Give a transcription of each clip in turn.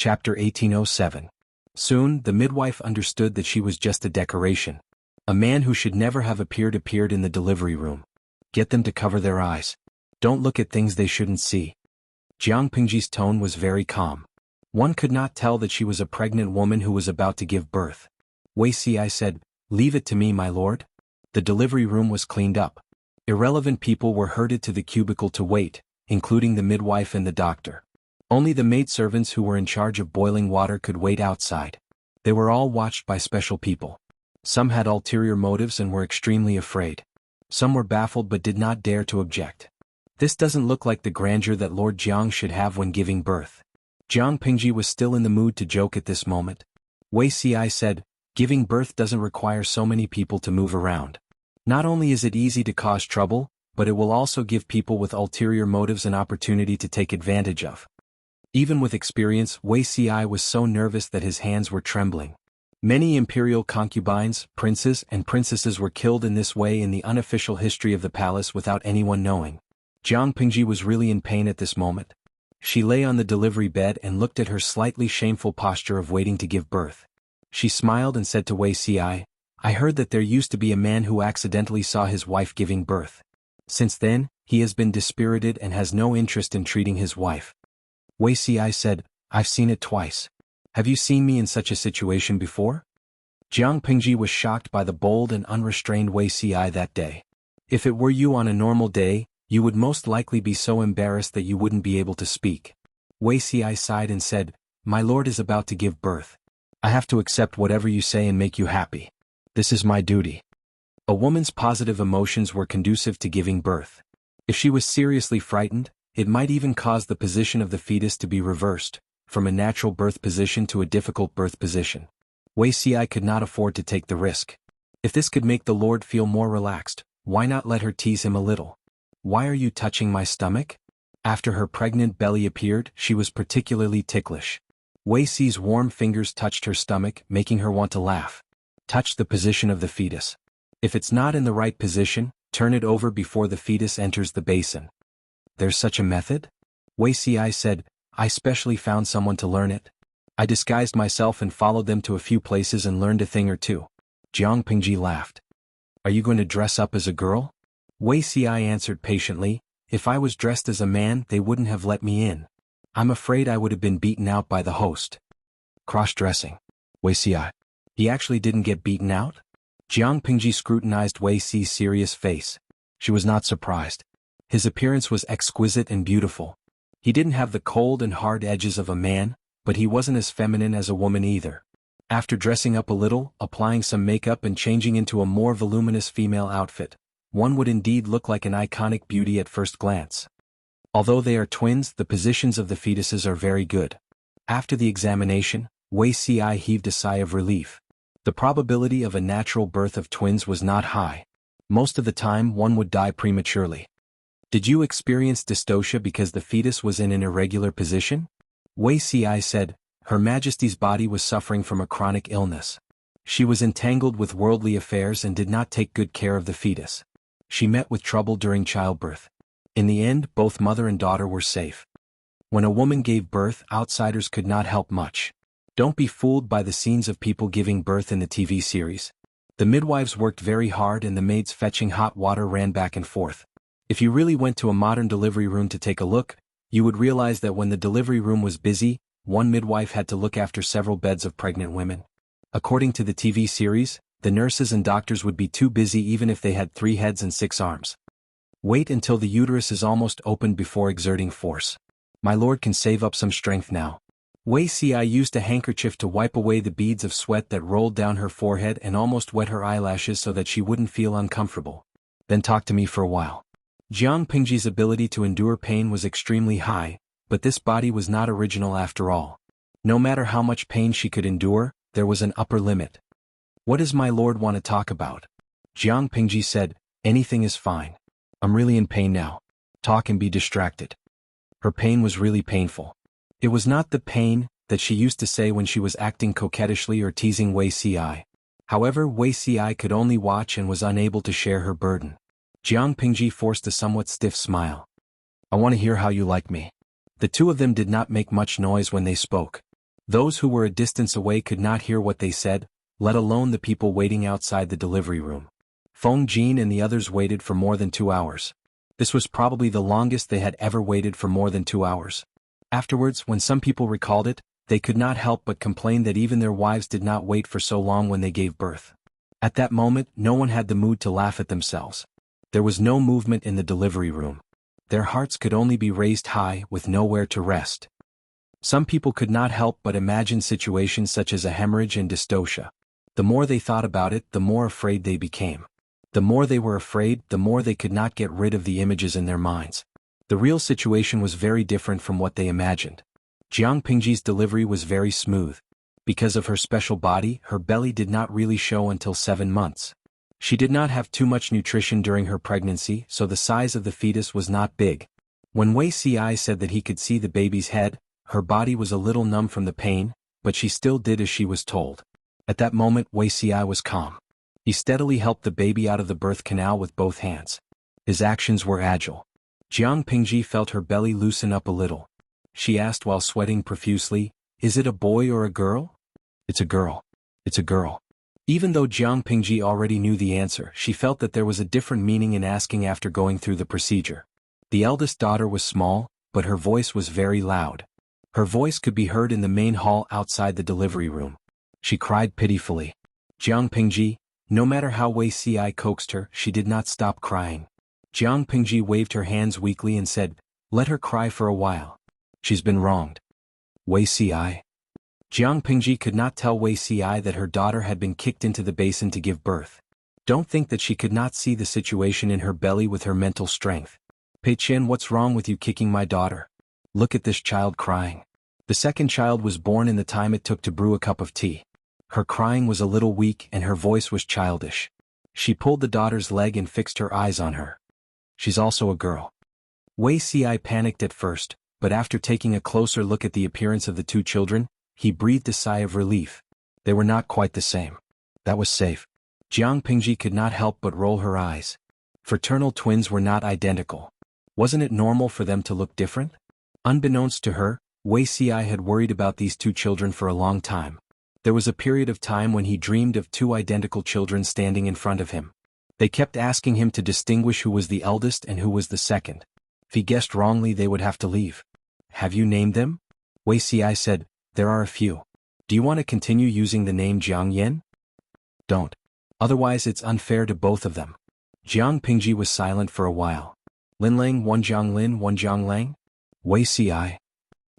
Chapter 1807. Soon, the midwife understood that she was just a decoration. A man who should never have appeared in the delivery room. Get them to cover their eyes. Don't look at things they shouldn't see. Jiang Pingji's tone was very calm. One could not tell that she was a pregnant woman who was about to give birth. Wei Si said, "Leave it to me, my lord." The delivery room was cleaned up. Irrelevant people were herded to the cubicle to wait, including the midwife and the doctor. Only the maidservants who were in charge of boiling water could wait outside. They were all watched by special people. Some had ulterior motives and were extremely afraid. Some were baffled but did not dare to object. This doesn't look like the grandeur that Lord Jiang should have when giving birth. Jiang Pingji was still in the mood to joke at this moment. Wei Si said, "Giving birth doesn't require so many people to move around. Not only is it easy to cause trouble, but it will also give people with ulterior motives an opportunity to take advantage of." Even with experience, Wei Si was so nervous that his hands were trembling. Many imperial concubines, princes, and princesses were killed in this way in the unofficial history of the palace without anyone knowing. Jiang Pingji was really in pain at this moment. She lay on the delivery bed and looked at her slightly shameful posture of waiting to give birth. She smiled and said to Wei Si, "I heard that there used to be a man who accidentally saw his wife giving birth. Since then, he has been dispirited and has no interest in treating his wife." Wei Si said, "I've seen it twice. Have you seen me in such a situation before?" Jiang Pingji was shocked by the bold and unrestrained Wei Si that day. If it were you on a normal day, you would most likely be so embarrassed that you wouldn't be able to speak. Wei Si sighed and said, "My lord is about to give birth. I have to accept whatever you say and make you happy. This is my duty." A woman's positive emotions were conducive to giving birth. If she was seriously frightened, it might even cause the position of the fetus to be reversed, from a natural birth position to a difficult birth position. Wei Si could not afford to take the risk. If this could make the lord feel more relaxed, why not let her tease him a little? "Why are you touching my stomach?" After her pregnant belly appeared, she was particularly ticklish. Wei Si's warm fingers touched her stomach, making her want to laugh. Touch the position of the fetus. If it's not in the right position, turn it over before the fetus enters the basin. "There's such a method?" Wei Si said, "I specially found someone to learn it. I disguised myself and followed them to a few places and learned a thing or two." Jiang Pingji laughed. "Are you going to dress up as a girl?" Wei Si answered patiently, "If I was dressed as a man, they wouldn't have let me in. I'm afraid I would have been beaten out by the host." Cross-dressing. Wei Si. He actually didn't get beaten out? Jiang Pingji scrutinized Wei Si's serious face. She was not surprised. His appearance was exquisite and beautiful. He didn't have the cold and hard edges of a man, but he wasn't as feminine as a woman either. After dressing up a little, applying some makeup and changing into a more voluminous female outfit, one would indeed look like an iconic beauty at first glance. Although they are twins, the positions of the fetuses are very good. After the examination, Wei Si heaved a sigh of relief. The probability of a natural birth of twins was not high. Most of the time, one would die prematurely. "Did you experience dystocia because the fetus was in an irregular position?" Wei Si said, "Her Majesty's body was suffering from a chronic illness. She was entangled with worldly affairs and did not take good care of the fetus. She met with trouble during childbirth. In the end, both mother and daughter were safe." When a woman gave birth, outsiders could not help much. Don't be fooled by the scenes of people giving birth in the TV series. The midwives worked very hard and the maids fetching hot water ran back and forth. If you really went to a modern delivery room to take a look, you would realize that when the delivery room was busy, one midwife had to look after several beds of pregnant women. According to the TV series, the nurses and doctors would be too busy even if they had 3 heads and 6 arms. Wait until the uterus is almost opened before exerting force. My lord can save up some strength now. Wei Si used a handkerchief to wipe away the beads of sweat that rolled down her forehead and almost wet her eyelashes so that she wouldn't feel uncomfortable. "Then talk to me for a while." Jiang Pingji's ability to endure pain was extremely high, but this body was not original after all. No matter how much pain she could endure, there was an upper limit. "What does my lord want to talk about?" Jiang Pingji said, "Anything is fine. I'm really in pain now. Talk and be distracted." Her pain was really painful. It was not the pain that she used to say when she was acting coquettishly or teasing Wei Si. However, Wei Si could only watch and was unable to share her burden. Jiang Pingji forced a somewhat stiff smile. "I want to hear how you like me." The two of them did not make much noise when they spoke. Those who were a distance away could not hear what they said, let alone the people waiting outside the delivery room. Feng Jin and the others waited for more than 2 hours. This was probably the longest they had ever waited for more than 2 hours. Afterwards, when some people recalled it, they could not help but complain that even their wives did not wait for so long when they gave birth. At that moment, no one had the mood to laugh at themselves. There was no movement in the delivery room. Their hearts could only be raised high, with nowhere to rest. Some people could not help but imagine situations such as a hemorrhage and dystocia. The more they thought about it, the more afraid they became. The more they were afraid, the more they could not get rid of the images in their minds. The real situation was very different from what they imagined. Jiang Pingji's delivery was very smooth. Because of her special body, her belly did not really show until 7 months. She did not have too much nutrition during her pregnancy, so the size of the fetus was not big. When Wei Ci said that he could see the baby's head, her body was a little numb from the pain, but she still did as she was told. At that moment, Wei Ci was calm. He steadily helped the baby out of the birth canal with both hands. His actions were agile. Jiang Pingji felt her belly loosen up a little. She asked while sweating profusely, "Is it a boy or a girl?" "It's a girl. It's a girl." Even though Jiang Pingji already knew the answer, she felt that there was a different meaning in asking after going through the procedure. The eldest daughter was small, but her voice was very loud. Her voice could be heard in the main hall outside the delivery room. She cried pitifully. Jiang Pingji, no matter how Wei Ci coaxed her, she did not stop crying. Jiang Pingji waved her hands weakly and said, "Let her cry for a while. She's been wronged." Wei Ci. Jiang Pingji could not tell Wei Ci that her daughter had been kicked into the basin to give birth. Don't think that she could not see the situation in her belly with her mental strength. "Pei Qian, what's wrong with you kicking my daughter? Look at this child crying." The second child was born in the time it took to brew a cup of tea. Her crying was a little weak and her voice was childish. She pulled the daughter's leg and fixed her eyes on her. "She's also a girl." Wei Ci panicked at first, but after taking a closer look at the appearance of the 2 children, he breathed a sigh of relief. They were not quite the same. That was safe. Jiang Pingji could not help but roll her eyes. Fraternal twins were not identical. Wasn't it normal for them to look different? Unbeknownst to her, Wei Ci had worried about these 2 children for a long time. There was a period of time when he dreamed of 2 identical children standing in front of him. They kept asking him to distinguish who was the eldest and who was the second. If he guessed wrongly, they would have to leave. "Have you named them?" Wei Ci said, "There are a few. Do you want to continue using the name Jiang Yan?" "Don't. Otherwise it's unfair to both of them." Jiang Pingji was silent for a while. "Lin Lang, one Jiang Lin, one Jiang Lang?" Wei Ci.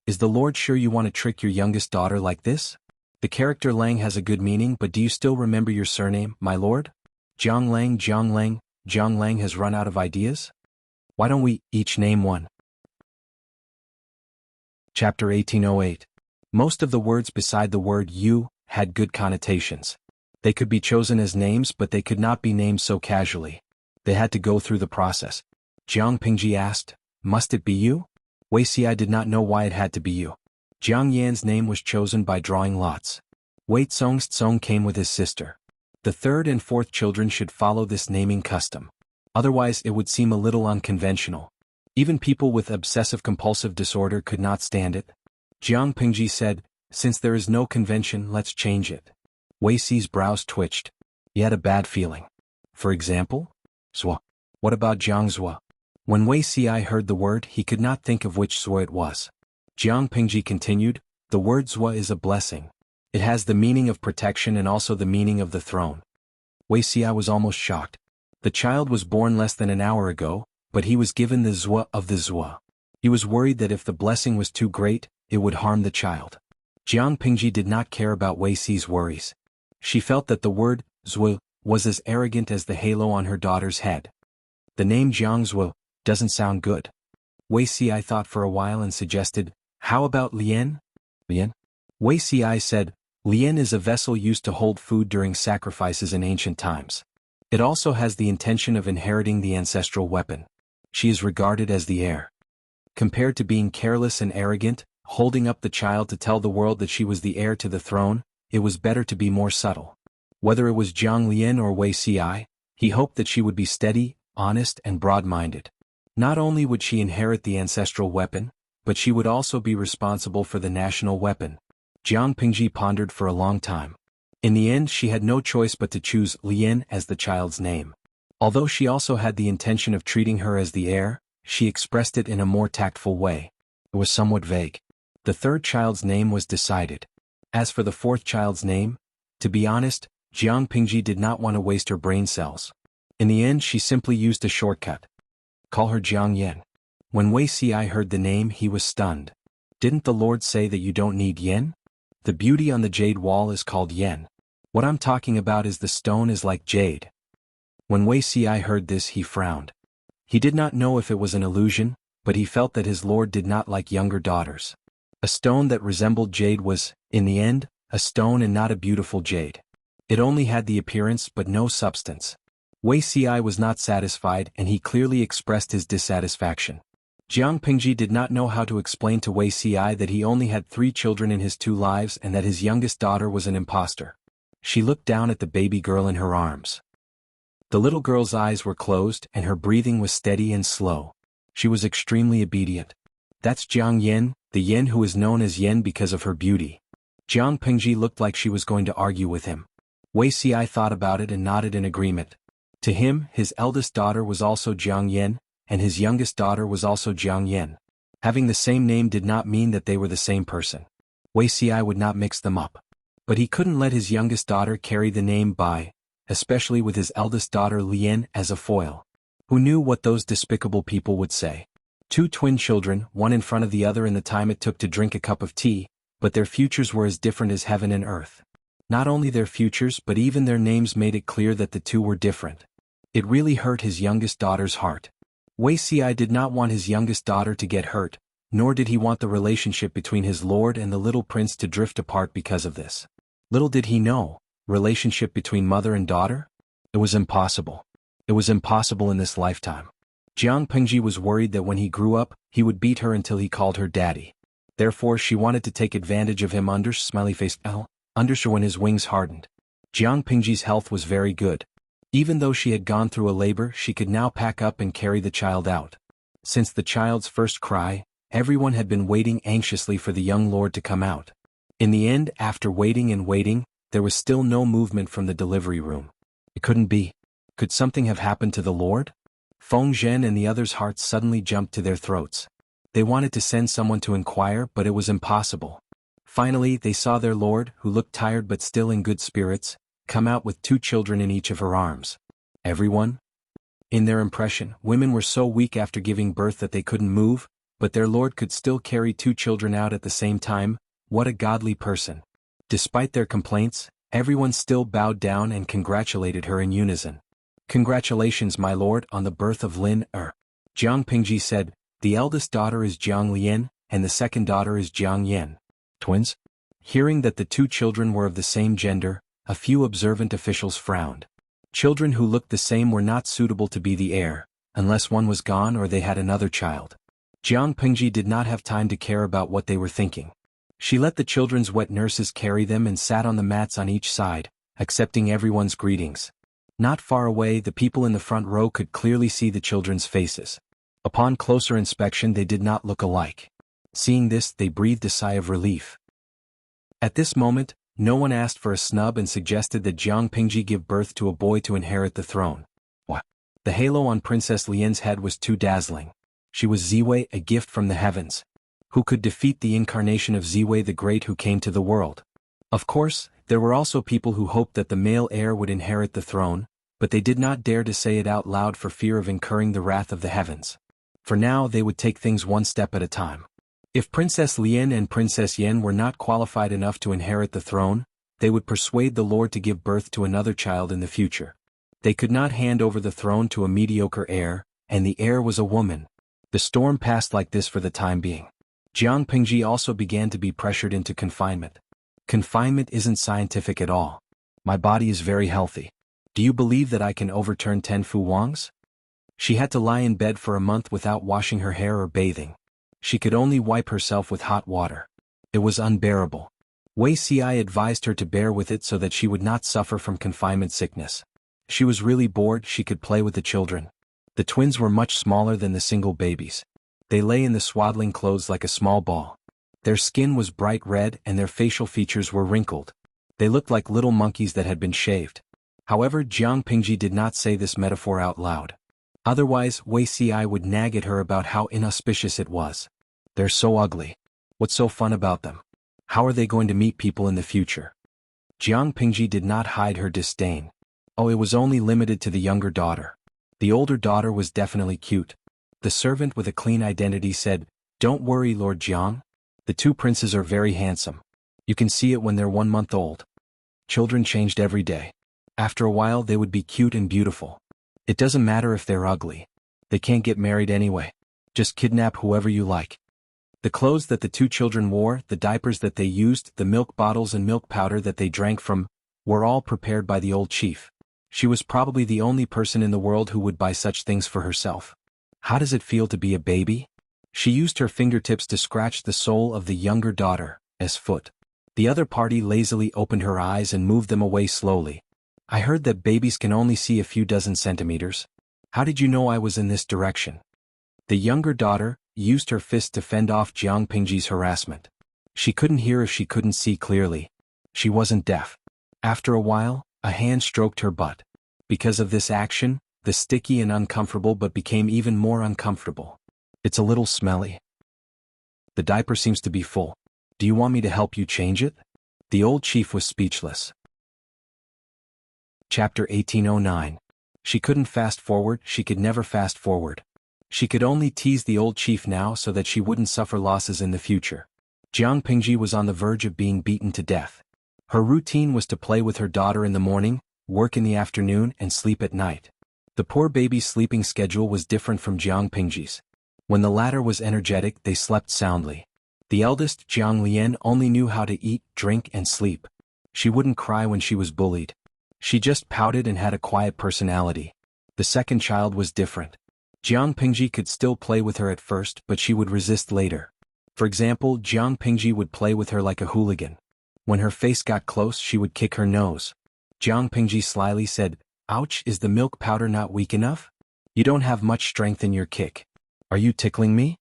"Is the Lord sure you want to trick your youngest daughter like this? The character Lang has a good meaning, but do you still remember your surname, my lord? Jiang Lang, Jiang Lang, Jiang Lang has run out of ideas? Why don't we each name one?" Chapter 1808. Most of the words beside the word "you" had good connotations. They could be chosen as names, but they could not be named so casually. They had to go through the process. Jiang Pingji asked, "Must it be you?" Wei Ci did not know why it had to be you. Jiang Yan's name was chosen by drawing lots. Wei Tsong came with his sister. The 3rd and 4th children should follow this naming custom. Otherwise it would seem a little unconventional. Even people with obsessive-compulsive disorder could not stand it. Jiang Pingji said, "Since there is no convention, let's change it." Wei Ci's brows twitched. He had a bad feeling. "For example? Zua. What about Jiang Zua?" When Wei Ci heard the word, he could not think of which Zua it was. Jiang Pingji continued, "The word Zua is a blessing. It has the meaning of protection and also the meaning of the throne." Wei Ci was almost shocked. The child was born less than an hour ago, but he was given the Zua of the Zua. He was worried that if the blessing was too great, it would harm the child. Jiang Pingji did not care about Wei Ci's worries. She felt that the word Zua was as arrogant as the halo on her daughter's head. The name Jiang Zua doesn't sound good. Wei Ci thought for a while and suggested, "How about Lian?" "Lian?" Wei Ci said, "Lian is a vessel used to hold food during sacrifices in ancient times. It also has the intention of inheriting the ancestral weapon. She is regarded as the heir." Compared to being careless and arrogant, holding up the child to tell the world that she was the heir to the throne, it was better to be more subtle. Whether it was Jiang Lian or Wei Ci, he hoped that she would be steady, honest and broad-minded. Not only would she inherit the ancestral weapon, but she would also be responsible for the national weapon. Jiang Pingji pondered for a long time. In the end she had no choice but to choose Lian as the child's name. Although she also had the intention of treating her as the heir, she expressed it in a more tactful way. It was somewhat vague. The third child's name was decided. As for the fourth child's name, to be honest, Jiang Pingji did not want to waste her brain cells. In the end she simply used a shortcut. Call her Jiang Yan. When Wei Ci heard the name he was stunned. Didn't the Lord say that you don't need yen? The beauty on the jade wall is called yen. What I'm talking about is the stone is like jade. When Wei Ci heard this he frowned. He did not know if it was an illusion, but he felt that his lord did not like younger daughters. A stone that resembled jade was, in the end, a stone and not a beautiful jade. It only had the appearance but no substance. Wei Ci was not satisfied and he clearly expressed his dissatisfaction. Jiang Pingji did not know how to explain to Wei Ci that he only had 3 children in his 2 lives and that his youngest daughter was an impostor. She looked down at the baby girl in her arms. The little girl's eyes were closed and her breathing was steady and slow. She was extremely obedient. That's Jiang Yan, the Yan who is known as Yan because of her beauty. Jiang Pingji looked like she was going to argue with him. Wei Ci thought about it and nodded in agreement. To him, his eldest daughter was also Jiang Yan, and his youngest daughter was also Jiang Yan. Having the same name did not mean that they were the same person. Wei Ci would not mix them up. But he couldn't let his youngest daughter carry the name Bai, especially with his eldest daughter Lian as a foil. Who knew what those despicable people would say? 2 twin children, one in front of the other in the time it took to drink a cup of tea, but their futures were as different as heaven and earth. Not only their futures but even their names made it clear that the 2 were different. It really hurt his youngest daughter's heart. Wei Ci did not want his youngest daughter to get hurt, nor did he want the relationship between his lord and the little prince to drift apart because of this. Little did he know, relationship between mother and daughter? It was impossible. It was impossible in this lifetime. Jiang Pingji was worried that when he grew up, he would beat her until he called her daddy. Therefore she wanted to take advantage of him under smiley face under when his wings hardened. Jiang Pingji's health was very good. Even though she had gone through a labor she could now pack up and carry the child out. Since the child's first cry, everyone had been waiting anxiously for the young lord to come out. In the end, after waiting and waiting, there was still no movement from the delivery room. It couldn't be. Could something have happened to the lord? Feng Zhen and the others' hearts suddenly jumped to their throats. They wanted to send someone to inquire but it was impossible. Finally they saw their lord, who looked tired but still in good spirits, come out with 2 children in each of her arms. Everyone? In their impression, women were so weak after giving birth that they couldn't move, but their lord could still carry 2 children out at the same time. What a godly person. Despite their complaints, everyone still bowed down and congratulated her in unison. Congratulations, my lord, on the birth of Lin Er. Jiang Pingji said, the eldest daughter is Jiang Lian, and the second daughter is Jiang Yan. Twins? Hearing that the 2 children were of the same gender, a few observant officials frowned. Children who looked the same were not suitable to be the heir, unless one was gone or they had another child. Jiang Pingji did not have time to care about what they were thinking. She let the children's wet nurses carry them and sat on the mats on each side, accepting everyone's greetings. Not far away the people in the front row could clearly see the children's faces. Upon closer inspection they did not look alike. Seeing this they breathed a sigh of relief. At this moment, no one asked for a snub and suggested that Jiang Pingji give birth to a boy to inherit the throne. What? The halo on Princess Lian's head was too dazzling. She was Ziwei, a gift from the heavens. Who could defeat the incarnation of Ziwei the Great who came to the world? Of course, there were also people who hoped that the male heir would inherit the throne, but they did not dare to say it out loud for fear of incurring the wrath of the heavens. For now they would take things one step at a time. If Princess Lian and Princess Yan were not qualified enough to inherit the throne, they would persuade the Lord to give birth to another child in the future. They could not hand over the throne to a mediocre heir, and the heir was a woman. The storm passed like this for the time being. Jiang Pingji also began to be pressured into confinement. Confinement isn't scientific at all. My body is very healthy. Do you believe that I can overturn 10 Fu Wangs? She had to lie in bed for a month without washing her hair or bathing. She could only wipe herself with hot water. It was unbearable. Wei Ci advised her to bear with it so that she would not suffer from confinement sickness. She was really bored, she could play with the children. The twins were much smaller than the single babies. They lay in the swaddling clothes like a small ball. Their skin was bright red and their facial features were wrinkled. They looked like little monkeys that had been shaved. However, Jiang Pingji did not say this metaphor out loud. Otherwise, Wuxia would nag at her about how inauspicious it was. They're so ugly. What's so fun about them? How are they going to meet people in the future? Jiang Pingji did not hide her disdain. Oh, it was only limited to the younger daughter. The older daughter was definitely cute. The servant with a clean identity said, "Don't worry, Lord Jiang. The two princes are very handsome. You can see it when they're 1 month old." Children changed every day. After a while they would be cute and beautiful. It doesn't matter if they're ugly. They can't get married anyway. Just kidnap whoever you like. The clothes that the two children wore, the diapers that they used, the milk bottles and milk powder that they drank from, were all prepared by the old chief. She was probably the only person in the world who would buy such things for herself. How does it feel to be a baby? She used her fingertips to scratch the sole of the younger daughter's foot. The other party lazily opened her eyes and moved them away slowly. "I heard that babies can only see a few dozen centimeters. How did you know I was in this direction?" The younger daughter used her fist to fend off Jiang Pingji's harassment. She couldn't hear if she couldn't see clearly. She wasn't deaf. After a while, a hand stroked her butt. Because of this action, the sticky and uncomfortable but became even more uncomfortable. "It's a little smelly. The diaper seems to be full. Do you want me to help you change it?" The old chief was speechless. Chapter 1809. She couldn't fast forward, she could never fast forward. She could only tease the old chief now so that she wouldn't suffer losses in the future. Jiang Pingji was on the verge of being beaten to death. Her routine was to play with her daughter in the morning, work in the afternoon and sleep at night. The poor baby's sleeping schedule was different from Jiang Pingji's. When the latter was energetic, they slept soundly. The eldest, Jiang Lian, only knew how to eat, drink and sleep. She wouldn't cry when she was bullied. She just pouted and had a quiet personality. The second child was different. Jiang Pingji could still play with her at first, but she would resist later. For example, Jiang Pingji would play with her like a hooligan. When her face got close, she would kick her nose. Jiang Pingji slyly said, "Ouch, is the milk powder not weak enough? You don't have much strength in your kick. Are you tickling me?"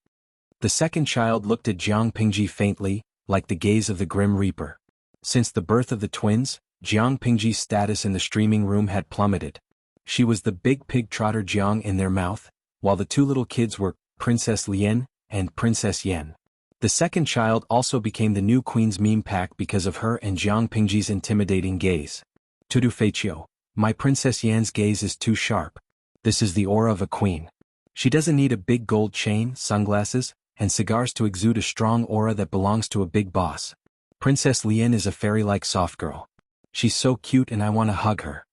The second child looked at Jiang Pingji faintly, like the gaze of the Grim Reaper. Since the birth of the twins, Jiang Pingji's status in the streaming room had plummeted. She was the big pig trotter Jiang in their mouth, while the two little kids were Princess Lian and Princess Yan. The second child also became the new queen's meme pack because of her and Jiang Pingji's intimidating gaze. "Tudu Feichio, my Princess Yan's gaze is too sharp. This is the aura of a queen. She doesn't need a big gold chain, sunglasses, and cigars to exude a strong aura that belongs to a big boss. Princess Lian is a fairy-like soft girl. She's so cute and I want to hug her."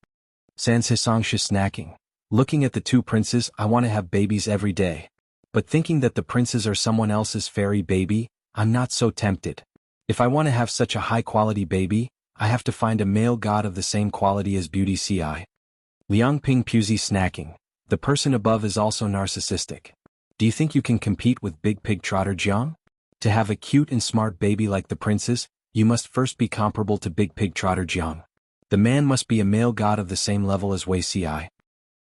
Sans Hisong Shi snacking. Looking at the two princes, I want to have babies every day. But thinking that the princes are someone else's fairy baby, I'm not so tempted. If I want to have such a high-quality baby, I have to find a male god of the same quality as Beauty Ci. Liang Ping Puzi snacking. The person above is also narcissistic. Do you think you can compete with Big Pig Trotter Jiang? To have a cute and smart baby like the princes, you must first be comparable to Big Pig Trotter Jiang. The man must be a male god of the same level as Wei Ci.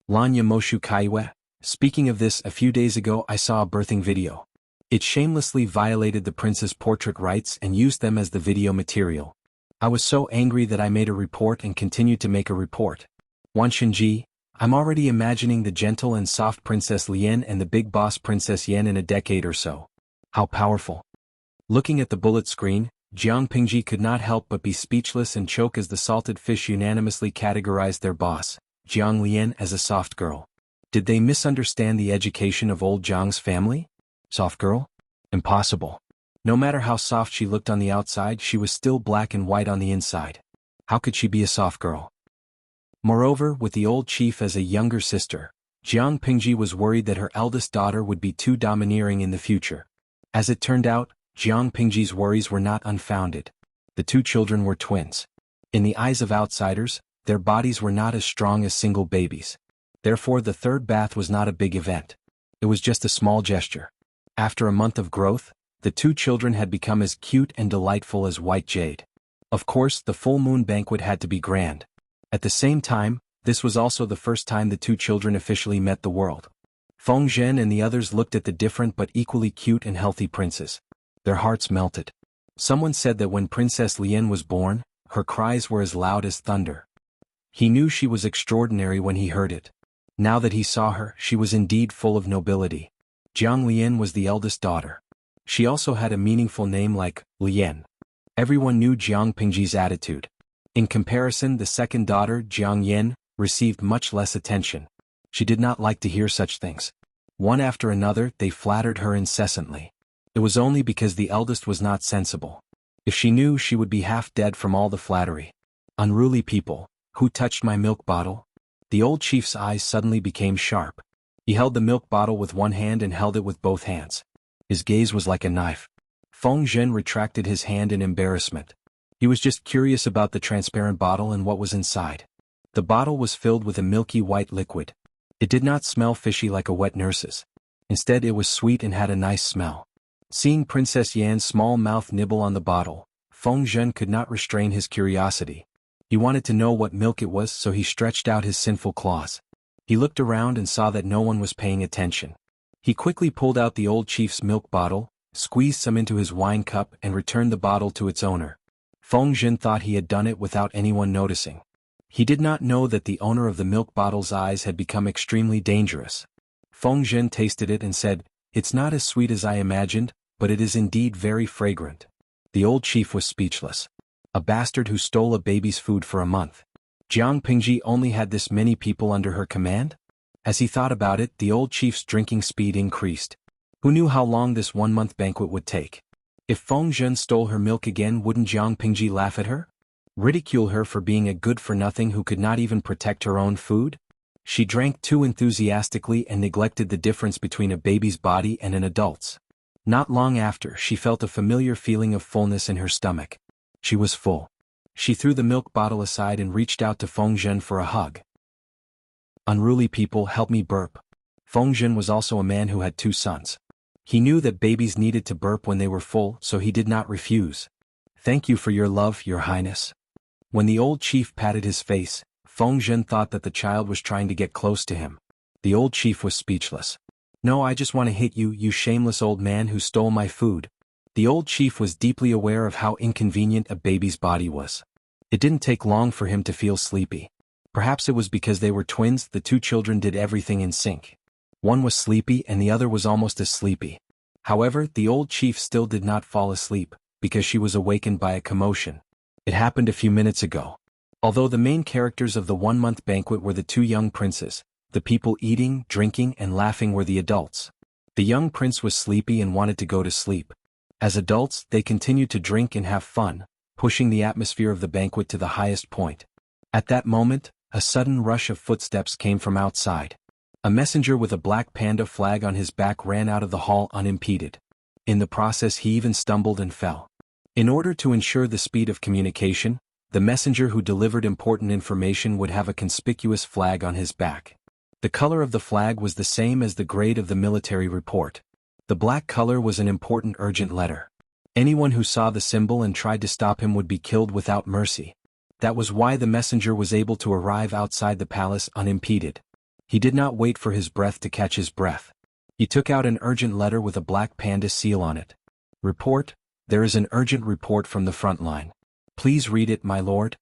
Lanya Moshu Kaiwe. Speaking of this, a few days ago I saw a birthing video. It shamelessly violated the prince's portrait rights and used them as the video material. I was so angry that I made a report and continued to make a report. Wan Shenji, I'm already imagining the gentle and soft Princess Lian and the big boss Princess Yan in a decade or so. How powerful. Looking at the bullet screen, Jiang Pingji could not help but be speechless and choke as the salted fish unanimously categorized their boss, Jiang Lian, as a soft girl. Did they misunderstand the education of old Jiang's family? Soft girl? Impossible. No matter how soft she looked on the outside, she was still black and white on the inside. How could she be a soft girl? Moreover, with the old chief as a younger sister, Jiang Pingji was worried that her eldest daughter would be too domineering in the future. As it turned out, Jiang Pingji's worries were not unfounded. The two children were twins. In the eyes of outsiders, their bodies were not as strong as single babies. Therefore, the third bath was not a big event. It was just a small gesture. After a month of growth, the two children had become as cute and delightful as white jade. Of course, the full moon banquet had to be grand. At the same time, this was also the first time the two children officially met the world. Feng Zhen and the others looked at the different but equally cute and healthy princes. Their hearts melted. Someone said that when Princess Lian was born, her cries were as loud as thunder. He knew she was extraordinary when he heard it. Now that he saw her, she was indeed full of nobility. Jiang Lian was the eldest daughter. She also had a meaningful name like Lian. Everyone knew Jiang Pingji's attitude. In comparison, the second daughter, Jiang Yin, received much less attention. She did not like to hear such things. One after another, they flattered her incessantly. It was only because the eldest was not sensible. If she knew, she would be half dead from all the flattery. Unruly people, who touched my milk bottle? The old chief's eyes suddenly became sharp. He held the milk bottle with one hand and held it with both hands. His gaze was like a knife. Feng Zhen retracted his hand in embarrassment. He was just curious about the transparent bottle and what was inside. The bottle was filled with a milky white liquid. It did not smell fishy like a wet nurse's. Instead, it was sweet and had a nice smell. Seeing Princess Yan's small mouth nibble on the bottle, Feng Zhen could not restrain his curiosity. He wanted to know what milk it was, so he stretched out his sinful claws. He looked around and saw that no one was paying attention. He quickly pulled out the old chief's milk bottle, squeezed some into his wine cup and returned the bottle to its owner. Feng Zhen thought he had done it without anyone noticing. He did not know that the owner of the milk bottle's eyes had become extremely dangerous. Feng Zhen tasted it and said, "It's not as sweet as I imagined, but it is indeed very fragrant." The old chief was speechless. A bastard who stole a baby's food for a month. Jiang Pingji only had this many people under her command? As he thought about it, the old chief's drinking speed increased. Who knew how long this 1-month banquet would take? If Feng Zhen stole her milk again, wouldn't Jiang Pingji laugh at her? Ridicule her for being a good-for-nothing who could not even protect her own food? She drank too enthusiastically and neglected the difference between a baby's body and an adult's. Not long after, she felt a familiar feeling of fullness in her stomach. She was full. She threw the milk bottle aside and reached out to Feng Zhen for a hug. Unruly people, help me burp. Feng Zhen was also a man who had 2 sons. He knew that babies needed to burp when they were full, so he did not refuse. Thank you for your love, Your Highness. When the old chief patted his face, Feng Zhen thought that the child was trying to get close to him. The old chief was speechless. No, I just want to hit you, you shameless old man who stole my food. The old chief was deeply aware of how inconvenient a baby's body was. It didn't take long for him to feel sleepy. Perhaps it was because they were twins, the 2 children did everything in sync. One was sleepy and the other was almost as sleepy. However, the old chief still did not fall asleep, because she was awakened by a commotion. It happened a few minutes ago. Although the main characters of the 1-month banquet were the 2 young princes, the people eating, drinking, and laughing were the adults. The young prince was sleepy and wanted to go to sleep. As adults, they continued to drink and have fun, pushing the atmosphere of the banquet to the highest point. At that moment, a sudden rush of footsteps came from outside. A messenger with a black panda flag on his back ran out of the hall unimpeded. In the process, he even stumbled and fell. In order to ensure the speed of communication, the messenger who delivered important information would have a conspicuous flag on his back. The color of the flag was the same as the grade of the military report. The black color was an important urgent letter. Anyone who saw the symbol and tried to stop him would be killed without mercy. That was why the messenger was able to arrive outside the palace unimpeded. He did not wait for his breath to catch his breath. He took out an urgent letter with a black panda seal on it. Report, there is an urgent report from the front line. Please read it, my lord.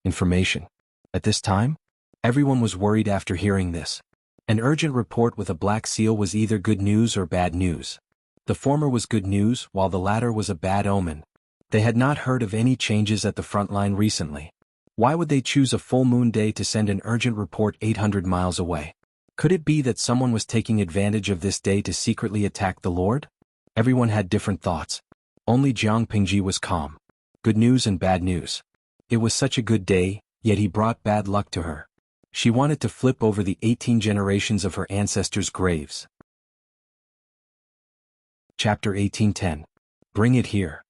Information. At this time, everyone was worried after hearing this. An urgent report with a black seal was either good news or bad news. The former was good news, while the latter was a bad omen. They had not heard of any changes at the front line recently. Why would they choose a full moon day to send an urgent report 800 miles away? Could it be that someone was taking advantage of this day to secretly attack the Lord? Everyone had different thoughts. Only Jiang Pingji was calm. Good news and bad news. It was such a good day, yet he brought bad luck to her. She wanted to flip over the 18 generations of her ancestors' graves. Chapter 18:10. Bring it here.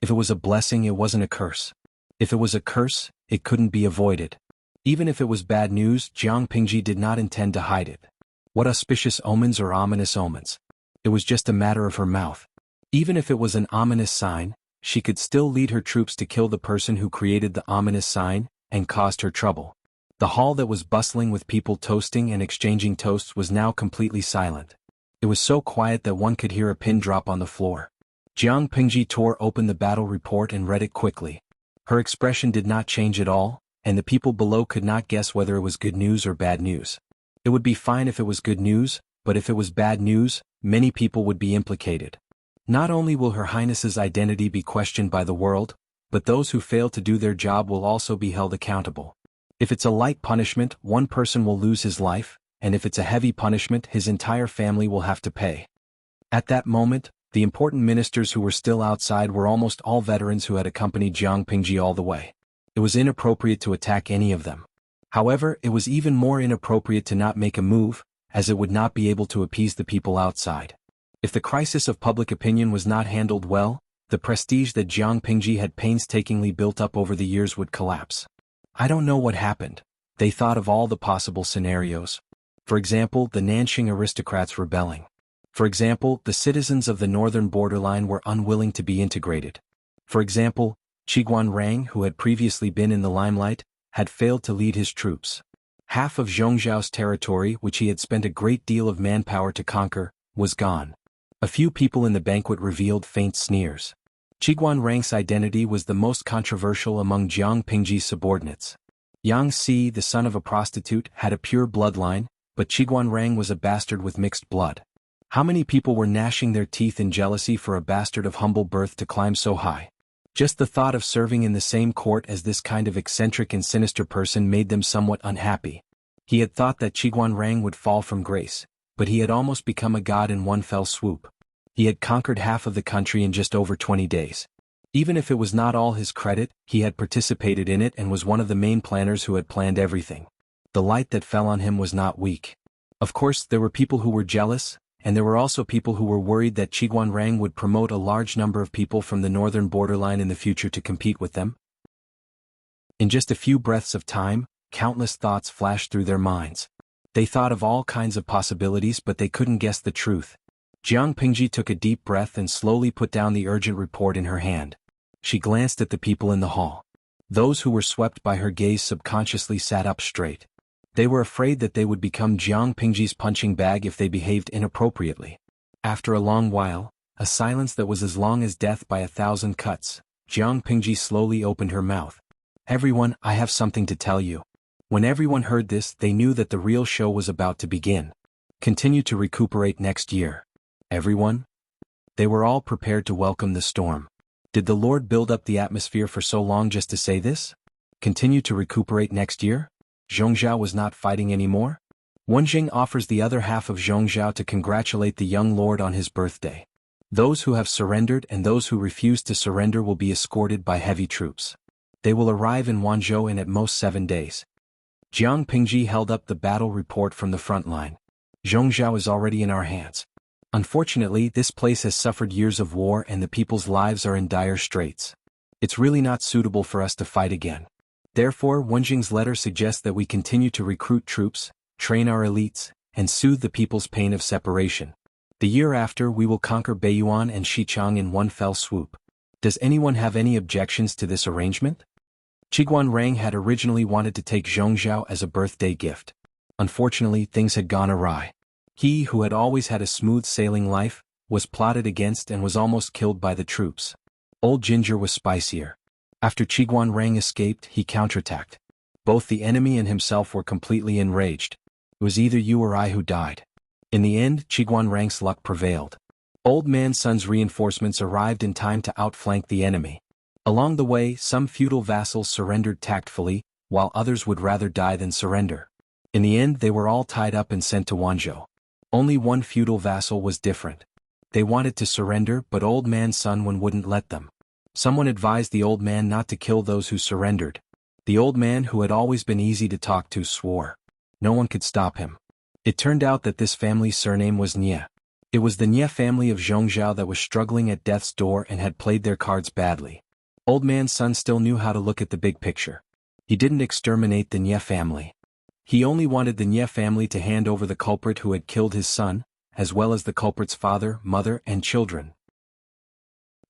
If it was a blessing, it wasn't a curse. If it was a curse, it couldn't be avoided. Even if it was bad news, Jiang Pingji did not intend to hide it. What auspicious omens or ominous omens? It was just a matter of her mouth. Even if it was an ominous sign, she could still lead her troops to kill the person who created the ominous sign and caused her trouble. The hall that was bustling with people toasting and exchanging toasts was now completely silent. It was so quiet that one could hear a pin drop on the floor. Jiang Pingji tore open the battle report and read it quickly. Her expression did not change at all, and the people below could not guess whether it was good news or bad news. It would be fine if it was good news, but if it was bad news, many people would be implicated. Not only will Her Highness's identity be questioned by the world, but those who fail to do their job will also be held accountable. If it's a light punishment, one person will lose his life, and if it's a heavy punishment, his entire family will have to pay. At that moment, the important ministers who were still outside were almost all veterans who had accompanied Jiang Pingji all the way. It was inappropriate to attack any of them. However, it was even more inappropriate to not make a move, as it would not be able to appease the people outside. If the crisis of public opinion was not handled well, the prestige that Jiang Pingji had painstakingly built up over the years would collapse. I don't know what happened. They thought of all the possible scenarios. For example, the Nanxing aristocrats rebelling. For example, the citizens of the northern borderline were unwilling to be integrated. For example, Qiguan Rang, who had previously been in the limelight, had failed to lead his troops. Half of Zhongzhao's territory, which he had spent a great deal of manpower to conquer, was gone. A few people in the banquet revealed faint sneers. Qiguan Rang's identity was the most controversial among Jiang Pingji's subordinates. Yang Si, the son of a prostitute, had a pure bloodline, but Qiguan Rang was a bastard with mixed blood. How many people were gnashing their teeth in jealousy for a bastard of humble birth to climb so high? Just the thought of serving in the same court as this kind of eccentric and sinister person made them somewhat unhappy. He had thought that Qiguan Rang would fall from grace, but he had almost become a god in one fell swoop. He had conquered half of the country in just over 20 days. Even if it was not all his credit, he had participated in it and was one of the main planners who had planned everything. The light that fell on him was not weak. Of course, there were people who were jealous, and there were also people who were worried that Qiguan Rang would promote a large number of people from the northern borderline in the future to compete with them. In just a few breaths of time, countless thoughts flashed through their minds. They thought of all kinds of possibilities, but they couldn't guess the truth. Jiang Pingji took a deep breath and slowly put down the urgent report in her hand. She glanced at the people in the hall. Those who were swept by her gaze subconsciously sat up straight. They were afraid that they would become Jiang Pingji's punching bag if they behaved inappropriately. After a long while, a silence that was as long as death by 1,000 cuts, Jiang Pingji slowly opened her mouth. "Everyone, I have something to tell you." When everyone heard this, they knew that the real show was about to begin. Continue to recuperate next year. Everyone? They were all prepared to welcome the storm. Did the Lord build up the atmosphere for so long just to say this? Continue to recuperate next year? Zhongzhao was not fighting anymore? Wenjing offers the other half of Zhongzhao to congratulate the young lord on his birthday. Those who have surrendered and those who refuse to surrender will be escorted by heavy troops. They will arrive in Wanzhou in at most 7 days. Jiang Pingji held up the battle report from the front line. Zhongzhao is already in our hands. Unfortunately, this place has suffered years of war and the people's lives are in dire straits. It's really not suitable for us to fight again. Therefore, Wenjing's letter suggests that we continue to recruit troops, train our elites, and soothe the people's pain of separation. The year after, we will conquer Beiyuan and Xichang in one fell swoop. Does anyone have any objections to this arrangement? Qiguan Rang had originally wanted to take Zhongzhao as a birthday gift. Unfortunately, things had gone awry. He, who had always had a smooth sailing life, was plotted against and was almost killed by the troops. Old Ginger was spicier. After Qiguan Rang escaped, he counterattacked. Both the enemy and himself were completely enraged. It was either you or I who died. In the end, Qiguan Rang's luck prevailed. Old Man Sun's reinforcements arrived in time to outflank the enemy. Along the way, some feudal vassals surrendered tactfully, while others would rather die than surrender. In the end, they were all tied up and sent to Wanzhou. Only one feudal vassal was different. They wanted to surrender, but Old Man Sun wouldn't let them. Someone advised the old man not to kill those who surrendered. The old man, who had always been easy to talk to, swore. No one could stop him. It turned out that this family's surname was Nie. It was the Nie family of Zhongzhao that was struggling at death's door and had played their cards badly. Old Man Sun still knew how to look at the big picture. He didn't exterminate the Nie family. He only wanted the Nie family to hand over the culprit who had killed his son, as well as the culprit's father, mother, and children.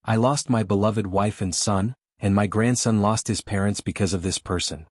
I lost my beloved wife and son, and my grandson lost his parents because of this person.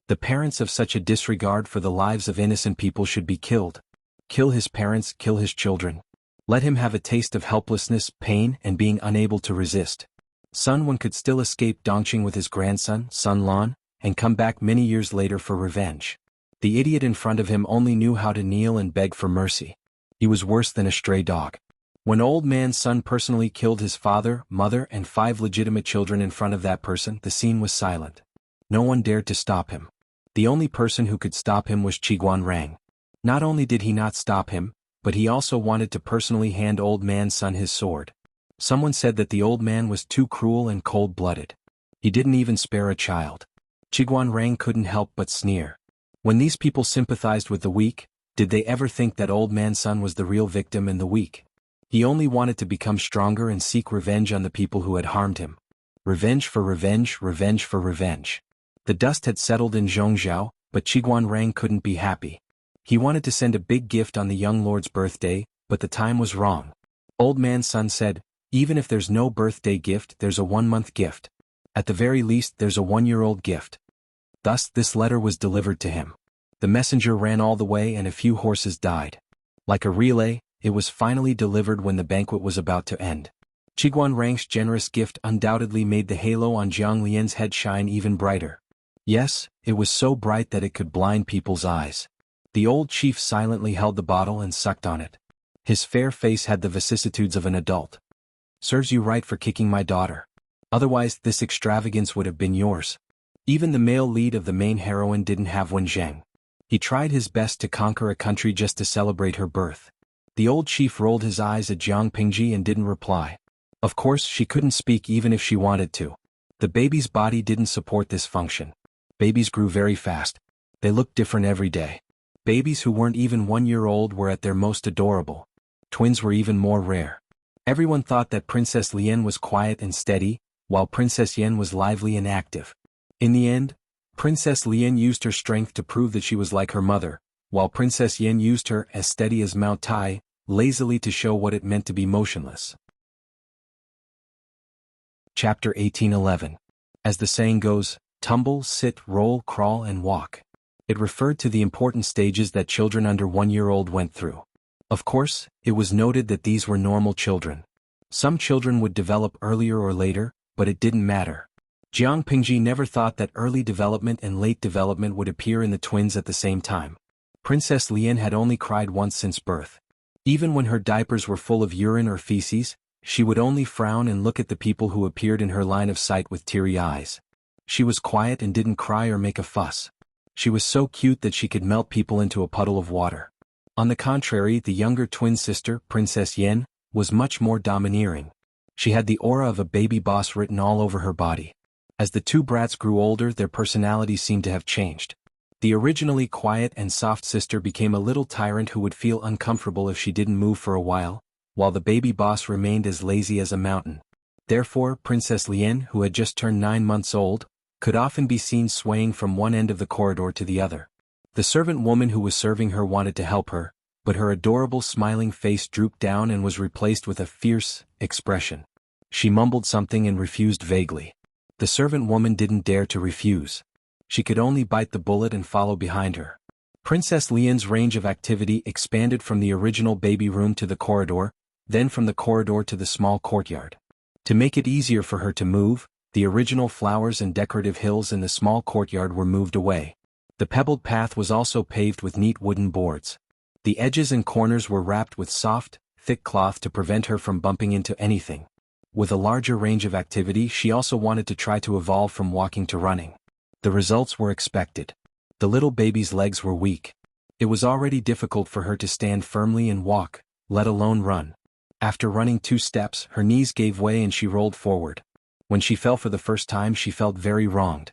The parents of such a disregard for the lives of innocent people should be killed. Kill his parents, kill his children. Let him have a taste of helplessness, pain, and being unable to resist. Sun Wen could still escape Dongqing with his grandson, Sun Lan, and come back many years later for revenge. The idiot in front of him only knew how to kneel and beg for mercy. He was worse than a stray dog. When old man Sun personally killed his father, mother, and 5 legitimate children in front of that person, the scene was silent. No one dared to stop him. The only person who could stop him was Qiguan Rang. Not only did he not stop him, but he also wanted to personally hand old man Sun his sword. Someone said that the old man was too cruel and cold-blooded. He didn't even spare a child. Qiguan Rang couldn't help but sneer. When these people sympathized with the weak, did they ever think that old man Sun was the real victim and the weak? He only wanted to become stronger and seek revenge on the people who had harmed him. Revenge for revenge, revenge for revenge. The dust had settled in Zhongzhou, but Qiguan Rang couldn't be happy. He wanted to send a big gift on the young lord's birthday, but the time was wrong. Old man Sun said, even if there's no birthday gift, there's a 1-month gift. At the very least, there's a 1-year-old gift. Thus, this letter was delivered to him. The messenger ran all the way and a few horses died. Like a relay, it was finally delivered when the banquet was about to end. Qiguan Rang's generous gift undoubtedly made the halo on Jiang Lian's head shine even brighter. Yes, it was so bright that it could blind people's eyes. The old chief silently held the bottle and sucked on it. His fair face had the vicissitudes of an adult. Serves you right for kicking my daughter. Otherwise, this extravagance would have been yours. Even the male lead of the main heroine didn't have Wen Zheng. He tried his best to conquer a country just to celebrate her birth. The old chief rolled his eyes at Jiang Pingji and didn't reply. Of course, she couldn't speak even if she wanted to. The baby's body didn't support this function. Babies grew very fast. They looked different every day. Babies who weren't even 1 year old were at their most adorable. Twins were even more rare. Everyone thought that Princess Lian was quiet and steady, while Princess Yen was lively and active. In the end, Princess Lian used her strength to prove that she was like her mother, while Princess Yen used her, as steady as Mount Tai, lazily to show what it meant to be motionless. Chapter 1811. As the saying goes, tumble, sit, roll, crawl, and walk. It referred to the important stages that children under 1 year old went through. Of course, it was noted that these were normal children. Some children would develop earlier or later, but it didn't matter. Jiang Pingji never thought that early development and late development would appear in the twins at the same time. Princess Lian had only cried once since birth. Even when her diapers were full of urine or feces, she would only frown and look at the people who appeared in her line of sight with teary eyes. She was quiet and didn't cry or make a fuss. She was so cute that she could melt people into a puddle of water. On the contrary, the younger twin sister, Princess Yen, was much more domineering. She had the aura of a baby boss written all over her body. As the two brats grew older, their personalities seemed to have changed. The originally quiet and soft sister became a little tyrant who would feel uncomfortable if she didn't move for a while the baby boss remained as lazy as a mountain. Therefore, Princess Lian, who had just turned 9 months old, could often be seen swaying from one end of the corridor to the other. The servant woman who was serving her wanted to help her, but her adorable smiling face drooped down and was replaced with a fierce expression. She mumbled something and refused vaguely. The servant woman didn't dare to refuse. She could only bite the bullet and follow behind her. Princess Lian's range of activity expanded from the original baby room to the corridor, then from the corridor to the small courtyard. To make it easier for her to move, the original flowers and decorative hills in the small courtyard were moved away. The pebbled path was also paved with neat wooden boards. The edges and corners were wrapped with soft, thick cloth to prevent her from bumping into anything. With a larger range of activity, she also wanted to try to evolve from walking to running. The results were expected. The little baby's legs were weak. It was already difficult for her to stand firmly and walk, let alone run. After running 2 steps, her knees gave way and she rolled forward. When she fell for the first time, she felt very wronged.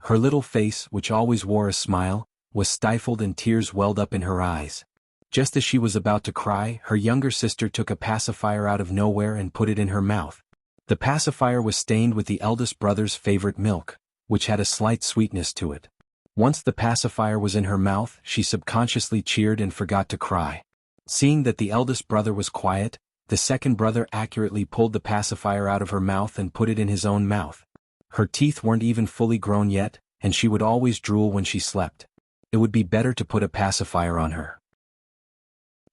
Her little face, which always wore a smile, was stifled and tears welled up in her eyes. Just as she was about to cry, her younger sister took a pacifier out of nowhere and put it in her mouth. The pacifier was stained with the eldest brother's favorite milk, which had a slight sweetness to it. Once the pacifier was in her mouth, she subconsciously cheered and forgot to cry. Seeing that the eldest brother was quiet, the second brother accurately pulled the pacifier out of her mouth and put it in his own mouth. Her teeth weren't even fully grown yet, and she would always drool when she slept. It would be better to put a pacifier on her.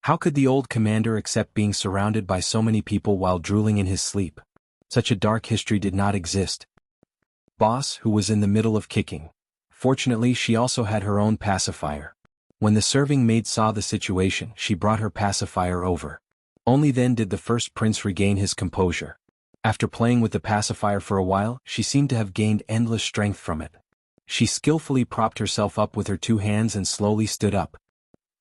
How could the old commander accept being surrounded by so many people while drooling in his sleep? Such a dark history did not exist. Boss, who was in the middle of kicking. Fortunately, she also had her own pacifier. When the serving maid saw the situation, she brought her pacifier over. Only then did the first prince regain his composure. After playing with the pacifier for a while, she seemed to have gained endless strength from it. She skillfully propped herself up with her 2 hands and slowly stood up.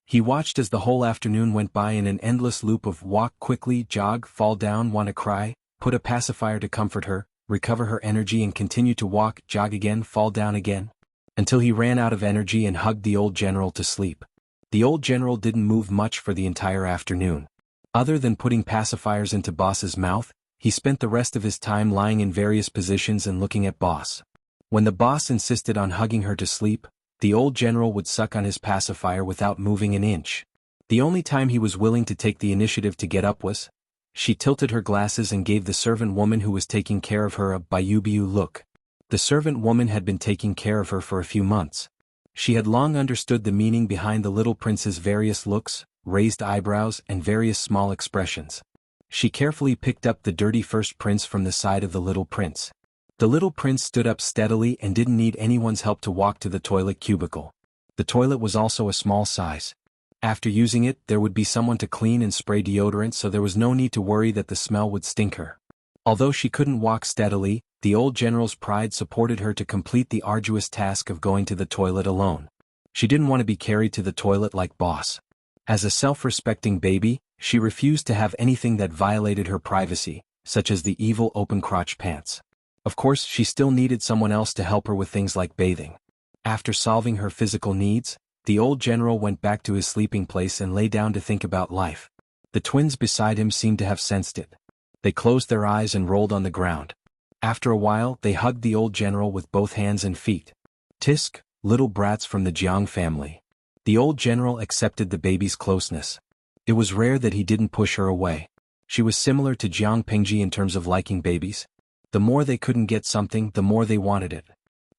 He watched as the whole afternoon went by in an endless loop of walk quickly, jog, fall down, wanna cry, put a pacifier to comfort her, recover her energy and continue to walk, jog again, fall down again, until he ran out of energy and hugged the old general to sleep. The old general didn't move much for the entire afternoon. Other than putting pacifiers into Boss's mouth, he spent the rest of his time lying in various positions and looking at Boss. When the boss insisted on hugging her to sleep, the old general would suck on his pacifier without moving an inch. The only time he was willing to take the initiative to get up was, she tilted her glasses and gave the servant woman who was taking care of her a bayou look. The servant woman had been taking care of her for a few months. She had long understood the meaning behind the little prince's various looks, raised eyebrows and various small expressions. She carefully picked up the dirty first prince from the side of the little prince. The little prince stood up steadily and didn't need anyone's help to walk to the toilet cubicle. The toilet was also a small size. After using it, there would be someone to clean and spray deodorant, so there was no need to worry that the smell would stink her. Although she couldn't walk steadily, the old general's pride supported her to complete the arduous task of going to the toilet alone. She didn't want to be carried to the toilet like Boss. As a self-respecting baby, she refused to have anything that violated her privacy, such as the evil open-crotch pants. Of course, she still needed someone else to help her with things like bathing. After solving her physical needs, the old general went back to his sleeping place and lay down to think about life. The twins beside him seemed to have sensed it. They closed their eyes and rolled on the ground. After a while, they hugged the old general with both hands and feet. Tisk, little brats from the Jiang family. The old general accepted the baby's closeness. It was rare that he didn't push her away. She was similar to Jiang Pingji in terms of liking babies. The more they couldn't get something, the more they wanted it.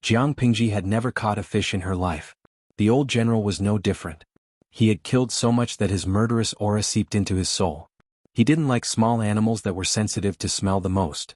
Jiang Pingji had never caught a fish in her life. The old general was no different. He had killed so much that his murderous aura seeped into his soul. He didn't like small animals that were sensitive to smell the most.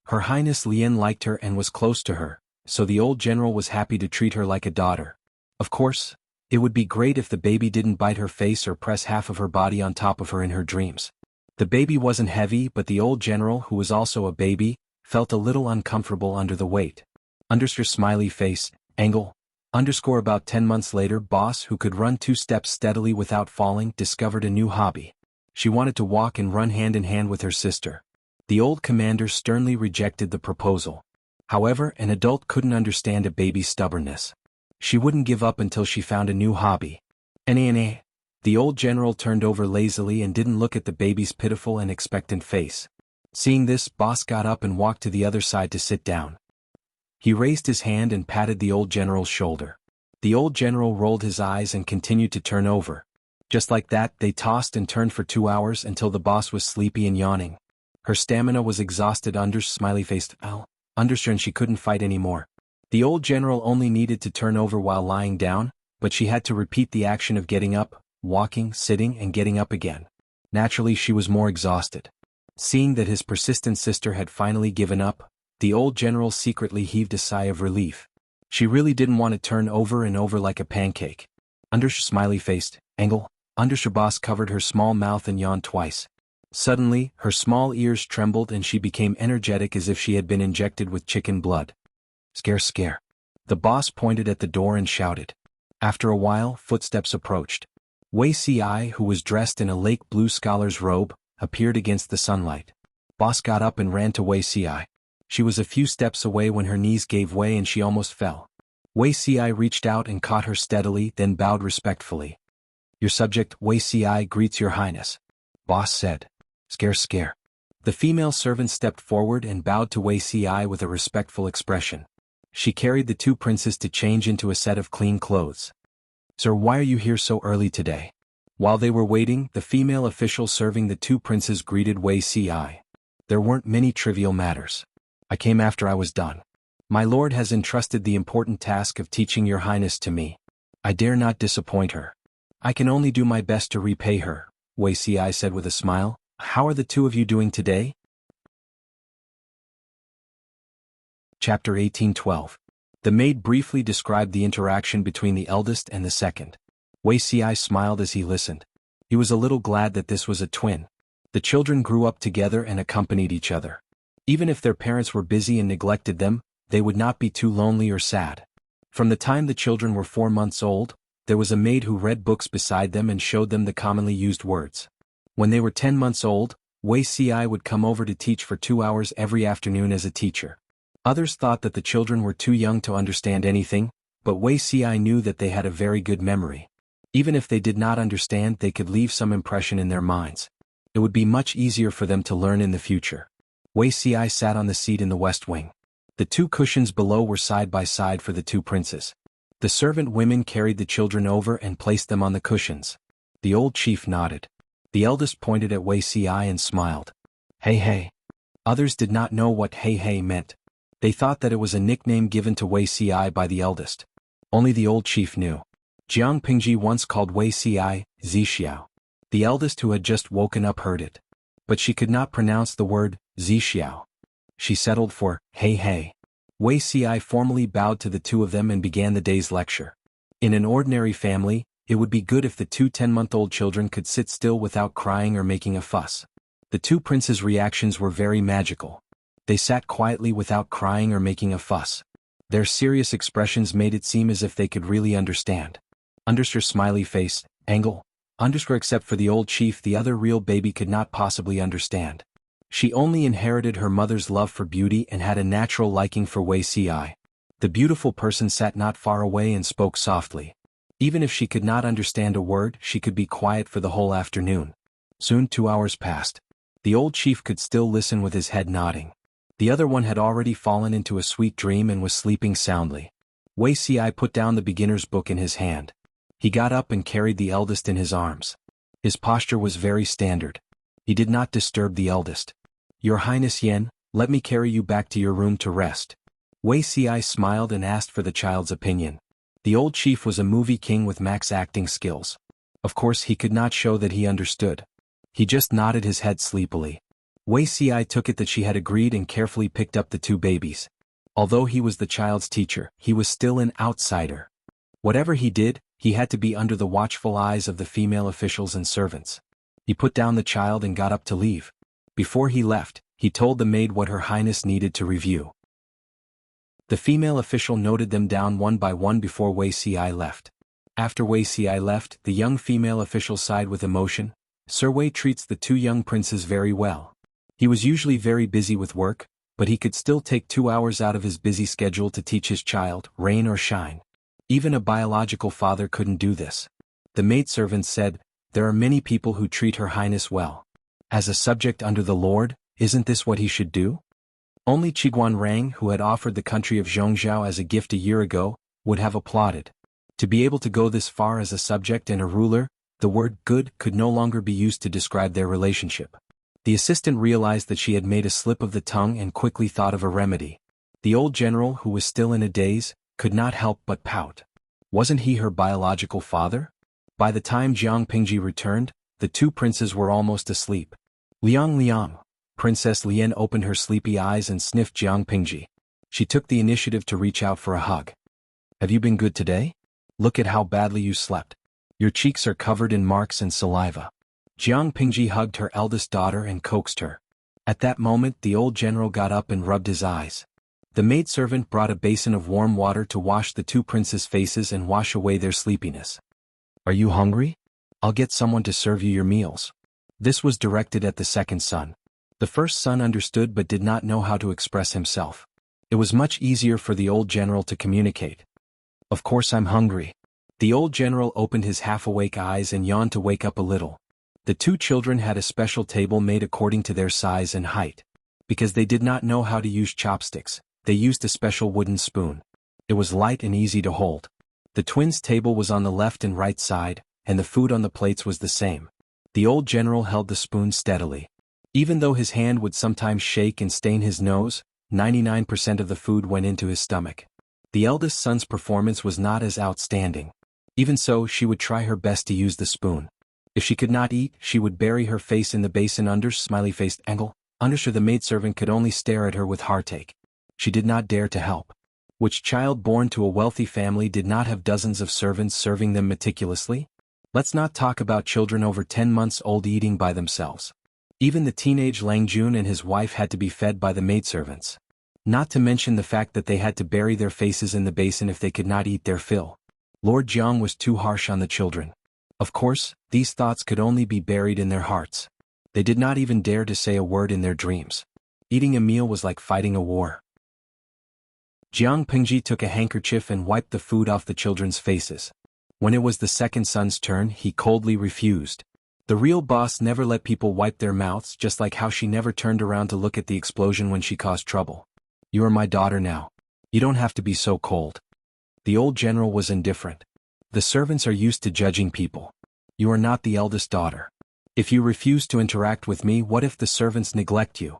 Her Highness Lian liked her and was close to her, so the old general was happy to treat her like a daughter. Of course, it would be great if the baby didn't bite her face or press half of her body on top of her in her dreams. The baby wasn't heavy, but the old general, who was also a baby, felt a little uncomfortable under the weight. Underscore smiley face, angle. Underscore about 10 months later, Boss, who could run 2 steps steadily without falling, discovered a new hobby. She wanted to walk and run hand in hand with her sister. The old commander sternly rejected the proposal. However, an adult couldn't understand a baby's stubbornness. She wouldn't give up until she found a new hobby. Na. The old general turned over lazily and didn't look at the baby's pitiful and expectant face. Seeing this, Boss got up and walked to the other side to sit down. He raised his hand and patted the old general's shoulder. The old general rolled his eyes and continued to turn over. Just like that, they tossed and turned for 2 hours until the boss was sleepy and yawning. Her stamina was exhausted. Smiley-faced, and she couldn't fight anymore. The old general only needed to turn over while lying down, but she had to repeat the action of getting up, walking, sitting and getting up again. Naturally, she was more exhausted. Seeing that his persistent sister had finally given up, the old general secretly heaved a sigh of relief. She really didn't want to turn over and over like a pancake. Smiley-faced, angle. Boss covered her small mouth and yawned twice. Suddenly, her small ears trembled and she became energetic as if she had been injected with chicken blood. Scare. The boss pointed at the door and shouted. After a while, footsteps approached. Wei Si, who was dressed in a lake blue scholar's robe, appeared against the sunlight. Boss got up and ran to Wei Si. She was a few steps away when her knees gave way and she almost fell. Wei Si reached out and caught her steadily, then bowed respectfully. Your subject, Wei Si, greets your highness. Boss said. Scare. The female servant stepped forward and bowed to Wei Si with a respectful expression. She carried the 2 princes to change into a set of clean clothes. Sir, why are you here so early today? While they were waiting, the female official serving the 2 princes greeted Wei Si. There weren't many trivial matters. I came after I was done. My lord has entrusted the important task of teaching your highness to me. I dare not disappoint her. I can only do my best to repay her, Wuxia said with a smile. How are the two of you doing today? Chapter 18:12. The maid briefly described the interaction between the eldest and the second. Wuxia smiled as he listened. He was a little glad that this was a twin. The children grew up together and accompanied each other. Even if their parents were busy and neglected them, they would not be too lonely or sad. From the time the children were 4 months old, there was a maid who read books beside them and showed them the commonly used words. When they were 10 months old, Wuxia would come over to teach for 2 hours every afternoon as a teacher. Others thought that the children were too young to understand anything, but Wuxia knew that they had a very good memory. Even if they did not understand, they could leave some impression in their minds. It would be much easier for them to learn in the future. Wuxia sat on the seat in the west wing. The 2 cushions below were side by side for the 2 princes. The servant women carried the children over and placed them on the cushions. The old chief nodded. The eldest pointed at Wuxia and smiled. Hey hey. Others did not know what hey hey meant. They thought that it was a nickname given to Wuxia by the eldest. Only the old chief knew. Jiang Pingji once called Wuxia Zixiao. The eldest, who had just woken up, heard it. But she could not pronounce the word Zixiao. She settled for hey hey. Wuxia formally bowed to the 2 of them and began the day's lecture. In an ordinary family, it would be good if the 2 10-month-old children could sit still without crying or making a fuss. The 2 princes' reactions were very magical. They sat quietly without crying or making a fuss. Their serious expressions made it seem as if they could really understand. Underscore smiley face, angle, underscore. Except for the old chief, the other real baby could not possibly understand. She only inherited her mother's love for beauty and had a natural liking for Wuxia. The beautiful person sat not far away and spoke softly. Even if she could not understand a word, she could be quiet for the whole afternoon. Soon 2 hours passed. The old chief could still listen with his head nodding. The other one had already fallen into a sweet dream and was sleeping soundly. Wuxia put down the beginner's book in his hand. He got up and carried the eldest in his arms. His posture was very standard. He did not disturb the eldest. Your Highness Yen, let me carry you back to your room to rest. Wuxia smiled and asked for the child's opinion. The old chief was a movie king with max acting skills. Of course, he could not show that he understood. He just nodded his head sleepily. Wuxia took it that she had agreed and carefully picked up the 2 babies. Although he was the child's teacher, he was still an outsider. Whatever he did, he had to be under the watchful eyes of the female officials and servants. He put down the child and got up to leave. Before he left, he told the maid what Her Highness needed to review. The female official noted them down one by one before Wuxia left. After Wuxia left, the young female official sighed with emotion. Sir Wei treats the 2 young princes very well. He was usually very busy with work, but he could still take 2 hours out of his busy schedule to teach his child, rain or shine. Even a biological father couldn't do this. The maidservant said, there are many people who treat Her Highness well. As a subject under the Lord, isn't this what he should do? Only Qiguan Rang, who had offered the country of Zhongzhou as a gift a year ago, would have applauded. To be able to go this far as a subject and a ruler, the word good could no longer be used to describe their relationship. The assistant realized that she had made a slip of the tongue and quickly thought of a remedy. The old general, who was still in a daze, could not help but pout. Wasn't he her biological father? By the time Jiang Pingji returned, the 2 princes were almost asleep. Liang, Princess Lian opened her sleepy eyes and sniffed Jiang Pingji. She took the initiative to reach out for a hug. Have you been good today? Look at how badly you slept. Your cheeks are covered in marks and saliva. Jiang Pingji hugged her eldest daughter and coaxed her. At that moment, the old general got up and rubbed his eyes. The maidservant brought a basin of warm water to wash the 2 princes' faces and wash away their sleepiness. Are you hungry? I'll get someone to serve you your meals. This was directed at the second son. The first son understood but did not know how to express himself. It was much easier for the old general to communicate. Of course I'm hungry. The old general opened his half-awake eyes and yawned to wake up a little. The 2 children had a special table made according to their size and height. Because they did not know how to use chopsticks, they used a special wooden spoon. It was light and easy to hold. The twins' table was on the left and right side, and the food on the plates was the same. The old general held the spoon steadily. Even though his hand would sometimes shake and stain his nose, 99% of the food went into his stomach. The eldest son's performance was not as outstanding. Even so, she would try her best to use the spoon. If she could not eat, she would bury her face in the basin under smiley-faced angle. Under her, the maidservant could only stare at her with heartache. She did not dare to help. Which child born to a wealthy family did not have dozens of servants serving them meticulously? Let's not talk about children over 10 months old eating by themselves. Even the teenage Lang Jun and his wife had to be fed by the maidservants. Not to mention the fact that they had to bury their faces in the basin if they could not eat their fill. Lord Jiang was too harsh on the children. Of course, these thoughts could only be buried in their hearts. They did not even dare to say a word in their dreams. Eating a meal was like fighting a war. Jiang Pingji took a handkerchief and wiped the food off the children's faces. When it was the second son's turn, he coldly refused. The real boss never let people wipe their mouths, just like how she never turned around to look at the explosion when she caused trouble. You are my daughter now. You don't have to be so cold. The old general was indifferent. The servants are used to judging people. You are not the eldest daughter. If you refuse to interact with me, what if the servants neglect you?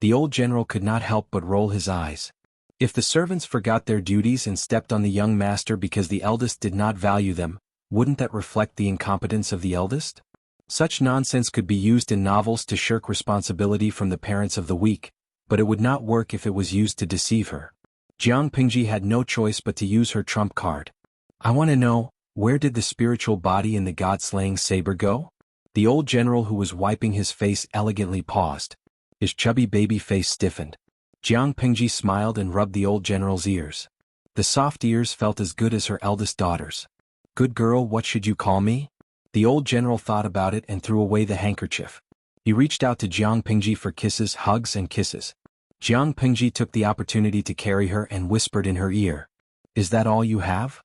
The old general could not help but roll his eyes. If the servants forgot their duties and stepped on the young master because the eldest did not value them, wouldn't that reflect the incompetence of the eldest? Such nonsense could be used in novels to shirk responsibility from the parents of the weak, but it would not work if it was used to deceive her. Jiang Pingji had no choice but to use her trump card. I want to know, where did the spiritual body in the god-slaying saber go? The old general who was wiping his face elegantly paused. His chubby baby face stiffened. Jiang Pingji smiled and rubbed the old general's ears. The soft ears felt as good as her eldest daughter's. Good girl, what should you call me? The old general thought about it and threw away the handkerchief. He reached out to Jiang Pingji for kisses, hugs and kisses. Jiang Pingji took the opportunity to carry her and whispered in her ear. Is that all you have?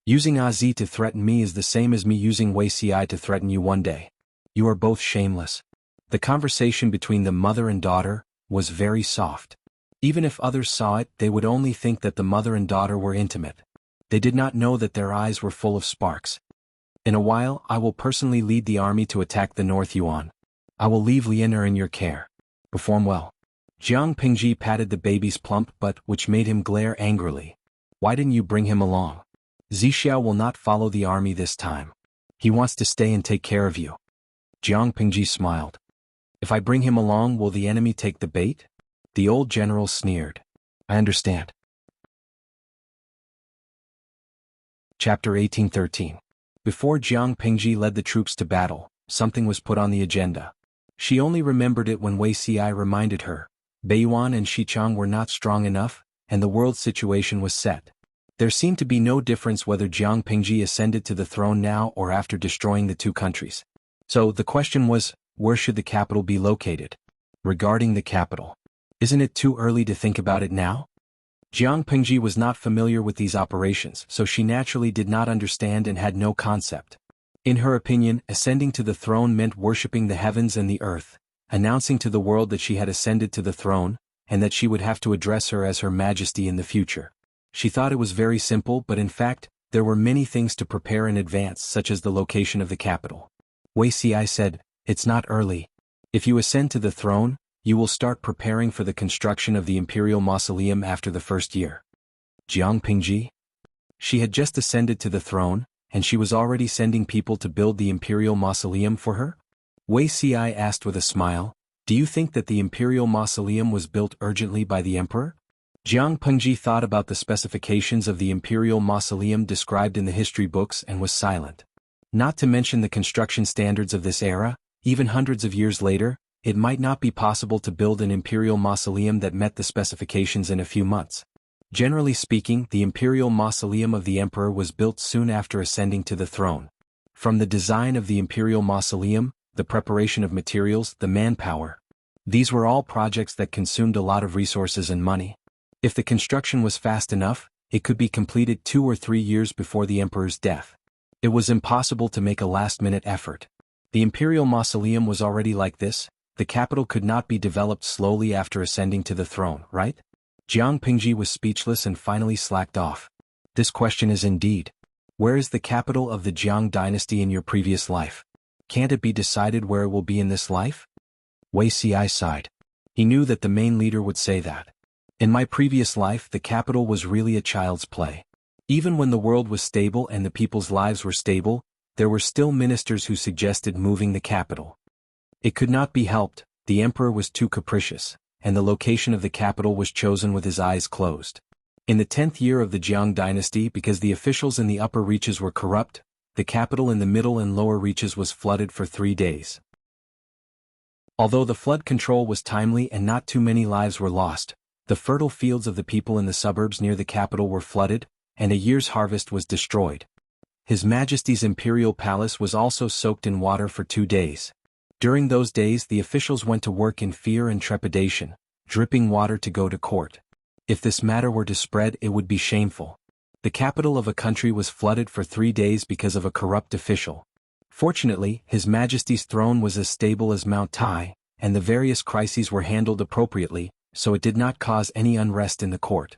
Using Azi to threaten me is the same as me using Wuxia to threaten you one day. You are both shameless. The conversation between the mother and daughter was very soft. Even if others saw it, they would only think that the mother and daughter were intimate. They did not know that their eyes were full of sparks. In a while, I will personally lead the army to attack the North Yuan. I will leave Lianer in your care. Perform well. Jiang Pingji patted the baby's plump butt, which made him glare angrily. Why didn't you bring him along? Zixiao will not follow the army this time. He wants to stay and take care of you. Jiang Pingji smiled. If I bring him along, will the enemy take the bait? The old general sneered. I understand. Chapter 1813. Before Jiang Pingji led the troops to battle, something was put on the agenda. She only remembered it when Wei Xi reminded her. Beiyuan and Xichang were not strong enough, and the world situation was set. There seemed to be no difference whether Jiang Pingji ascended to the throne now or after destroying the two countries. So the question was, where should the capital be located? Regarding the capital, isn't it too early to think about it now? Jiang Pingji was not familiar with these operations, so she naturally did not understand and had no concept. In her opinion, ascending to the throne meant worshipping the heavens and the earth, announcing to the world that she had ascended to the throne, and that she would have to address her as Her Majesty in the future. She thought it was very simple, but in fact, there were many things to prepare in advance, such as the location of the capital. Wei Xi said, it's not early. If you ascend to the throne, you will start preparing for the construction of the imperial mausoleum after the first year. Jiang Pingji? She had just ascended to the throne, and she was already sending people to build the imperial mausoleum for her? Wei Xi asked with a smile, do you think that the imperial mausoleum was built urgently by the emperor? Jiang Pingji thought about the specifications of the imperial mausoleum described in the history books and was silent. Not to mention the construction standards of this era, even hundreds of years later, it might not be possible to build an imperial mausoleum that met the specifications in a few months. Generally speaking, the imperial mausoleum of the emperor was built soon after ascending to the throne. From the design of the imperial mausoleum, the preparation of materials, the manpower. These were all projects that consumed a lot of resources and money. If the construction was fast enough, it could be completed 2 or 3 years before the emperor's death. It was impossible to make a last-minute effort. The imperial mausoleum was already like this. The capital could not be developed slowly after ascending to the throne, right? Jiang Pingji was speechless and finally slacked off. This question is indeed. Where is the capital of the Jiang dynasty in your previous life? Can't it be decided where it will be in this life? Wei Xi sighed. He knew that the main leader would say that. In my previous life, the capital was really a child's play. Even when the world was stable and the people's lives were stable, there were still ministers who suggested moving the capital. It could not be helped, the emperor was too capricious, and the location of the capital was chosen with his eyes closed. In the 10th year of the Jiang dynasty, because the officials in the upper reaches were corrupt, the capital in the middle and lower reaches was flooded for 3 days. Although the flood control was timely and not too many lives were lost, the fertile fields of the people in the suburbs near the capital were flooded, and a year's harvest was destroyed. His Majesty's imperial palace was also soaked in water for 2 days. During those days the officials went to work in fear and trepidation, dripping water to go to court. If this matter were to spread, it would be shameful. The capital of a country was flooded for 3 days because of a corrupt official. Fortunately, His Majesty's throne was as stable as Mount Tai, and the various crises were handled appropriately, so it did not cause any unrest in the court.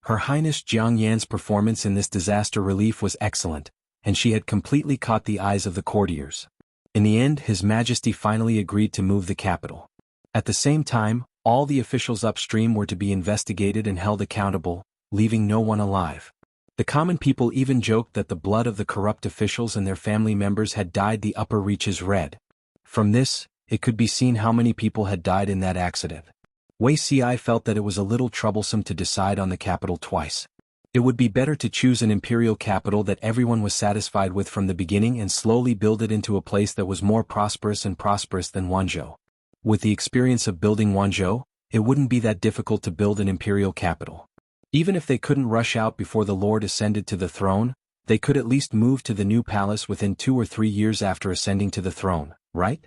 Her Highness Jiang Yan's performance in this disaster relief was excellent, and she had completely caught the eyes of the courtiers. In the end, His Majesty finally agreed to move the capital. At the same time, all the officials upstream were to be investigated and held accountable, leaving no one alive. The common people even joked that the blood of the corrupt officials and their family members had dyed the upper reaches red. From this, it could be seen how many people had died in that accident. Wuxia felt that it was a little troublesome to decide on the capital twice. It would be better to choose an imperial capital that everyone was satisfied with from the beginning and slowly build it into a place that was more prosperous than Wanzhou. With the experience of building Wanzhou, it wouldn't be that difficult to build an imperial capital. Even if they couldn't rush out before the Lord ascended to the throne, they could at least move to the new palace within 2 or 3 years after ascending to the throne, right?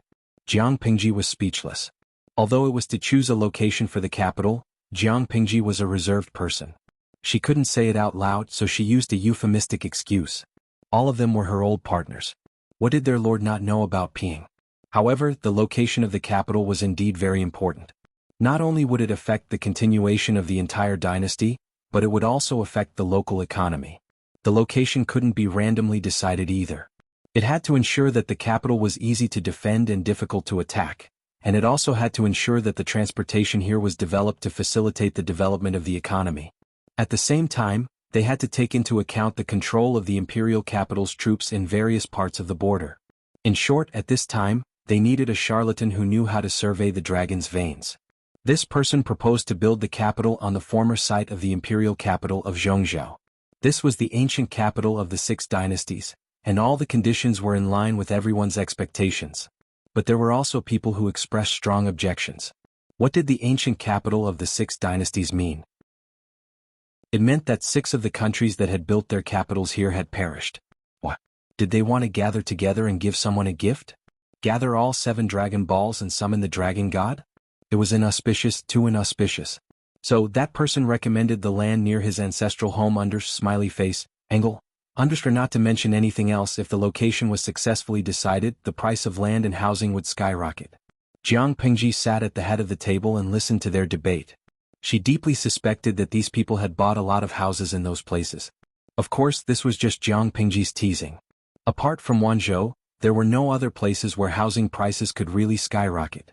Jiang Pingji was speechless. Although it was to choose a location for the capital, Jiang Pingji was a reserved person. She couldn't say it out loud, so she used a euphemistic excuse. All of them were her old partners. What did their lord not know about Ping? However, the location of the capital was indeed very important. Not only would it affect the continuation of the entire dynasty, but it would also affect the local economy. The location couldn't be randomly decided either. It had to ensure that the capital was easy to defend and difficult to attack, and it also had to ensure that the transportation here was developed to facilitate the development of the economy. At the same time, they had to take into account the control of the imperial capital's troops in various parts of the border. In short, at this time, they needed a charlatan who knew how to survey the dragon's veins. This person proposed to build the capital on the former site of the imperial capital of Zhongzhou. This was the ancient capital of the 6 dynasties, and all the conditions were in line with everyone's expectations. But there were also people who expressed strong objections. What did the ancient capital of the 6 dynasties mean? It meant that 6 of the countries that had built their capitals here had perished. What? Did they want to gather together and give someone a gift? Gather all 7 dragon balls and summon the dragon god? It was inauspicious, too inauspicious. So that person recommended the land near his ancestral home under smiley face, angle, underscore, not to mention anything else. If the location was successfully decided, the price of land and housing would skyrocket. Jiang Pingji sat at the head of the table and listened to their debate. She deeply suspected that these people had bought a lot of houses in those places. Of course, this was just Jiang Pingji's teasing. Apart from Wanzhou, there were no other places where housing prices could really skyrocket.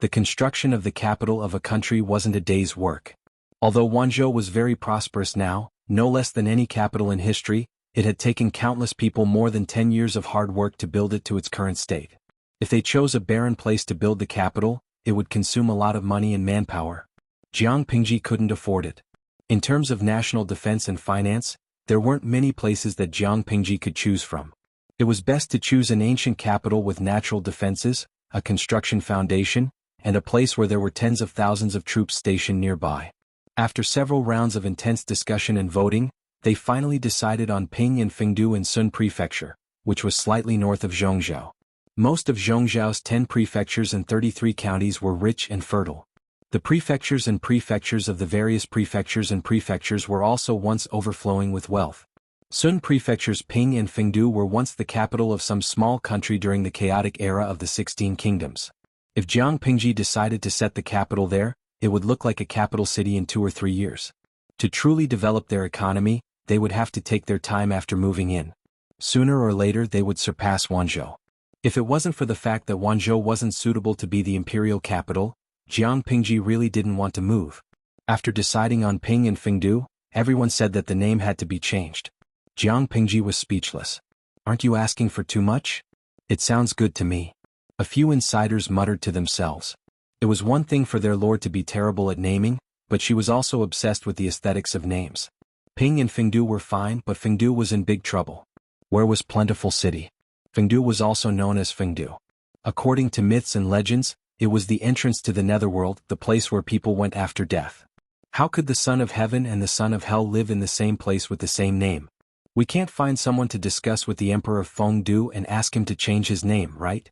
The construction of the capital of a country wasn't a day's work. Although Wanzhou was very prosperous now, no less than any capital in history, it had taken countless people more than 10 years of hard work to build it to its current state. If they chose a barren place to build the capital, it would consume a lot of money and manpower. Jiang Pingji couldn't afford it. In terms of national defense and finance, there weren't many places that Jiang Pingji could choose from. It was best to choose an ancient capital with natural defenses, a construction foundation, and a place where there were tens of thousands of troops stationed nearby. After several rounds of intense discussion and voting, they finally decided on Ping and Fengdu in Sun Prefecture, which was slightly north of Zhongzhou. Most of Zhongzhou's 10 prefectures and 33 counties were rich and fertile. The prefectures and prefectures of the various prefectures and prefectures were also once overflowing with wealth. Sun Prefecture's Ping and Fengdu were once the capital of some small country during the chaotic era of the 16 kingdoms. If Jiang Pingji decided to set the capital there, it would look like a capital city in 2 or 3 years. To truly develop their economy, they would have to take their time after moving in. Sooner or later they would surpass Wanzhou. If it wasn't for the fact that Wanzhou wasn't suitable to be the imperial capital, Jiang Pingji really didn't want to move. After deciding on Ping and Fengdu, everyone said that the name had to be changed. Jiang Pingji was speechless. Aren't you asking for too much? It sounds good to me. A few insiders muttered to themselves. It was one thing for their lord to be terrible at naming, but she was also obsessed with the aesthetics of names. Ping and Fengdu were fine, but Fengdu was in big trouble. Where was Plentiful City? Fengdu was also known as Fengdu. According to myths and legends, it was the entrance to the netherworld, the place where people went after death. How could the son of heaven and the son of hell live in the same place with the same name? We can't find someone to discuss with the Emperor of Fengdu and ask him to change his name, right?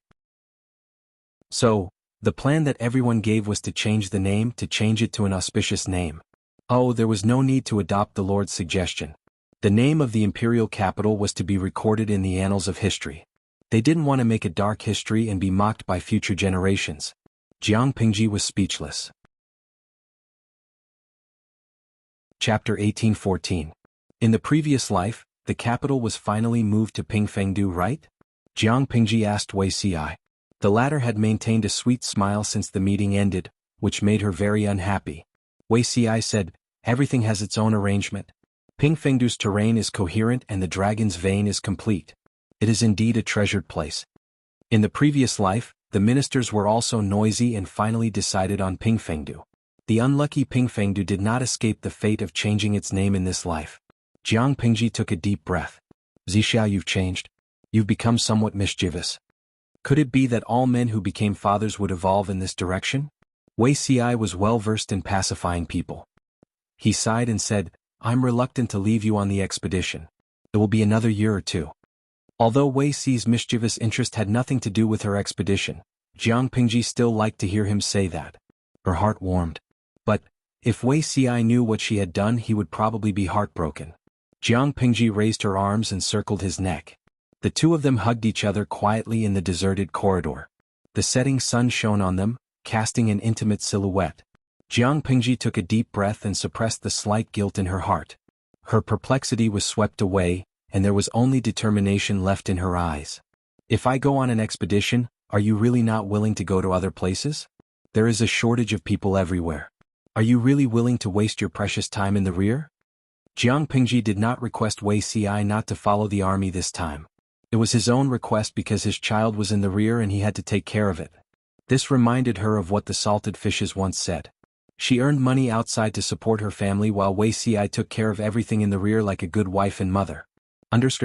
So, the plan that everyone gave was to change the name, to change it to an auspicious name. Oh, there was no need to adopt the Lord's suggestion. The name of the imperial capital was to be recorded in the annals of history. They didn't want to make a dark history and be mocked by future generations. Jiang Pingji was speechless. Chapter 1814. In the previous life, the capital was finally moved to Pingfengdu, right? Jiang Pingji asked Wei Ci. The latter had maintained a sweet smile since the meeting ended, which made her very unhappy. Wei Ci said, everything has its own arrangement. Pingfengdu's terrain is coherent and the dragon's vein is complete. It is indeed a treasured place. In the previous life, the ministers were also noisy and finally decided on Pingfengdu. The unlucky Pingfengdu did not escape the fate of changing its name in this life. Jiang Pingji took a deep breath. Zixia, you've changed. You've become somewhat mischievous. Could it be that all men who became fathers would evolve in this direction? Wei Ci was well versed in pacifying people. He sighed and said, I'm reluctant to leave you on the expedition. It will be another year or two. Although Wei Ci's mischievous interest had nothing to do with her expedition, Jiang Pingji still liked to hear him say that. Her heart warmed. But, if Wei Ci knew what she had done, he would probably be heartbroken. Jiang Pingji raised her arms and circled his neck. The two of them hugged each other quietly in the deserted corridor. The setting sun shone on them, casting an intimate silhouette. Jiang Pingji took a deep breath and suppressed the slight guilt in her heart. Her perplexity was swept away, and there was only determination left in her eyes. If I go on an expedition, are you really not willing to go to other places? There is a shortage of people everywhere. Are you really willing to waste your precious time in the rear? Jiang Pingji did not request Wei Ci not to follow the army this time. It was his own request because his child was in the rear and he had to take care of it. This reminded her of what the salted fishes once said. She earned money outside to support her family while Wei Ci took care of everything in the rear like a good wife and mother.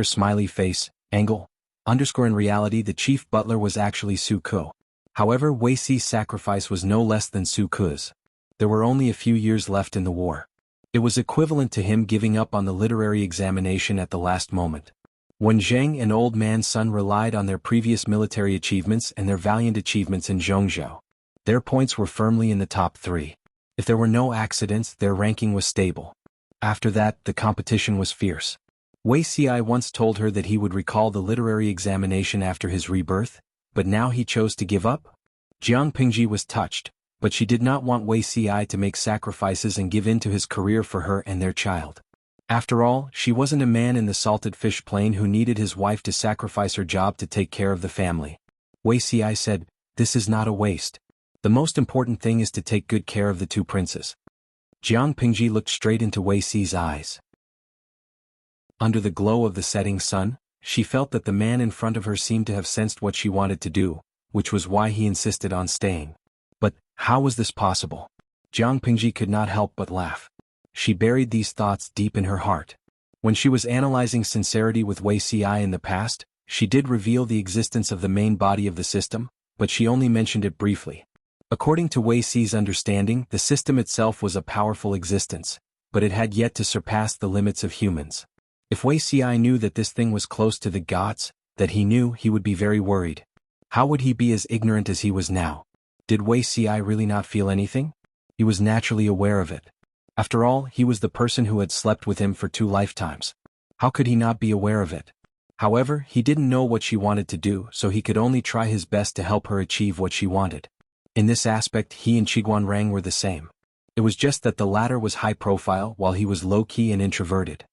Smiley face, angle. In reality the chief butler was actually Su Ke. However, Wei Ci's sacrifice was no less than Su Ke's. There were only a few years left in the war. It was equivalent to him giving up on the literary examination at the last moment. When Zheng and Old Man Sun relied on their previous military achievements and their valiant achievements in Zhongzhou, their points were firmly in the top 3. If there were no accidents, their ranking was stable. After that, the competition was fierce. Wei Ci once told her that he would recall the literary examination after his rebirth, but now he chose to give up? Jiang Pingji was touched, but she did not want Wei Ci to make sacrifices and give in to his career for her and their child. After all, she wasn't a man in the salted fish plain who needed his wife to sacrifice her job to take care of the family. Wei Ci said, this is not a waste. The most important thing is to take good care of the two princes. Jiang Pingji looked straight into Wei Ci's eyes. Under the glow of the setting sun, she felt that the man in front of her seemed to have sensed what she wanted to do, which was why he insisted on staying. But, how was this possible? Jiang Pingji could not help but laugh. She buried these thoughts deep in her heart. When she was analyzing sincerity with Wei Ci in the past, she did reveal the existence of the main body of the system, but she only mentioned it briefly. According to Wei Ci's understanding, the system itself was a powerful existence, but it had yet to surpass the limits of humans. If Wei Ci knew that this thing was close to the gods, that he knew, he would be very worried. How would he be as ignorant as he was now? Did Wei Ci really not feel anything? He was naturally aware of it. After all, he was the person who had slept with him for 2 lifetimes. How could he not be aware of it? However, he didn't know what she wanted to do, so he could only try his best to help her achieve what she wanted. In this aspect, he and Qiguanrang were the same. It was just that the latter was high profile while he was low-key and introverted.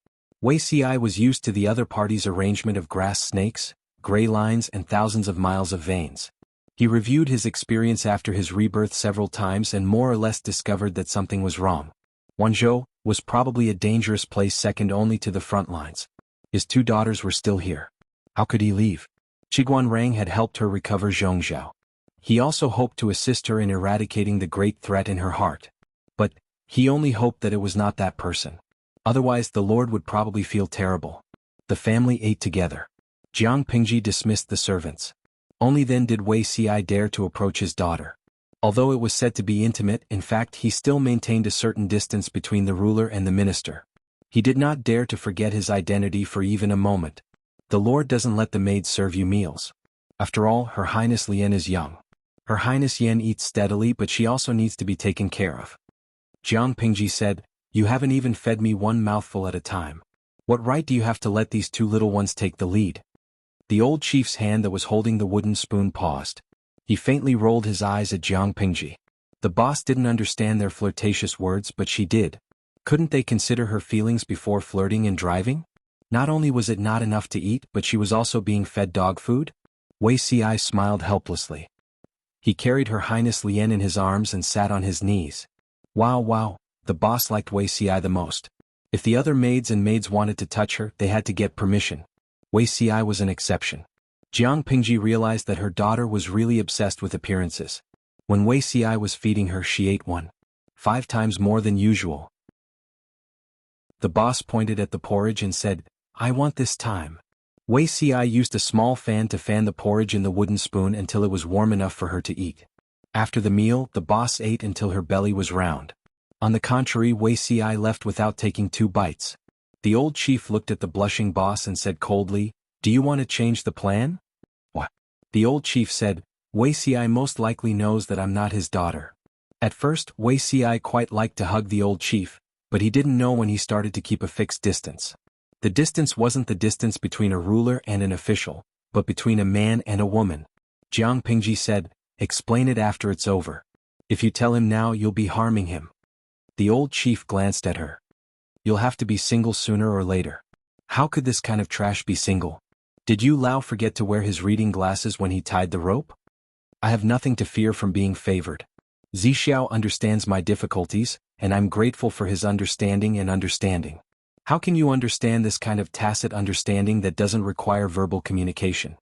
Wei Ci was used to the other party's arrangement of grass snakes, gray lines and thousands of miles of veins. He reviewed his experience after his rebirth several times and more or less discovered that something was wrong. Wanzhou was probably a dangerous place second only to the front lines. His two daughters were still here. How could he leave? Qiguanrang had helped her recover Zhongzhou. He also hoped to assist her in eradicating the great threat in her heart. But he only hoped that it was not that person. Otherwise the Lord would probably feel terrible. The family ate together. Jiang Pingji dismissed the servants. Only then did Wei Xi dare to approach his daughter. Although it was said to be intimate, in fact he still maintained a certain distance between the ruler and the minister. He did not dare to forget his identity for even a moment. The Lord doesn't let the maids serve you meals. After all, Her Highness Lian is young. Her Highness Yan eats steadily, but she also needs to be taken care of. Jiang Pingji said, "You haven't even fed me one mouthful at a time. What right do you have to let these two little ones take the lead?" The old chief's hand that was holding the wooden spoon paused. He faintly rolled his eyes at Jiang Pingji. The boss didn't understand their flirtatious words, but she did. Couldn't they consider her feelings before flirting and driving? Not only was it not enough to eat, but she was also being fed dog food? Wei Xi smiled helplessly. He carried Her Highness Lian in his arms and sat on his knees. Wow, the boss liked Wei Xi the most. If the other maids wanted to touch her, they had to get permission. Wei Xi was an exception. Jiang Pingji realized that her daughter was really obsessed with appearances. When Wei Xi was feeding her, she ate 5 times more than usual. The boss pointed at the porridge and said, "I want this time." Wei Xi used a small fan to fan the porridge in the wooden spoon until it was warm enough for her to eat. After the meal, the boss ate until her belly was round. On the contrary, Wei Xi left without taking 2 bites. The old chief looked at the blushing boss and said coldly, "Do you want to change the plan?" "What?" The old chief said, "Wei Xi most likely knows that I'm not his daughter." At first, Wei Xi quite liked to hug the old chief, but he didn't know when he started to keep a fixed distance. The distance wasn't the distance between a ruler and an official, but between a man and a woman. Jiang Pingji said, "Explain it after it's over. If you tell him now, you'll be harming him." The old chief glanced at her. "You'll have to be single sooner or later." How could this kind of trash be single? Did Yu Lao forget to wear his reading glasses when he tied the rope? I have nothing to fear from being favored. Zixiao understands my difficulties, and I'm grateful for his understanding and understanding. How can you understand this kind of tacit understanding that doesn't require verbal communication?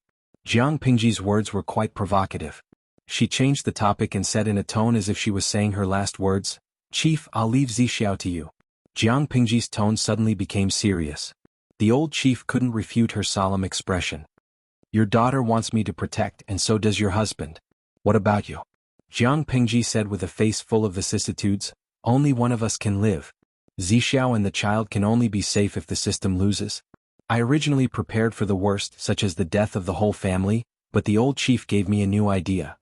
Jiang Pingji's words were quite provocative. She changed the topic and said in a tone as if she was saying her last words, "Chief, I'll leave Zixiao to you." Jiang Pingji's tone suddenly became serious. The old chief couldn't refute her solemn expression. "Your daughter wants me to protect, and so does your husband. What about you?" Jiang Pingji said with a face full of vicissitudes, "Only one of us can live. Zixiao and the child can only be safe if the system loses. I originally prepared for the worst, such as the death of the whole family, but the old chief gave me a new idea.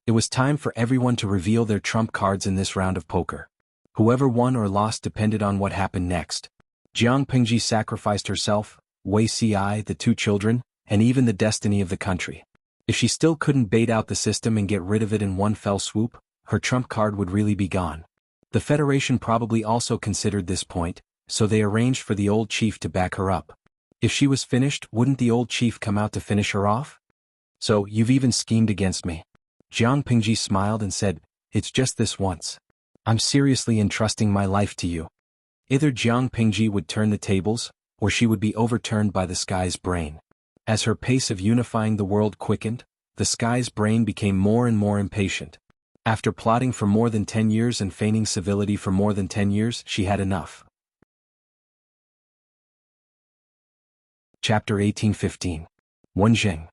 It was time for everyone to reveal their trump cards in this round of poker. Whoever won or lost depended on what happened next. Jiang Pingji sacrificed herself, Wei Xi, the 2 children, and even the destiny of the country. If she still couldn't bait out the system and get rid of it in one fell swoop, her trump card would really be gone. The Federation probably also considered this point, so they arranged for the old chief to back her up. If she was finished, wouldn't the old chief come out to finish her off? "So, you've even schemed against me." Jiang Pingji smiled and said, "It's just this once. I'm seriously entrusting my life to you." Either Jiang Pingji would turn the tables, or she would be overturned by the sky's brain. As her pace of unifying the world quickened, the sky's brain became more and more impatient. After plotting for more than 10 years and feigning civility for more than 10 years, she had enough. Chapter 1815. Wenjing.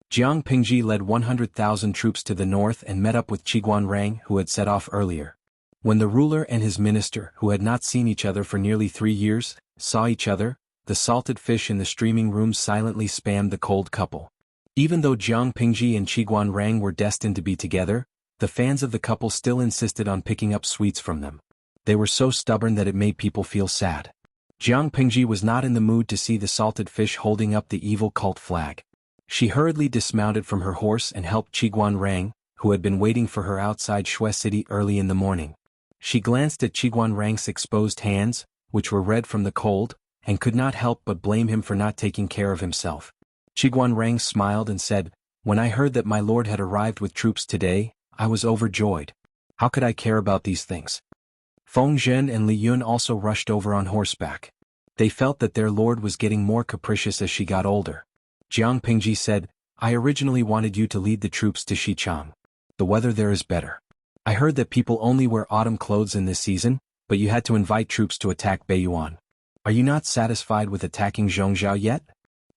Jiang Pingji led 100,000 troops to the north and met up with Qiguanrang, who had set off earlier. When the ruler and his minister, who had not seen each other for nearly 3 years, saw each other, the salted fish in the streaming room silently spammed the cold couple. Even though Jiang Pingji and Qiguanrang were destined to be together, the fans of the couple still insisted on picking up sweets from them. They were so stubborn that it made people feel sad. Jiang Pingji was not in the mood to see the salted fish holding up the evil cult flag. She hurriedly dismounted from her horse and helped Qiguanrang, who had been waiting for her outside Shui City early in the morning. She glanced at Qiguanrang's exposed hands, which were red from the cold, and could not help but blame him for not taking care of himself. Qiguanrang smiled and said, "When I heard that my lord had arrived with troops today, I was overjoyed. How could I care about these things?" Feng Zhen and Li Yun also rushed over on horseback. They felt that their lord was getting more capricious as she got older. Jiang Pingji said, I originally wanted you to lead the troops to Xichang. The weather there is better. I heard that people only wear autumn clothes in this season, but you had to invite troops to attack Beiyuan. Are you not satisfied with attacking Zhongzhou yet?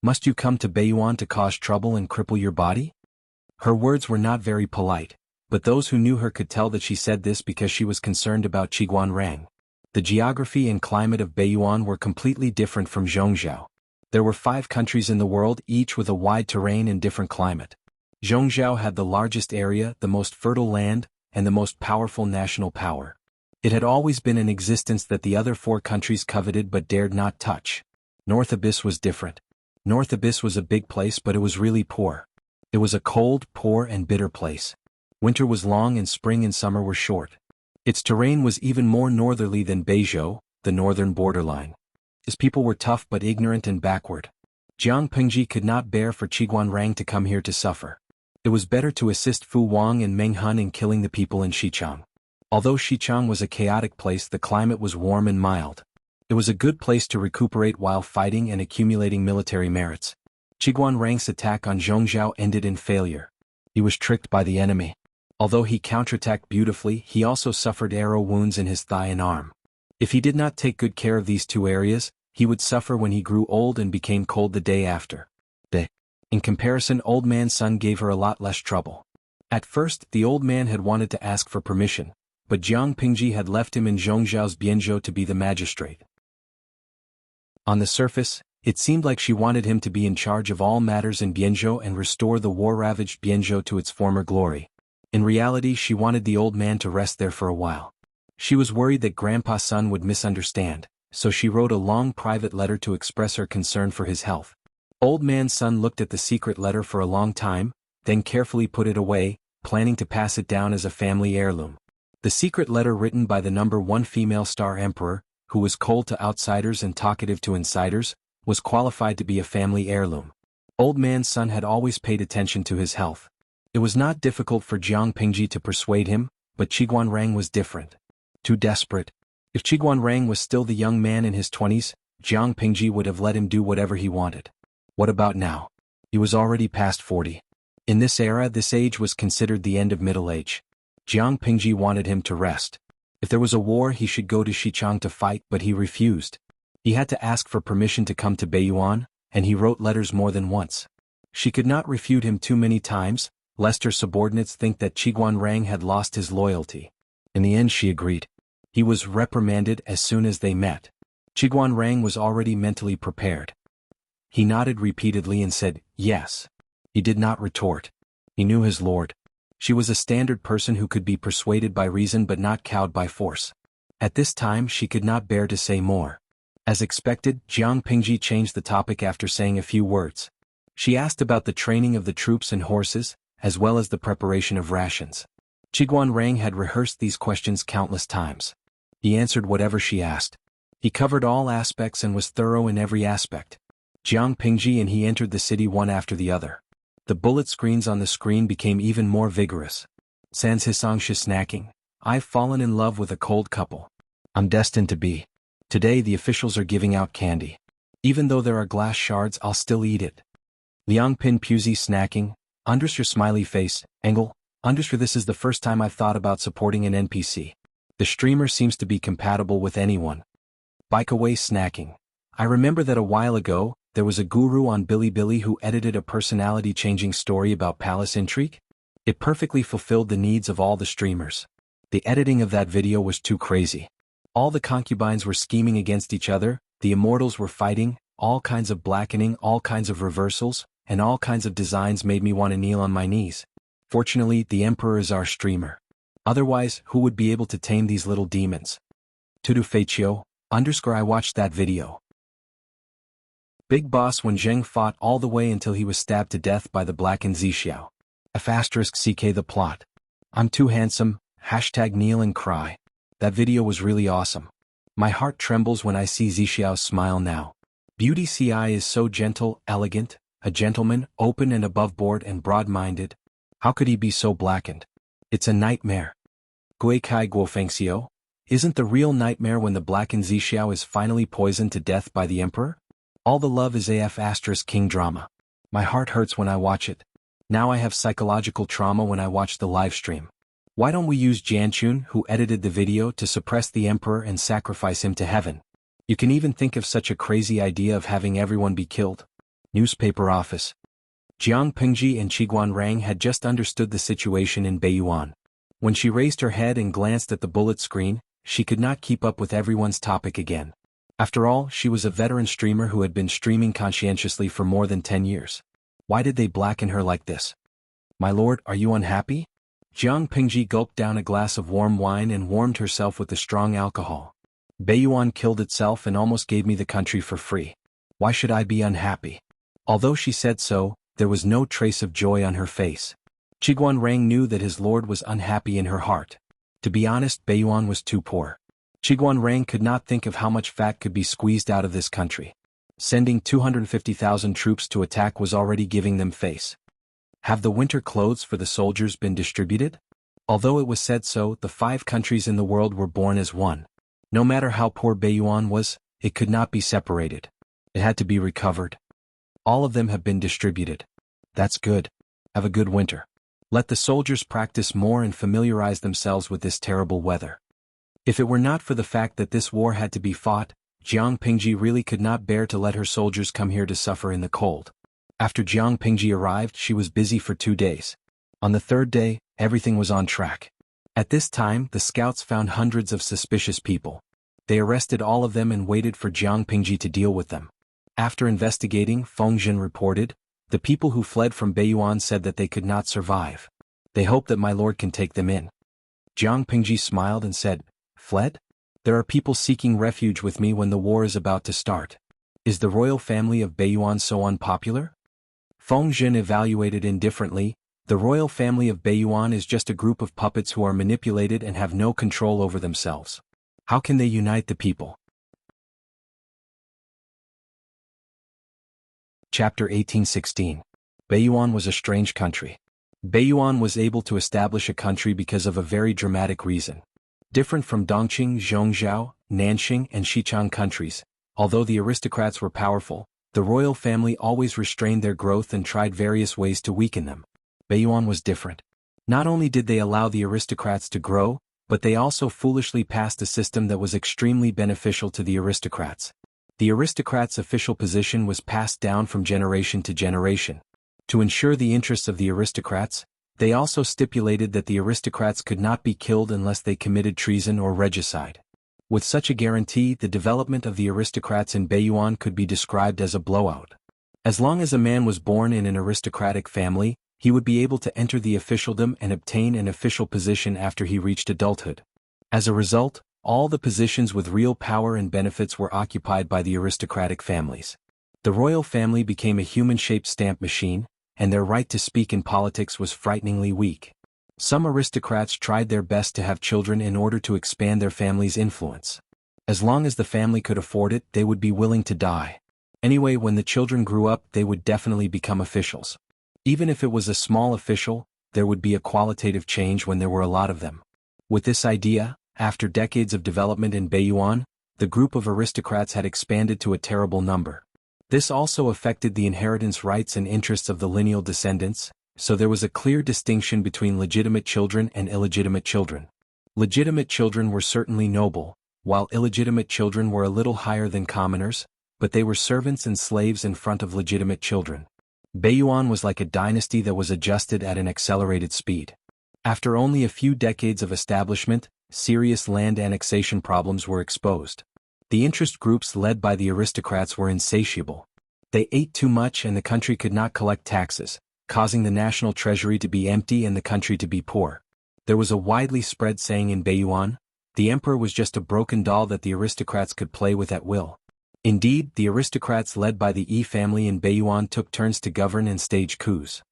Must you come to Beiyuan to cause trouble and cripple your body? Her words were not very polite, but those who knew her could tell that she said this because she was concerned about Qiguanrang. The geography and climate of Beiyuan were completely different from Zhongzhou. There were 5 countries in the world, each with a wide terrain and different climate. Zhongzhou had the largest area, the most fertile land, and the most powerful national power. It had always been in existence that the other 4 countries coveted but dared not touch. North Abyss was different. North Abyss was a big place, but it was really poor. It was a cold, poor and bitter place. Winter was long and spring and summer were short. Its terrain was even more northerly than Beizhou, the northern borderline. Its people were tough but ignorant and backward. Jiang Pingji could not bear for Qiguanrang to come here to suffer. It was better to assist Fu Wang and Meng Hun in killing the people in Xichang. Although Xichang was a chaotic place, the climate was warm and mild. It was a good place to recuperate while fighting and accumulating military merits. Qiguanrang's attack on Zhongzhou ended in failure. He was tricked by the enemy. Although he counterattacked beautifully, he also suffered arrow wounds in his thigh and arm. If he did not take good care of these 2 areas, he would suffer when he grew old and became cold the day after. In comparison, Old Man Sun gave her a lot less trouble. At first, the old man had wanted to ask for permission, but Jiang Pingji had left him in Zhongzhou's Bianzhou to be the magistrate. On the surface, it seemed like she wanted him to be in charge of all matters in Bianzhou and restore the war-ravaged Bianzhou to its former glory. In reality, she wanted the old man to rest there for a while. She was worried that Grandpa Sun would misunderstand, so she wrote a long private letter to express her concern for his health. Old Man Sun looked at the secret letter for a long time, then carefully put it away, planning to pass it down as a family heirloom. The secret letter, written by the number 1 female star emperor, who was cold to outsiders and talkative to insiders, was qualified to be a family heirloom. Old Man Sun had always paid attention to his health. It was not difficult for Jiang Pingji to persuade him, but Qiguanrang was different. Too desperate. If Qiguanrang was still the young man in his 20s, Jiang Pingji would have let him do whatever he wanted. What about now? He was already past 40. In this era, this age was considered the end of middle age. Jiang Pingji wanted him to rest. If there was a war, he should go to Xichang to fight, but he refused. He had to ask for permission to come to Beiyuan, and he wrote letters more than once. She could not refute him too many times, lest her subordinates think that Qiguanrang had lost his loyalty. In the end, she agreed. He was reprimanded as soon as they met. Qiguanrang was already mentally prepared. He nodded repeatedly and said, yes. He did not retort. He knew his lord. She was a standard person who could be persuaded by reason but not cowed by force. At this time, she could not bear to say more. As expected, Jiang Pingji changed the topic after saying a few words. She asked about the training of the troops and horses, as well as the preparation of rations. Qiguanrang had rehearsed these questions countless times. He answered whatever she asked. He covered all aspects and was thorough in every aspect. Jiang Pingji and he entered the city one after the other. The bullet screens on the screen became even more vigorous. Sans Hisang Shi snacking. I've fallen in love with a cold couple. I'm destined to be. Today the officials are giving out candy. Even though there are glass shards, I'll still eat it. Liang Pin Puzi snacking. Your smiley face, Engel. This is the first time I've thought about supporting an NPC. The streamer seems to be compatible with anyone. Bike away snacking. I remember that a while ago, there was a guru on Bilibili who edited a personality-changing story about palace intrigue. It perfectly fulfilled the needs of all the streamers. The editing of that video was too crazy. All the concubines were scheming against each other, the immortals were fighting, all kinds of blackening, all kinds of reversals, and all kinds of designs made me want to kneel on my knees. Fortunately, the emperor is our streamer. Otherwise, who would be able to tame these little demons? Tudu Feichio, I watched that video. Big Boss when Zheng fought all the way until he was stabbed to death by the blackened Zixiao. *CK the plot. I'm too handsome, #kneel and cry. That video was really awesome. My heart trembles when I see Zixiao's smile now. Beauty CI is so gentle, elegant, a gentleman, open and above-board and broad-minded. How could he be so blackened? It's a nightmare. Gui Kai Guofengxiu. Isn't the real nightmare when the blackened Zixiao is finally poisoned to death by the emperor? All the love is AF * king drama. My heart hurts when I watch it. Now I have psychological trauma when I watch the live stream. Why don't we use Jianchun, who edited the video, to suppress the emperor and sacrifice him to heaven? You can even think of such a crazy idea of having everyone be killed. Newspaper office. Jiang Pingji and Qiguan Rang had just understood the situation in Beiyuan. When she raised her head and glanced at the bullet screen, she could not keep up with everyone's topic again. After all, she was a veteran streamer who had been streaming conscientiously for more than 10 years. Why did they blacken her like this? My lord, are you unhappy? Jiang Pingji gulped down a glass of warm wine and warmed herself with the strong alcohol. Beiyuan killed itself and almost gave me the country for free. Why should I be unhappy? Although she said so, there was no trace of joy on her face. Qiguan Rang knew that his lord was unhappy in her heart. To be honest, Beiyuan was too poor. Qiguan Rang could not think of how much fat could be squeezed out of this country. Sending 250,000 troops to attack was already giving them face. Have the winter clothes for the soldiers been distributed? Although it was said so, the 5 countries in the world were born as one. No matter how poor Beiyuan was, it could not be separated. It had to be recovered. All of them have been distributed. That's good. Have a good winter. Let the soldiers practice more and familiarize themselves with this terrible weather. If it were not for the fact that this war had to be fought, Jiang Pingji really could not bear to let her soldiers come here to suffer in the cold. After Jiang Pingji arrived, she was busy for 2 days. On the 3rd day, everything was on track. At this time, the scouts found hundreds of suspicious people. They arrested all of them and waited for Jiang Pingji to deal with them. After investigating, Feng Jin reported, the people who fled from Beiyuan said that they could not survive. They hope that my lord can take them in. Jiang Pingji smiled and said, fled? There are people seeking refuge with me when the war is about to start. Is the royal family of Beiyuan so unpopular? Feng Jin evaluated indifferently, the royal family of Beiyuan is just a group of puppets who are manipulated and have no control over themselves. How can they unite the people? Chapter 1816. Beiyuan was a strange country. Beiyuan was able to establish a country because of a very dramatic reason. Different from Dongqing, Zhongzhou, Nanxing and Xichang countries, although the aristocrats were powerful, the royal family always restrained their growth and tried various ways to weaken them. Beiyuan was different. Not only did they allow the aristocrats to grow, but they also foolishly passed a system that was extremely beneficial to the aristocrats. The aristocrats' official position was passed down from generation to generation. To ensure the interests of the aristocrats, they also stipulated that the aristocrats could not be killed unless they committed treason or regicide. With such a guarantee, the development of the aristocrats in Beiyuan could be described as a blowout. As long as a man was born in an aristocratic family, he would be able to enter the officialdom and obtain an official position after he reached adulthood. As a result, all the positions with real power and benefits were occupied by the aristocratic families. The royal family became a human-shaped stamp machine, and their right to speak in politics was frighteningly weak. Some aristocrats tried their best to have children in order to expand their family's influence. As long as the family could afford it, they would be willing to die. Anyway, when the children grew up, they would definitely become officials. Even if it was a small official, there would be a qualitative change when there were a lot of them. With this idea, after decades of development in Beiyuan, the group of aristocrats had expanded to a terrible number. This also affected the inheritance rights and interests of the lineal descendants, so there was a clear distinction between legitimate children and illegitimate children. Legitimate children were certainly noble, while illegitimate children were a little higher than commoners, but they were servants and slaves in front of legitimate children. Beiyuan was like a dynasty that was adjusted at an accelerated speed. After only a few decades of establishment, serious land annexation problems were exposed. The interest groups led by the aristocrats were insatiable. They ate too much and the country could not collect taxes, causing the national treasury to be empty and the country to be poor. There was a widely spread saying in Beiyuan, the emperor was just a broken doll that the aristocrats could play with at will. Indeed, the aristocrats led by the Yi family in Beiyuan took turns to govern and stage coups.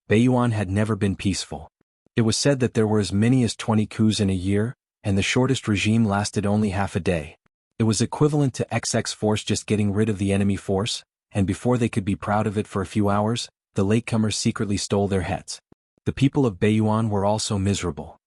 Beiyuan had never been peaceful. It was said that there were as many as 20 coups in a year, and the shortest regime lasted only half a day. It was equivalent to XX force just getting rid of the enemy force, and before they could be proud of it for a few hours, the latecomers secretly stole their heads. The people of Beiyuan were also miserable.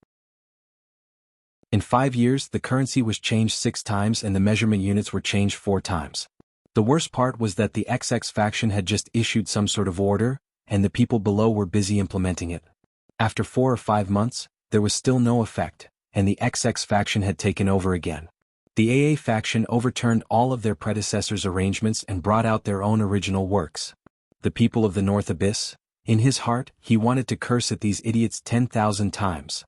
In 5 years, the currency was changed 6 times and the measurement units were changed 4 times. The worst part was that the XX faction had just issued some sort of order, and the people below were busy implementing it. After 4 or 5 months, there was still no effect, and the XX faction had taken over again. The AA faction overturned all of their predecessors' arrangements and brought out their own original works. The people of the North Abyss, in his heart, he wanted to curse at these idiots 10,000 times.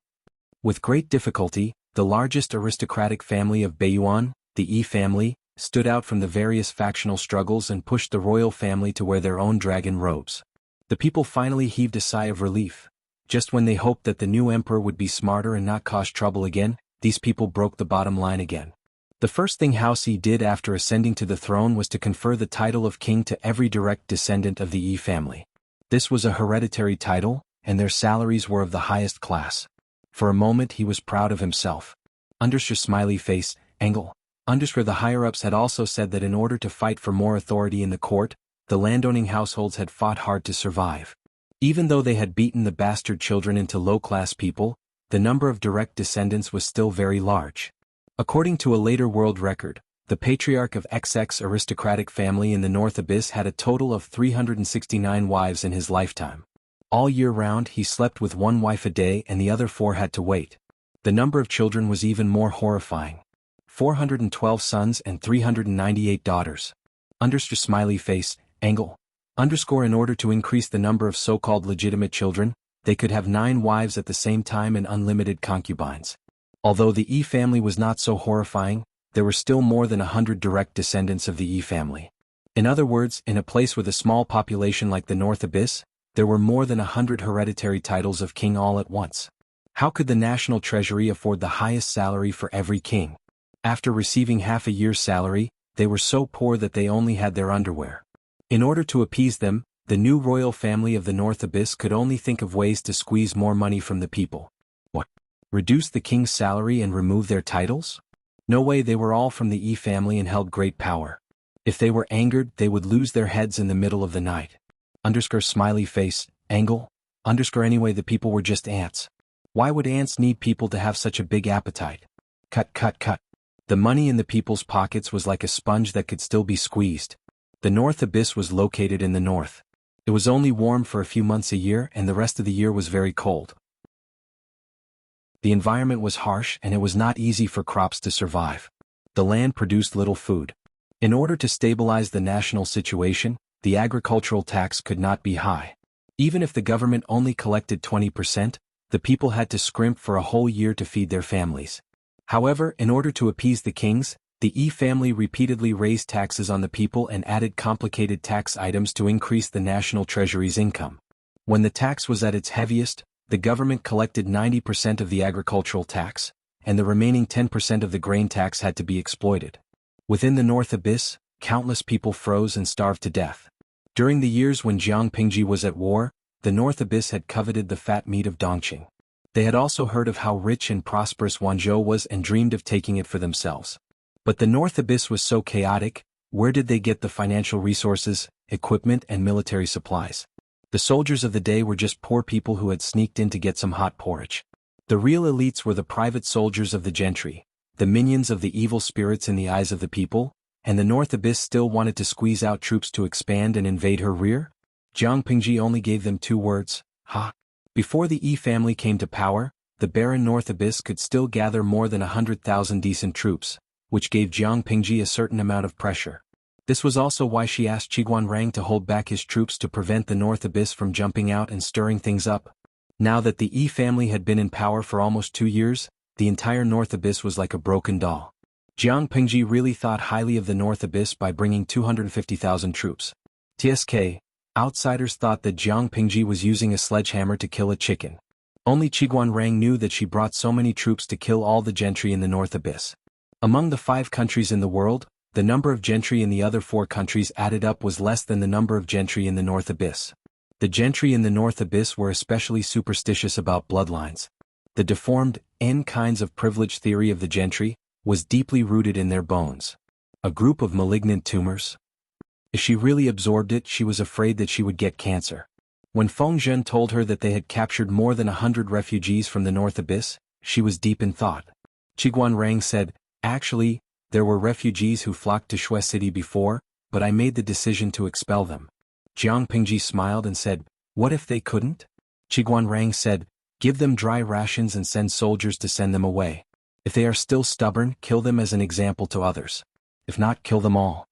With great difficulty, the largest aristocratic family of Baiyuan, the E family, stood out from the various factional struggles and pushed the royal family to wear their own dragon robes. The people finally heaved a sigh of relief. Just when they hoped that the new emperor would be smarter and not cause trouble again, these people broke the bottom line again. The first thing House E did after ascending to the throne was to confer the title of king to every direct descendant of the E family. This was a hereditary title, and their salaries were of the highest class. For a moment he was proud of himself. Underscore smiley face, angle. Underscore the higher-ups had also said that in order to fight for more authority in the court, the landowning households had fought hard to survive. Even though they had beaten the bastard children into low-class people, the number of direct descendants was still very large. According to a later world record, the patriarch of XX aristocratic family in the North Abyss had a total of 369 wives in his lifetime. All year round he slept with 1 wife a day and the other 4 had to wait. The number of children was even more horrifying. 412 sons and 398 daughters. Underscore smiley face, angle. Underscore in order to increase the number of so-called legitimate children, they could have 9 wives at the same time and unlimited concubines. Although the E family was not so horrifying, there were still more than 100 direct descendants of the E family. In other words, in a place with a small population like the North Abyss, there were more than 100 hereditary titles of king all at once. How could the national treasury afford the highest salary for every king? After receiving half a year's salary, they were so poor that they only had their underwear. In order to appease them, the new royal family of the North Abyss could only think of ways to squeeze more money from the people. What? Reduce the king's salary and remove their titles? No way, they were all from the E family and held great power. If they were angered, they would lose their heads in the middle of the night. Underscore smiley face, angle. Underscore anyway, the people were just ants. Why would ants need people to have such a big appetite? Cut. The money in the people's pockets was like a sponge that could still be squeezed. The North Abyss was located in the north. It was only warm for a few months a year and the rest of the year was very cold. The environment was harsh and it was not easy for crops to survive. The land produced little food. In order to stabilize the national situation, the agricultural tax could not be high. Even if the government only collected 20%, the people had to scrimp for a whole year to feed their families. However, in order to appease the kings, the E family repeatedly raised taxes on the people and added complicated tax items to increase the national treasury's income. When the tax was at its heaviest, the government collected 90% of the agricultural tax, and the remaining 10% of the grain tax had to be exploited. Within the North Abyss, countless people froze and starved to death. During the years when Jiang Pingji was at war, the North Abyss had coveted the fat meat of Dongqing. They had also heard of how rich and prosperous Wanzhou was and dreamed of taking it for themselves. But the North Abyss was so chaotic, where did they get the financial resources, equipment and military supplies? The soldiers of the day were just poor people who had sneaked in to get some hot porridge. The real elites were the private soldiers of the gentry, the minions of the evil spirits in the eyes of the people, and the North Abyss still wanted to squeeze out troops to expand and invade her rear? Jiang Pingji only gave them 2 words, ha. Before the E family came to power, the barren North Abyss could still gather more than 100,000 decent troops, which gave Jiang Pingji a certain amount of pressure. This was also why she asked Qiguan Rang to hold back his troops to prevent the North Abyss from jumping out and stirring things up. Now that the E family had been in power for almost 2 years, the entire North Abyss was like a broken doll. Jiang Pingji really thought highly of the North Abyss by bringing 250,000 troops. TSK, outsiders thought that Jiang Pingji was using a sledgehammer to kill a chicken. Only Qiguan Rang knew that she brought so many troops to kill all the gentry in the North Abyss. Among the 5 countries in the world, the number of gentry in the other 4 countries added up was less than the number of gentry in the North Abyss. The gentry in the North Abyss were especially superstitious about bloodlines. The deformed, N kinds of privilege theory of the gentry was deeply rooted in their bones. A group of malignant tumors. If she really absorbed it, she was afraid that she would get cancer. When Feng Zhen told her that they had captured more than 100 refugees from the North Abyss, she was deep in thought. Qiguanrang said, "Actually, there were refugees who flocked to Shui City before, but I made the decision to expel them." Jiang Pingji smiled and said, "What if they couldn't?" Qiguanrang said, "Give them dry rations and send soldiers to send them away. If they are still stubborn, kill them as an example to others. If not, kill them all."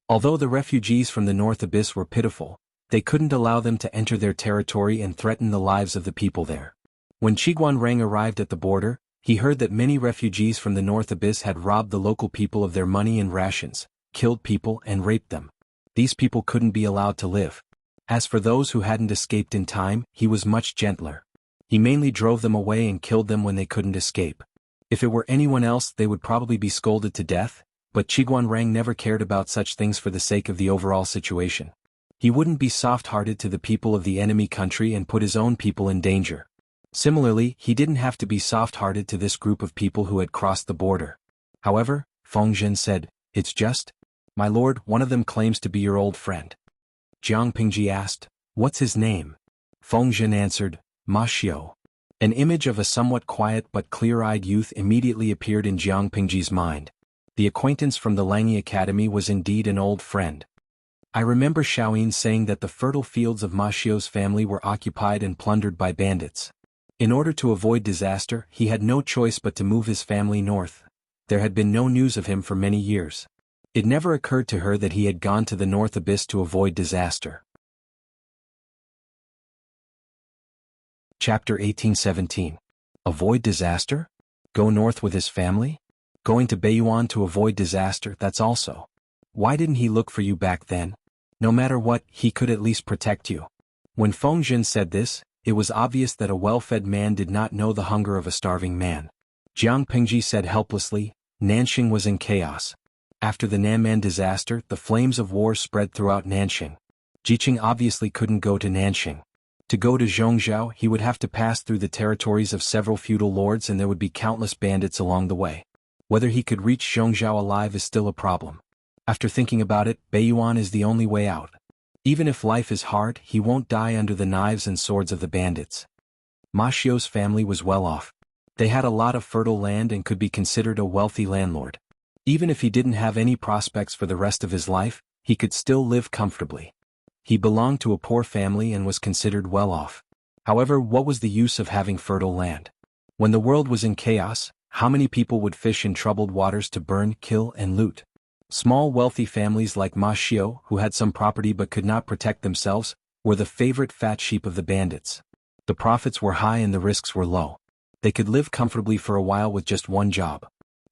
Although the refugees from the North Abyss were pitiful, they couldn't allow them to enter their territory and threaten the lives of the people there. When Qiguanrang arrived at the border, he heard that many refugees from the North Abyss had robbed the local people of their money and rations, killed people and raped them. These people couldn't be allowed to live. As for those who hadn't escaped in time, he was much gentler. He mainly drove them away and killed them when they couldn't escape. If it were anyone else, they would probably be scolded to death, but Qiguanrang never cared about such things for the sake of the overall situation. He wouldn't be soft-hearted to the people of the enemy country and put his own people in danger. Similarly, he didn't have to be soft-hearted to this group of people who had crossed the border. However, Feng Zhen said, "It's just, my lord, one of them claims to be your old friend." Jiang Pingji asked, "What's his name?" Feng Zhen answered, "Ma Xiao." An image of a somewhat quiet but clear-eyed youth immediately appeared in Jiang Pingji's mind. The acquaintance from the Lanyi Academy was indeed an old friend. I remember Xiaoyin saying that the fertile fields of Ma Xiao's family were occupied and plundered by bandits. In order to avoid disaster, he had no choice but to move his family north. There had been no news of him for many years. It never occurred to her that he had gone to the North Abyss to avoid disaster. Chapter 1817. Avoid disaster? Go north with his family? Going to Beiyuan to avoid disaster, that's also. Why didn't he look for you back then? No matter what, he could at least protect you. When Feng Zhen said this, it was obvious that a well-fed man did not know the hunger of a starving man. Jiang Pingji said helplessly, "Nanxing was in chaos. After the Nanman disaster, the flames of war spread throughout Nanxing. Jiqing obviously couldn't go to Nanxing. To go to Zhongzhou, he would have to pass through the territories of several feudal lords and there would be countless bandits along the way. Whether he could reach Zhongzhou alive is still a problem. After thinking about it, Beiyuan is the only way out. Even if life is hard, he won't die under the knives and swords of the bandits." Ma Xiao's family was well off. They had a lot of fertile land and could be considered a wealthy landlord. Even if he didn't have any prospects for the rest of his life, he could still live comfortably. He belonged to a poor family and was considered well off. However, what was the use of having fertile land? When the world was in chaos, how many people would fish in troubled waters to burn, kill, and loot? Small wealthy families like Ma Xiao, who had some property but could not protect themselves, were the favorite fat sheep of the bandits. The profits were high and the risks were low. They could live comfortably for a while with just one job.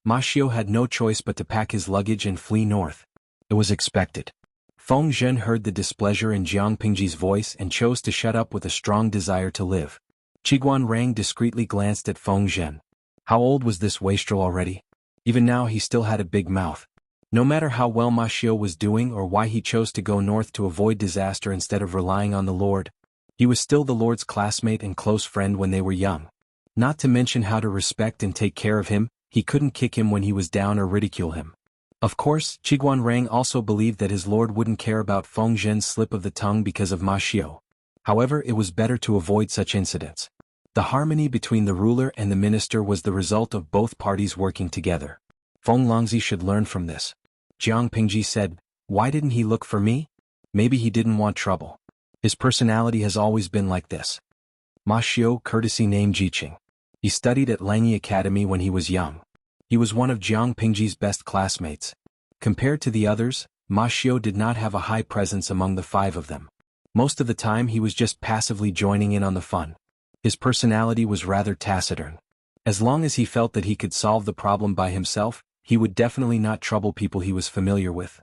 Ma Xiao had no choice but to pack his luggage and flee north. It was expected. Feng Zhen heard the displeasure in Jiang Pingji's voice and chose to shut up with a strong desire to live. Qiguanrang discreetly glanced at Feng Zhen. How old was this wastrel already? Even now he still had a big mouth. No matter how well Ma Xiao was doing or why he chose to go north to avoid disaster instead of relying on the Lord, he was still the Lord's classmate and close friend when they were young. Not to mention how to respect and take care of him, he couldn't kick him when he was down or ridicule him. Of course, Qiguanrang also believed that his lord wouldn't care about Feng Zhen's slip of the tongue because of Ma Xiao. However, it was better to avoid such incidents. The harmony between the ruler and the minister was the result of both parties working together. Feng Longzi should learn from this. Jiang Pingji said, "Why didn't he look for me? Maybe he didn't want trouble. His personality has always been like this." Ma Xiao courtesy named Jiqing. He studied at Lanyi Academy when he was young. He was one of Jiang Pingji's best classmates. Compared to the others, Ma Xiao did not have a high presence among the five of them. Most of the time he was just passively joining in on the fun. His personality was rather taciturn. As long as he felt that he could solve the problem by himself, he would definitely not trouble people he was familiar with.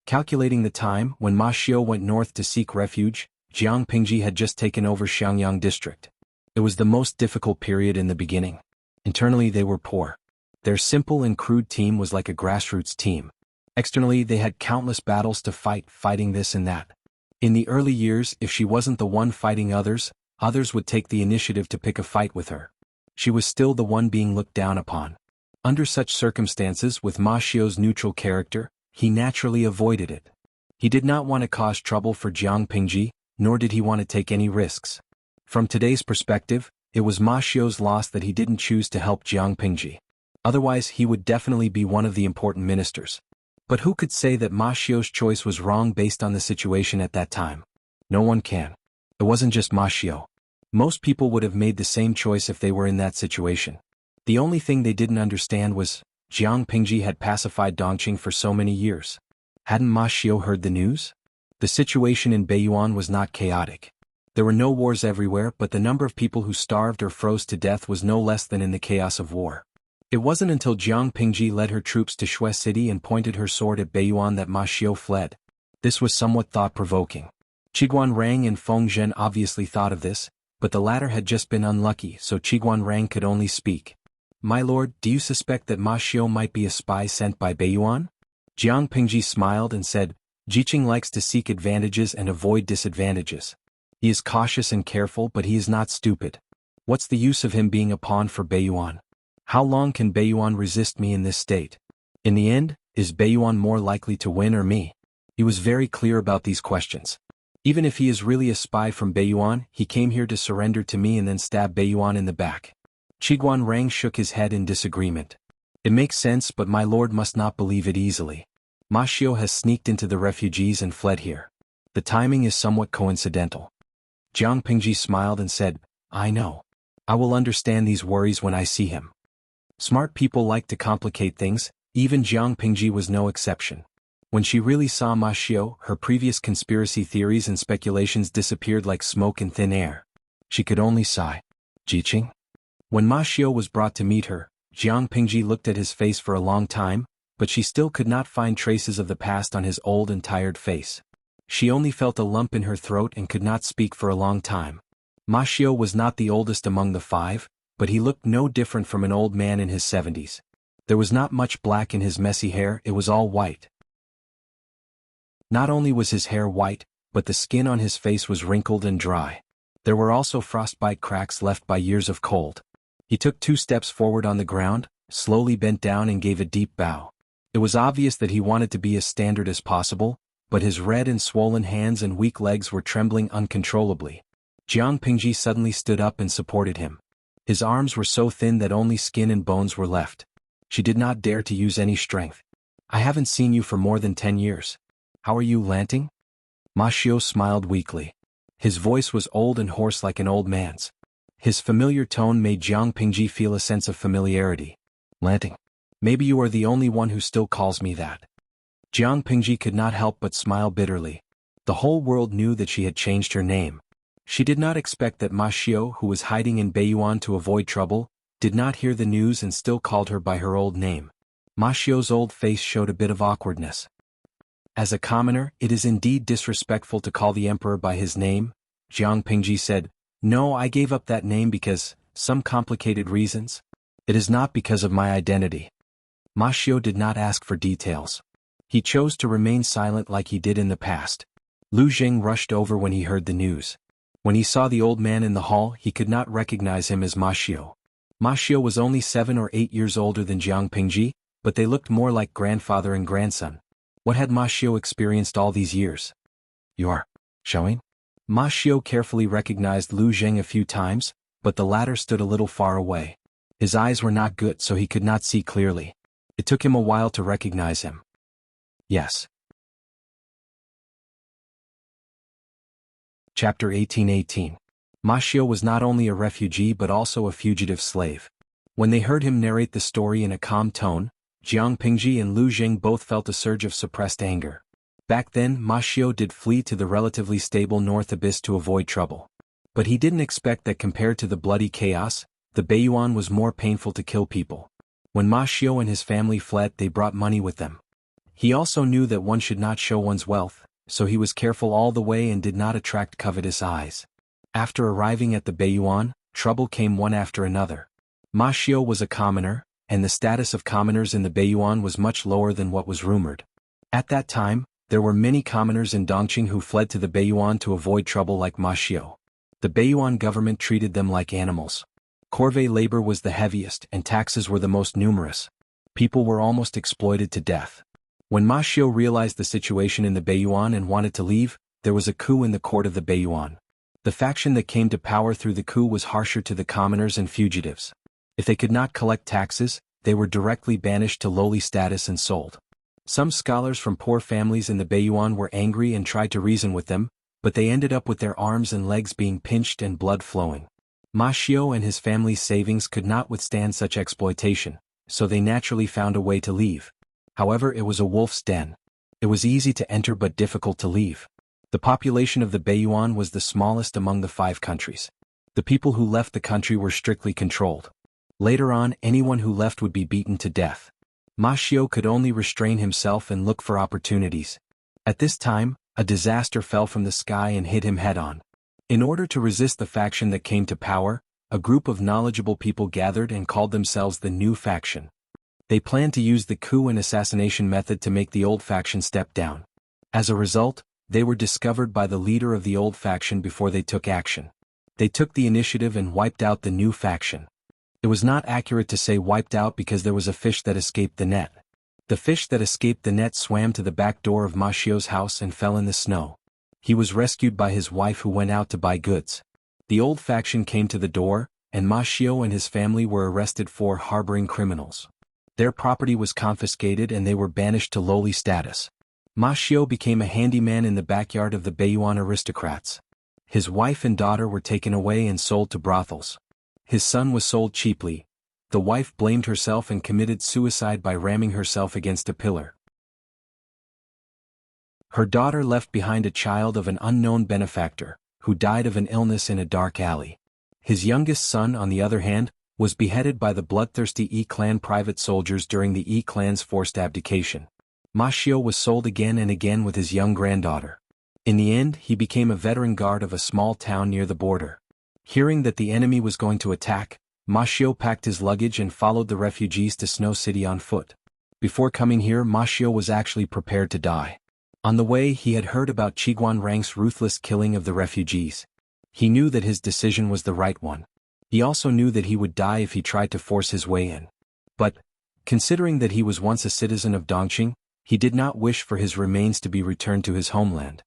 Calculating the time, when Ma Xiao went north to seek refuge, Jiang Pingji had just taken over Xiangyang district. It was the most difficult period in the beginning. Internally they were poor. Their simple and crude team was like a grassroots team. Externally they had countless battles to fight, fighting this and that. In the early years, if she wasn't the one fighting others, others would take the initiative to pick a fight with her. She was still the one being looked down upon. Under such circumstances, with Ma Xiao's neutral character, he naturally avoided it. He did not want to cause trouble for Jiang Pingji, nor did he want to take any risks. From today's perspective, It was Ma Xiu's loss that he didn't choose to help Jiang Pingji. Otherwise he would definitely be one of the important ministers. But who could say that Ma Xiu's choice was wrong based on the situation at that time? No one can. It wasn't just Ma Xiu. Most people would have made the same choice if they were in that situation. The only thing they didn't understand was, Jiang Pingji had pacified Dongqing for so many years. Hadn't Ma Xiu heard the news? The situation in Beiyuan was not chaotic. There were no wars everywhere, but the number of people who starved or froze to death was no less than in the chaos of war. It wasn't until Jiang Pingji led her troops to Shui City and pointed her sword at Beiyuan that Ma Xiu fled. This was somewhat thought-provoking. Qiguan Rang and Feng Zhen obviously thought of this, but the latter had just been unlucky, so Qiguan Rang could only speak. My lord, do you suspect that Ma Xiu might be a spy sent by Beiyuan? Jiang Pingji smiled and said, Jiqing likes to seek advantages and avoid disadvantages. He is cautious and careful, but he is not stupid. What's the use of him being a pawn for Beiyuan? How long can Beiyuan resist me in this state? In the end, is Beiyuan more likely to win or me? He was very clear about these questions. Even if he is really a spy from Beiyuan, he came here to surrender to me and then stab Beiyuan in the back. Qiguan Rang shook his head in disagreement. It makes sense, but my lord must not believe it easily. Ma Xiu has sneaked into the refugees and fled here. The timing is somewhat coincidental. Jiang Pingji smiled and said, I know. I will understand these worries when I see him. Smart people like to complicate things, even Jiang Pingji was no exception. When she really saw Ma Xiu, her previous conspiracy theories and speculations disappeared like smoke in thin air. She could only sigh. Jiqing? When Ma Xiu was brought to meet her, Jiang Pingji looked at his face for a long time, but she still could not find traces of the past on his old and tired face. She only felt a lump in her throat and could not speak for a long time. Ma Xiu was not the oldest among the five, but he looked no different from an old man in his 70s. There was not much black in his messy hair, it was all white. Not only was his hair white, but the skin on his face was wrinkled and dry. There were also frostbite cracks left by years of cold. He took 2 steps forward on the ground, slowly bent down and gave a deep bow. It was obvious that he wanted to be as standard as possible, but his red and swollen hands and weak legs were trembling uncontrollably. Jiang Pingji suddenly stood up and supported him. His arms were so thin that only skin and bones were left. She did not dare to use any strength. I haven't seen you for more than 10 years. How are you, Lanting? Ma Xiu smiled weakly. His voice was old and hoarse like an old man's. His familiar tone made Jiang Pingji feel a sense of familiarity. Lanting. Maybe you are the only one who still calls me that. Jiang Pingji could not help but smile bitterly. The whole world knew that she had changed her name. She did not expect that Ma Xiu, who was hiding in Beiyuan to avoid trouble, did not hear the news and still called her by her old name. Ma Xiu's old face showed a bit of awkwardness. As a commoner, it is indeed disrespectful to call the emperor by his name, Jiang Pingji said. No, I gave up that name because, some complicated reasons. It is not because of my identity. Ma Xiu did not ask for details. He chose to remain silent like he did in the past. Lu Jing rushed over when he heard the news. When he saw the old man in the hall, he could not recognize him as Ma Xiu. Ma Xiu was only 7 or 8 years older than Jiang Pingji, but they looked more like grandfather and grandson. What had Ma Xiu experienced all these years? You're showing? Ma Xiu carefully recognized Lu Jing a few times, but the latter stood a little far away. His eyes were not good, so he could not see clearly. It took him a while to recognize him. Yes. Chapter 1818. Ma Xiu was not only a refugee but also a fugitive slave. When they heard him narrate the story in a calm tone, Jiang Pingji and Lu Jing both felt a surge of suppressed anger. Back then, Ma Xiu did flee to the relatively stable North Abyss to avoid trouble. But he didn't expect that compared to the bloody chaos, the Beiyuan was more painful to kill people. When Ma Xiu and his family fled, they brought money with them. He also knew that one should not show one's wealth, so he was careful all the way and did not attract covetous eyes. After arriving at the Beiyuan, trouble came one after another. Ma Xiu was a commoner, and the status of commoners in the Beiyuan was much lower than what was rumored. At that time, there were many commoners in Dongqing who fled to the Beiyuan to avoid trouble like Ma Xiu. The Beiyuan government treated them like animals. Corvée labor was the heaviest and taxes were the most numerous. People were almost exploited to death. When Ma Xiu realized the situation in the Beiyuan and wanted to leave, there was a coup in the court of the Beiyuan. The faction that came to power through the coup was harsher to the commoners and fugitives. If they could not collect taxes, they were directly banished to lowly status and sold. Some scholars from poor families in the Beiyuan were angry and tried to reason with them, but they ended up with their arms and legs being pinched and blood flowing. Ma Xiu and his family's savings could not withstand such exploitation, so they naturally found a way to leave. However, it was a wolf's den. It was easy to enter but difficult to leave. The population of the Beiyuan was the smallest among the 5 countries. The people who left the country were strictly controlled. Later on, anyone who left would be beaten to death. Ma Xiu could only restrain himself and look for opportunities. At this time, a disaster fell from the sky and hit him head-on. In order to resist the faction that came to power, a group of knowledgeable people gathered and called themselves the new faction. They planned to use the coup and assassination method to make the old faction step down. As a result, they were discovered by the leader of the old faction before they took action. They took the initiative and wiped out the new faction. It was not accurate to say wiped out because there was a fish that escaped the net. The fish that escaped the net swam to the back door of Ma Xiu's house and fell in the snow. He was rescued by his wife who went out to buy goods. The old faction came to the door, and Ma Xiu and his family were arrested for harboring criminals. Their property was confiscated and they were banished to lowly status. Ma Xiu became a handyman in the backyard of the Beiyuan aristocrats. His wife and daughter were taken away and sold to brothels. His son was sold cheaply. The wife blamed herself and committed suicide by ramming herself against a pillar. Her daughter left behind a child of an unknown benefactor, who died of an illness in a dark alley. His youngest son, on the other hand, was beheaded by the bloodthirsty E-clan private soldiers during the E-clan's forced abdication. Ma Xiu was sold again and again with his young granddaughter. In the end, he became a veteran guard of a small town near the border. Hearing that the enemy was going to attack, Ma Xiu packed his luggage and followed the refugees to Snow City on foot. Before coming here, Ma Xiu was actually prepared to die. On the way, he had heard about Qiguan Rang's ruthless killing of the refugees. He knew that his decision was the right one. He also knew that he would die if he tried to force his way in. But, considering that he was once a citizen of Dongqing, he did not wish for his remains to be returned to his homeland.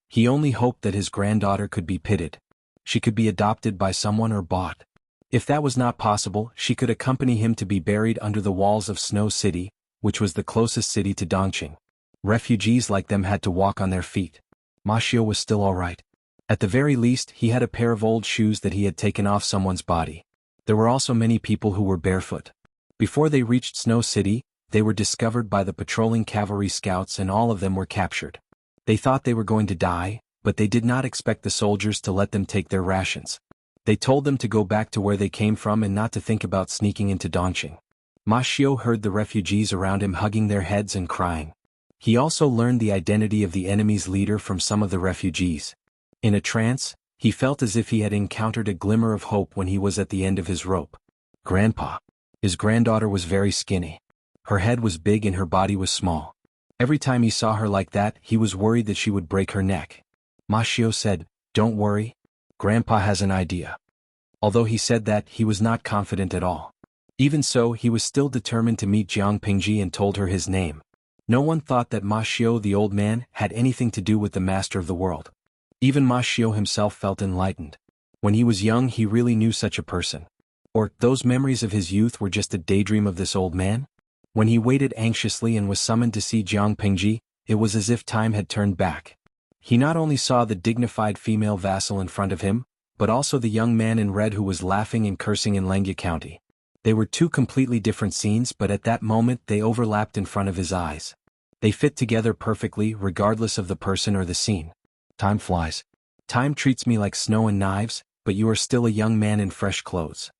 He only hoped that his granddaughter could be pitted. She could be adopted by someone or bought. If that was not possible, she could accompany him to be buried under the walls of Snow City, which was the closest city to Dongqing. Refugees like them had to walk on their feet. Ma Xiu was still all right. At the very least, he had a pair of old shoes that he had taken off someone's body. There were also many people who were barefoot. Before they reached Snow City, they were discovered by the patrolling cavalry scouts and all of them were captured. They thought they were going to die, but they did not expect the soldiers to let them take their rations. They told them to go back to where they came from and not to think about sneaking into Dongqing. Ma Xiu heard the refugees around him hugging their heads and crying. He also learned the identity of the enemy's leader from some of the refugees. In a trance, he felt as if he had encountered a glimmer of hope when he was at the end of his rope. Grandpa. His granddaughter was very skinny. Her head was big and her body was small. Every time he saw her like that, he was worried that she would break her neck. Ma Xiu said, "Don't worry. Grandpa has an idea." Although he said that, he was not confident at all. Even so, he was still determined to meet Jiang Pingji and told her his name. No one thought that Ma Xiu the old man had anything to do with the master of the world. Even Ma Xiu himself felt enlightened. When he was young he really knew such a person. Or, those memories of his youth were just a daydream of this old man? When he waited anxiously and was summoned to see Jiang Pingji, it was as if time had turned back. He not only saw the dignified female vassal in front of him, but also the young man in red who was laughing and cursing in Lengyue County. They were two completely different scenes, but at that moment they overlapped in front of his eyes. They fit together perfectly, regardless of the person or the scene. Time flies. Time treats me like snow and knives, but you are still a young man in fresh clothes.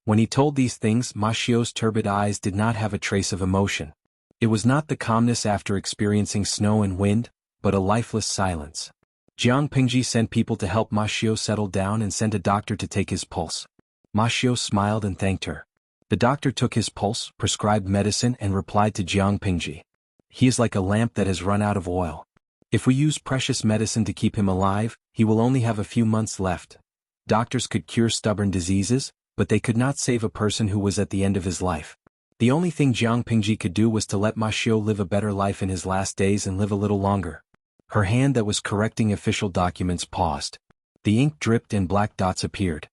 When he told these things, Ma Xiu's turbid eyes did not have a trace of emotion. It was not the calmness after experiencing snow and wind, but a lifeless silence. Jiang Pingji sent people to help Ma Xiu settle down and sent a doctor to take his pulse. Ma Xiu smiled and thanked her. The doctor took his pulse, prescribed medicine and replied to Jiang Pingji. "He is like a lamp that has run out of oil. If we use precious medicine to keep him alive, he will only have a few months left. Doctors could cure stubborn diseases, but they could not save a person who was at the end of his life. The only thing Jiang Pingji could do was to let Ma Xiu live a better life in his last days and live a little longer." Her hand that was correcting official documents paused. The ink dripped and black dots appeared.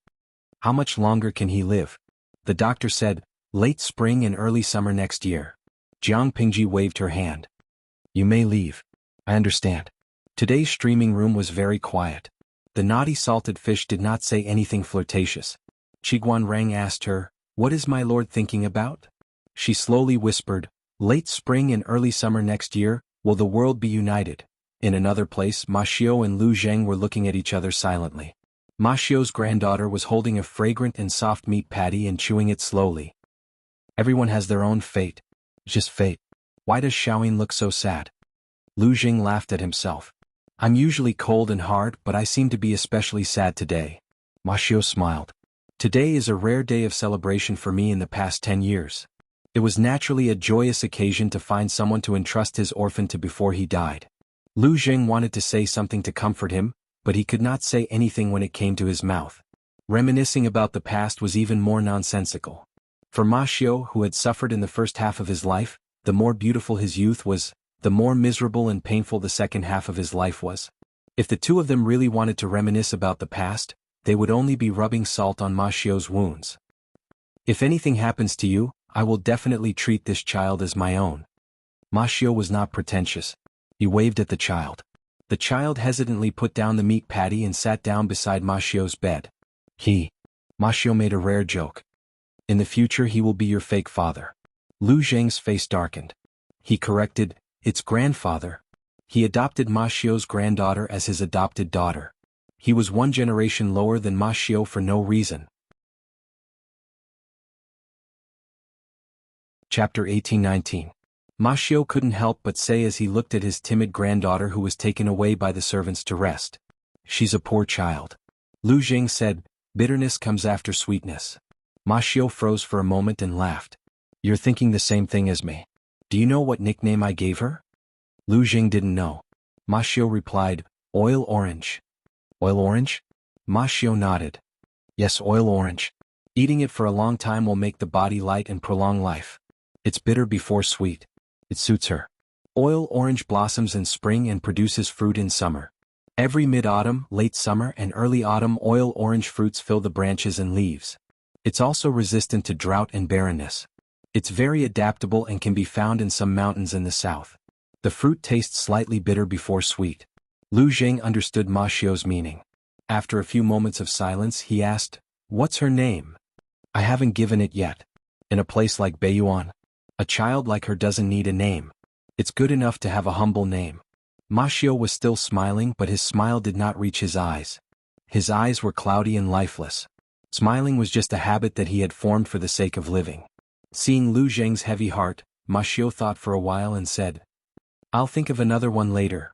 How much longer can he live? The doctor said, late spring and early summer next year. Jiang Pingji waved her hand. You may leave. I understand. Today's streaming room was very quiet. The naughty salted fish did not say anything flirtatious. Qiguan Rang asked her, what is my lord thinking about? She slowly whispered, late spring and early summer next year, will the world be united? In another place, Ma Xiao and Lu Zheng were looking at each other silently. Ma Xiao's granddaughter was holding a fragrant and soft meat patty and chewing it slowly. Everyone has their own fate. Just fate. Why does Xiaoyin look so sad? Lu Zheng laughed at himself. I'm usually cold and hard, but I seem to be especially sad today. Ma Xiao smiled. Today is a rare day of celebration for me in the past 10 years. It was naturally a joyous occasion to find someone to entrust his orphan to before he died. Lu Zheng wanted to say something to comfort him, but he could not say anything when it came to his mouth. Reminiscing about the past was even more nonsensical. For Ma Xiao, who had suffered in the first half of his life, the more beautiful his youth was, the more miserable and painful the second half of his life was. If the two of them really wanted to reminisce about the past, they would only be rubbing salt on Ma Xiao's wounds. If anything happens to you, I will definitely treat this child as my own. Ma Xiao was not pretentious. He waved at the child. The child hesitantly put down the meat patty and sat down beside Ma Xiao's bed. Ma Xiao made a rare joke. In the future he will be your fake father. Lu Zheng's face darkened. He corrected, it's grandfather. He adopted Ma Xiao's granddaughter as his adopted daughter. He was one generation lower than Ma Xiao for no reason. Chapter 18-19. Ma Xiao couldn't help but say as he looked at his timid granddaughter who was taken away by the servants to rest. She's a poor child. Lu Zheng said, bitterness comes after sweetness. Ma Xiao froze for a moment and laughed. You're thinking the same thing as me. Do you know what nickname I gave her? Lu Zheng didn't know. Ma Xiao replied, Oil Orange. Oil Orange? Ma Xiao nodded. Yes, Oil Orange. Eating it for a long time will make the body light and prolong life. It's bitter before sweet. It suits her. Oil Orange blossoms in spring and produces fruit in summer. Every mid-autumn, late summer and early autumn Oil Orange fruits fill the branches and leaves. It's also resistant to drought and barrenness. It's very adaptable and can be found in some mountains in the south. The fruit tastes slightly bitter before sweet. Lu Zheng understood Ma Xiao's meaning. After a few moments of silence he asked, what's her name? I haven't given it yet. In a place like Beiyuan, a child like her doesn't need a name. It's good enough to have a humble name. Ma Xiao was still smiling, but his smile did not reach his eyes. His eyes were cloudy and lifeless. Smiling was just a habit that he had formed for the sake of living. Seeing Lu Zheng's heavy heart, Ma Xiao thought for a while and said, I'll think of another one later.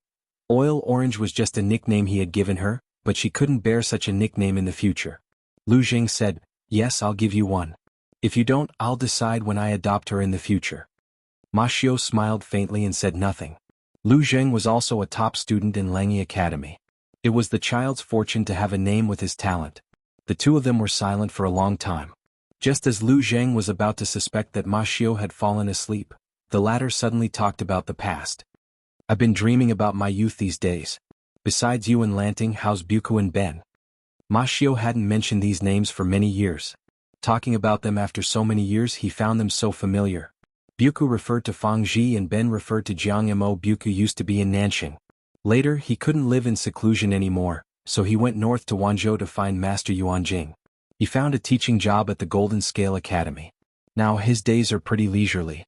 Oil Orange was just a nickname he had given her, but she couldn't bear such a nickname in the future. Lu Zheng said, yes, I'll give you one. If you don't, I'll decide when I adopt her in the future. Ma Xiao smiled faintly and said nothing. Lu Zheng was also a top student in Langyi Academy. It was the child's fortune to have a name with his talent. The two of them were silent for a long time. Just as Lu Zheng was about to suspect that Ma Xiao had fallen asleep, the latter suddenly talked about the past. I've been dreaming about my youth these days. Besides you and Lanting, how's Buku and Ben? Ma Xiao hadn't mentioned these names for many years. Talking about them after so many years he found them so familiar. Buku referred to Fang Ji and Ben referred to Jiang Mo. Buku used to be in Nanxing. Later he couldn't live in seclusion anymore, so he went north to Wanzhou to find Master Yuan Jing. He found a teaching job at the Golden Scale Academy. Now his days are pretty leisurely.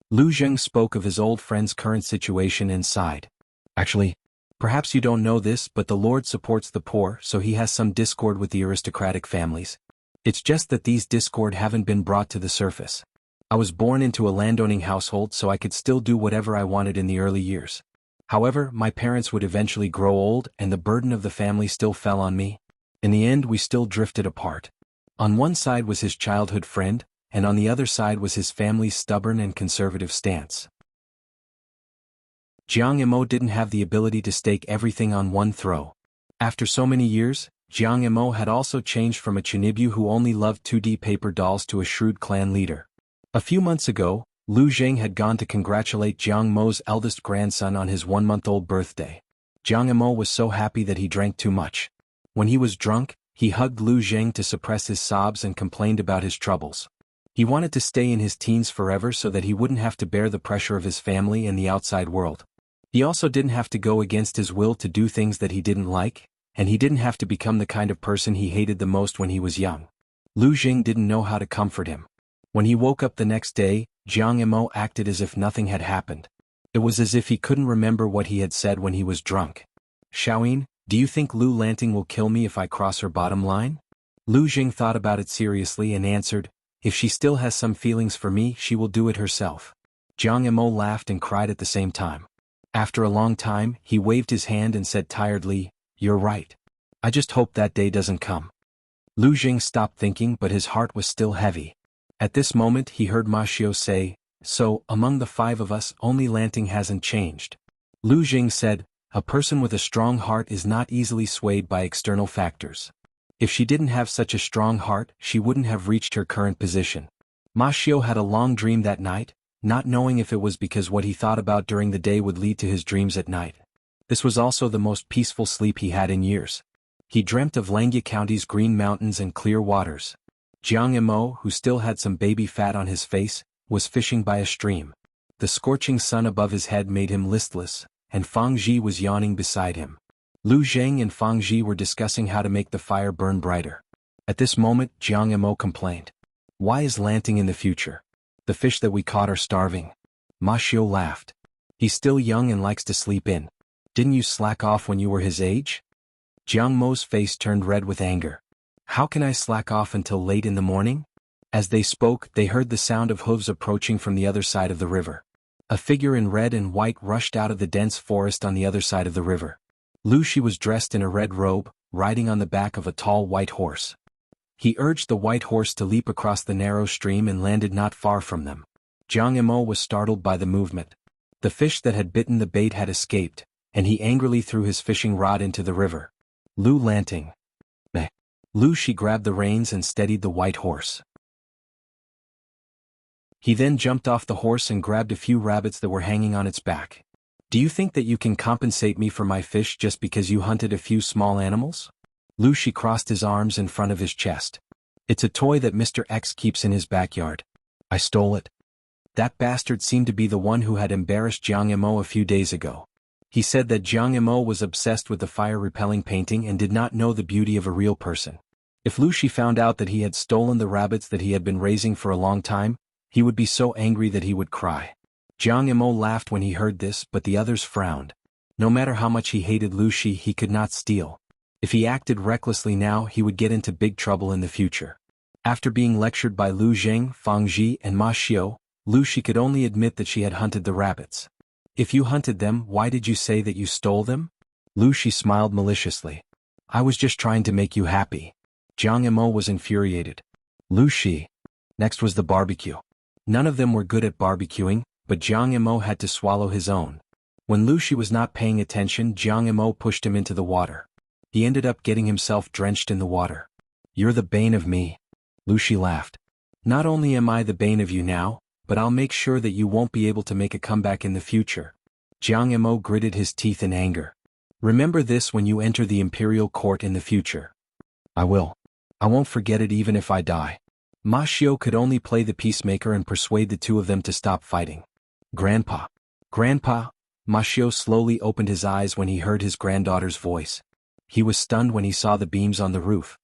Lu Zheng spoke of his old friend's current situation and sighed. Actually, perhaps you don't know this, but the Lord supports the poor, so he has some discord with the aristocratic families. It's just that these discord haven't been brought to the surface. I was born into a landowning household so I could still do whatever I wanted in the early years. However, my parents would eventually grow old and the burden of the family still fell on me. In the end we still drifted apart. On one side was his childhood friend, and on the other side was his family's stubborn and conservative stance. Jiang Mo didn't have the ability to stake everything on one throw. After so many years, Jiang Mo had also changed from a Chinibyu who only loved 2D paper dolls to a shrewd clan leader. A few months ago, Lu Zheng had gone to congratulate Jiang Mo's eldest grandson on his 1-month-old birthday. Jiang Emo was so happy that he drank too much. When he was drunk, he hugged Lu Zheng to suppress his sobs and complained about his troubles. He wanted to stay in his teens forever so that he wouldn't have to bear the pressure of his family and the outside world. He also didn't have to go against his will to do things that he didn't like, and he didn't have to become the kind of person he hated the most when he was young. Lu Jing didn't know how to comfort him. When he woke up the next day, Jiang Emo acted as if nothing had happened. It was as if he couldn't remember what he had said when he was drunk. Xiaoyin, do you think Lu Lanting will kill me if I cross her bottom line? Lu Jing thought about it seriously and answered, if she still has some feelings for me, she will do it herself. Jiang Emo laughed and cried at the same time. After a long time, he waved his hand and said tiredly, you're right. I just hope that day doesn't come. Lu Jing stopped thinking, but his heart was still heavy. At this moment he heard Ma Xiao say, so, among the 5 of us, only Lanting hasn't changed. Lu Jing said, a person with a strong heart is not easily swayed by external factors. If she didn't have such a strong heart, she wouldn't have reached her current position. Ma Xiao had a long dream that night, not knowing if it was because what he thought about during the day would lead to his dreams at night. This was also the most peaceful sleep he had in years. He dreamt of Langya County's green mountains and clear waters. Jiang Emo, who still had some baby fat on his face, was fishing by a stream. The scorching sun above his head made him listless, and Fang Ji was yawning beside him. Lu Zheng and Fang Ji were discussing how to make the fire burn brighter. At this moment, Jiang Emo complained. Why is Lanting in the future? The fish that we caught are starving. Ma Xiao laughed. He's still young and likes to sleep in. Didn't you slack off when you were his age? Jiang Mo's face turned red with anger. How can I slack off until late in the morning? As they spoke, they heard the sound of hooves approaching from the other side of the river. A figure in red and white rushed out of the dense forest on the other side of the river. Lu Shi was dressed in a red robe, riding on the back of a tall white horse. He urged the white horse to leap across the narrow stream and landed not far from them. Jiang Emo was startled by the movement. The fish that had bitten the bait had escaped, and he angrily threw his fishing rod into the river. Lu Lanting. Meh. Lu Shi grabbed the reins and steadied the white horse. He then jumped off the horse and grabbed a few rabbits that were hanging on its back. Do you think that you can compensate me for my fish just because you hunted a few small animals? Lu Shi crossed his arms in front of his chest. It's a toy that Mr. X keeps in his backyard. I stole it. That bastard seemed to be the one who had embarrassed Jiang Emo a few days ago. He said that Jiang Emo was obsessed with the fire-repelling painting and did not know the beauty of a real person. If Lu Shi found out that he had stolen the rabbits that he had been raising for a long time, he would be so angry that he would cry. Jiang Emo laughed when he heard this, but the others frowned. No matter how much he hated Lu Shi, he could not steal. If he acted recklessly now, he would get into big trouble in the future. After being lectured by Lu Zheng, Fang Ji, and Ma Xiao, Lu Shi could only admit that she had hunted the rabbits. If you hunted them, why did you say that you stole them? Lu Shi smiled maliciously. I was just trying to make you happy. Jiang Emo was infuriated. Lu Shi. Next was the barbecue. None of them were good at barbecuing, but Jiang Emo had to swallow his own. When Lu Shi was not paying attention, Jiang Emo pushed him into the water. He ended up getting himself drenched in the water. You're the bane of me. Lu Shi laughed. Not only am I the bane of you now, but I'll make sure that you won't be able to make a comeback in the future. Jiang Emo gritted his teeth in anger. Remember this when you enter the imperial court in the future. I will. I won't forget it even if I die. Ma Xiao could only play the peacemaker and persuade the two of them to stop fighting. Grandpa. Grandpa. Ma Xiao slowly opened his eyes when he heard his granddaughter's voice. He was stunned when he saw the beams on the roof.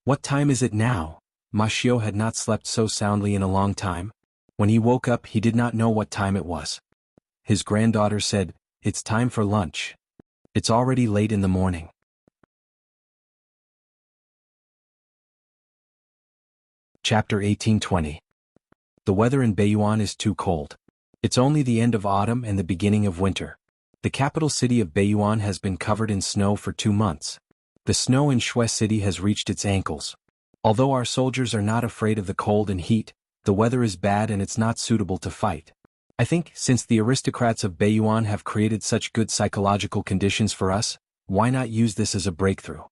What time is it now? Ma Xiao had not slept so soundly in a long time. When he woke up, he did not know what time it was. His granddaughter said, It's time for lunch. It's already late in the morning. Chapter 1820. The weather in Beiyuan is too cold. It's only the end of autumn and the beginning of winter. The capital city of Beiyuan has been covered in snow for 2 months. The snow in Shui City has reached its ankles. Although our soldiers are not afraid of the cold and heat, the weather is bad and it's not suitable to fight. I think, since the aristocrats of Beiyuan have created such good psychological conditions for us, why not use this as a breakthrough?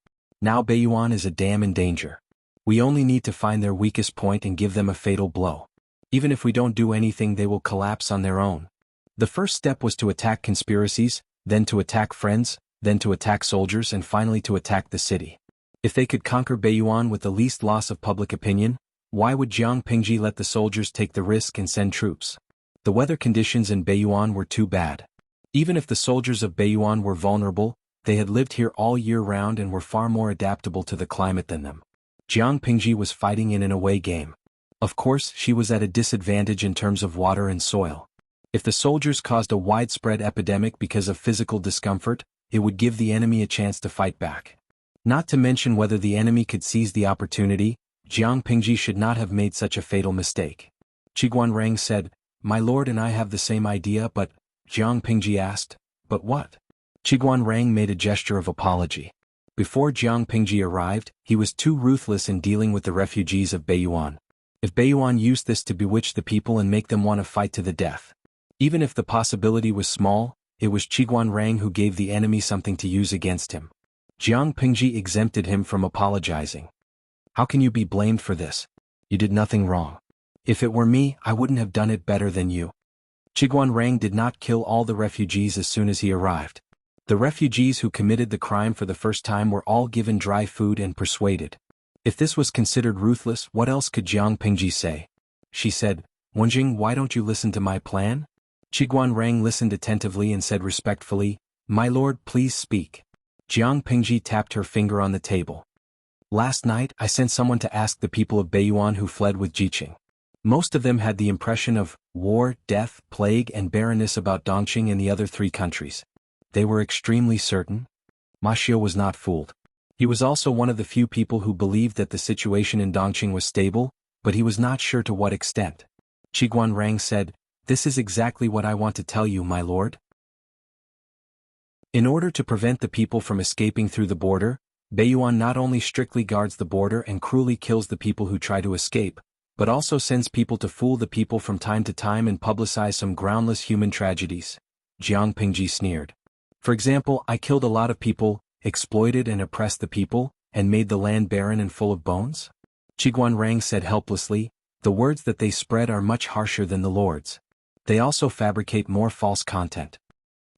Now Beiyuan is a dam in danger. We only need to find their weakest point and give them a fatal blow. Even if we don't do anything, they will collapse on their own. The first step was to attack conspiracies, then to attack friends, then to attack soldiers and finally to attack the city. If they could conquer Beiyuan with the least loss of public opinion, why would Jiang Pingji let the soldiers take the risk and send troops? The weather conditions in Beiyuan were too bad. Even if the soldiers of Beiyuan were vulnerable, they had lived here all year round and were far more adaptable to the climate than them. Jiang Pingji was fighting in an away game. Of course, she was at a disadvantage in terms of water and soil. If the soldiers caused a widespread epidemic because of physical discomfort, it would give the enemy a chance to fight back. Not to mention whether the enemy could seize the opportunity, Jiang Pingji should not have made such a fatal mistake. Qiguanrang said, "My lord and I have the same idea, but..." Jiang Pingji asked, "But what?" Qiguanrang made a gesture of apology. Before Jiang Pingji arrived, he was too ruthless in dealing with the refugees of Beiyuan. If Beiyuan used this to bewitch the people and make them want to fight to the death. Even if the possibility was small, it was Qiguanrang who gave the enemy something to use against him. Jiang Pingji exempted him from apologizing. "How can you be blamed for this? You did nothing wrong. If it were me, I wouldn't have done it better than you." Qiguanrang did not kill all the refugees as soon as he arrived. The refugees who committed the crime for the first time were all given dry food and persuaded. If this was considered ruthless, what else could Jiang Pingji say? She said, "Wenjing, why don't you listen to my plan?" Qiguanrang listened attentively and said respectfully, "My lord, please speak." Jiang Pingji tapped her finger on the table. "Last night, I sent someone to ask the people of Beiyuan who fled with Jiqing. Most of them had the impression of war, death, plague and barrenness about Dongqing and the other 3 countries. They were extremely certain." Ma Xiu was not fooled. He was also one of the few people who believed that the situation in Dongqing was stable, but he was not sure to what extent. Qiguanrang said, "This is exactly what I want to tell you, my lord." In order to prevent the people from escaping through the border, Beiyuan not only strictly guards the border and cruelly kills the people who try to escape, but also sends people to fool the people from time to time and publicize some groundless human tragedies. Jiang Pingji sneered. "For example, I killed a lot of people, exploited and oppressed the people, and made the land barren and full of bones?" Qiguanrang said helplessly, "The words that they spread are much harsher than the Lord's. They also fabricate more false content.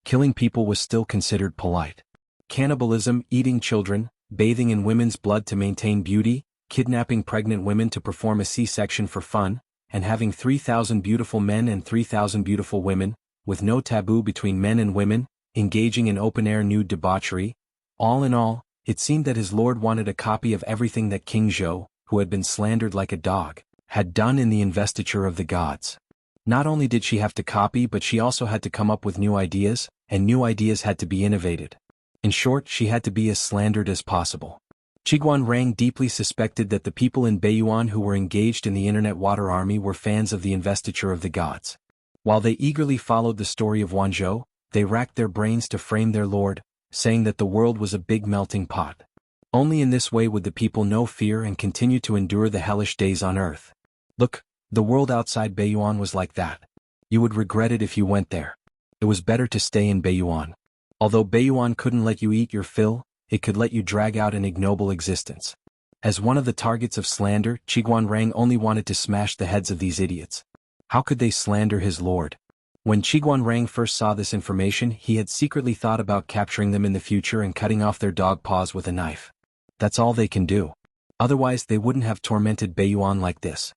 Killing people was still considered polite. Cannibalism, eating children, bathing in women's blood to maintain beauty, kidnapping pregnant women to perform a C-section for fun, and having 3,000 beautiful men and 3,000 beautiful women, with no taboo between men and women, engaging in open-air nude debauchery. All in all, it seemed that his lord wanted a copy of everything that King Zhou, who had been slandered like a dog, had done in the investiture of the gods. Not only did she have to copy, but she also had to come up with new ideas, and new ideas had to be innovated. In short, she had to be as slandered as possible." Qiguanrang deeply suspected that the people in Beiyuan who were engaged in the internet water army were fans of the investiture of the gods. While they eagerly followed the story of Wanzhou, they racked their brains to frame their lord, saying that the world was a big melting pot. Only in this way would the people know fear and continue to endure the hellish days on earth. Look, the world outside Beiyuan was like that. You would regret it if you went there. It was better to stay in Beiyuan. Although Beiyuan couldn't let you eat your fill, it could let you drag out an ignoble existence. As one of the targets of slander, Qiguanrang only wanted to smash the heads of these idiots. How could they slander his lord? When Qiguanrang first saw this information, he had secretly thought about capturing them in the future and cutting off their dog paws with a knife. That's all they can do. Otherwise they wouldn't have tormented Beiyuan like this.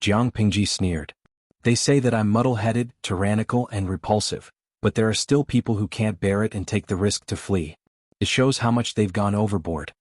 Jiang Pingji sneered. "They say that I'm muddle-headed, tyrannical and repulsive, but there are still people who can't bear it and take the risk to flee. It shows how much they've gone overboard."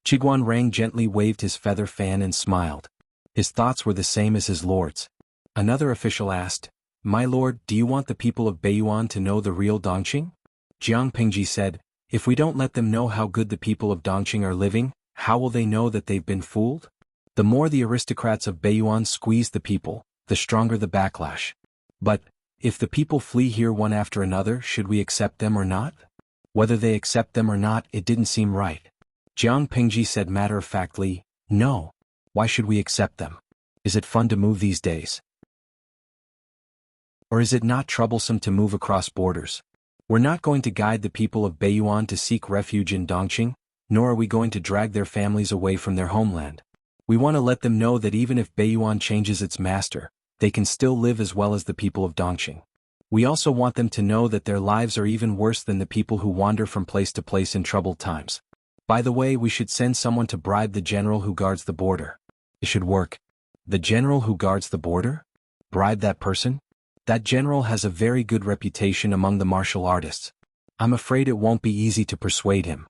Qiguanrang gently waved his feather fan and smiled. His thoughts were the same as his lord's. Another official asked, "My lord, do you want the people of Beiyuan to know the real Dongqing?" Jiang Pingji said, "If we don't let them know how good the people of Dongqing are living, how will they know that they've been fooled? The more the aristocrats of Beiyuan squeeze the people, the stronger the backlash. But, if the people flee here one after another, should we accept them or not? Whether they accept them or not, it didn't seem right." Jiang Pingji said matter-of-factly, "No. Why should we accept them? Is it fun to move these days? Or is it not troublesome to move across borders? We're not going to guide the people of Beiyuan to seek refuge in Dongqing, nor are we going to drag their families away from their homeland. We want to let them know that even if Beiyuan changes its master, they can still live as well as the people of Dongqing. We also want them to know that their lives are even worse than the people who wander from place to place in troubled times. By the way, we should send someone to bribe the general who guards the border. It should work. The general who guards the border? Bribe that person? That general has a very good reputation among the martial artists. I'm afraid it won't be easy to persuade him.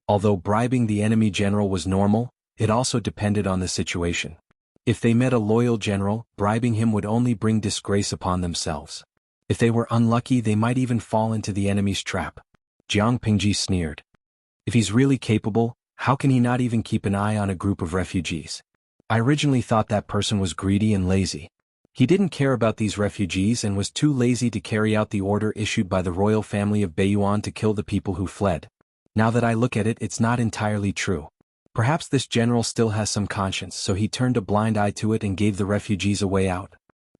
Although bribing the enemy general was normal, it also depended on the situation. If they met a loyal general, bribing him would only bring disgrace upon themselves. If they were unlucky, they might even fall into the enemy's trap. Jiang Pingji sneered. If he's really capable, how can he not even keep an eye on a group of refugees? I originally thought that person was greedy and lazy. He didn't care about these refugees and was too lazy to carry out the order issued by the royal family of Baiyuan to kill the people who fled. Now that I look at it, it's not entirely true. Perhaps this general still has some conscience, so he turned a blind eye to it and gave the refugees a way out.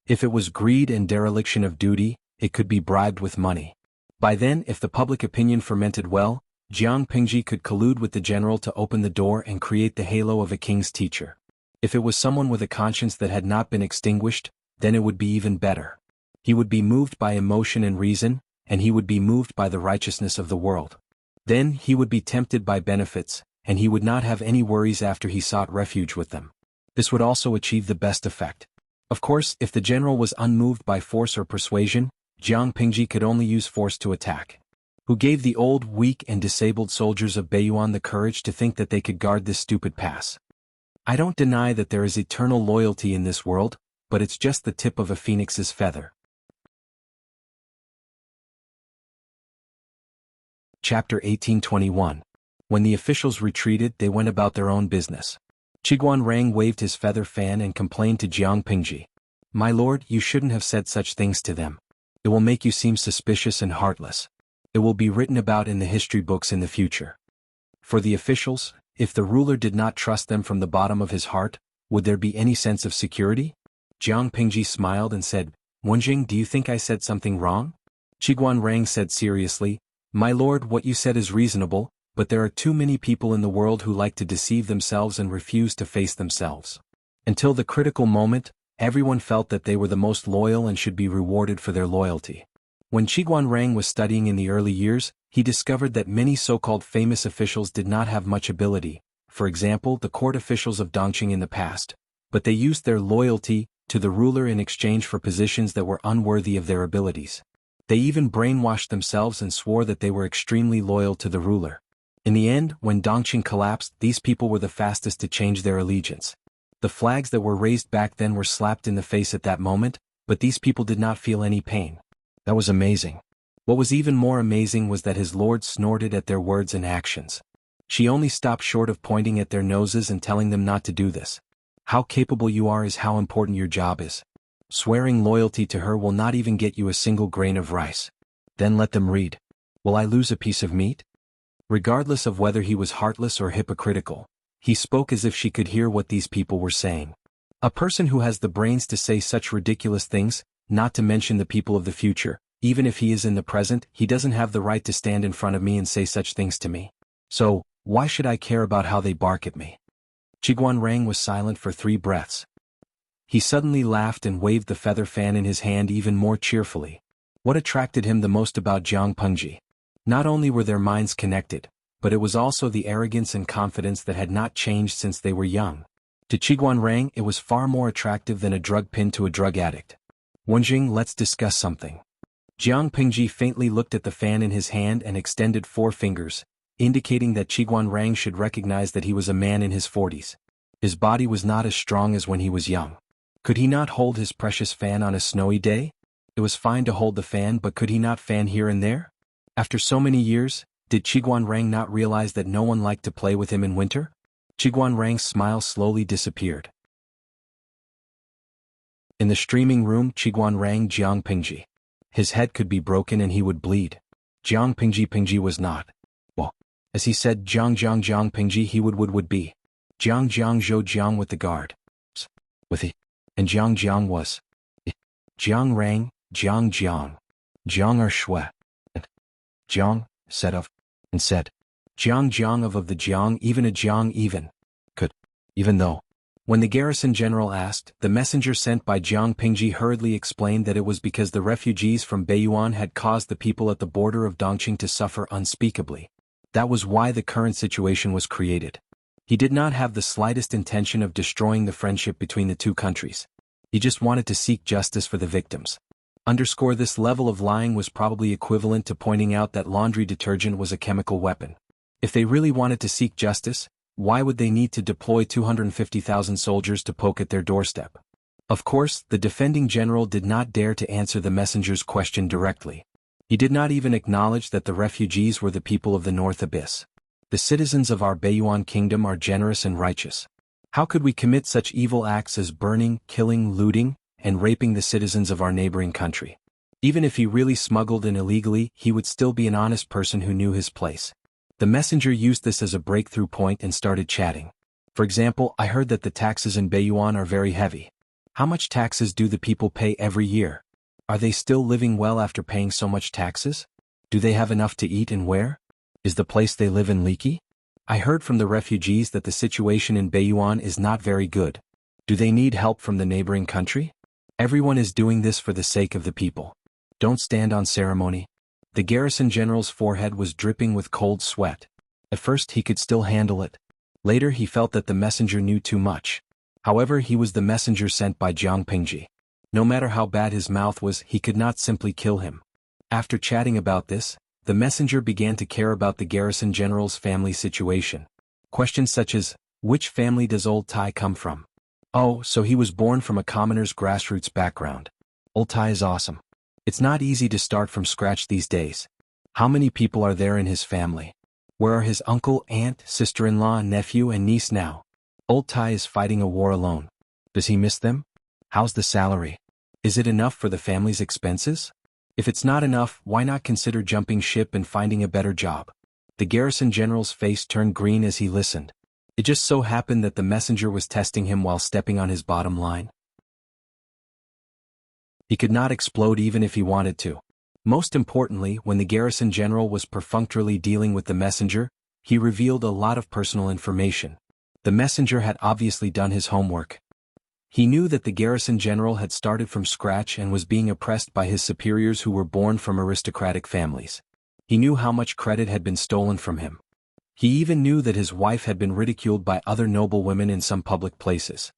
If it was greed and dereliction of duty, it could be bribed with money. By then, if the public opinion fermented well, Jiang Pingji could collude with the general to open the door and create the halo of a king's teacher. If it was someone with a conscience that had not been extinguished, then it would be even better. He would be moved by emotion and reason, and he would be moved by the righteousness of the world. Then he would be tempted by benefits, and he would not have any worries after he sought refuge with them. This would also achieve the best effect. Of course, if the general was unmoved by force or persuasion, Jiang Pingji could only use force to attack. Who gave the old, weak and disabled soldiers of Baiyuan the courage to think that they could guard this stupid pass? I don't deny that there is eternal loyalty in this world, but it's just the tip of a phoenix's feather. Chapter 1821. When the officials retreated, they went about their own business. Qiguan Rang waved his feather fan and complained to Jiang Pingji. My lord, you shouldn't have said such things to them. It will make you seem suspicious and heartless. It will be written about in the history books in the future. For the officials, if the ruler did not trust them from the bottom of his heart, would there be any sense of security? Jiang Pingji smiled and said, Wenjing, do you think I said something wrong? Qiguan Rang said seriously, My lord, what you said is reasonable, but there are too many people in the world who like to deceive themselves and refuse to face themselves. Until the critical moment, everyone felt that they were the most loyal and should be rewarded for their loyalty. When Qiguan Rang was studying in the early years, he discovered that many so-called famous officials did not have much ability, for example the court officials of Dongqing in the past, but they used their loyalty to the ruler in exchange for positions that were unworthy of their abilities. They even brainwashed themselves and swore that they were extremely loyal to the ruler. In the end, when Dongqing collapsed, these people were the fastest to change their allegiance. The flags that were raised back then were slapped in the face at that moment, but these people did not feel any pain. That was amazing. What was even more amazing was that his lord snorted at their words and actions. She only stopped short of pointing at their noses and telling them not to do this. How capable you are is how important your job is. Swearing loyalty to her will not even get you a single grain of rice. Then let them read. Will I lose a piece of meat? Regardless of whether he was heartless or hypocritical, he spoke as if she could hear what these people were saying. A person who has the brains to say such ridiculous things, not to mention the people of the future, even if he is in the present, he doesn't have the right to stand in front of me and say such things to me. So, why should I care about how they bark at me? Qiguan Rang was silent for 3 breaths. He suddenly laughed and waved the feather fan in his hand even more cheerfully. What attracted him the most about Jiang Pingji? Not only were their minds connected, but it was also the arrogance and confidence that had not changed since they were young. To Qiguan Rang, it was far more attractive than a drug pinned to a drug addict. Wenjing, let's discuss something. Jiang Pingji faintly looked at the fan in his hand and extended 4 fingers, indicating that Qiguan Rang should recognize that he was a man in his 40s. His body was not as strong as when he was young. Could he not hold his precious fan on a snowy day? It was fine to hold the fan, but could he not fan here and there? After so many years, did Qiguan Rang not realize that no one liked to play with him in winter? Qiguan Rang's smile slowly disappeared. In the streaming room, Qiguan Rang Jiang Pingji. His head could be broken and he would bleed. Jiang Pingji was not. Well, as he said Jiang Pingji he would be. Jiang Zhou Jiang with the guard. With he. And Jiang was. Jiang Rang, Jiang. Jiang er shui. And Jiang, said of. And said. Jiang of the Jiang, even a Jiang even. Could. Even though. When the garrison general asked, the messenger sent by Jiang Pingji hurriedly explained that it was because the refugees from Beiyuan had caused the people at the border of Dongqing to suffer unspeakably. That was why the current situation was created. He did not have the slightest intention of destroying the friendship between the two countries. He just wanted to seek justice for the victims. Underscore this level of lying was probably equivalent to pointing out that laundry detergent was a chemical weapon. If they really wanted to seek justice, why would they need to deploy 250,000 soldiers to poke at their doorstep? Of course, the defending general did not dare to answer the messenger's question directly. He did not even acknowledge that the refugees were the people of the North Abyss. The citizens of our Beiyuan kingdom are generous and righteous. How could we commit such evil acts as burning, killing, looting, and raping the citizens of our neighboring country? Even if he really smuggled in illegally, he would still be an honest person who knew his place. The messenger used this as a breakthrough point and started chatting. For example, I heard that the taxes in Beiyuan are very heavy. How much taxes do the people pay every year? Are they still living well after paying so much taxes? Do they have enough to eat and wear? Is the place they live in leaky? I heard from the refugees that the situation in Beiyuan is not very good. Do they need help from the neighboring country? Everyone is doing this for the sake of the people. Don't stand on ceremony. The garrison general's forehead was dripping with cold sweat. At first he could still handle it. Later he felt that the messenger knew too much. However, he was the messenger sent by Jiang Pingji. No matter how bad his mouth was, he could not simply kill him. After chatting about this, the messenger began to care about the garrison general's family situation. Questions such as, which family does old Tai come from? Oh, so he was born from a commoner's grassroots background. Old Tai is awesome. It's not easy to start from scratch these days. How many people are there in his family? Where are his uncle, aunt, sister-in-law, nephew, and niece now? Old Tai is fighting a war alone. Does he miss them? How's the salary? Is it enough for the family's expenses? If it's not enough, why not consider jumping ship and finding a better job? The garrison general's face turned green as he listened. It just so happened that the messenger was testing him while stepping on his bottom line. He could not explode even if he wanted to. Most importantly, when the garrison general was perfunctorily dealing with the messenger, he revealed a lot of personal information. The messenger had obviously done his homework. He knew that the garrison general had started from scratch and was being oppressed by his superiors who were born from aristocratic families. He knew how much credit had been stolen from him. He even knew that his wife had been ridiculed by other noble women in some public places.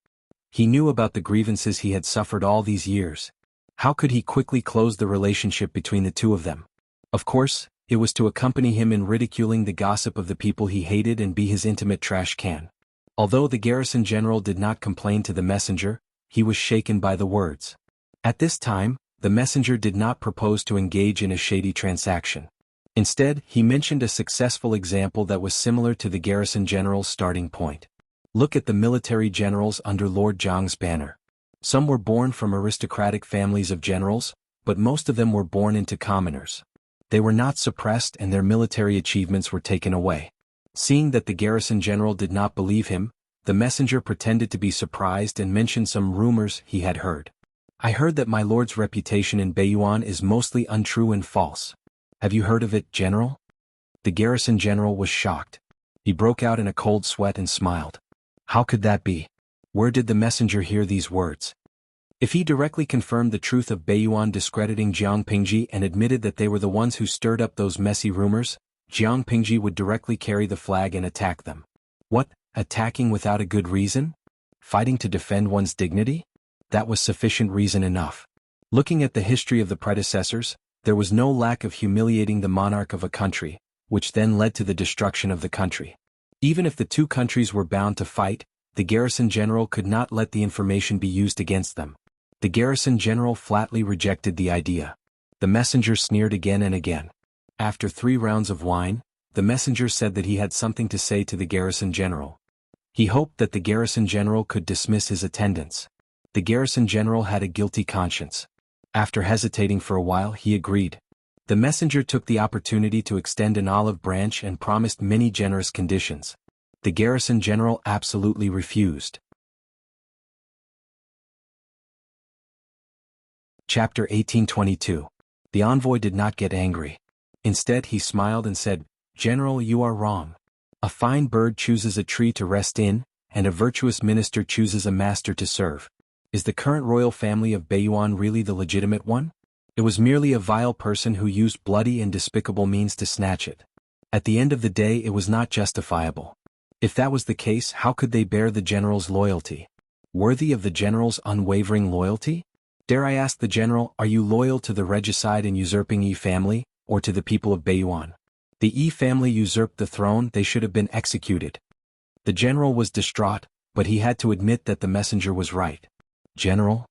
He knew about the grievances he had suffered all these years. How could he quickly close the relationship between the two of them? Of course, it was to accompany him in ridiculing the gossip of the people he hated and be his intimate trash can. Although the garrison general did not complain to the messenger, he was shaken by the words. At this time, the messenger did not propose to engage in a shady transaction. Instead, he mentioned a successful example that was similar to the garrison general's starting point. Look at the military generals under Lord Zhang's banner. Some were born from aristocratic families of generals, but most of them were born into commoners. They were not suppressed and their military achievements were taken away. Seeing that the garrison general did not believe him, the messenger pretended to be surprised and mentioned some rumors he had heard. I heard that my lord's reputation in Beiyuan is mostly untrue and false. Have you heard of it, General? The garrison general was shocked. He broke out in a cold sweat and smiled. How could that be? Where did the messenger hear these words? If he directly confirmed the truth of Beiyuan discrediting Jiang Pingji and admitted that they were the ones who stirred up those messy rumors, Jiang Pingji would directly carry the flag and attack them. What, attacking without a good reason? Fighting to defend one's dignity? That was sufficient reason enough. Looking at the history of the predecessors, there was no lack of humiliating the monarch of a country, which then led to the destruction of the country. Even if the two countries were bound to fight, the garrison general could not let the information be used against them. The garrison general flatly rejected the idea. The messenger sneered again and again. After 3 rounds of wine, the messenger said that he had something to say to the garrison general. He hoped that the garrison general could dismiss his attendance. The garrison general had a guilty conscience. After hesitating for a while, he agreed. The messenger took the opportunity to extend an olive branch and promised many generous conditions. The garrison general absolutely refused. Chapter 1822. The envoy did not get angry. Instead, he smiled and said, "General, you are wrong. A fine bird chooses a tree to rest in, and a virtuous minister chooses a master to serve. Is the current royal family of Baiyuan really the legitimate one? It was merely a vile person who used bloody and despicable means to snatch it. At the end of the day, it was not justifiable. If that was the case, how could they bear the general's loyalty? Worthy of the general's unwavering loyalty? Dare I ask the general, are you loyal to the regicide and usurping Yi family, or to the people of Baiyuan? The Yi family usurped the throne, they should have been executed. The general was distraught, but he had to admit that the messenger was right. General?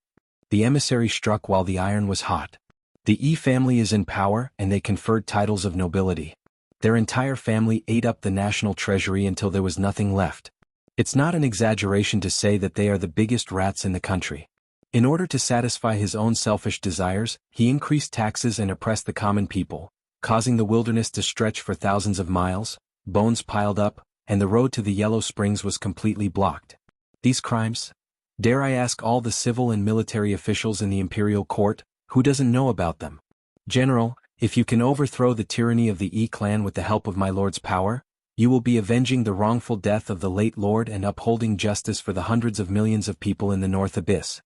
The emissary struck while the iron was hot. The Yi family is in power, and they conferred titles of nobility. Their entire family ate up the national treasury until there was nothing left. It's not an exaggeration to say that they are the biggest rats in the country. In order to satisfy his own selfish desires, he increased taxes and oppressed the common people, causing the wilderness to stretch for thousands of miles, bones piled up, and the road to the Yellow Springs was completely blocked. These crimes? Dare I ask all the civil and military officials in the imperial court, who doesn't know about them? General, if you can overthrow the tyranny of the Yi clan with the help of my lord's power, you will be avenging the wrongful death of the late lord and upholding justice for the hundreds of millions of people in the North Abyss.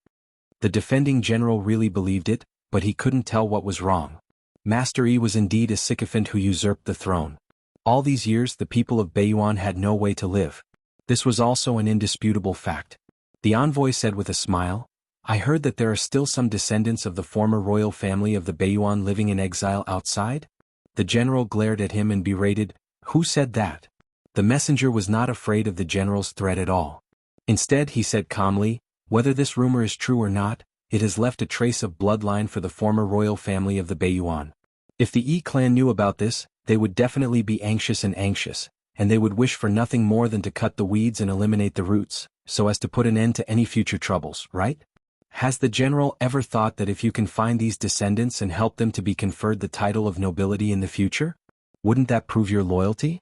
The defending general really believed it, but he couldn't tell what was wrong. Master Yi was indeed a sycophant who usurped the throne. All these years the people of Baiyuan had no way to live. This was also an indisputable fact. The envoy said with a smile, I heard that there are still some descendants of the former royal family of the Baiyuan living in exile outside? The general glared at him and berated, who said that? The messenger was not afraid of the general's threat at all. Instead he said calmly, whether this rumor is true or not, it has left a trace of bloodline for the former royal family of the Baiyuan. If the Yi clan knew about this, they would definitely be anxious, and they would wish for nothing more than to cut the weeds and eliminate the roots, so as to put an end to any future troubles, right? Has the general ever thought that if you can find these descendants and help them to be conferred the title of nobility in the future, wouldn't that prove your loyalty?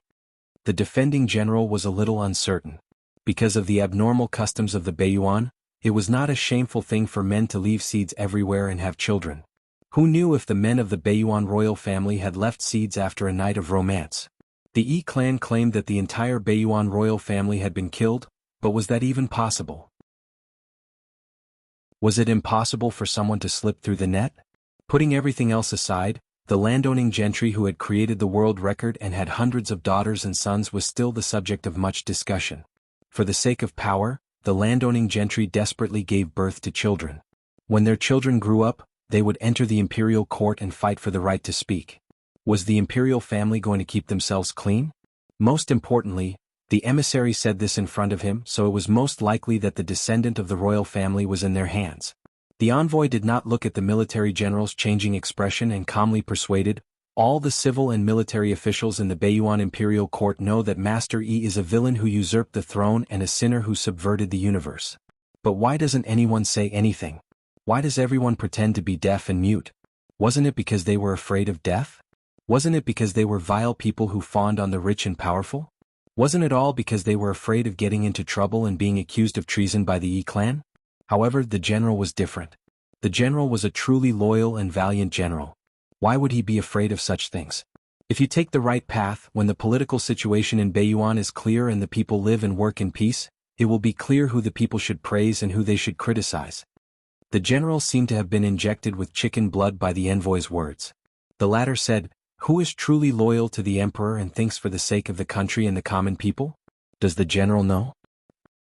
The defending general was a little uncertain. Because of the abnormal customs of the Baiyuan, it was not a shameful thing for men to leave seeds everywhere and have children. Who knew if the men of the Baiyuan royal family had left seeds after a night of romance? The Yi clan claimed that the entire Baiyuan royal family had been killed, but was that even possible? Was it impossible for someone to slip through the net? Putting everything else aside, the landowning gentry who had created the world record and had hundreds of daughters and sons was still the subject of much discussion. For the sake of power, the landowning gentry desperately gave birth to children. When their children grew up, they would enter the imperial court and fight for the right to speak. Was the imperial family going to keep themselves clean? Most importantly, the emissary said this in front of him, so it was most likely that the descendant of the royal family was in their hands. The envoy did not look at the military general's changing expression and calmly persuaded, all the civil and military officials in the Baiyuan imperial court know that Master Yi is a villain who usurped the throne and a sinner who subverted the universe. But why doesn't anyone say anything? Why does everyone pretend to be deaf and mute? Wasn't it because they were afraid of death? Wasn't it because they were vile people who fawned on the rich and powerful? Wasn't it all because they were afraid of getting into trouble and being accused of treason by the Yi clan? However, the general was different. The general was a truly loyal and valiant general. Why would he be afraid of such things? If you take the right path, when the political situation in Baiyuan is clear and the people live and work in peace, it will be clear who the people should praise and who they should criticize. The general seemed to have been injected with chicken blood by the envoy's words. The latter said, who is truly loyal to the emperor and thinks for the sake of the country and the common people? Does the general know?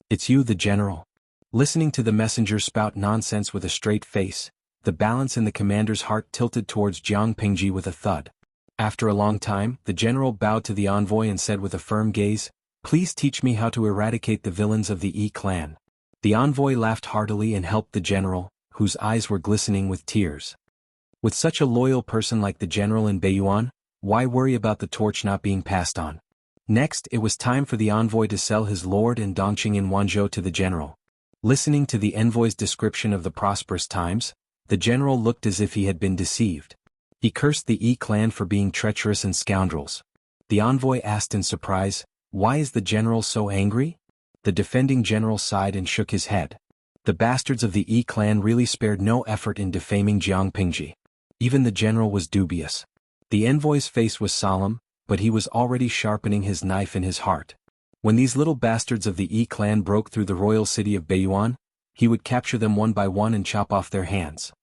It's you, the general. Listening to the messenger spout nonsense with a straight face, the balance in the commander's heart tilted towards Jiang Pingji with a thud. After a long time, the general bowed to the envoy and said with a firm gaze, please teach me how to eradicate the villains of the Yi clan. The envoy laughed heartily and helped the general, whose eyes were glistening with tears. With such a loyal person like the general in Baiyuan, why worry about the torch not being passed on? Next, it was time for the envoy to sell his lord and Dongqing in Wanzhou to the general. Listening to the envoy's description of the prosperous times, the general looked as if he had been deceived. He cursed the Yi clan for being treacherous and scoundrels. The envoy asked in surprise, why is the general so angry? The defending general sighed and shook his head. The bastards of the Yi clan really spared no effort in defaming Jiang Pingji. Even the general was dubious. The envoy's face was solemn, but he was already sharpening his knife in his heart. When these little bastards of the E clan broke through the royal city of Baiyuan, he would capture them one by one and chop off their hands.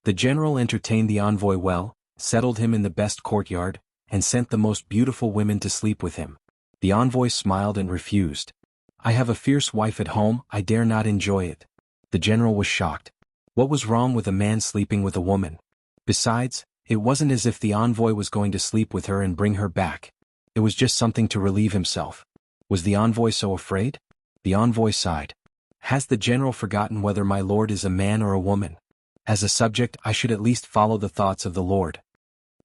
The general entertained the envoy well, settled him in the best courtyard, and sent the most beautiful women to sleep with him. The envoy smiled and refused. "I have a fierce wife at home, I dare not enjoy it." The general was shocked. What was wrong with a man sleeping with a woman? Besides, it wasn't as if the envoy was going to sleep with her and bring her back. It was just something to relieve himself. Was the envoy so afraid? The envoy sighed. "Has the general forgotten whether my lord is a man or a woman? As a subject, I should at least follow the thoughts of the lord."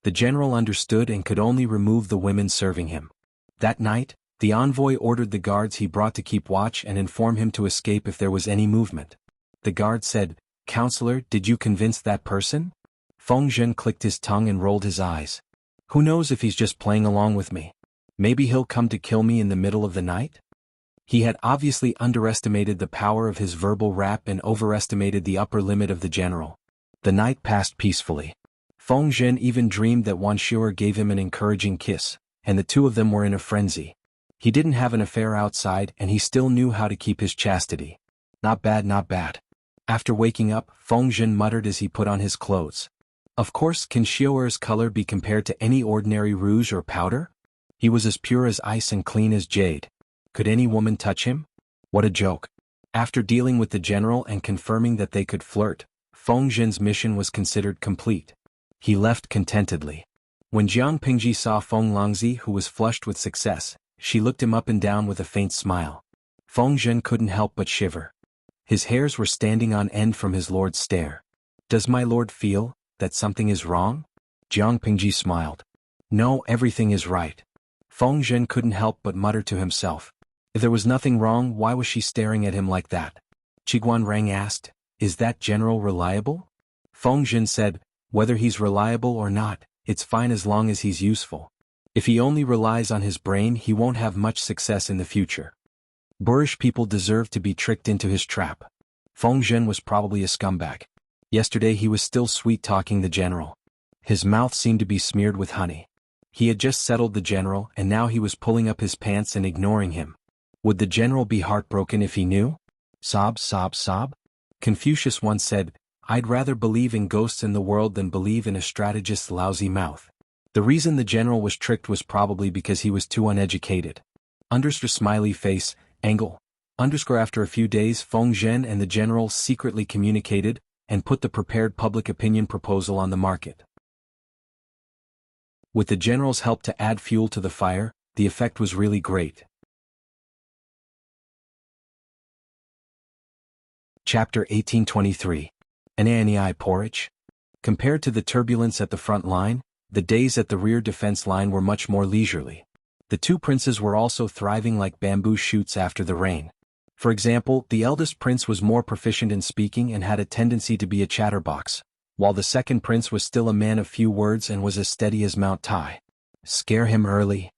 The general understood and could only remove the women serving him. That night, the envoy ordered the guards he brought to keep watch and inform him to escape if there was any movement. The guard said, "Counselor, did you convince that person?" Feng Zhen clicked his tongue and rolled his eyes. "Who knows if he's just playing along with me? Maybe he'll come to kill me in the middle of the night?" He had obviously underestimated the power of his verbal rap and overestimated the upper limit of the general. The night passed peacefully. Feng Zhen even dreamed that Wan Shuer gave him an encouraging kiss, and the two of them were in a frenzy. He didn't have an affair outside and he still knew how to keep his chastity. Not bad, not bad. After waking up, Feng Zhen muttered as he put on his clothes. Of course, can Xiuer's color be compared to any ordinary rouge or powder? He was as pure as ice and clean as jade. Could any woman touch him? What a joke. After dealing with the general and confirming that they could flirt, Feng Zhen's mission was considered complete. He left contentedly. When Jiang Pingji saw Feng Longzi, who was flushed with success, she looked him up and down with a faint smile. Feng Zhen couldn't help but shiver. His hairs were standing on end from his lord's stare. "Does my lord feel that something is wrong?" Jiang Pingji smiled. "No, everything is right." Feng Zhen couldn't help but mutter to himself. If there was nothing wrong, why was she staring at him like that? Qiguan Rang asked, "Is that general reliable?" Feng Zhen said, "Whether he's reliable or not, it's fine as long as he's useful. If he only relies on his brain, he won't have much success in the future." Boorish people deserve to be tricked into his trap. Feng Zhen was probably a scumbag. Yesterday he was still sweet-talking the general. His mouth seemed to be smeared with honey. He had just settled the general and now he was pulling up his pants and ignoring him. Would the general be heartbroken if he knew? Sob, sob, sob? Confucius once said, "I'd rather believe in ghosts in the world than believe in a strategist's lousy mouth." The reason the general was tricked was probably because he was too uneducated. Underscore smiley face, angle. Underscore after a few days Feng Zhen and the general secretly communicated and put the prepared public opinion proposal on the market. With the general's help to add fuel to the fire, the effect was really great. Chapter 1823. Anani porridge. Compared to the turbulence at the front line, the days at the rear defense line were much more leisurely. The two princes were also thriving like bamboo shoots after the rain. For example, the eldest prince was more proficient in speaking and had a tendency to be a chatterbox, while the second prince was still a man of few words and was as steady as Mount Tai. Scare him early.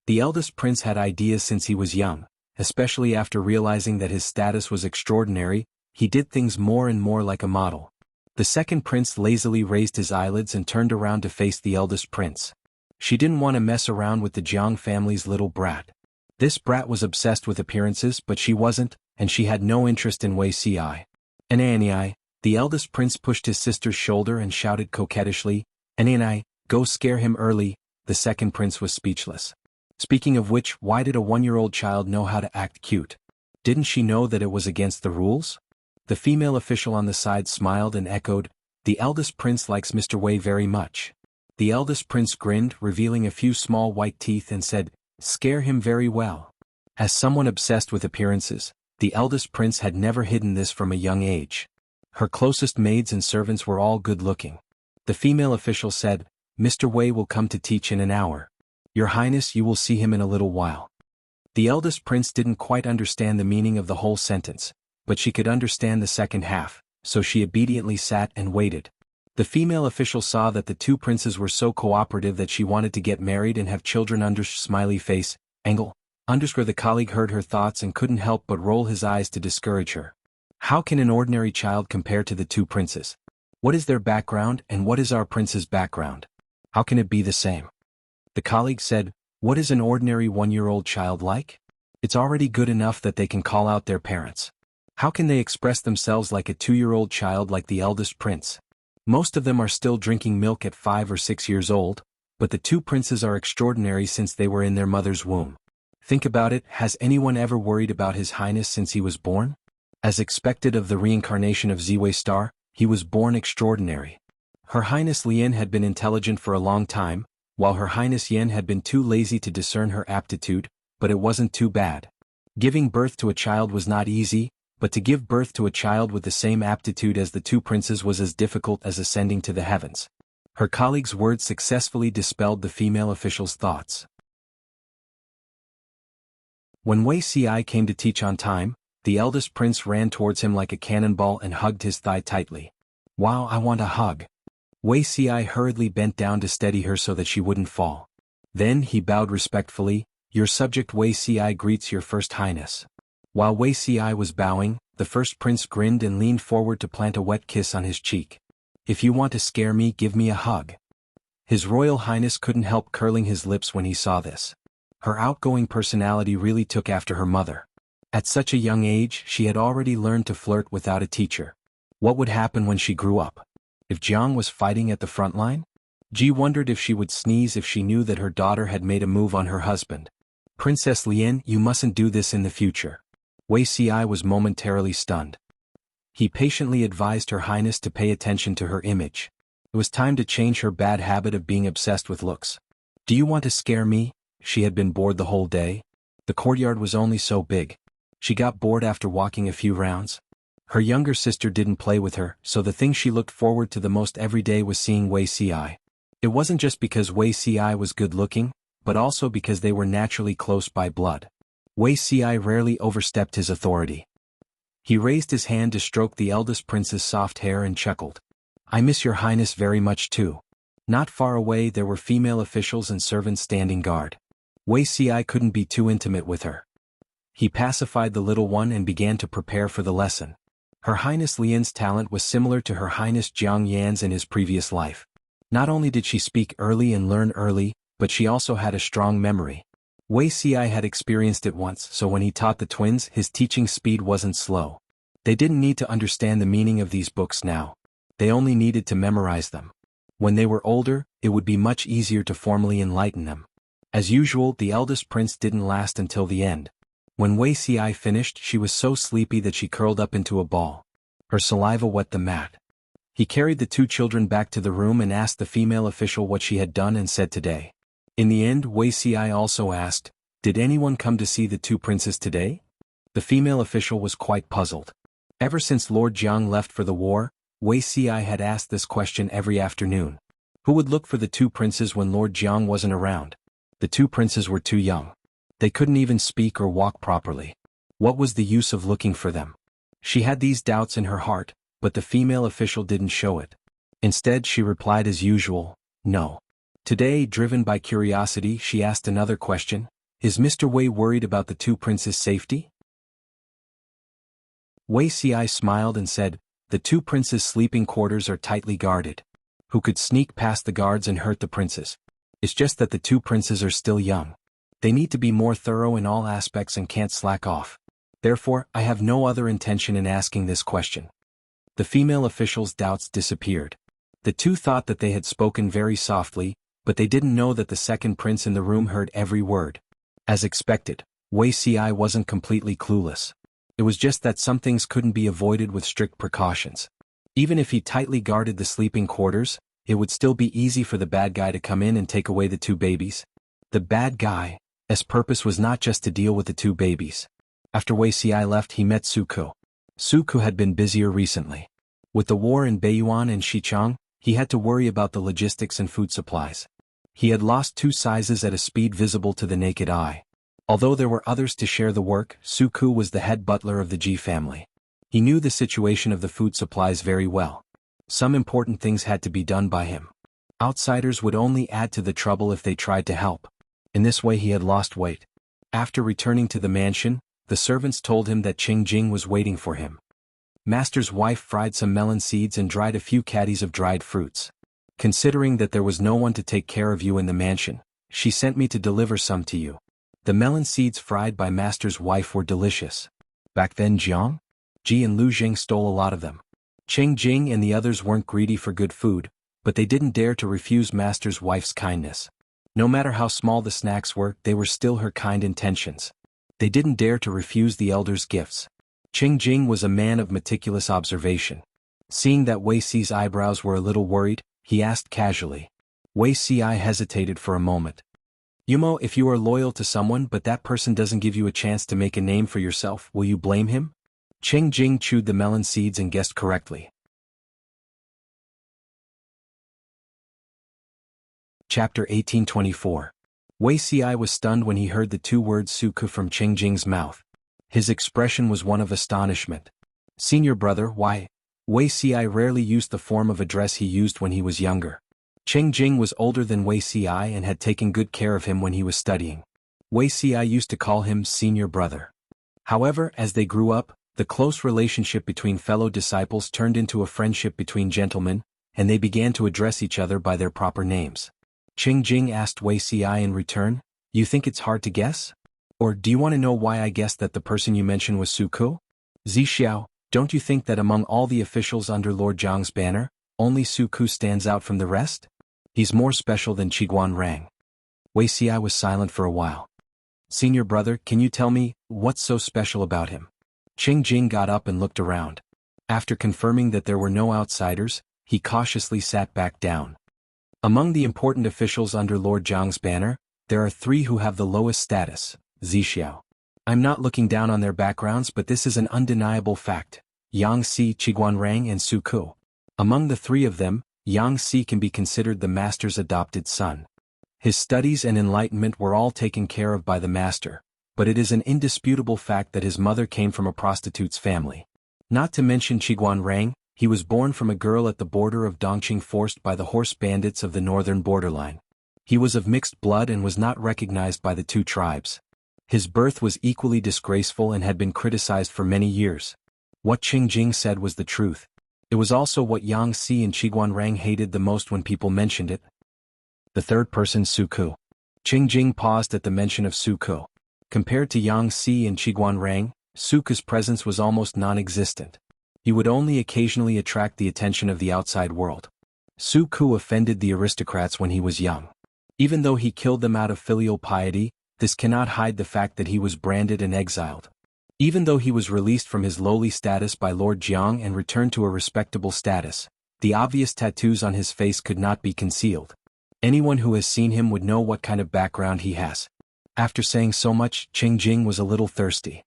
The eldest prince had ideas since he was young, especially after realizing that his status was extraordinary. He did things more and more like a model. The second prince lazily raised his eyelids and turned around to face the eldest prince. She didn't want to mess around with the Jiang family's little brat. This brat was obsessed with appearances, but she wasn't, and she had no interest in Wei Ci. Anani, the eldest prince pushed his sister's shoulder and shouted coquettishly, "Anani, go scare him early." The second prince was speechless. Speaking of which, why did a 1-year-old child know how to act cute? Didn't she know that it was against the rules? The female official on the side smiled and echoed, "The eldest prince likes Mr. Wei very much." The eldest prince grinned, revealing a few small white teeth and said, "Scare him very well." As someone obsessed with appearances, the eldest prince had never hidden this from a young age. Her closest maids and servants were all good-looking. The female official said, "Mr. Wei will come to teach in an hour. Your Highness, you will see him in a little while." The eldest prince didn't quite understand the meaning of the whole sentence, but she could understand the second half, so she obediently sat and waited. The female official saw that the two princes were so cooperative that she wanted to get married and have children. Smiley face, angle. The colleague heard her thoughts and couldn't help but roll his eyes to discourage her. How can an ordinary child compare to the two princes? What is their background and what is our prince's background? How can it be the same? The colleague said, What is an ordinary 1-year-old child like? It's already good enough that they can call out their parents. How can they express themselves like a 2-year-old child like the eldest prince? Most of them are still drinking milk at 5 or 6 years old, but the 2 princes are extraordinary since they were in their mother's womb. Think about it, has anyone ever worried about His Highness since he was born? As expected of the reincarnation of Ziwei Star, he was born extraordinary. Her Highness Lian had been intelligent for a long time, while Her Highness Yen had been too lazy to discern her aptitude, but it wasn't too bad. Giving birth to a child was not easy, but to give birth to a child with the same aptitude as the 2 princes was as difficult as ascending to the heavens. Her colleague's words successfully dispelled the female official's thoughts. When Wei Ci came to teach on time, the eldest prince ran towards him like a cannonball and hugged his thigh tightly. "Wow, I want a hug." Wei Ci hurriedly bent down to steady her so that she wouldn't fall. Then he bowed respectfully. "Your subject Wei Ci greets your First Highness." While Wei Ci was bowing, the first prince grinned and leaned forward to plant a wet kiss on his cheek. "If you want to scare me, give me a hug." His Royal Highness couldn't help curling his lips when he saw this. Her outgoing personality really took after her mother. At such a young age, she had already learned to flirt without a teacher. What would happen when she grew up? If Jiang was fighting at the front line? Ji wondered if she would sneeze if she knew that her daughter had made a move on her husband. "Princess Lian, you mustn't do this in the future." Wei Ci was momentarily stunned. He patiently advised Her Highness to pay attention to her image. It was time to change her bad habit of being obsessed with looks. "Do you want to scare me?" She had been bored the whole day. The courtyard was only so big. She got bored after walking a few rounds. Her younger sister didn't play with her, so the thing she looked forward to the most every day was seeing Wei Ci. It wasn't just because Wei Ci was good-looking, but also because they were naturally close by blood. Wei Ci rarely overstepped his authority. He raised his hand to stroke the eldest prince's soft hair and chuckled. "I miss your highness very much too." Not far away there were female officials and servants standing guard. Wei Ci couldn't be too intimate with her. He pacified the little one and began to prepare for the lesson. Her Highness Lian's talent was similar to Her Highness Jiang Yan's in his previous life. Not only did she speak early and learn early, but she also had a strong memory. Wei Ci had experienced it once, so when he taught the twins, his teaching speed wasn't slow. They didn't need to understand the meaning of these books now. They only needed to memorize them. When they were older, it would be much easier to formally enlighten them. As usual, the eldest prince didn't last until the end. When Wei Ci finished, she was so sleepy that she curled up into a ball. Her saliva wet the mat. He carried the 2 children back to the room and asked the female official what she had done and said today. In the end, Wei Ci also asked, "Did anyone come to see the 2 princes today?" The female official was quite puzzled. Ever since Lord Jiang left for the war, Wei Ci had asked this question every afternoon. Who would look for the 2 princes when Lord Jiang wasn't around? The 2 princes were too young. They couldn't even speak or walk properly. What was the use of looking for them? She had these doubts in her heart, but the female official didn't show it. Instead, she replied as usual, "No." Today, driven by curiosity, she asked another question. "Is Mr. Wei worried about the 2 princes' safety?" Wei Ci smiled and said, "The 2 princes' sleeping quarters are tightly guarded. Who could sneak past the guards and hurt the princes? It's just that the 2 princes are still young. They need to be more thorough in all aspects and can't slack off. Therefore, I have no other intention in asking this question." The female official's doubts disappeared. The 2 thought that they had spoken very softly, but they didn't know that the second prince in the room heard every word. As expected, Wei Ci wasn't completely clueless. It was just that some things couldn't be avoided with strict precautions. Even if he tightly guarded the sleeping quarters, it would still be easy for the bad guy to come in and take away the 2 babies. The bad guy's purpose was not just to deal with the 2 babies. After Wei Ci left, he met Suku. Suku had been busier recently. With the war in Beiyuan and Xichang, he had to worry about the logistics and food supplies. He had lost 2 sizes at a speed visible to the naked eye. Although there were others to share the work, Suku was the head butler of the Ji family. He knew the situation of the food supplies very well. Some important things had to be done by him. Outsiders would only add to the trouble if they tried to help. In this way he had lost weight. After returning to the mansion, the servants told him that Qing Jing was waiting for him. Master's wife fried some melon seeds and dried a few caddies of dried fruits. Considering that there was no one to take care of you in the mansion, She sent me to deliver some to you. The melon seeds fried by master's wife were delicious. Back then Jiang, Ji and Lu Jing stole a lot of them. Cheng Jing and the others weren't greedy for good food, but they didn't dare to refuse master's wife's kindness. No matter how small the snacks were, they were still her kind intentions. They didn't dare to refuse the elders' gifts. Cheng Jing was a man of meticulous observation. Seeing that Wei Si's eyebrows were a little worried, he asked casually. Wei Si hesitated for a moment. Yumo, if you are loyal to someone but that person doesn't give you a chance to make a name for yourself, will you blame him? Cheng Jing chewed the melon seeds and guessed correctly. Chapter 1824. Wei Si was stunned when he heard the two words Suku from Cheng Jing's mouth. His expression was one of astonishment. Senior brother, why? Wei Si rarely used the form of address he used when he was younger. Cheng Jing was older than Wei Si and had taken good care of him when he was studying. Wei Si used to call him senior brother. However, as they grew up, the close relationship between fellow disciples turned into a friendship between gentlemen, and they began to address each other by their proper names. Cheng Jing asked Wei Si in return, you think it's hard to guess? Or do you want to know why I guessed that the person you mentioned was Suku? Zixiao, don't you think that among all the officials under Lord Jiang's banner, only Suku stands out from the rest? He's more special than Qiguan Rang. Wei Si was silent for a while. Senior brother, can you tell me, what's so special about him? Cheng Jing got up and looked around. After confirming that there were no outsiders, he cautiously sat back down. Among the important officials under Lord Jiang's banner, there are three who have the lowest status, Zixiao. I'm not looking down on their backgrounds, but this is an undeniable fact. Yang Si, Qiguan Rang and Suku. Among the three of them, Yang Si can be considered the master's adopted son. His studies and enlightenment were all taken care of by the master, but it is an indisputable fact that his mother came from a prostitute's family. Not to mention Qiguan Rang, he was born from a girl at the border of Dongqing forced by the horse bandits of the northern borderline. He was of mixed blood and was not recognized by the two tribes. His birth was equally disgraceful and had been criticized for many years. What Cheng Jing said was the truth. It was also what Yang Si and Qiguan Rang hated the most when people mentioned it. The third person, Suku. Cheng Jing paused at the mention of Suku. Compared to Yang Si and Qiguan Rang, Suku's presence was almost non-existent. He would only occasionally attract the attention of the outside world. Suku offended the aristocrats when he was young. Even though he killed them out of filial piety, this cannot hide the fact that he was branded and exiled. Even though he was released from his lowly status by Lord Jiang and returned to a respectable status, the obvious tattoos on his face could not be concealed. Anyone who has seen him would know what kind of background he has. After saying so much, Cheng Jing was a little thirsty.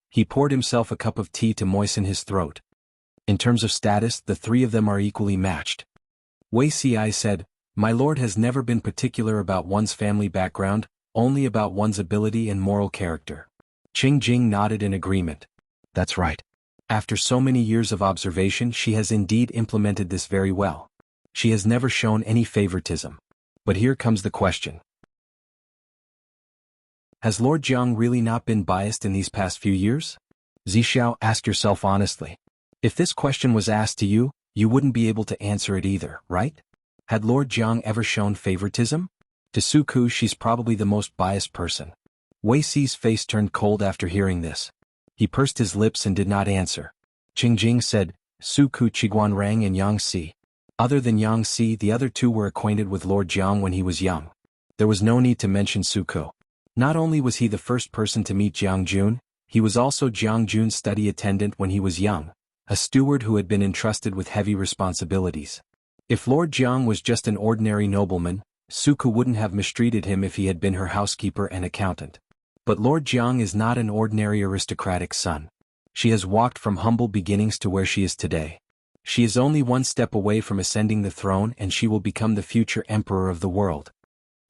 He poured himself a cup of tea to moisten his throat. In terms of status, the three of them are equally matched. Wei Si said, My lord has never been particular about one's family background, only about one's ability and moral character. Cheng Jing nodded in agreement. That's right. After so many years of observation, she has indeed implemented this very well. She has never shown any favoritism. But here comes the question. Has Lord Jiang really not been biased in these past few years? Zixiao, ask yourself honestly. If this question was asked to you, you wouldn't be able to answer it either, right? Had Lord Jiang ever shown favoritism? To Suku, she's probably the most biased person. Wei Si's face turned cold after hearing this. He pursed his lips and did not answer. Cheng Jing said, Suku, Qiguan Rang and Yang Si. Other than Yang Si, the other two were acquainted with Lord Jiang when he was young. There was no need to mention Suku. Not only was he the first person to meet Jiang Jun, he was also Jiang Jun's study attendant when he was young, a steward who had been entrusted with heavy responsibilities. If Lord Jiang was just an ordinary nobleman, Suku wouldn't have mistreated him if he had been her housekeeper and accountant. But Lord Jiang is not an ordinary aristocratic son. She has walked from humble beginnings to where she is today. She is only one step away from ascending the throne, and she will become the future emperor of the world.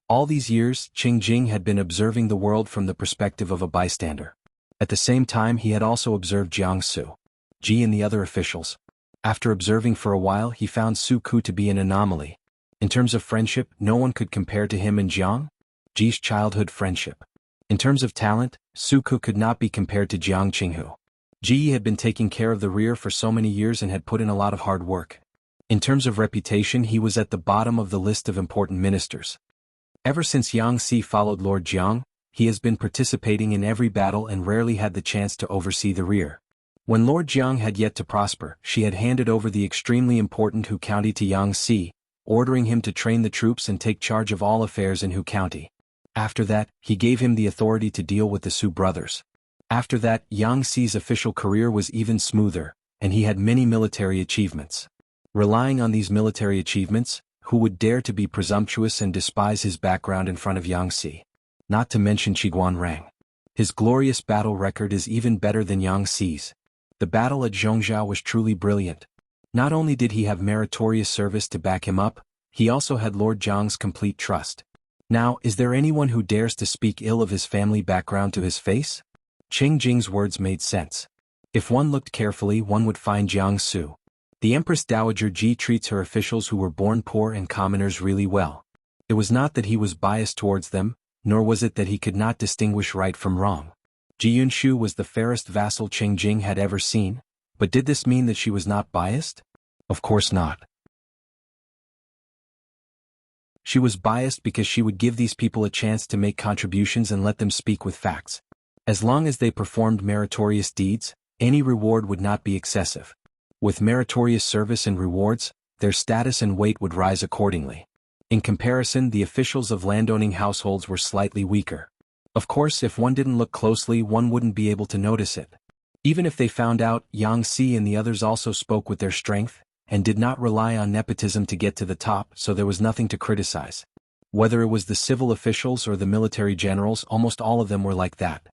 All these years, Cheng Jing had been observing the world from the perspective of a bystander. At the same time, he had also observed Jiang Su, Ji and the other officials. After observing for a while, he found Suku to be an anomaly. In terms of friendship, no one could compare to him and Jiang, Ji's childhood friendship. In terms of talent, Suku could not be compared to Jiang Qinghu. Ji had been taking care of the rear for so many years and had put in a lot of hard work. In terms of reputation, he was at the bottom of the list of important ministers. Ever since Yang Si followed Lord Jiang, he has been participating in every battle and rarely had the chance to oversee the rear. When Lord Jiang had yet to prosper, she had handed over the extremely important Hu County to Yang Si, ordering him to train the troops and take charge of all affairs in Hu County. After that, he gave him the authority to deal with the Su brothers. After that, Yang Si's official career was even smoother, and he had many military achievements. Relying on these military achievements, who would dare to be presumptuous and despise his background in front of Yang Si? Not to mention Qiguan Rang. His glorious battle record is even better than Yang Si's. The battle at Zhongzhou was truly brilliant. Not only did he have meritorious service to back him up, he also had Lord Jiang's complete trust. Now, is there anyone who dares to speak ill of his family background to his face? Cheng Jing's words made sense. If one looked carefully, one would find Jiang Su. The Empress Dowager Ji treats her officials who were born poor and commoners really well. It was not that he was biased towards them, nor was it that he could not distinguish right from wrong. Ji Yunshu was the fairest vassal Cheng Jing had ever seen, but did this mean that she was not biased? Of course not. She was biased because she would give these people a chance to make contributions and let them speak with facts. As long as they performed meritorious deeds, any reward would not be excessive. With meritorious service and rewards, their status and weight would rise accordingly. In comparison, the officials of landowning households were slightly weaker. Of course, if one didn't look closely, one wouldn't be able to notice it. Even if they found out, Yang Si and the others also spoke with their strength, and did not rely on nepotism to get to the top, so there was nothing to criticize. Whether it was the civil officials or the military generals, almost all of them were like that.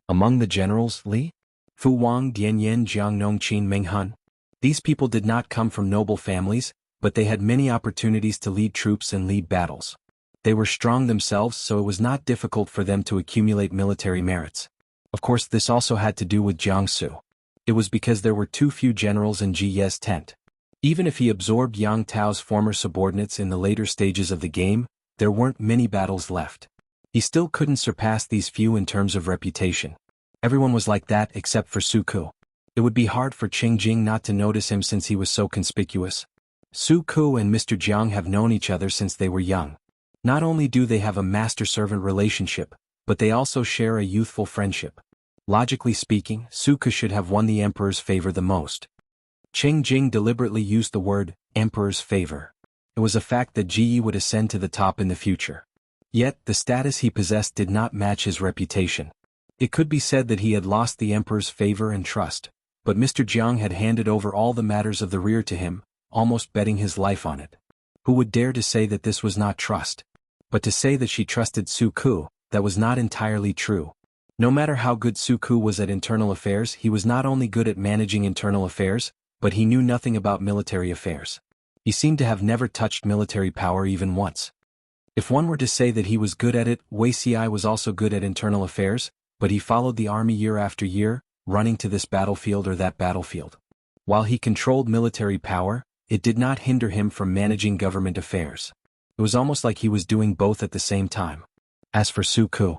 Among the generals, Li, Fu Wang, Dian Yin, Jiang Nongqin, Meng Hun. These people did not come from noble families, but they had many opportunities to lead troops and lead battles. They were strong themselves, so it was not difficult for them to accumulate military merits. Of course, this also had to do with Jiang Su. It was because there were too few generals in Ji Ye's tent. Even if he absorbed Yang Tao's former subordinates in the later stages of the game, there weren't many battles left. He still couldn't surpass these few in terms of reputation. Everyone was like that except for Su Ku. It would be hard for Cheng Jing not to notice him since he was so conspicuous. Su Ku and Mr. Jiang have known each other since they were young. Not only do they have a master-servant relationship, but they also share a youthful friendship. Logically speaking, Su Ku should have won the emperor's favor the most. Cheng Jing deliberately used the word, emperor's favor. It was a fact that Ji Yi would ascend to the top in the future. Yet, the status he possessed did not match his reputation. It could be said that he had lost the emperor's favor and trust, but Mr. Jiang had handed over all the matters of the rear to him, almost betting his life on it. Who would dare to say that this was not trust? But to say that she trusted Su Ku, that was not entirely true. No matter how good Su Ku was at internal affairs, he was not only good at managing internal affairs, but he knew nothing about military affairs. He seemed to have never touched military power even once. If one were to say that he was good at it, Wuxia was also good at internal affairs, but he followed the army year after year, running to this battlefield or that battlefield. While he controlled military power, it did not hinder him from managing government affairs. It was almost like he was doing both at the same time. As for Su Ku,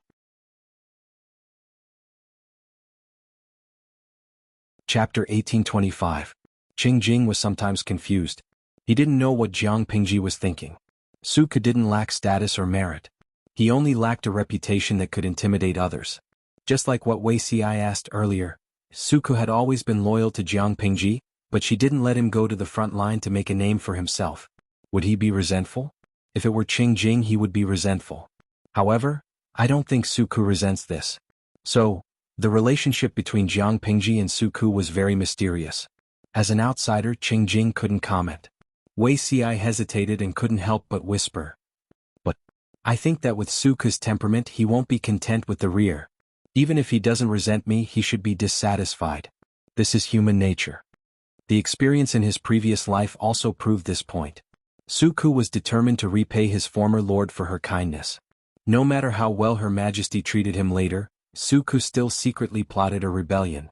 Chapter 1825. Cheng Jing was sometimes confused. He didn't know what Jiang Pingji was thinking. Su Ku didn't lack status or merit. He only lacked a reputation that could intimidate others. Just like what Wei Si asked earlier, Su Ku had always been loyal to Jiang Pingji, but she didn't let him go to the front line to make a name for himself. Would he be resentful? If it were Cheng Jing, he would be resentful. However, I don't think Su Ku resents this. So, the relationship between Jiang Pingji and Su Ku was very mysterious. As an outsider, Cheng Jing couldn't comment. Wei Si hesitated and couldn't help but whisper. But I think that with Su Ku's temperament, he won't be content with the rear. Even if he doesn't resent me, he should be dissatisfied. This is human nature. The experience in his previous life also proved this point. Su Ku was determined to repay his former lord for her kindness. No matter how well Her Majesty treated him later, Su Ku still secretly plotted a rebellion.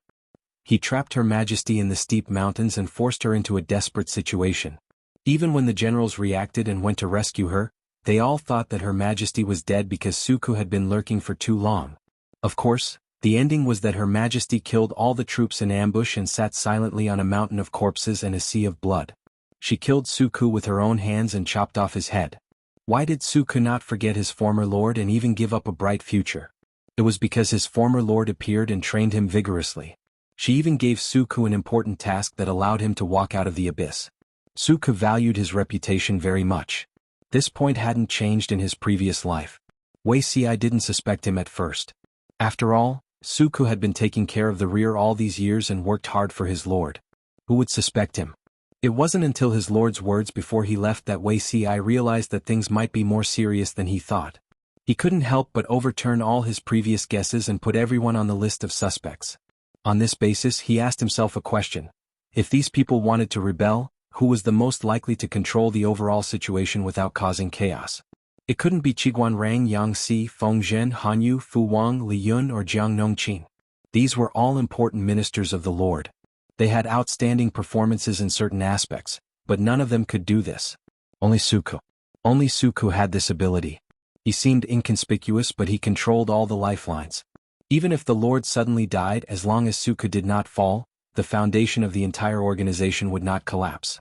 He trapped Her Majesty in the steep mountains and forced her into a desperate situation. Even when the generals reacted and went to rescue her, they all thought that Her Majesty was dead because Su Ku had been lurking for too long. Of course, the ending was that Her Majesty killed all the troops in ambush and sat silently on a mountain of corpses and a sea of blood. She killed Su Ku with her own hands and chopped off his head. Why did Suku not forget his former lord and even give up a bright future? It was because his former lord appeared and trained him vigorously. She even gave Suku an important task that allowed him to walk out of the abyss. Suku valued his reputation very much. This point hadn't changed in his previous life. Wuxia didn't suspect him at first. After all, Suku had been taking care of the rear all these years and worked hard for his lord. Who would suspect him? It wasn't until his lord's words before he left that Wuxia realized that things might be more serious than he thought. He couldn't help but overturn all his previous guesses and put everyone on the list of suspects. On this basis, he asked himself a question. If these people wanted to rebel, who was the most likely to control the overall situation without causing chaos? It couldn't be Qiguan Rang, Yang Si, Feng Zhen, Han Yu, Fu Wang, Li Yun or Jiang Nongqin. These were all important ministers of the Lord. They had outstanding performances in certain aspects, but none of them could do this. Only Suku. Only Suku had this ability. He seemed inconspicuous, but he controlled all the lifelines. Even if the Lord suddenly died, as long as Suku did not fall, the foundation of the entire organization would not collapse.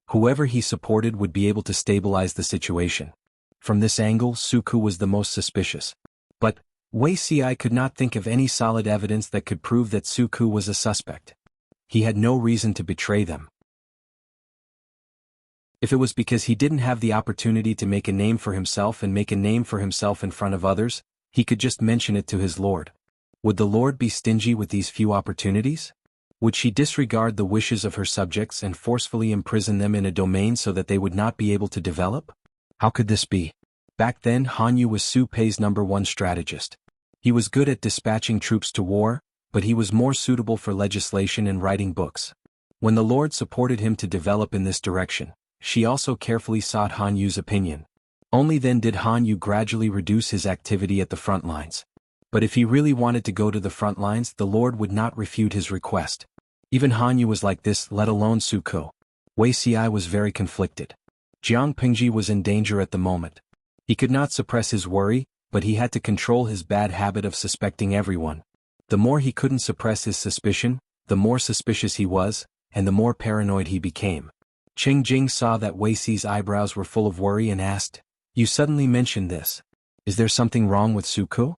Whoever he supported would be able to stabilize the situation. From this angle, Suku was the most suspicious. But Wuxia could not think of any solid evidence that could prove that Suku was a suspect. He had no reason to betray them. If it was because he didn't have the opportunity to make a name for himself and make a name for himself in front of others, he could just mention it to his lord. Would the Lord be stingy with these few opportunities? Would she disregard the wishes of her subjects and forcefully imprison them in a domain so that they would not be able to develop? How could this be? Back then, Han Yu was Su Pei's #1 strategist. He was good at dispatching troops to war, but he was more suitable for legislation and writing books. When the Lord supported him to develop in this direction, she also carefully sought Han Yu's opinion. Only then did Han Yu gradually reduce his activity at the front lines. But if he really wanted to go to the front lines, the Lord would not refute his request. Even Han Yu was like this, let alone Suku. Wuxia was very conflicted. Jiang Pingji was in danger at the moment. He could not suppress his worry, but he had to control his bad habit of suspecting everyone. The more he couldn't suppress his suspicion, the more suspicious he was, and the more paranoid he became. Qing Jing saw that Wuxia's eyebrows were full of worry and asked, "You suddenly mentioned this. Is there something wrong with Suku?"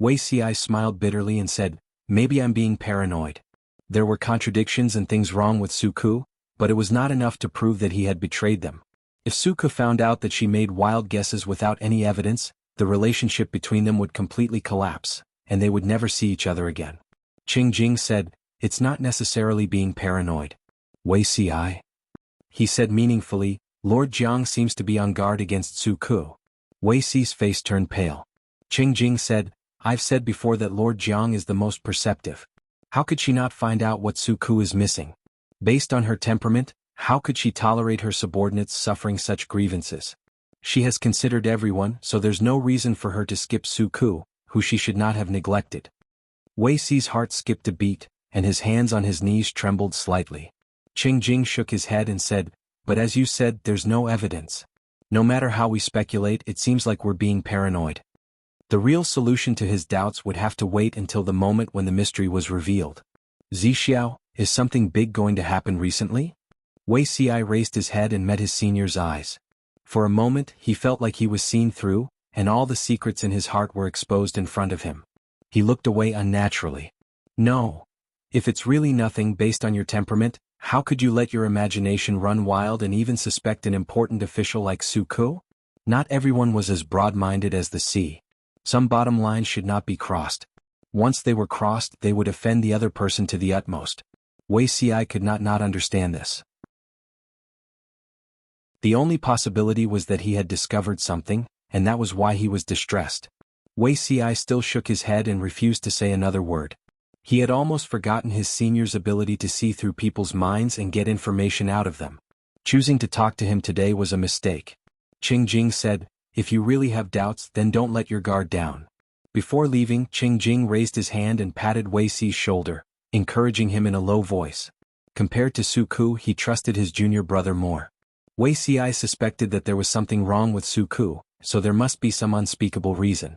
Wuxia smiled bitterly and said, "Maybe I'm being paranoid." There were contradictions and things wrong with Suku, but it was not enough to prove that he had betrayed them. If Suku found out that she made wild guesses without any evidence, the relationship between them would completely collapse, and they would never see each other again. Qing Jing said, "It's not necessarily being paranoid." Wuxia, he said meaningfully, "Lord Jiang seems to be on guard against Suku." Wuxi's face turned pale. Qing Jing said, "I've said before that Lord Jiang is the most perceptive. How could she not find out what Suku is missing? Based on her temperament, how could she tolerate her subordinates suffering such grievances? She has considered everyone, so there's no reason for her to skip Suku, who she should not have neglected." Wuxi's heart skipped a beat, and his hands on his knees trembled slightly. Qing Jing shook his head and said, "But as you said, there's no evidence. No matter how we speculate, it seems like we're being paranoid." The real solution to his doubts would have to wait until the moment when the mystery was revealed. "Zixiao, is something big going to happen recently?" Wuxia raised his head and met his senior's eyes. For a moment, he felt like he was seen through, and all the secrets in his heart were exposed in front of him. He looked away unnaturally. "No. If it's really nothing based on your temperament, how could you let your imagination run wild and even suspect an important official like Suku? Not everyone was as broad-minded as the sea. Some bottom lines should not be crossed. Once they were crossed, they would offend the other person to the utmost." Wuxia could not understand this. The only possibility was that he had discovered something, and that was why he was distressed. Wuxia still shook his head and refused to say another word. He had almost forgotten his senior's ability to see through people's minds and get information out of them. Choosing to talk to him today was a mistake. Qing Jing said, "If you really have doubts, then don't let your guard down." Before leaving, Qing Jing raised his hand and patted Wuxi's shoulder, encouraging him in a low voice. Compared to Suku, he trusted his junior brother more. Wuxia suspected that there was something wrong with Suku, so there must be some unspeakable reason.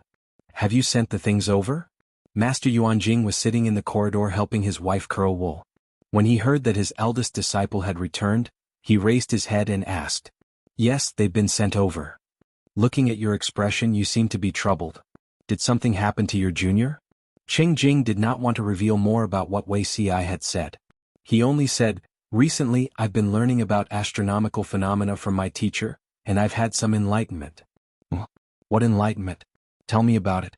"Have you sent the things over?" Master Yuanjing was sitting in the corridor helping his wife curl wool. When he heard that his eldest disciple had returned, he raised his head and asked, "Yes, they've been sent over." Looking at your expression, you seem to be troubled. Did something happen to your junior? Cheng Jing did not want to reveal more about what Wei Ci had said. He only said, "Recently, I've been learning about astronomical phenomena from my teacher, and I've had some enlightenment." What enlightenment? Tell me about it.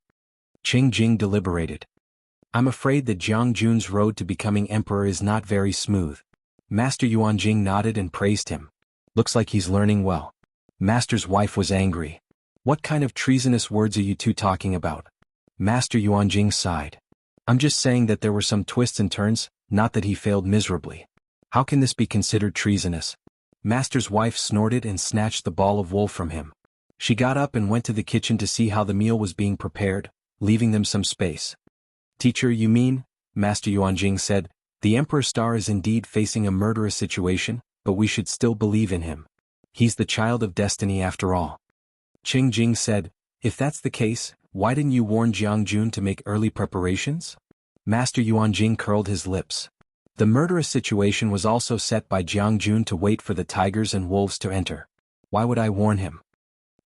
Cheng Jing deliberated. I'm afraid that Jiang Jun's road to becoming emperor is not very smooth. Master Yuanjing nodded and praised him. Looks like he's learning well. Master's wife was angry. What kind of treasonous words are you two talking about? Master Yuanjing sighed. I'm just saying that there were some twists and turns, not that he failed miserably. How can this be considered treasonous? Master's wife snorted and snatched the ball of wool from him. She got up and went to the kitchen to see how the meal was being prepared, leaving them some space. Teacher, you mean? Master Yuanjing said, the Emperor's star is indeed facing a murderous situation, but we should still believe in him. He's the child of destiny after all. Cheng Jing said, if that's the case, why didn't you warn Jiang Jun to make early preparations? Master Yuanjing curled his lips. The murderous situation was also set by Jiang Jun to wait for the tigers and wolves to enter. Why would I warn him?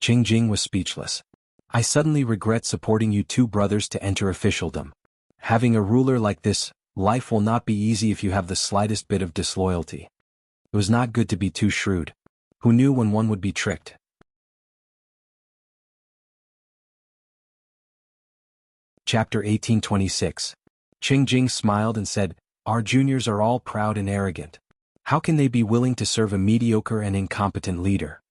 Cheng Jing was speechless. I suddenly regret supporting you two brothers to enter officialdom. Having a ruler like this, life will not be easy if you have the slightest bit of disloyalty. It was not good to be too shrewd. Who knew when one would be tricked? Chapter 1826. Cheng Jing smiled and said, our juniors are all proud and arrogant. How can they be willing to serve a mediocre and incompetent leader?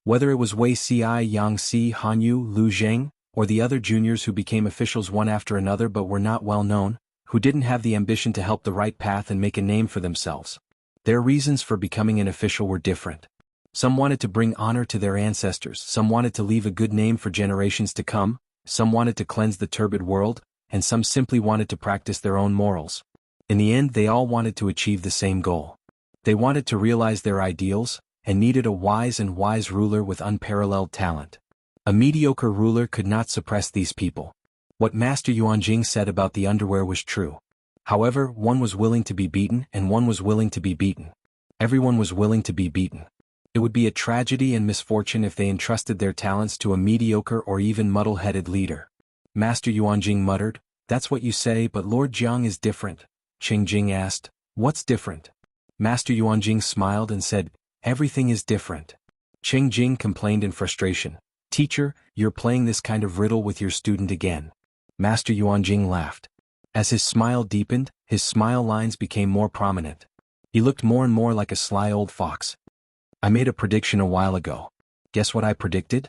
Whether it was Wei Ci, Yang Si, Han Yu, Lu Zheng, or the other juniors who became officials one after another but were not well known, who didn't have the ambition to help the right path and make a name for themselves. Their reasons for becoming an official were different. Some wanted to bring honor to their ancestors, some wanted to leave a good name for generations to come, some wanted to cleanse the turbid world, and some simply wanted to practice their own morals. In the end, they all wanted to achieve the same goal. They wanted to realize their ideals, and needed a wise ruler with unparalleled talent. A mediocre ruler could not suppress these people. What Master Yuanjing said about the underwear was true. However, one was willing to be beaten and one was willing to be beaten. Everyone was willing to be beaten. It would be a tragedy and misfortune if they entrusted their talents to a mediocre or even muddle-headed leader. Master Yuanjing muttered, that's what you say, but Lord Jiang is different. Cheng Jing asked, what's different? Master Yuanjing smiled and said, everything is different. Cheng Jing complained in frustration, teacher, you're playing this kind of riddle with your student again. Master Yuanjing laughed. As his smile deepened, his smile lines became more prominent. He looked more and more like a sly old fox. I made a prediction a while ago. Guess what I predicted?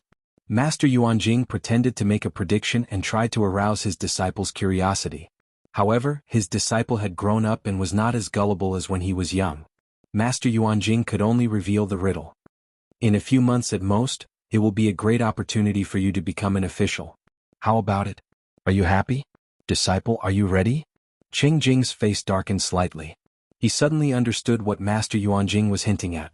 Master Yuanjing pretended to make a prediction and tried to arouse his disciple's curiosity. However, his disciple had grown up and was not as gullible as when he was young. Master Yuanjing could only reveal the riddle. In a few months at most, it will be a great opportunity for you to become an official. How about it? Are you happy? Disciple, are you ready? Cheng Jing's face darkened slightly. He suddenly understood what Master Yuanjing was hinting at.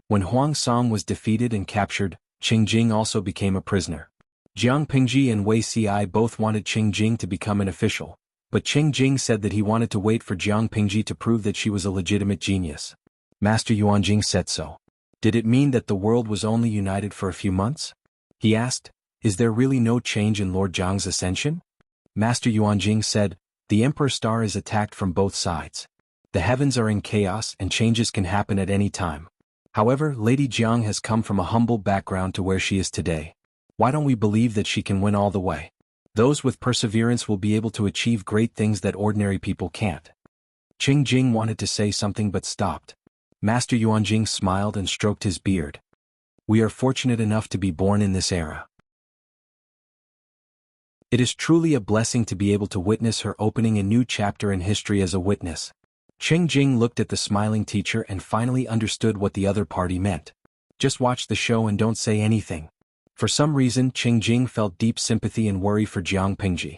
When Huang Song was defeated and captured, Cheng Jing also became a prisoner. Jiang Pingji and Wei Ci both wanted Cheng Jing to become an official, but Cheng Jing said that he wanted to wait for Jiang Pingji to prove that she was a legitimate genius. Master Yuanjing said so. Did it mean that the world was only united for a few months? He asked, is there really no change in Lord Jiang's ascension? Master Yuanjing said, the Emperor's star is attacked from both sides. The heavens are in chaos and changes can happen at any time. However, Lady Jiang has come from a humble background to where she is today. Why don't we believe that she can win all the way? Those with perseverance will be able to achieve great things that ordinary people can't. Cheng Jing wanted to say something but stopped. Master Yuanjing smiled and stroked his beard. We are fortunate enough to be born in this era. It is truly a blessing to be able to witness her opening a new chapter in history as a witness. Cheng Jing looked at the smiling teacher and finally understood what the other party meant. Just watch the show and don't say anything. For some reason, Cheng Jing felt deep sympathy and worry for Jiang Pingji.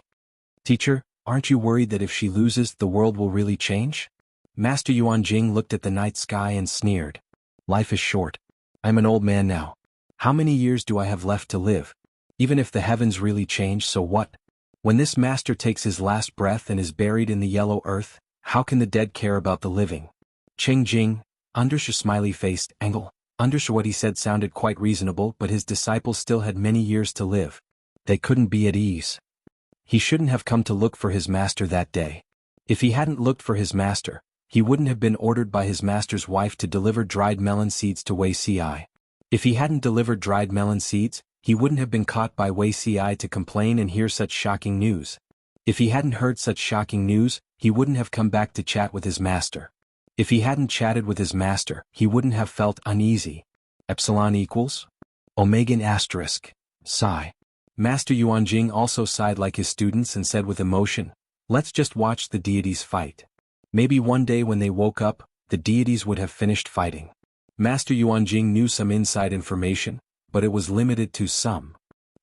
Teacher, aren't you worried that if she loses, the world will really change? Master Yuanjing looked at the night sky and sneered. Life is short. I'm an old man now. How many years do I have left to live? Even if the heavens really change, so what? When this master takes his last breath and is buried in the yellow earth, how can the dead care about the living? Cheng Jing, under your smiley-faced angle, Understood what he said sounded quite reasonable, but his disciples still had many years to live. They couldn't be at ease. He shouldn't have come to look for his master that day. If he hadn't looked for his master, he wouldn't have been ordered by his master's wife to deliver dried melon seeds to Wei Si. If he hadn't delivered dried melon seeds, he wouldn't have been caught by Wei Si to complain and hear such shocking news. If he hadn't heard such shocking news, he wouldn't have come back to chat with his master. If he hadn't chatted with his master, he wouldn't have felt uneasy. Epsilon equals omega asterisk psi. Master Yuanjing also sighed like his students and said with emotion, "Let's just watch the deities fight." Maybe one day when they woke up, the deities would have finished fighting. Master Yuanjing knew some inside information, but it was limited to some.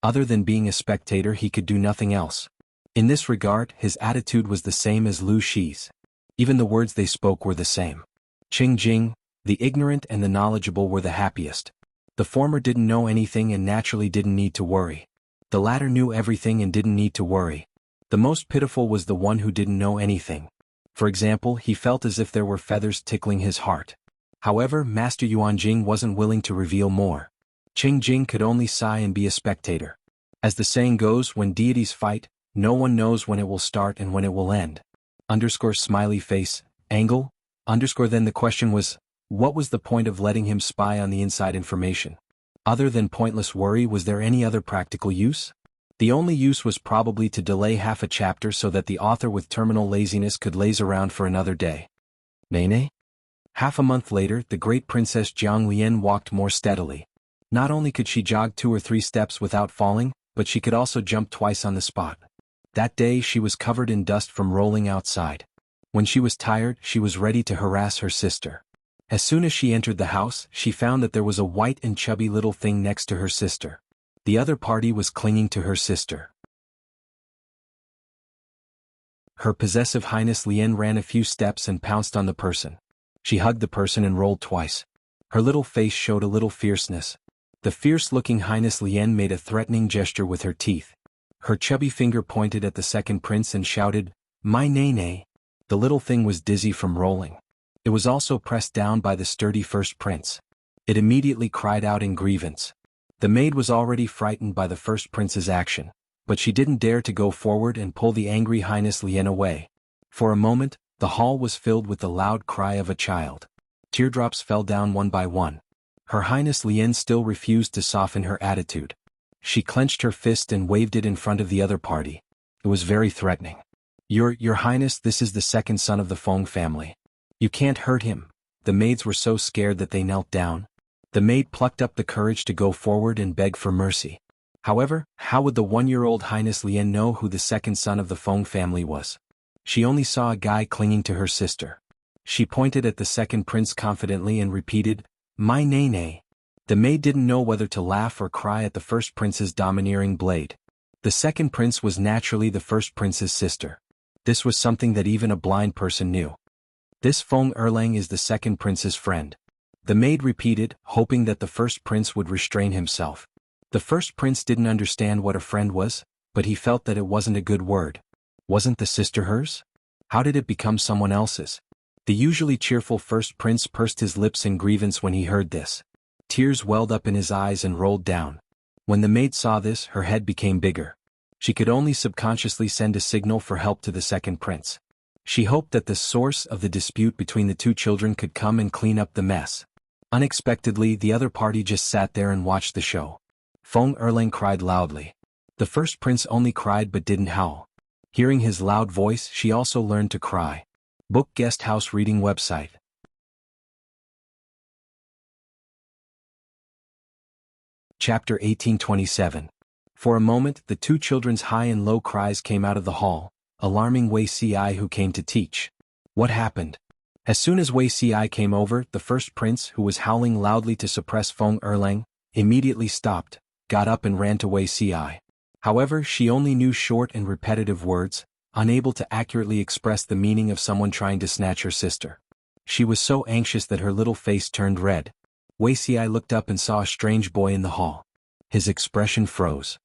Other than being a spectator, he could do nothing else. In this regard, his attitude was the same as Lu Shi's. Even the words they spoke were the same. Qing Jing, the ignorant and the knowledgeable were the happiest. The former didn't know anything and naturally didn't need to worry. The latter knew everything and didn't need to worry. The most pitiful was the one who didn't know anything. For example, he felt as if there were feathers tickling his heart. However, Master Yuanjing wasn't willing to reveal more. Qing Jing could only sigh and be a spectator. As the saying goes, when deities fight, no one knows when it will start and when it will end. Smiley face, angle, Then the question was, what was the point of letting him spy on the inside information? Other than pointless worry, was there any other practical use? The only use was probably to delay half a chapter so that the author with terminal laziness could laze around for another day. Nene? Half a month later, the great Princess Jiang Lian walked more steadily. Not only could she jog 2 or 3 steps without falling, but she could also jump twice on the spot. That day she was covered in dust from rolling outside. When she was tired, she was ready to harass her sister. As soon as she entered the house, she found that there was a white and chubby little thing next to her sister. The other party was clinging to her sister. Her possessive Highness Lian ran a few steps and pounced on the person. She hugged the person and rolled twice. Her little face showed a little fierceness. The fierce-looking Highness Lian made a threatening gesture with her teeth. Her chubby finger pointed at the second prince and shouted, "My nene." The little thing was dizzy from rolling. It was also pressed down by the sturdy first prince. It immediately cried out in grievance. The maid was already frightened by the first prince's action, but she didn't dare to go forward and pull the angry Highness Lian away. For a moment, the hall was filled with the loud cry of a child. Teardrops fell down one by one. Her Highness Lian still refused to soften her attitude. She clenched her fist and waved it in front of the other party. It was very threatening. Your Highness, this is the second son of the Feng family. You can't hurt him." The maids were so scared that they knelt down. The maid plucked up the courage to go forward and beg for mercy. However, how would the 1-year-old Highness Lian know who the second son of the Feng family was? She only saw a guy clinging to her sister. She pointed at the second prince confidently and repeated, "My nene." The maid didn't know whether to laugh or cry at the first prince's domineering blade. The second prince was naturally the first prince's sister. This was something that even a blind person knew. "This Feng Erlang is the second prince's friend," the maid repeated, hoping that the first prince would restrain himself. The first prince didn't understand what a friend was, but he felt that it wasn't a good word. Wasn't the sister hers? How did it become someone else's? The usually cheerful first prince pursed his lips in grievance when he heard this. Tears welled up in his eyes and rolled down. When the maid saw this, her head became bigger. She could only subconsciously send a signal for help to the second prince. She hoped that the source of the dispute between the two children could come and clean up the mess. Unexpectedly, the other party just sat there and watched the show. Feng Erlang cried loudly. The first prince only cried but didn't howl. Hearing his loud voice, she also learned to cry. Book Guest House Reading Website. Chapter 1827. For a moment, the two children's high and low cries came out of the hall, alarming Wei Si who came to teach. What happened? As soon as Wei Si came over, the first prince, who was howling loudly to suppress Feng Erlang, immediately stopped, got up and ran to Wei Si. However, she only knew short and repetitive words, unable to accurately express the meaning of someone trying to snatch her sister. She was so anxious that her little face turned red. Wei Si looked up and saw a strange boy in the hall. His expression froze.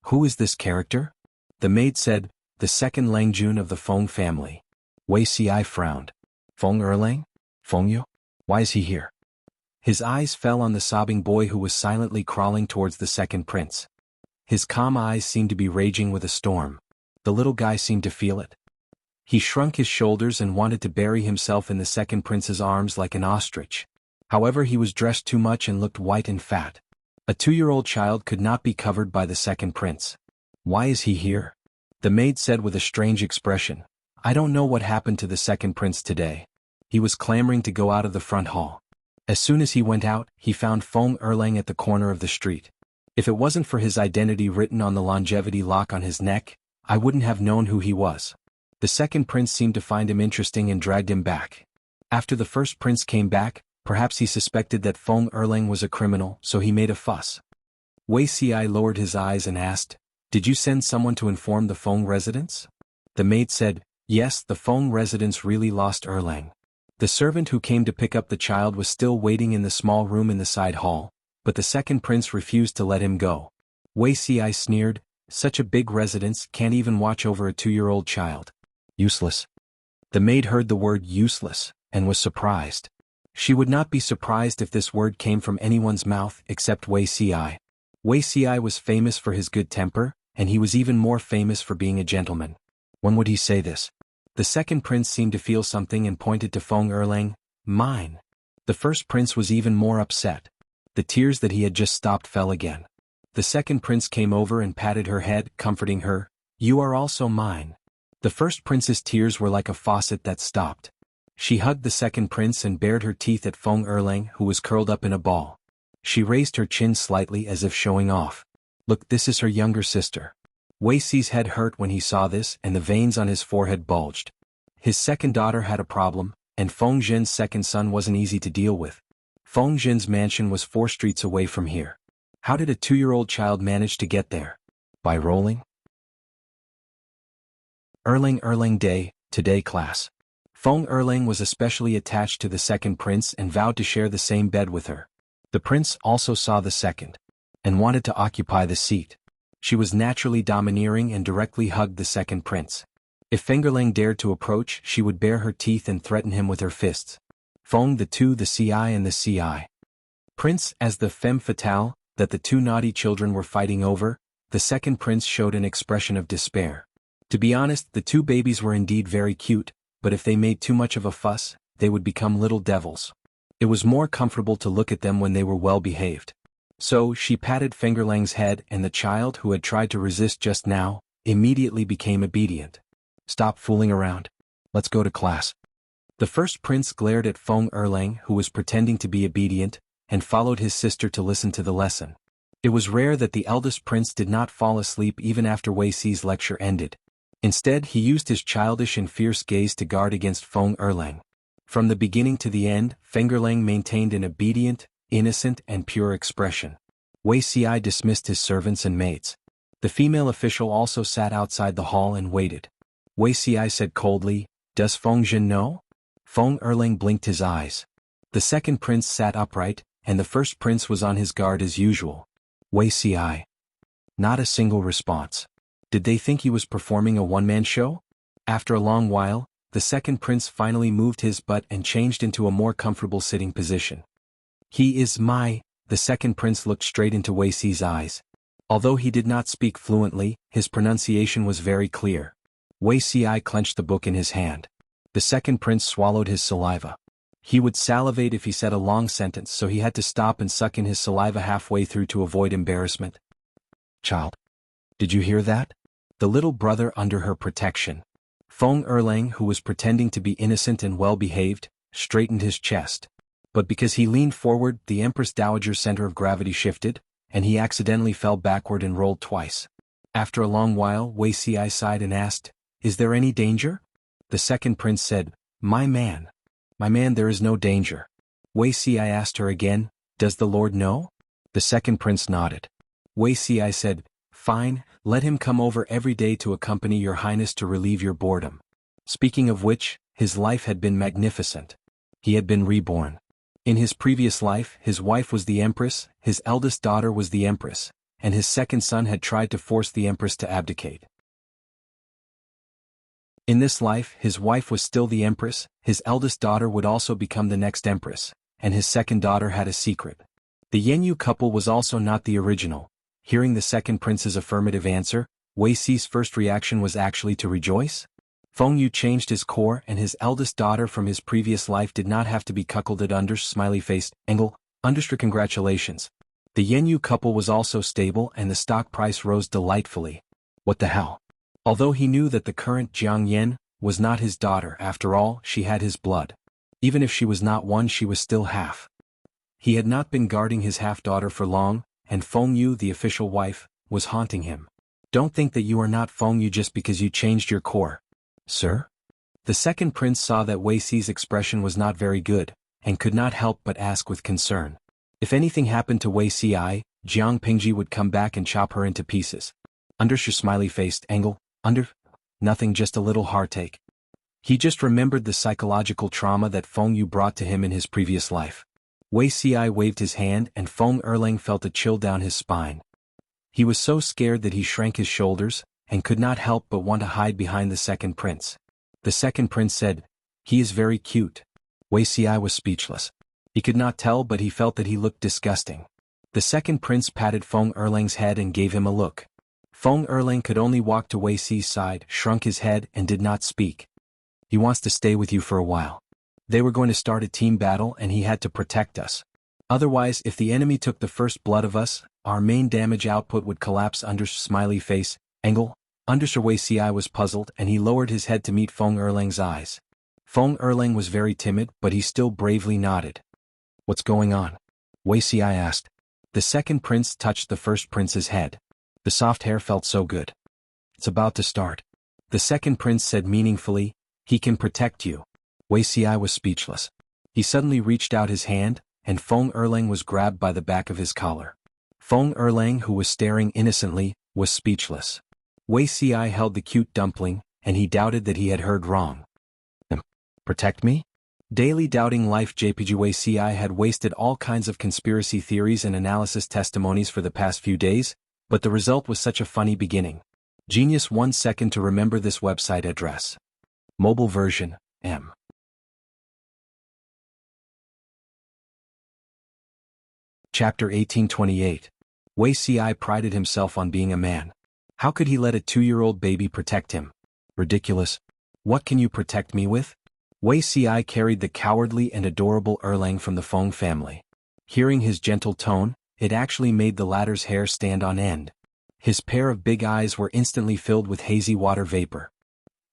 Who is this character? The maid said, the second Langjun of the Feng family. Wei Si frowned. Feng Erlang? Feng Yu? Why is he here? His eyes fell on the sobbing boy who was silently crawling towards the second prince. His calm eyes seemed to be raging with a storm. The little guy seemed to feel it. He shrunk his shoulders and wanted to bury himself in the second prince's arms like an ostrich. However, he was dressed too much and looked white and fat. A 2-year-old child could not be covered by the second prince. Why is he here? The maid said with a strange expression. I don't know what happened to the second prince today. He was clamoring to go out of the front hall. As soon as he went out, he found Feng Erlang at the corner of the street. If it wasn't for his identity written on the longevity lock on his neck, I wouldn't have known who he was. The second prince seemed to find him interesting and dragged him back. After the first prince came back, perhaps he suspected that Feng Erlang was a criminal, so he made a fuss. Wuxia lowered his eyes and asked, Did you send someone to inform the Feng residents? The maid said, Yes, the Feng residents really lost Erlang. The servant who came to pick up the child was still waiting in the small room in the side hall, but the second prince refused to let him go. Wuxia sneered, Such a big residence can't even watch over a 2-year-old child. Useless. The maid heard the word useless, and was surprised. She would not be surprised if this word came from anyone's mouth except Wuxia. Wuxia was famous for his good temper, and he was even more famous for being a gentleman. When would he say this? The second prince seemed to feel something and pointed to Feng Erlang, Mine. The first prince was even more upset. The tears that he had just stopped fell again. The second prince came over and patted her head, comforting her, You are also mine. The first prince's tears were like a faucet that stopped. She hugged the second prince and bared her teeth at Feng Erlang, who was curled up in a ball. She raised her chin slightly as if showing off. Look, this is her younger sister. Wuxi's head hurt when he saw this, and the veins on his forehead bulged. His second daughter had a problem, and Feng Zhen's second son wasn't easy to deal with. Feng Zhen's mansion was 4 streets away from here. How did a 2-year-old child manage to get there? By rolling? Erlang Day, today class. Feng Erlang was especially attached to the second prince and vowed to share the same bed with her. The prince also saw the second, and wanted to occupy the seat. She was naturally domineering and directly hugged the second prince. If Fengerlang dared to approach, she would bare her teeth and threaten him with her fists. Feng the Ci and the Ci. Prince, as the femme fatale, that the 2 naughty children were fighting over, the second prince showed an expression of despair. To be honest, the 2 babies were indeed very cute, but if they made too much of a fuss, they would become little devils. It was more comfortable to look at them when they were well behaved. So, she patted Fingerlang's head, and the child who had tried to resist just now, immediately became obedient. Stop fooling around. Let's go to class. The first prince glared at Feng Erlang, who was pretending to be obedient, and followed his sister to listen to the lesson. It was rare that the eldest prince did not fall asleep even after Wuxi's lecture ended. Instead, he used his childish and fierce gaze to guard against Feng Erlang. From the beginning to the end, Fengerlang maintained an obedient, innocent and pure expression. Wuxi dismissed his servants and maids. The female official also sat outside the hall and waited. Wuxi said coldly, Does Feng Zhen know? Feng Erlang blinked his eyes. The second prince sat upright, and the first prince was on his guard as usual. Wuxi. Not a single response. Did they think he was performing a one-man show? After a long while, the second prince finally moved his butt and changed into a more comfortable sitting position. He is the second prince looked straight into Wuxi's eyes. Although he did not speak fluently, his pronunciation was very clear. Wuxi clenched the book in his hand. The second prince swallowed his saliva. He would salivate if he said a long sentence, so he had to stop and suck in his saliva halfway through to avoid embarrassment. Child. Did you hear that? The little brother under her protection. Feng Erlang, who was pretending to be innocent and well-behaved, straightened his chest. But because he leaned forward, the Empress Dowager's center of gravity shifted, and he accidentally fell backward and rolled twice. After a long while, Wuxi sighed and asked, Is there any danger? The second prince said, My man, there is no danger. Wuxi asked her again, Does the Lord know? The second prince nodded. Wuxi said, Fine, let him come over every day to accompany your highness to relieve your boredom. Speaking of which, his life had been magnificent. He had been reborn. In his previous life, his wife was the Empress, his eldest daughter was the Empress, and his second son had tried to force the Empress to abdicate. In this life, his wife was still the Empress, his eldest daughter would also become the next Empress, and his second daughter had a secret. The Yenyu couple was also not the original. Hearing the second prince's affirmative answer, Wei Xi's first reaction was actually to rejoice. Feng Yu changed his core, and his eldest daughter from his previous life did not have to be cuckolded under smiley-faced Engel. Understood. Congratulations. The Yenyu couple was also stable and the stock price rose delightfully. What the hell? Although he knew that the current Jiang Yan was not his daughter, after all, she had his blood. Even if she was not one, she was still half. He had not been guarding his half-daughter for long, and Feng Yu, the official wife, was haunting him. Don't think that you are not Feng Yu just because you changed your core. Sir? The second prince saw that Wei Xi's expression was not very good, and could not help but ask with concern. If anything happened to Wei Xi, Jiang Pingji would come back and chop her into pieces. Under your smiley-faced Engel, under? Nothing, just a little heartache. He just remembered the psychological trauma that Feng Yu brought to him in his previous life. Wei Xi waved his hand and Feng Erlang felt a chill down his spine. He was so scared that he shrank his shoulders, and could not help but want to hide behind the second prince. The second prince said, "He is very cute." Wei Xi was speechless. He could not tell, but he felt that he looked disgusting. The second prince patted Feng Erlang's head and gave him a look. Feng Erlang could only walk to Wei Xi's side, shrunk his head and did not speak. He wants to stay with you for a while. They were going to start a team battle and he had to protect us. Otherwise, if the enemy took the first blood of us, our main damage output would collapse. Under smiley face, Engel. Under Sir Wei Xi was puzzled and he lowered his head to meet Feng Erlang's eyes. Feng Erlang was very timid, but he still bravely nodded. What's going on? Wei Xi asked. The second prince touched the first prince's head. The soft hair felt so good. It's about to start. The second prince said meaningfully, he can protect you. Wei Xi was speechless. He suddenly reached out his hand, and Feng Erlang was grabbed by the back of his collar. Feng Erlang, who was staring innocently, was speechless. Wei Xi held the cute dumpling, and he doubted that he had heard wrong. Protect me? Daily doubting life. JPG. Wei Xi had wasted all kinds of conspiracy theories and analysis testimonies for the past few days, but the result was such a funny beginning. Genius. 1 second to remember this website address. Mobile version, M. Chapter 1828. Wei Xi prided himself on being a man. How could he let a 2-year-old baby protect him? Ridiculous. What can you protect me with? Wei Xi carried the cowardly and adorable Erlang from the Feng family. Hearing his gentle tone, it actually made the latter's hair stand on end. His pair of big eyes were instantly filled with hazy water vapor.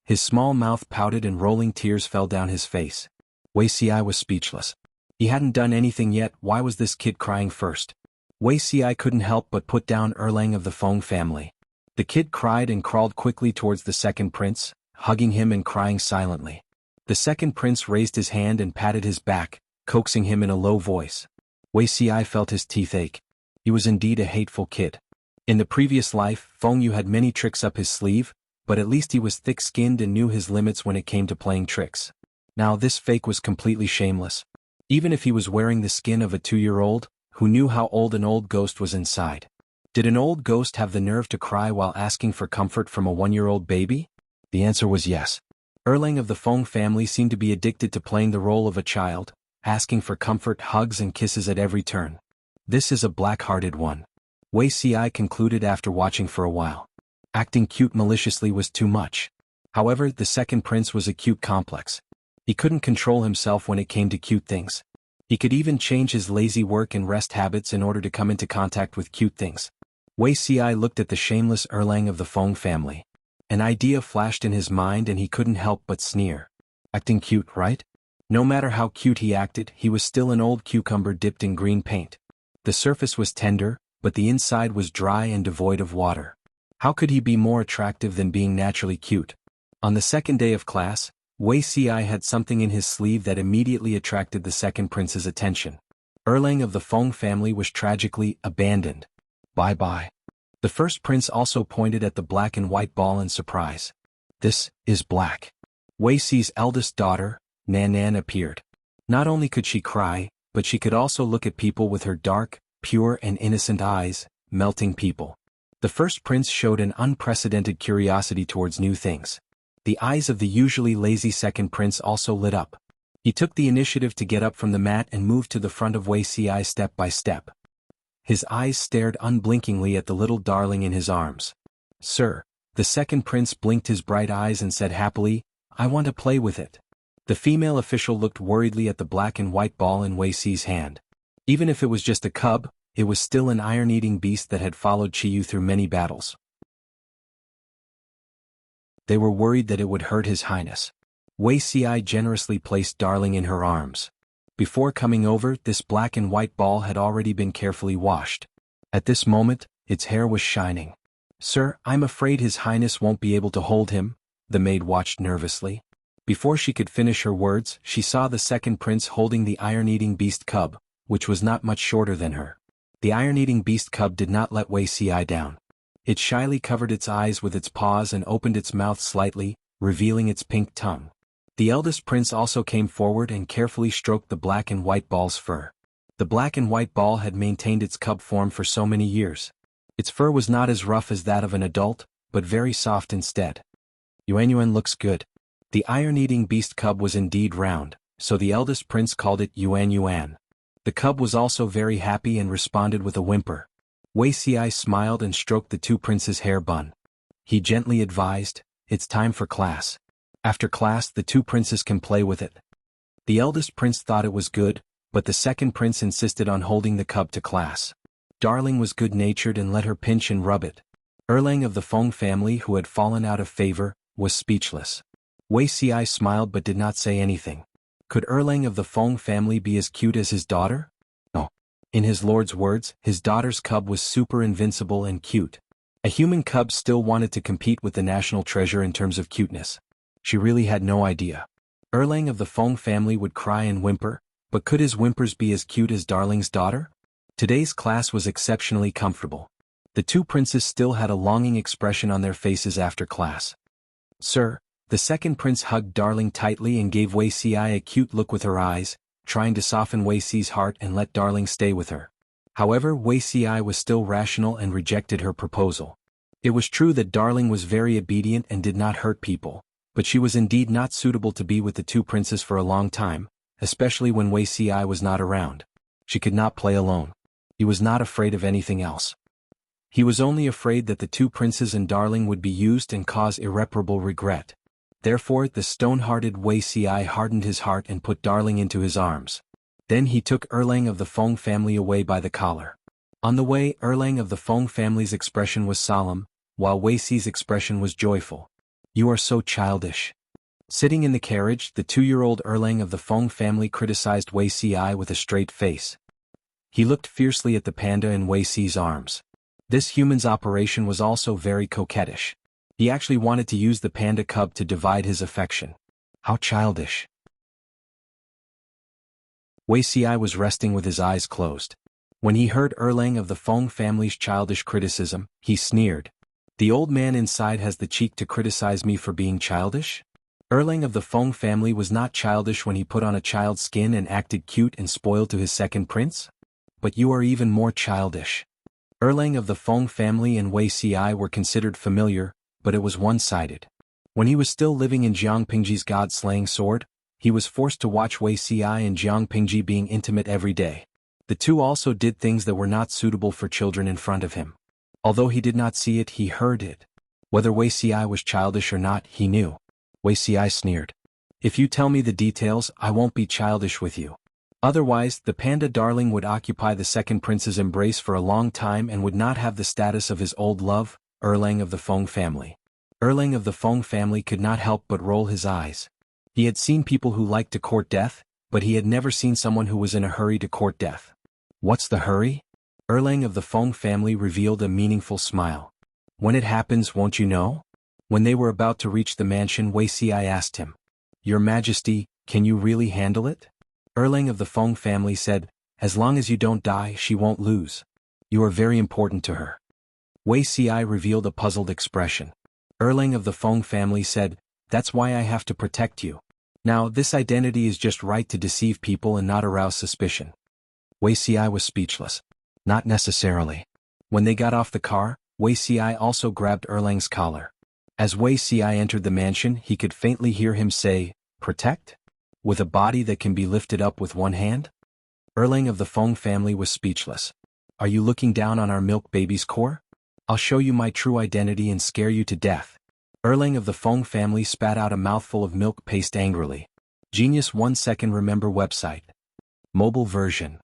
His small mouth pouted and rolling tears fell down his face. Wei Xi was speechless. He hadn't done anything yet. Why was this kid crying first? Wei Xi couldn't help but put down Erlang of the Feng family. The kid cried and crawled quickly towards the second prince, hugging him and crying silently. The second prince raised his hand and patted his back, coaxing him in a low voice. Wei Xi felt his teeth ache. He was indeed a hateful kid. In the previous life, Feng Yu had many tricks up his sleeve, but at least he was thick-skinned and knew his limits when it came to playing tricks. Now this fake was completely shameless. Even if he was wearing the skin of a 2-year-old, who knew how old an old ghost was inside? Did an old ghost have the nerve to cry while asking for comfort from a 1-year-old baby? The answer was yes. Erlang of the Feng family seemed to be addicted to playing the role of a child, asking for comfort, hugs and kisses at every turn. This is a black-hearted one. Wei Xi concluded after watching for a while. Acting cute maliciously was too much. However, the second prince was a cute complex. He couldn't control himself when it came to cute things. He could even change his lazy work and rest habits in order to come into contact with cute things. Wei Xi looked at the shameless Erlang of the Feng family. An idea flashed in his mind and he couldn't help but sneer. Acting cute, right? No matter how cute he acted, he was still an old cucumber dipped in green paint. The surface was tender, but the inside was dry and devoid of water. How could he be more attractive than being naturally cute? On the second day of class, Wei Xi had something in his sleeve that immediately attracted the second prince's attention. Erlang of the Feng family was tragically abandoned. Bye-bye. The first prince also pointed at the black and white ball in surprise. This is black. Wei Xi's eldest daughter, Nan, appeared. Not only could she cry, but she could also look at people with her dark, pure and innocent eyes, melting people. The first prince showed an unprecedented curiosity towards new things. The eyes of the usually lazy second prince also lit up. He took the initiative to get up from the mat and moved to the front of Wuxia step by step. His eyes stared unblinkingly at the little darling in his arms. "Sir," the second prince blinked his bright eyes and said happily, "I want to play with it." The female official looked worriedly at the black and white ball in Wuxia's hand. Even if it was just a cub, it was still an iron-eating beast that had followed Qiyu through many battles. They were worried that it would hurt his highness. Wuxia generously placed Darling in her arms. Before coming over, this black and white ball had already been carefully washed. At this moment, its hair was shining. "Sir, I'm afraid His Highness won't be able to hold him," the maid watched nervously. Before she could finish her words, she saw the second prince holding the iron-eating beast cub, which was not much shorter than her. The iron-eating beast cub did not let Wuxia down. It shyly covered its eyes with its paws and opened its mouth slightly, revealing its pink tongue. The eldest prince also came forward and carefully stroked the black and white ball's fur. The black and white ball had maintained its cub form for so many years. Its fur was not as rough as that of an adult, but very soft instead. "Yuan looks good." The iron-eating beast cub was indeed round, so the eldest prince called it Yuan. The cub was also very happy and responded with a whimper. Wuxia smiled and stroked the two princes' hair bun. He gently advised, "It's time for class. After class the two princes can play with it." The eldest prince thought it was good, but the second prince insisted on holding the cub to class. Darling was good-natured and let her pinch and rub it. Erlang of the Feng family, who had fallen out of favor, was speechless. Wuxia smiled but did not say anything. Could Erlang of the Feng family be as cute as his daughter? No. In his lord's words, his daughter's cub was super invincible and cute. A human cub still wanted to compete with the national treasure in terms of cuteness. She really had no idea. Erlang of the Feng family would cry and whimper, but could his whimpers be as cute as Darling's daughter? Today's class was exceptionally comfortable. The two princes still had a longing expression on their faces after class. "Sir," the second prince hugged Darling tightly and gave Wuxia a cute look with her eyes, trying to soften Wuxia's heart and let Darling stay with her. However, Wuxia was still rational and rejected her proposal. It was true that Darling was very obedient and did not hurt people, but she was indeed not suitable to be with the two princes for a long time, especially when Wuxia was not around. She could not play alone. He was not afraid of anything else. He was only afraid that the two princes and Darling would be used and cause irreparable regret. Therefore, the stone-hearted Wuxia hardened his heart and put Darling into his arms. Then he took Erlang of the Feng family away by the collar. On the way, Erlang of the Feng family's expression was solemn, while Wuxi's expression was joyful. "You are so childish." Sitting in the carriage, the 2-year-old Erlang of the Feng family criticized Wuxia with a straight face. He looked fiercely at the panda in Wuxi's arms. This human's operation was also very coquettish. He actually wanted to use the panda cub to divide his affection. How childish. Wuxia was resting with his eyes closed. When he heard Erlang of the Feng family's childish criticism, he sneered. "The old man inside has the cheek to criticize me for being childish?" Erlang of the Feng family was not childish when he put on a child's skin and acted cute and spoiled to his second prince? But you are even more childish. Erlang of the Feng family and Wuxia were considered familiar, but it was one-sided. When he was still living in Jiang Pingji's god-slaying sword, he was forced to watch Wuxia and Jiang Pingji being intimate every day. The two also did things that were not suitable for children in front of him. Although he did not see it, he heard it. Whether Wuxia was childish or not, he knew. Wuxia sneered. "If you tell me the details, I won't be childish with you. Otherwise, the panda Darling would occupy the second prince's embrace for a long time and would not have the status of his old love, Erlang of the Feng family." Erlang of the Feng family could not help but roll his eyes. He had seen people who liked to court death, but he had never seen someone who was in a hurry to court death. "What's the hurry?" Erlang of the Feng family revealed a meaningful smile. "When it happens, won't you know?" When they were about to reach the mansion, Wuxia asked him, "Your Majesty, can you really handle it?" Erlang of the Feng family said, "As long as you don't die, she won't lose. You are very important to her." Wuxia revealed a puzzled expression. Erlang of the Feng family said, "That's why I have to protect you. Now, this identity is just right to deceive people and not arouse suspicion." Wuxia was speechless. "Not necessarily." When they got off the car, Wuxia also grabbed Erlang's collar. As Wuxia entered the mansion, he could faintly hear him say, "Protect?" With a body that can be lifted up with one hand? Erlang of the Feng family was speechless. Are you looking down on our milk baby's core? I'll show you my true identity and scare you to death. Erlang of the Feng family spat out a mouthful of milk paste angrily. Genius 1 second remember website. Mobile version.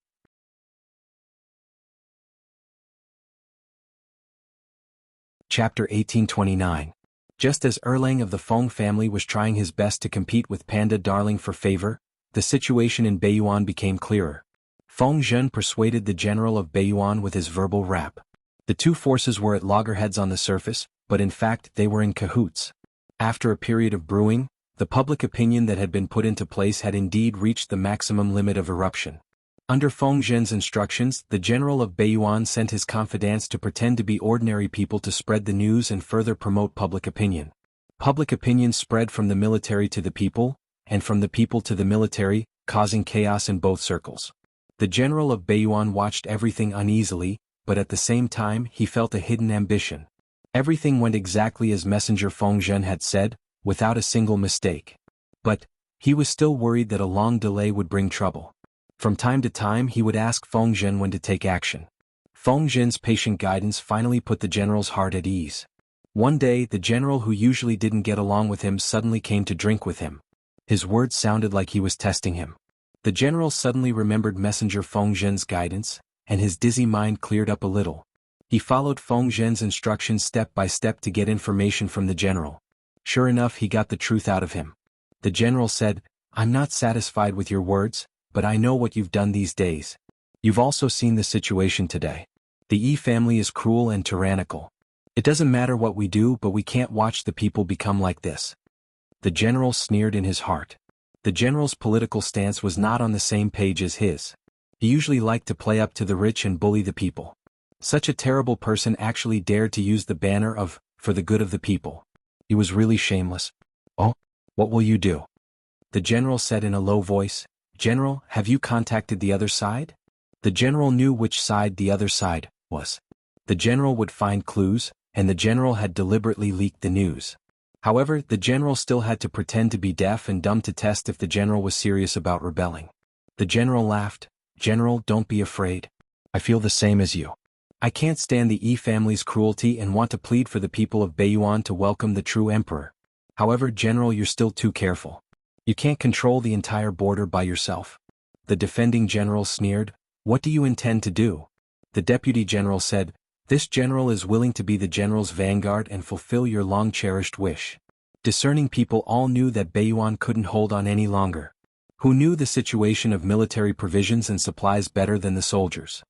Chapter 1829. Just as Erlang of the Feng family was trying his best to compete with Panda Darling for favor, the situation in Beiyuan became clearer. Feng Zhen persuaded the general of Beiyuan with his verbal rap. The two forces were at loggerheads on the surface, but in fact they were in cahoots. After a period of brewing, the public opinion that had been put into place had indeed reached the maximum limit of eruption. Under Feng Zhen's instructions, the general of Beiyuan sent his confidants to pretend to be ordinary people to spread the news and further promote public opinion. Public opinion spread from the military to the people, and from the people to the military, causing chaos in both circles. The general of Beiyuan watched everything uneasily, but at the same time he felt a hidden ambition. Everything went exactly as Messenger Feng Zhen had said, without a single mistake. But he was still worried that a long delay would bring trouble. From time to time he would ask Feng Zhen when to take action. Feng Zhen's patient guidance finally put the general's heart at ease. One day the general who usually didn't get along with him suddenly came to drink with him. His words sounded like he was testing him. The general suddenly remembered Messenger Feng Zhen's guidance, and his dizzy mind cleared up a little. He followed Feng Zhen's instructions step by step to get information from the general. Sure enough, he got the truth out of him. The general said, "I'm not satisfied with your words, but I know what you've done these days. You've also seen the situation today. The Yi family is cruel and tyrannical. It doesn't matter what we do, but we can't watch the people become like this." The general sneered in his heart. The general's political stance was not on the same page as his. He usually liked to play up to the rich and bully the people. Such a terrible person actually dared to use the banner of, "for the good of the people." He was really shameless. "Oh, what will you do?" The general said in a low voice. "General, have you contacted the other side?" The general knew which side the other side was. The general would find clues, and the general had deliberately leaked the news. However, the general still had to pretend to be deaf and dumb to test if the general was serious about rebelling. The general laughed. "General, don't be afraid. I feel the same as you. I can't stand the Yi family's cruelty and want to plead for the people of Beiyuan to welcome the true emperor. However, General, you're still too careful. You can't control the entire border by yourself." The defending general sneered. "What do you intend to do?" The deputy general said, "This general is willing to be the general's vanguard and fulfill your long-cherished wish." Discerning people all knew that Beiyuan couldn't hold on any longer. Who knew the situation of military provisions and supplies better than the soldiers?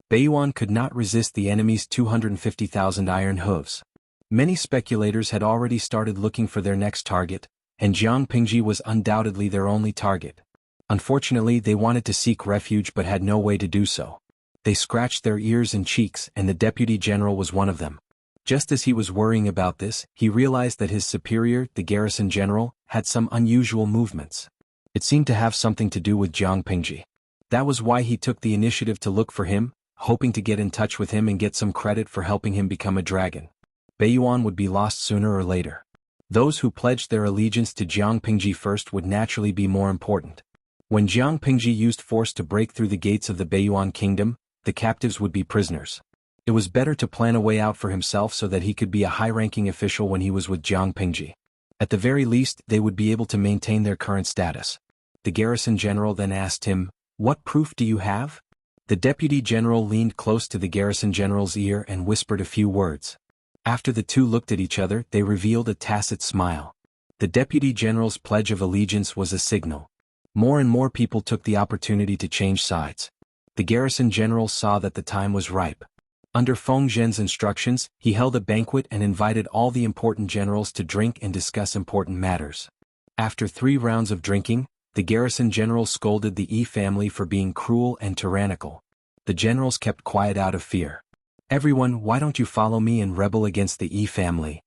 Beiyuan could not resist the enemy's 250,000 iron hooves. Many speculators had already started looking for their next target, and Jiang Pingji was undoubtedly their only target. Unfortunately, they wanted to seek refuge but had no way to do so. They scratched their ears and cheeks, and the deputy general was one of them. Just as he was worrying about this, he realized that his superior, the garrison general, had some unusual movements. It seemed to have something to do with Jiang Pingji. That was why he took the initiative to look for him, hoping to get in touch with him and get some credit for helping him become a dragon. Beiyuan would be lost sooner or later. Those who pledged their allegiance to Jiang Pingji first would naturally be more important. When Jiang Pingji used force to break through the gates of the Beiyuan kingdom, the captives would be prisoners. It was better to plan a way out for himself so that he could be a high-ranking official when he was with Jiang Pingji. At the very least, they would be able to maintain their current status. The garrison general then asked him, "What proof do you have?" The deputy general leaned close to the garrison general's ear and whispered a few words. After the two looked at each other, they revealed a tacit smile. The deputy general's pledge of allegiance was a signal. More and more people took the opportunity to change sides. The garrison general saw that the time was ripe. Under Feng Zhen's instructions, he held a banquet and invited all the important generals to drink and discuss important matters. After 3 rounds of drinking, the garrison general scolded the Yi family for being cruel and tyrannical. The generals kept quiet out of fear. "Everyone, why don't you follow me and rebel against the Yi family?"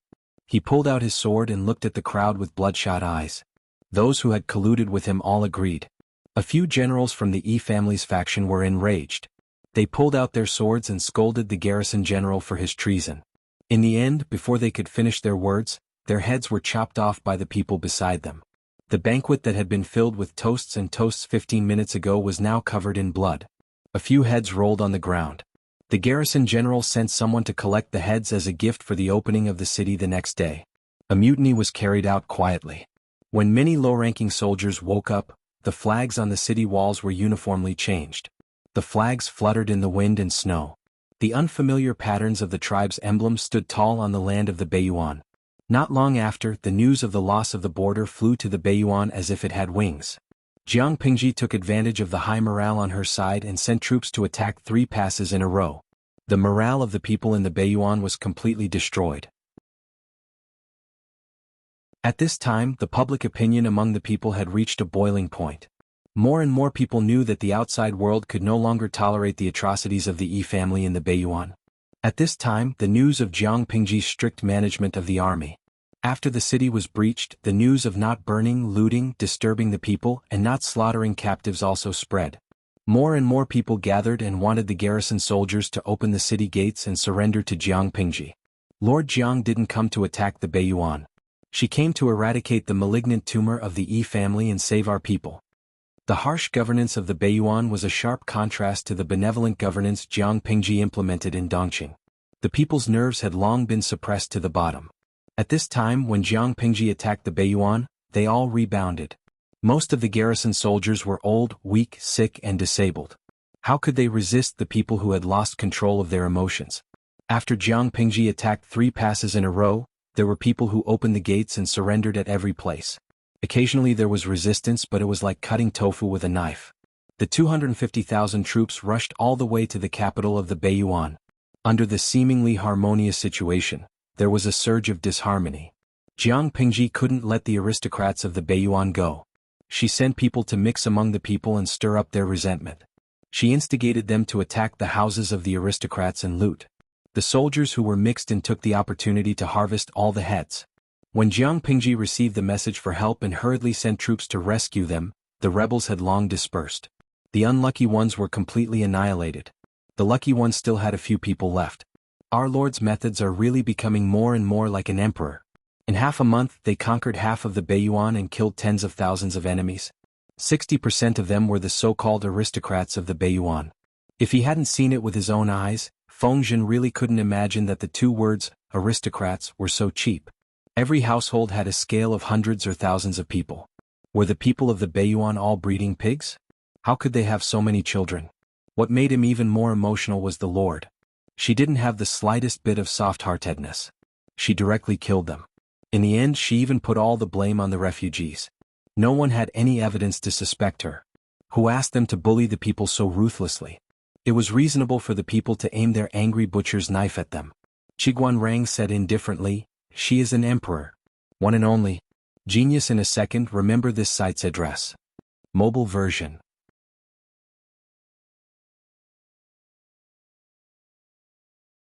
He pulled out his sword and looked at the crowd with bloodshot eyes. Those who had colluded with him all agreed. A few generals from the Yi family's faction were enraged. They pulled out their swords and scolded the garrison general for his treason. In the end, before they could finish their words, their heads were chopped off by the people beside them. The banquet that had been filled with toasts and toasts 15 minutes ago was now covered in blood. A few heads rolled on the ground. The garrison general sent someone to collect the heads as a gift for the opening of the city the next day. A mutiny was carried out quietly. When many low-ranking soldiers woke up, the flags on the city walls were uniformly changed. The flags fluttered in the wind and snow. The unfamiliar patterns of the tribe's emblems stood tall on the land of the Beiyuan. Not long after, the news of the loss of the border flew to the Beiyuan as if it had wings. Jiang Pingji took advantage of the high morale on her side and sent troops to attack 3 passes in a row. The morale of the people in the Beiyuan was completely destroyed. At this time, the public opinion among the people had reached a boiling point. More and more people knew that the outside world could no longer tolerate the atrocities of the Yi family in the Beiyuan. At this time, the news of Jiang Pingji's strict management of the army. After the city was breached, the news of not burning, looting, disturbing the people, and not slaughtering captives also spread. More and more people gathered and wanted the garrison soldiers to open the city gates and surrender to Jiang Pingji. Lord Jiang didn't come to attack the Beiyuan. She came to eradicate the malignant tumor of the Yi family and save our people. The harsh governance of the Beiyuan was a sharp contrast to the benevolent governance Jiang Pingji implemented in Dongqing. The people's nerves had long been suppressed to the bottom. At this time, when Jiang Pingji attacked the Beiyuan, they all rebounded. Most of the garrison soldiers were old, weak, sick, and disabled. How could they resist the people who had lost control of their emotions? After Jiang Pingji attacked 3 passes in a row, there were people who opened the gates and surrendered at every place. Occasionally there was resistance, but it was like cutting tofu with a knife. The 250,000 troops rushed all the way to the capital of the Beiyuan. Under the seemingly harmonious situation, there was a surge of disharmony. Jiang Pingji couldn't let the aristocrats of the Beiyuan go. She sent people to mix among the people and stir up their resentment. She instigated them to attack the houses of the aristocrats and loot. The soldiers who were mixed in took the opportunity to harvest all the heads. When Jiang Pingji received the message for help and hurriedly sent troops to rescue them, the rebels had long dispersed. The unlucky ones were completely annihilated. The lucky ones still had a few people left. Our Lord's methods are really becoming more and more like an emperor. In half a month, they conquered half of the Beiyuan and killed tens of thousands of enemies. 60% of them were the so-called aristocrats of the Beiyuan. If he hadn't seen it with his own eyes, Feng Zhen really couldn't imagine that the 2 words, aristocrats, were so cheap. Every household had a scale of hundreds or thousands of people. Were the people of the Beiyuan all breeding pigs? How could they have so many children? What made him even more emotional was the Lord. She didn't have the slightest bit of soft-heartedness. She directly killed them. In the end, she even put all the blame on the refugees. No one had any evidence to suspect her. Who asked them to bully the people so ruthlessly? It was reasonable for the people to aim their angry butcher's knife at them. Qiguan Rang said indifferently, "She is an emperor. One and only. Genius in a second." Remember this site's address. Mobile version.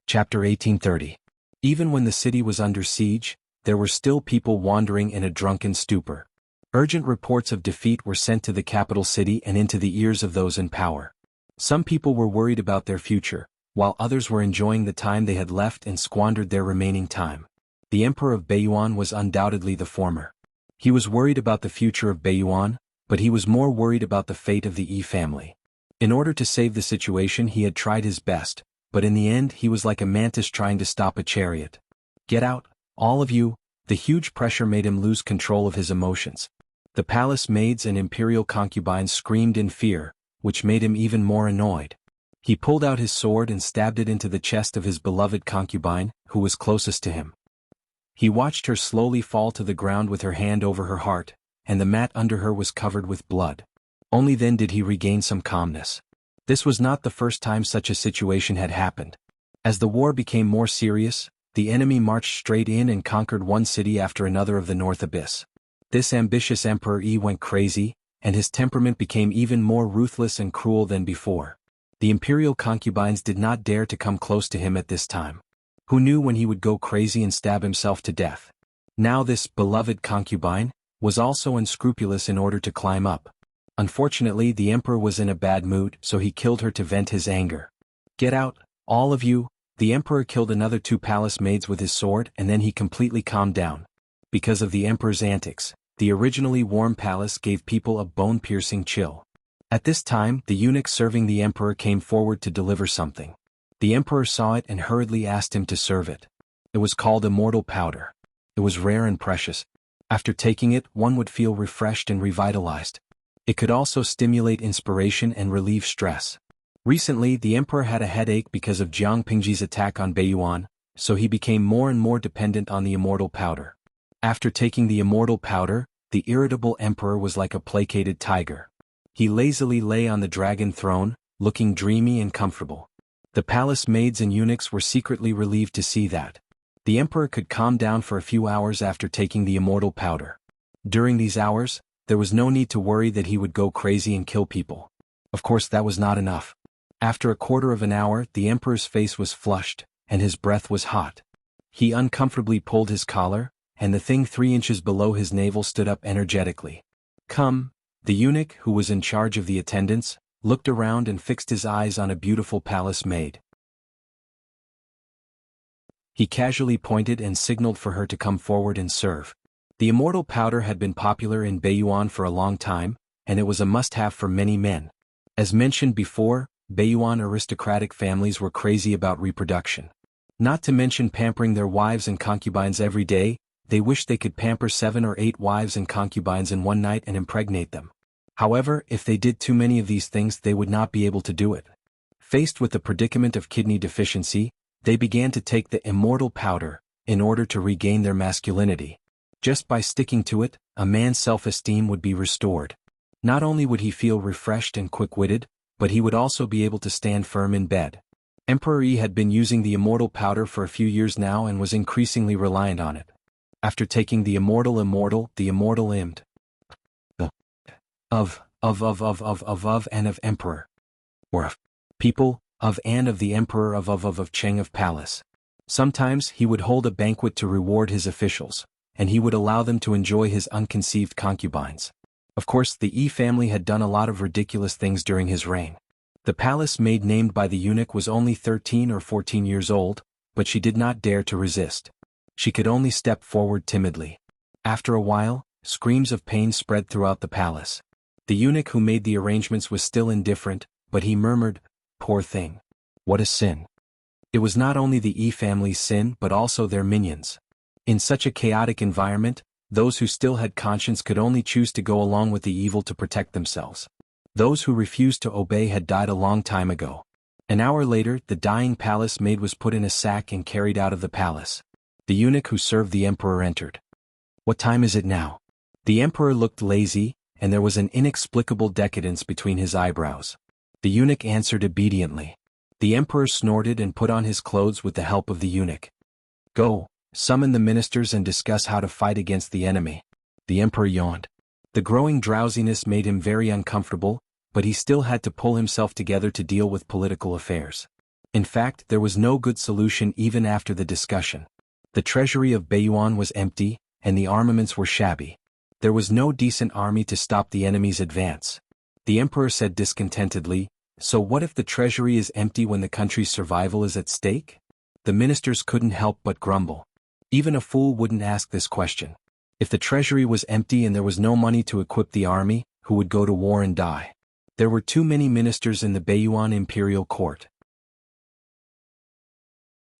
Chapter 1830. Even when the city was under siege, there were still people wandering in a drunken stupor. Urgent reports of defeat were sent to the capital city and into the ears of those in power. Some people were worried about their future, while others were enjoying the time they had left and squandered their remaining time. The Emperor of Beiyuan was undoubtedly the former. He was worried about the future of Beiyuan, but he was more worried about the fate of the Yi family. In order to save the situation, he had tried his best, but in the end he was like a mantis trying to stop a chariot. "Get out, all of you!" The huge pressure made him lose control of his emotions. The palace maids and imperial concubines screamed in fear, which made him even more annoyed. He pulled out his sword and stabbed it into the chest of his beloved concubine, who was closest to him. He watched her slowly fall to the ground with her hand over her heart, and the mat under her was covered with blood. Only then did he regain some calmness. This was not the first time such a situation had happened. As the war became more serious, the enemy marched straight in and conquered one city after another of the North Abyss. This ambitious Emperor Yi went crazy, and his temperament became even more ruthless and cruel than before. The imperial concubines did not dare to come close to him at this time. Who knew when he would go crazy and stab himself to death? Now this beloved concubine was also unscrupulous in order to climb up. Unfortunately, the emperor was in a bad mood, so he killed her to vent his anger. "Get out, all of you!" The emperor killed another 2 palace maids with his sword, and then he completely calmed down. Because of the emperor's antics, the originally warm palace gave people a bone-piercing chill. At this time, the eunuch serving the emperor came forward to deliver something. The emperor saw it and hurriedly asked him to serve it. It was called immortal powder. It was rare and precious. After taking it, one would feel refreshed and revitalized. It could also stimulate inspiration and relieve stress. Recently, the emperor had a headache because of Jiang Pingji's attack on Beiyuan, so he became more and more dependent on the immortal powder. After taking the immortal powder, the irritable emperor was like a placated tiger. He lazily lay on the dragon throne, looking dreamy and comfortable. The palace maids and eunuchs were secretly relieved to see that. The emperor could calm down for a few hours after taking the immortal powder. During these hours, there was no need to worry that he would go crazy and kill people. Of course, that was not enough. After a quarter of an hour, the emperor's face was flushed, and his breath was hot. He uncomfortably pulled his collar, and the thing 3 inches below his navel stood up energetically. "Come." The eunuch, who was in charge of the attendants, looked around and fixed his eyes on a beautiful palace maid. He casually pointed and signaled for her to come forward and serve. The immortal powder had been popular in Beiyuan for a long time, and it was a must-have for many men. As mentioned before, Beiyuan aristocratic families were crazy about reproduction. Not to mention pampering their wives and concubines every day, they wished they could pamper 7 or 8 wives and concubines in one night and impregnate them. However, if they did too many of these things, they would not be able to do it. Faced with the predicament of kidney deficiency, they began to take the immortal powder in order to regain their masculinity. Just by sticking to it, a man's self-esteem would be restored. Not only would he feel refreshed and quick-witted, but he would also be able to stand firm in bed. Emperor Yi had been using the immortal powder for a few years now and was increasingly reliant on it. After taking the immortal immed of and of emperor, or of people, of and of the emperor of Cheng of palace. Sometimes he would hold a banquet to reward his officials, and he would allow them to enjoy his unconceived concubines. Of course, the Yi family had done a lot of ridiculous things during his reign. The palace maid named by the eunuch was only 13 or 14 years old, but she did not dare to resist. She could only step forward timidly. After a while, screams of pain spread throughout the palace. The eunuch who made the arrangements was still indifferent, but he murmured, "Poor thing. What a sin." It was not only the Yi family's sin but also their minions. In such a chaotic environment, those who still had conscience could only choose to go along with the evil to protect themselves. Those who refused to obey had died a long time ago. An hour later, the dying palace maid was put in a sack and carried out of the palace. The eunuch who served the emperor entered. "What time is it now?" The emperor looked lazy, and there was an inexplicable decadence between his eyebrows. The eunuch answered obediently. The emperor snorted and put on his clothes with the help of the eunuch. "Go, summon the ministers and discuss how to fight against the enemy." The emperor yawned. The growing drowsiness made him very uncomfortable, but he still had to pull himself together to deal with political affairs. In fact, there was no good solution even after the discussion. The treasury of Beiyuan was empty, and the armaments were shabby. There was no decent army to stop the enemy's advance. The emperor said discontentedly, "So what if the treasury is empty when the country's survival is at stake?" The ministers couldn't help but grumble. Even a fool wouldn't ask this question. If the treasury was empty and there was no money to equip the army, who would go to war and die? There were too many ministers in the Beiyuan imperial court.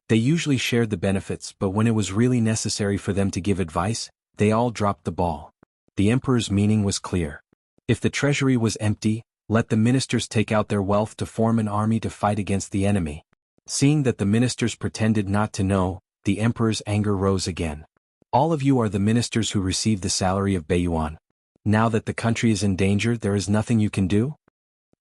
They usually shared the benefits, but when it was really necessary for them to give advice, they all dropped the ball. The emperor's meaning was clear. If the treasury was empty, let the ministers take out their wealth to form an army to fight against the enemy. Seeing that the ministers pretended not to know, the emperor's anger rose again. "All of you are the ministers who receive the salary of Beiyuan. Now that the country is in danger, there is nothing you can do?"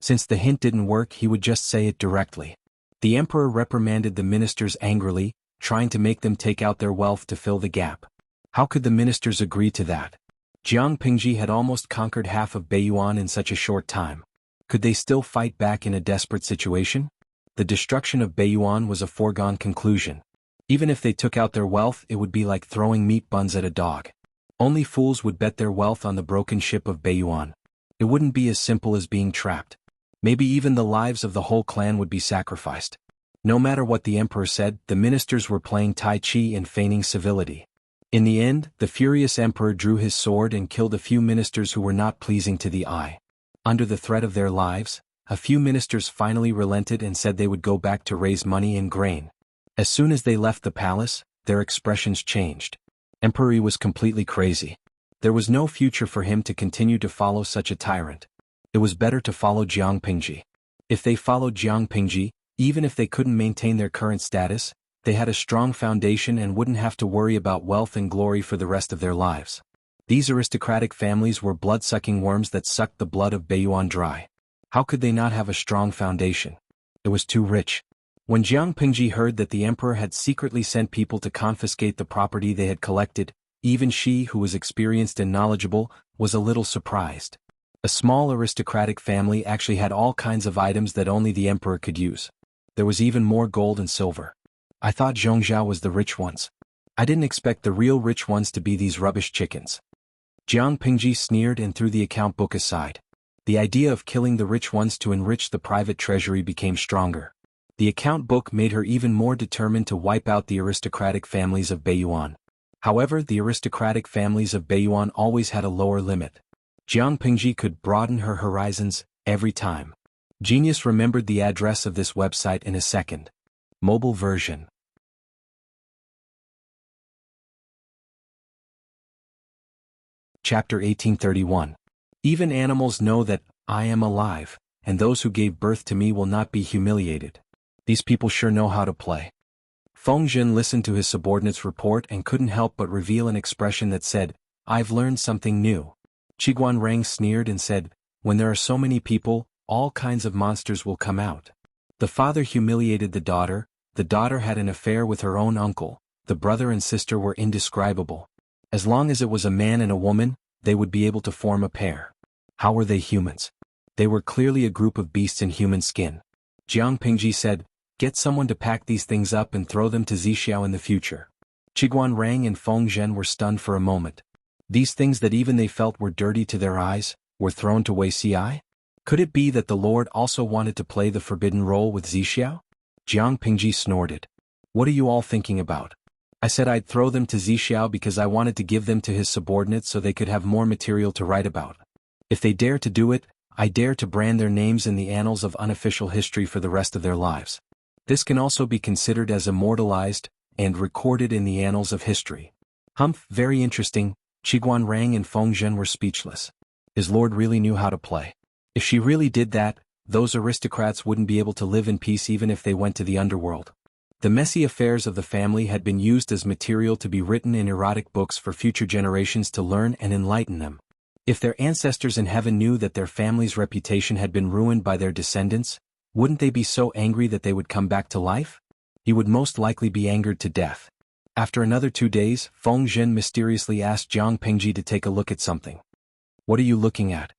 Since the hint didn't work, he would just say it directly. The emperor reprimanded the ministers angrily, trying to make them take out their wealth to fill the gap. How could the ministers agree to that? Jiang Pingji had almost conquered half of Beiyuan in such a short time. Could they still fight back in a desperate situation? The destruction of Beiyuan was a foregone conclusion. Even if they took out their wealth, it would be like throwing meat buns at a dog. Only fools would bet their wealth on the broken ship of Beiyuan. It wouldn't be as simple as being trapped. Maybe even the lives of the whole clan would be sacrificed. No matter what the emperor said, the ministers were playing Tai Chi and feigning civility. In the end, the furious emperor drew his sword and killed a few ministers who were not pleasing to the eye. Under the threat of their lives, a few ministers finally relented and said they would go back to raise money and grain. As soon as they left the palace, their expressions changed. Emperor was completely crazy. There was no future for him to continue to follow such a tyrant. It was better to follow Jiang Pingji. If they followed Jiang Pingji, even if they couldn't maintain their current status, they had a strong foundation and wouldn't have to worry about wealth and glory for the rest of their lives. These aristocratic families were blood-sucking worms that sucked the blood of Baiyuan dry. How could they not have a strong foundation? It was too rich. When Jiang Pingji heard that the emperor had secretly sent people to confiscate the property they had collected, even she, who was experienced and knowledgeable, was a little surprised. A small aristocratic family actually had all kinds of items that only the emperor could use. There was even more gold and silver. I thought Zhongzhao was the rich ones. I didn't expect the real rich ones to be these rubbish chickens. Jiang Pingji sneered and threw the account book aside. The idea of killing the rich ones to enrich the private treasury became stronger. The account book made her even more determined to wipe out the aristocratic families of Baiyuan. However, the aristocratic families of Baiyuan always had a lower limit. Jiang Pingji could broaden her horizons every time. Genius remembered the address of this website in a second. Mobile version. Chapter 1831. Even animals know that I am alive, and those who gave birth to me will not be humiliated. These people sure know how to play. Feng Zhen listened to his subordinate's report and couldn't help but reveal an expression that said, I've learned something new. Qiguan Rang sneered and said, when there are so many people, all kinds of monsters will come out. The father humiliated the daughter had an affair with her own uncle, the brother and sister were indescribable. As long as it was a man and a woman, they would be able to form a pair. How were they humans? They were clearly a group of beasts in human skin. Jiang Pingji said, get someone to pack these things up and throw them to Zixiao in the future. Qiguan Rang and Feng Zhen were stunned for a moment. These things that even they felt were dirty to their eyes, were thrown to Wei Xi? Could it be that the Lord also wanted to play the forbidden role with Zixiao? Jiang Pingji snorted. What are you all thinking about? I said I'd throw them to Zixiao because I wanted to give them to his subordinates so they could have more material to write about. If they dare to do it, I dare to brand their names in the annals of unofficial history for the rest of their lives. This can also be considered as immortalized and recorded in the annals of history. Humph, very interesting. Qiguan Rang and Feng Zhen were speechless. His lord really knew how to play. If she really did that, those aristocrats wouldn't be able to live in peace even if they went to the underworld. The messy affairs of the family had been used as material to be written in erotic books for future generations to learn and enlighten them. If their ancestors in heaven knew that their family's reputation had been ruined by their descendants, wouldn't they be so angry that they would come back to life? He would most likely be angered to death. After another 2 days, Feng Zhen mysteriously asked Jiang Pingji to take a look at something. What are you looking at?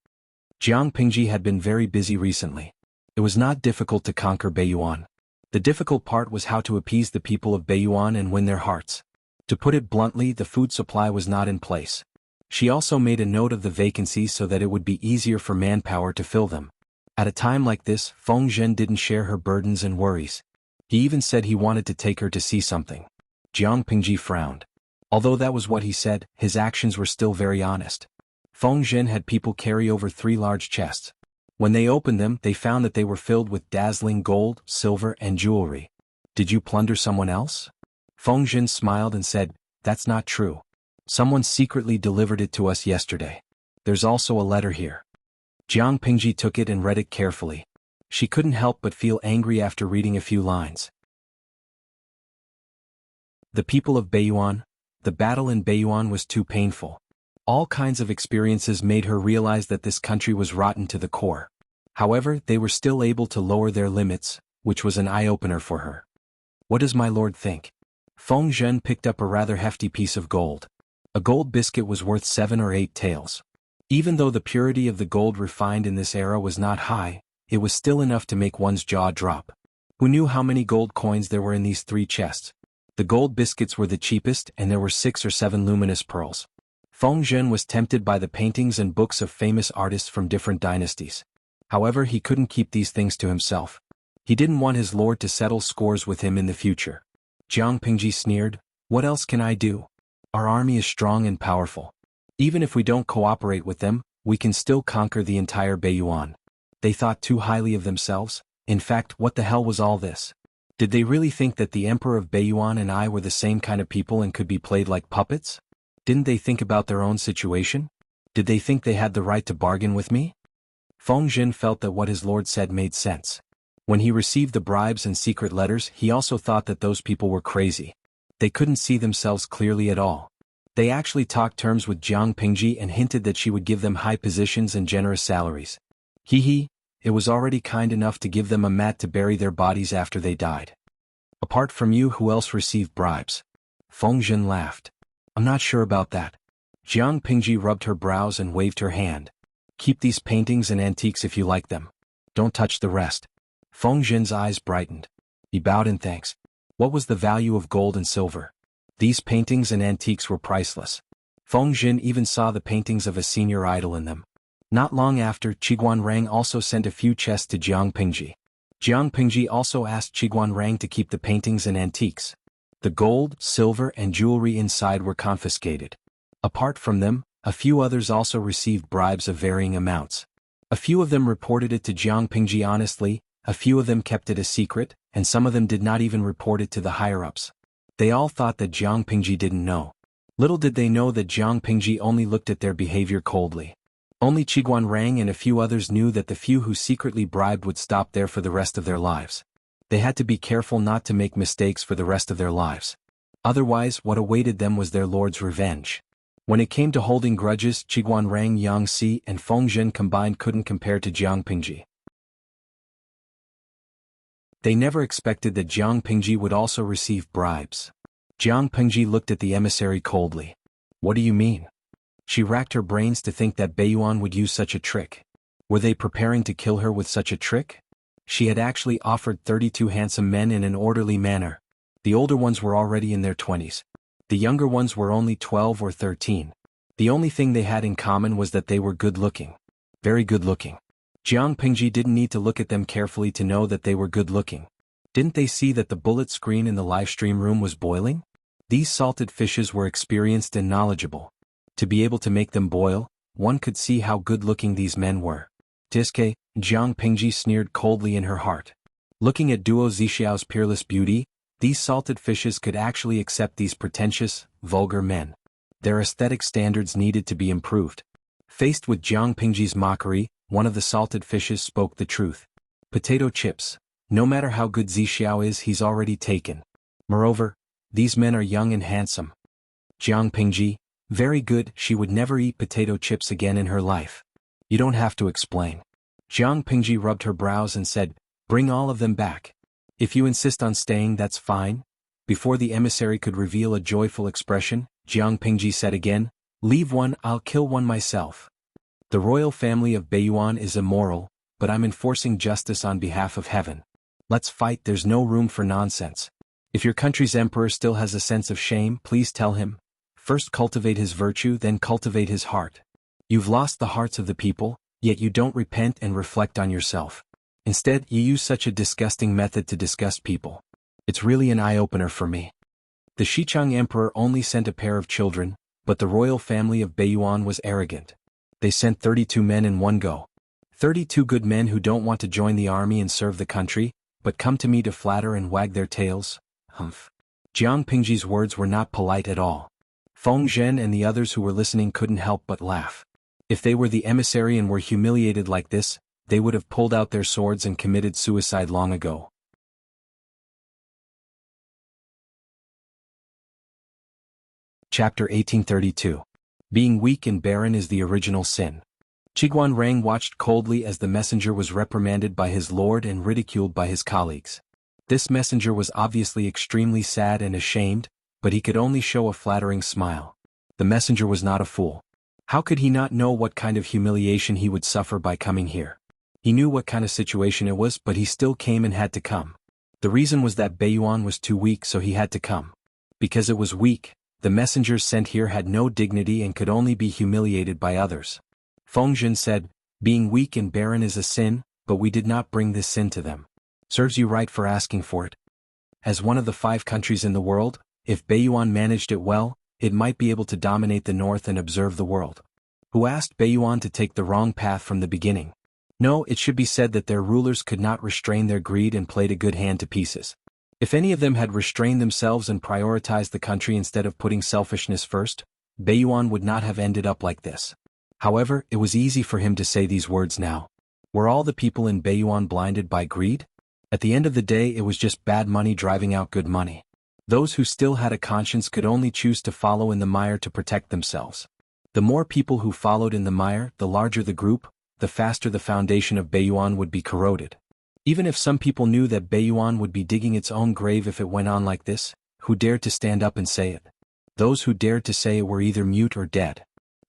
Jiang Pingji had been very busy recently. It was not difficult to conquer Baiyuan. The difficult part was how to appease the people of Baiyuan and win their hearts. To put it bluntly, the food supply was not in place. She also made a note of the vacancies so that it would be easier for manpower to fill them. At a time like this, Feng Zhen didn't share her burdens and worries. He even said he wanted to take her to see something. Jiang Pingji frowned. Although that was what he said, his actions were still very honest. Feng Zhen had people carry over 3 large chests. When they opened them, they found that they were filled with dazzling gold, silver, and jewelry. Did you plunder someone else? Feng Zhen smiled and said, that's not true. Someone secretly delivered it to us yesterday. There's also a letter here. Jiang Pingji took it and read it carefully. She couldn't help but feel angry after reading a few lines. The people of Baiyuan. The battle in Baiyuan was too painful. All kinds of experiences made her realize that this country was rotten to the core. However, they were still able to lower their limits, which was an eye-opener for her. What does my lord think? Feng Zhen picked up a rather hefty piece of gold. A gold biscuit was worth 7 or 8 taels. Even though the purity of the gold refined in this era was not high, it was still enough to make one's jaw drop. Who knew how many gold coins there were in these 3 chests? The gold biscuits were the cheapest and there were 6 or 7 luminous pearls. Feng Zhen was tempted by the paintings and books of famous artists from different dynasties. However, he couldn't keep these things to himself. He didn't want his lord to settle scores with him in the future. Jiang Pingji sneered, what else can I do? Our army is strong and powerful. Even if we don't cooperate with them, we can still conquer the entire Beiyuan. They thought too highly of themselves. In fact, what the hell was all this? Did they really think that the Emperor of Beiyuan and I were the same kind of people and could be played like puppets? Didn't they think about their own situation? Did they think they had the right to bargain with me? Feng Jin felt that what his lord said made sense. When he received the bribes and secret letters, he also thought that those people were crazy. They couldn't see themselves clearly at all. They actually talked terms with Jiang Pingji and hinted that she would give them high positions and generous salaries. It was already kind enough to give them a mat to bury their bodies after they died. Apart from you, who else received bribes? Feng Jin laughed. I'm not sure about that. Jiang Pingji rubbed her brows and waved her hand. Keep these paintings and antiques if you like them. Don't touch the rest. Feng Jin's eyes brightened. He bowed in thanks. What was the value of gold and silver? These paintings and antiques were priceless. Feng Jin even saw the paintings of a senior idol in them. Not long after, Qiguan Rang also sent a few chests to Jiang Pingji. Jiang Pingji also asked Qiguan Rang to keep the paintings and antiques. The gold, silver, and jewelry inside were confiscated. Apart from them, a few others also received bribes of varying amounts. A few of them reported it to Jiang Pingji honestly, a few of them kept it a secret, and some of them did not even report it to the higher-ups. They all thought that Jiang Pingji didn't know. Little did they know that Jiang Pingji only looked at their behavior coldly. Only Qiguan Rang and a few others knew that the few who secretly bribed would stop there for the rest of their lives. They had to be careful not to make mistakes for the rest of their lives. Otherwise, what awaited them was their lord's revenge. When it came to holding grudges, Qiguan Rang, Yang Si, and Feng Jin combined couldn't compare to Jiang Pingji. They never expected that Jiang Pingji would also receive bribes. Jiang Pingji looked at the emissary coldly. What do you mean? She racked her brains to think that Beiyuan would use such a trick. Were they preparing to kill her with such a trick? She had actually offered 32 handsome men in an orderly manner. The older ones were already in their 20s. The younger ones were only 12 or 13. The only thing they had in common was that they were good-looking. Very good-looking. Jiang Pingji didn't need to look at them carefully to know that they were good-looking. Didn't they see that the bullet screen in the livestream room was boiling? These salted fishes were experienced and knowledgeable. To be able to make them boil, one could see how good-looking these men were. Tiske, Jiang Pingji sneered coldly in her heart. Looking at Duo Zixiao's peerless beauty, these salted fishes could actually accept these pretentious, vulgar men. Their aesthetic standards needed to be improved. Faced with Jiang Pingji's mockery, one of the salted fishes spoke the truth. Potato chips. No matter how good Zixiao is, he's already taken. Moreover, these men are young and handsome. Jiang Pingji, very good, she would never eat potato chips again in her life. You don't have to explain. Jiang Pingji rubbed her brows and said, bring all of them back. If you insist on staying, that's fine. Before the emissary could reveal a joyful expression, Jiang Pingji said again, leave one, I'll kill one myself. The royal family of Beiyuan is immoral, but I'm enforcing justice on behalf of heaven. Let's fight, there's no room for nonsense. If your country's emperor still has a sense of shame, please tell him. First cultivate his virtue, then cultivate his heart. You've lost the hearts of the people, yet you don't repent and reflect on yourself. Instead, you use such a disgusting method to disgust people. It's really an eye-opener for me. The Xichang emperor only sent a pair of children, but the royal family of Beiyuan was arrogant. They sent 32 men in one go. 32 good men who don't want to join the army and serve the country, but come to me to flatter and wag their tails. Humph. Jiang Pingji's words were not polite at all. Feng Zhen and the others who were listening couldn't help but laugh. If they were the emissary and were humiliated like this, they would have pulled out their swords and committed suicide long ago. Chapter 1832. Being weak and barren is the original sin. Qiguan Rang watched coldly as the messenger was reprimanded by his lord and ridiculed by his colleagues. This messenger was obviously extremely sad and ashamed, but he could only show a flattering smile. The messenger was not a fool. How could he not know what kind of humiliation he would suffer by coming here? He knew what kind of situation it was, but he still came and had to come. The reason was that Beiyuan was too weak, so he had to come. Because it was weak, the messengers sent here had no dignity and could only be humiliated by others. Feng Jin said, being weak and barren is a sin, but we did not bring this sin to them. Serves you right for asking for it. As one of the 5 countries in the world, if Beiyuan managed it well, it might be able to dominate the north and observe the world. Who asked Baiyuan to take the wrong path from the beginning? No, it should be said that their rulers could not restrain their greed and played a good hand to pieces. If any of them had restrained themselves and prioritized the country instead of putting selfishness first, Baiyuan would not have ended up like this. However, it was easy for him to say these words now. Were all the people in Baiyuan blinded by greed? At the end of the day, it was just bad money driving out good money. Those who still had a conscience could only choose to follow in the mire to protect themselves. The more people who followed in the mire, the larger the group, the faster the foundation of Baiyuan would be corroded. Even if some people knew that Baiyuan would be digging its own grave if it went on like this, who dared to stand up and say it? Those who dared to say it were either mute or dead.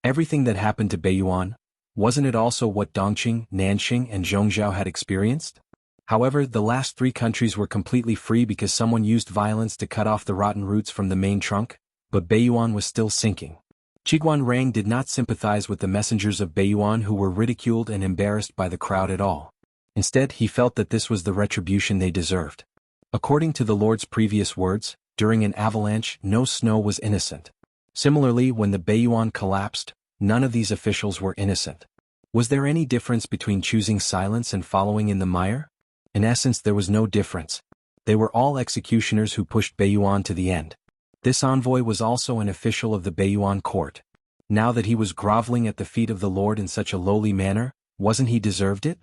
Everything that happened to Baiyuan, wasn't it also what Dongqing, Nanxing and Zhongzhou had experienced? However, the last three countries were completely free because someone used violence to cut off the rotten roots from the main trunk, but Baiyuan was still sinking. Qiguan Rang did not sympathize with the messengers of Baiyuan who were ridiculed and embarrassed by the crowd at all. Instead, he felt that this was the retribution they deserved. According to the Lord's previous words, during an avalanche, no snow was innocent. Similarly, when the Baiyuan collapsed, none of these officials were innocent. Was there any difference between choosing silence and following in the mire? In essence, there was no difference. They were all executioners who pushed Baiyuan to the end. This envoy was also an official of the Baiyuan court. Now that he was groveling at the feet of the Lord in such a lowly manner, wasn't he deserved it?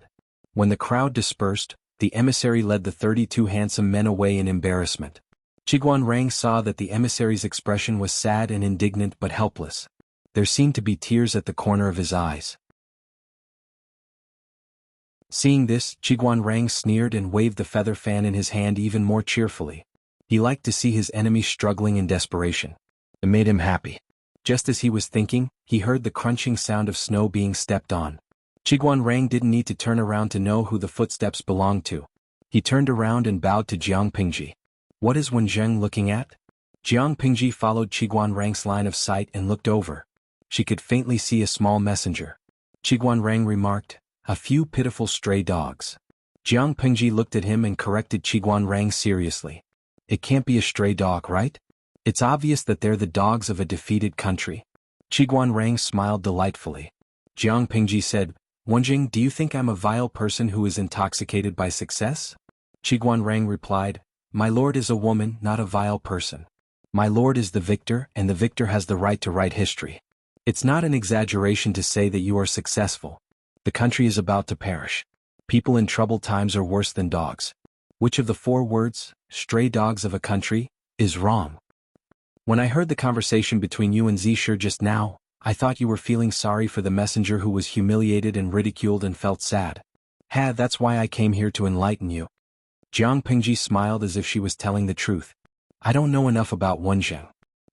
When the crowd dispersed, the emissary led the 32 handsome men away in embarrassment. Qiguan Rang saw that the emissary's expression was sad and indignant but helpless. There seemed to be tears at the corner of his eyes. Seeing this, Qiguan Rang sneered and waved the feather fan in his hand even more cheerfully. He liked to see his enemy struggling in desperation. It made him happy. Just as he was thinking, he heard the crunching sound of snow being stepped on. Qiguan Rang didn't need to turn around to know who the footsteps belonged to. He turned around and bowed to Jiang Pingji. What is Wenzheng looking at? Jiang Pingji followed Qiguan Rang's line of sight and looked over. She could faintly see a small messenger. Qiguan Rang remarked, "A few pitiful stray dogs." Jiang Pingji looked at him and corrected Qiguan Rang seriously. "It can't be a stray dog, right? It's obvious that they're the dogs of a defeated country." Qiguan Rang smiled delightfully. Jiang Pingji said, "Wenjing, do you think I'm a vile person who is intoxicated by success?" Qiguan Rang replied, "My lord is a woman, not a vile person. My lord is the victor, and the victor has the right to write history. It's not an exaggeration to say that you are successful. The country is about to perish. People in troubled times are worse than dogs. Which of the 4 words, stray dogs of a country, is wrong? When I heard the conversation between you and Zisher just now, I thought you were feeling sorry for the messenger who was humiliated and ridiculed and felt sad. That's why I came here to enlighten you." Jiang Pingji smiled as if she was telling the truth. "I don't know enough about Wenjing.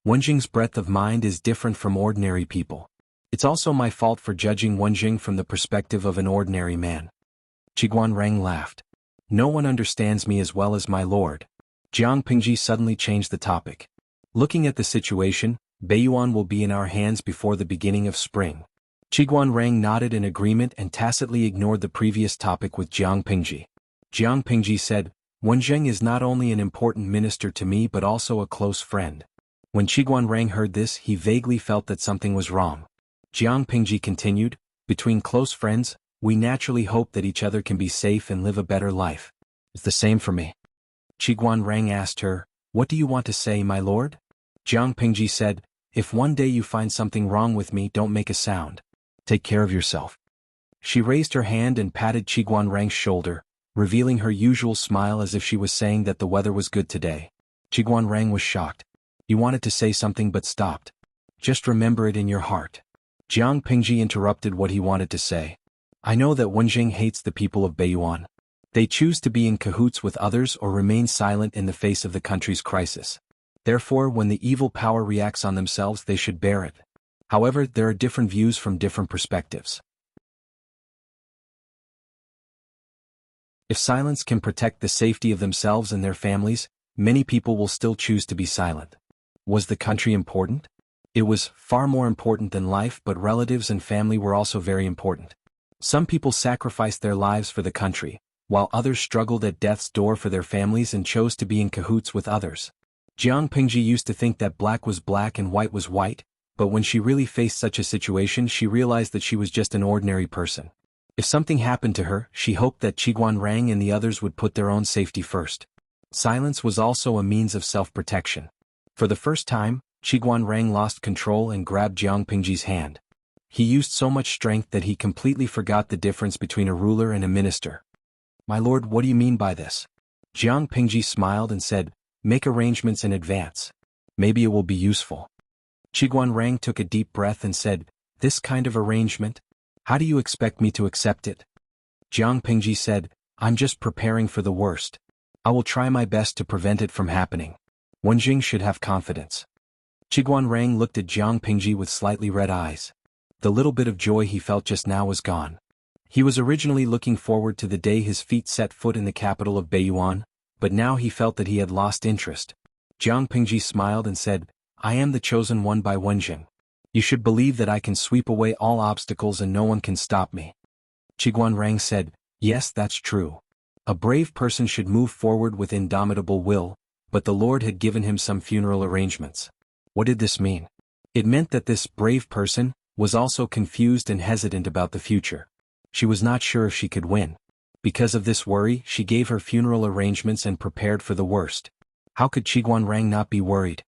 Wenjing's breadth of mind is different from ordinary people. It's also my fault for judging Wenjing from the perspective of an ordinary man." Qiguan Rang laughed. "No one understands me as well as my lord." Jiang Pingji suddenly changed the topic. "Looking at the situation, Baiyuan will be in our hands before the beginning of spring." Qiguan Rang nodded in agreement and tacitly ignored the previous topic with Jiang Pingji. Jiang Pingji said, "Wenjing is not only an important minister to me but also a close friend." When Qiguan Rang heard this, he vaguely felt that something was wrong. Jiang Pingji continued, "Between close friends, we naturally hope that each other can be safe and live a better life. It's the same for me." Qiguan Rang asked her, "What do you want to say, my lord?" Jiang Pingji said, "If one day you find something wrong with me, don't make a sound. Take care of yourself." She raised her hand and patted Qiguan Rang's shoulder, revealing her usual smile as if she was saying that the weather was good today. Qiguan Rang was shocked. He wanted to say something but stopped. "Just remember it in your heart." Jiang Pingji interrupted what he wanted to say. "I know that Wenjing hates the people of Baiyuan. They choose to be in cahoots with others or remain silent in the face of the country's crisis. Therefore, when the evil power reacts on themselves, they should bear it. However, there are different views from different perspectives. If silence can protect the safety of themselves and their families, many people will still choose to be silent. Was the country important? It was far more important than life, but relatives and family were also very important. Some people sacrificed their lives for the country, while others struggled at death's door for their families and chose to be in cahoots with others. Jiang Pingji used to think that black was black and white was white, but when she really faced such a situation she realized that she was just an ordinary person. If something happened to her, she hoped that Qiguan Rang and the others would put their own safety first. Silence was also a means of self-protection. For the first time, Qiguan Rang lost control and grabbed Jiang Pingji's hand. He used so much strength that he completely forgot the difference between a ruler and a minister. "My lord, what do you mean by this?" Jiang Pingji smiled and said, "Make arrangements in advance. Maybe it will be useful." Qiguan Rang took a deep breath and said, "This kind of arrangement? How do you expect me to accept it?" Jiang Pingji said, "I'm just preparing for the worst. I will try my best to prevent it from happening. Wenjing should have confidence." Qiguan Rang looked at Jiang Pingji with slightly red eyes. The little bit of joy he felt just now was gone. He was originally looking forward to the day his feet set foot in the capital of Beiyuan, but now he felt that he had lost interest. Jiang Pingji smiled and said, "I am the chosen one by Wenjing. You should believe that I can sweep away all obstacles and no one can stop me." Qiguan Rang said, "Yes, that's true. A brave person should move forward with indomitable will, but the Lord had given him some funeral arrangements." What did this mean? It meant that this brave person was also confused and hesitant about the future. She was not sure if she could win. Because of this worry, she gave her funeral arrangements and prepared for the worst. How could Qiguan Rang not be worried?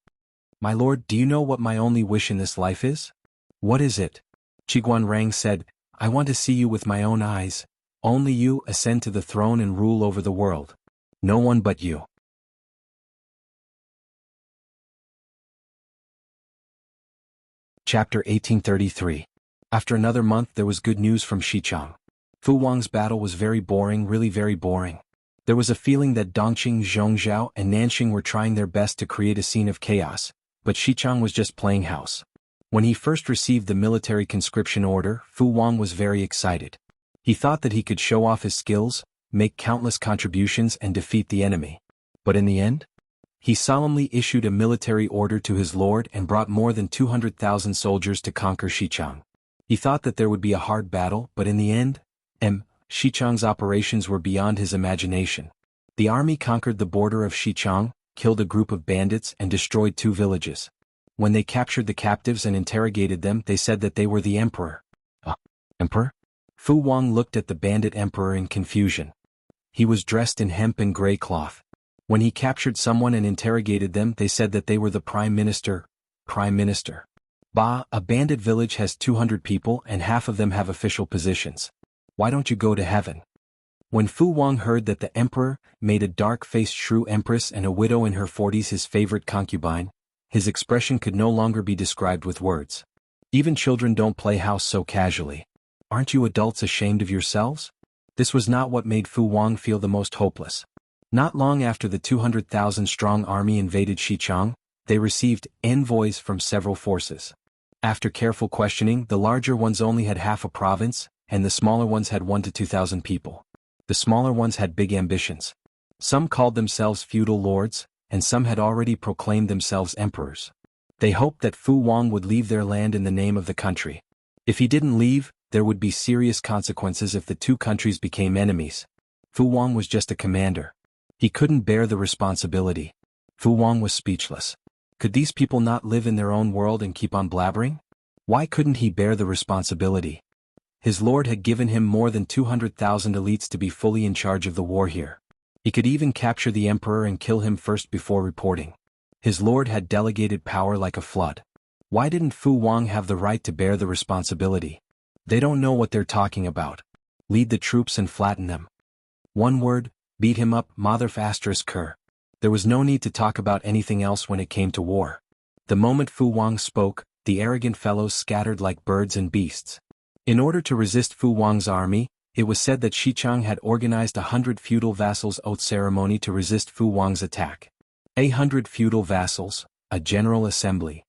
"My lord, do you know what my only wish in this life is?" "What is it?" Qiguan Rang said, "I want to see you with my own eyes. Only you ascend to the throne and rule over the world. No one but you." Chapter 1833. After another month there was good news from Xichang. Fu Wang's battle was very boring, really very boring. There was a feeling that Dongqing, Zhongzhao, and Nanxing were trying their best to create a scene of chaos, but Xichang was just playing house. When he first received the military conscription order, Fu Wang was very excited. He thought that he could show off his skills, make countless contributions and defeat the enemy. But in the end, he solemnly issued a military order to his lord and brought more than 200,000 soldiers to conquer Xichang. He thought that there would be a hard battle, but in the end, Xichang's operations were beyond his imagination. The army conquered the border of Xichang, killed a group of bandits and destroyed 2 villages. When they captured the captives and interrogated them, they said that they were the emperor. Emperor? Fu Wang looked at the bandit emperor in confusion. He was dressed in hemp and gray cloth. When he captured someone and interrogated them, they said that they were the prime minister. Prime minister. Bah, a bandit village has 200 people and half of them have official positions. Why don't you go to heaven? When Fu Wang heard that the emperor made a dark-faced shrew empress and a widow in her 40s his favorite concubine, his expression could no longer be described with words. Even children don't play house so casually. Aren't you adults ashamed of yourselves? This was not what made Fu Wang feel the most hopeless. Not long after the 200,000-strong army invaded Xichang, they received envoys from several forces. After careful questioning, the larger ones only had half a province, and the smaller ones had 1 to 2,000 people. The smaller ones had big ambitions. Some called themselves feudal lords, and some had already proclaimed themselves emperors. They hoped that Fu Wang would leave their land in the name of the country. If he didn't leave, there would be serious consequences if the 2 countries became enemies. Fu Wang was just a commander. He couldn't bear the responsibility. Fu Wang was speechless. Could these people not live in their own world and keep on blabbering? Why couldn't he bear the responsibility? His lord had given him more than 200,000 elites to be fully in charge of the war here. He could even capture the emperor and kill him first before reporting. His lord had delegated power like a flood. Why didn't Fu Wang have the right to bear the responsibility? They don't know what they're talking about. Lead the troops and flatten them. One word, beat him up, mother****. There was no need to talk about anything else when it came to war. The moment Fu Wang spoke, the arrogant fellows scattered like birds and beasts. In order to resist Fu Wang's army, it was said that Xichang had organized 100 feudal vassals' oath ceremony to resist Fu Wang's attack. 100 feudal vassals, a general assembly.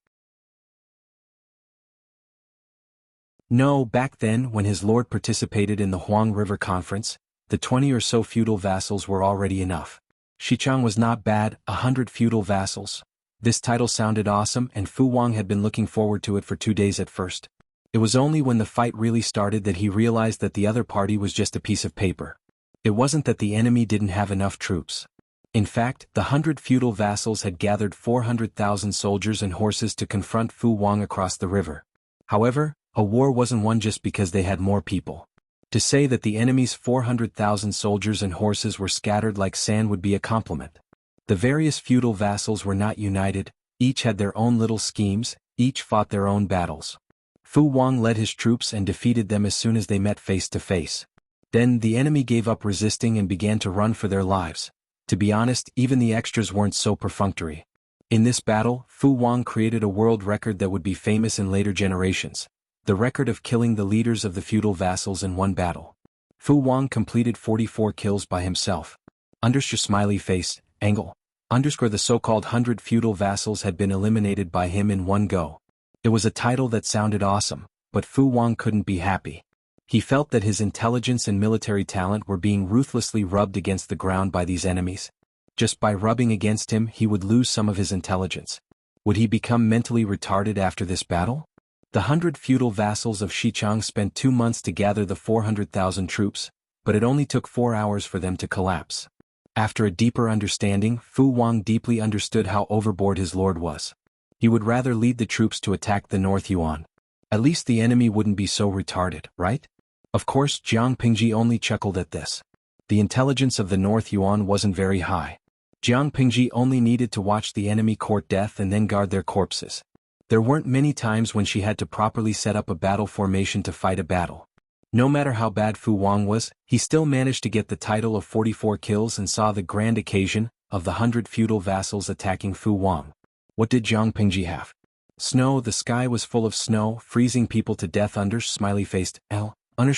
No, back then when his lord participated in the Huang River Conference, the 20 or so feudal vassals were already enough. Xichang was not bad, 100 feudal vassals. This title sounded awesome and Fu Wang had been looking forward to it for 2 days at first. It was only when the fight really started that he realized that the other party was just a piece of paper. It wasn't that the enemy didn't have enough troops. In fact, the 100 feudal vassals had gathered 400,000 soldiers and horses to confront Fu Wang across the river. However, a war wasn't won just because they had more people. To say that the enemy's 400,000 soldiers and horses were scattered like sand would be a compliment. The various feudal vassals were not united, each had their own little schemes, each fought their own battles. Fu Wang led his troops and defeated them as soon as they met face to face. Then the enemy gave up resisting and began to run for their lives. To be honest, even the extras weren't so perfunctory. In this battle, Fu Wang created a world record that would be famous in later generations. The record of killing the leaders of the feudal vassals in one battle. Fu Wang completed 44 kills by himself. Underscore smiley face, angle. Underscore the so-called 100 feudal vassals had been eliminated by him in one go. It was a title that sounded awesome, but Fu Wang couldn't be happy. He felt that his intelligence and military talent were being ruthlessly rubbed against the ground by these enemies. Just by rubbing against him, he would lose some of his intelligence. Would he become mentally retarded after this battle? The 100 feudal vassals of Xichang spent 2 months to gather the 400,000 troops, but it only took 4 hours for them to collapse. After a deeper understanding, Fu Wang deeply understood how overboard his lord was. He would rather lead the troops to attack the North Yuan. At least the enemy wouldn't be so retarded, right? Of course, Jiang Pingji only chuckled at this. The intelligence of the North Yuan wasn't very high. Jiang Pingji only needed to watch the enemy court death and then guard their corpses. There weren't many times when she had to properly set up a battle formation to fight a battle. No matter how bad Fu Wang was, he still managed to get the title of 44 kills and saw the grand occasion of the 100 feudal vassals attacking Fu Wang. What did Jiang Pingji have? Snow. The sky was full of snow, freezing people to death. Smiley-faced,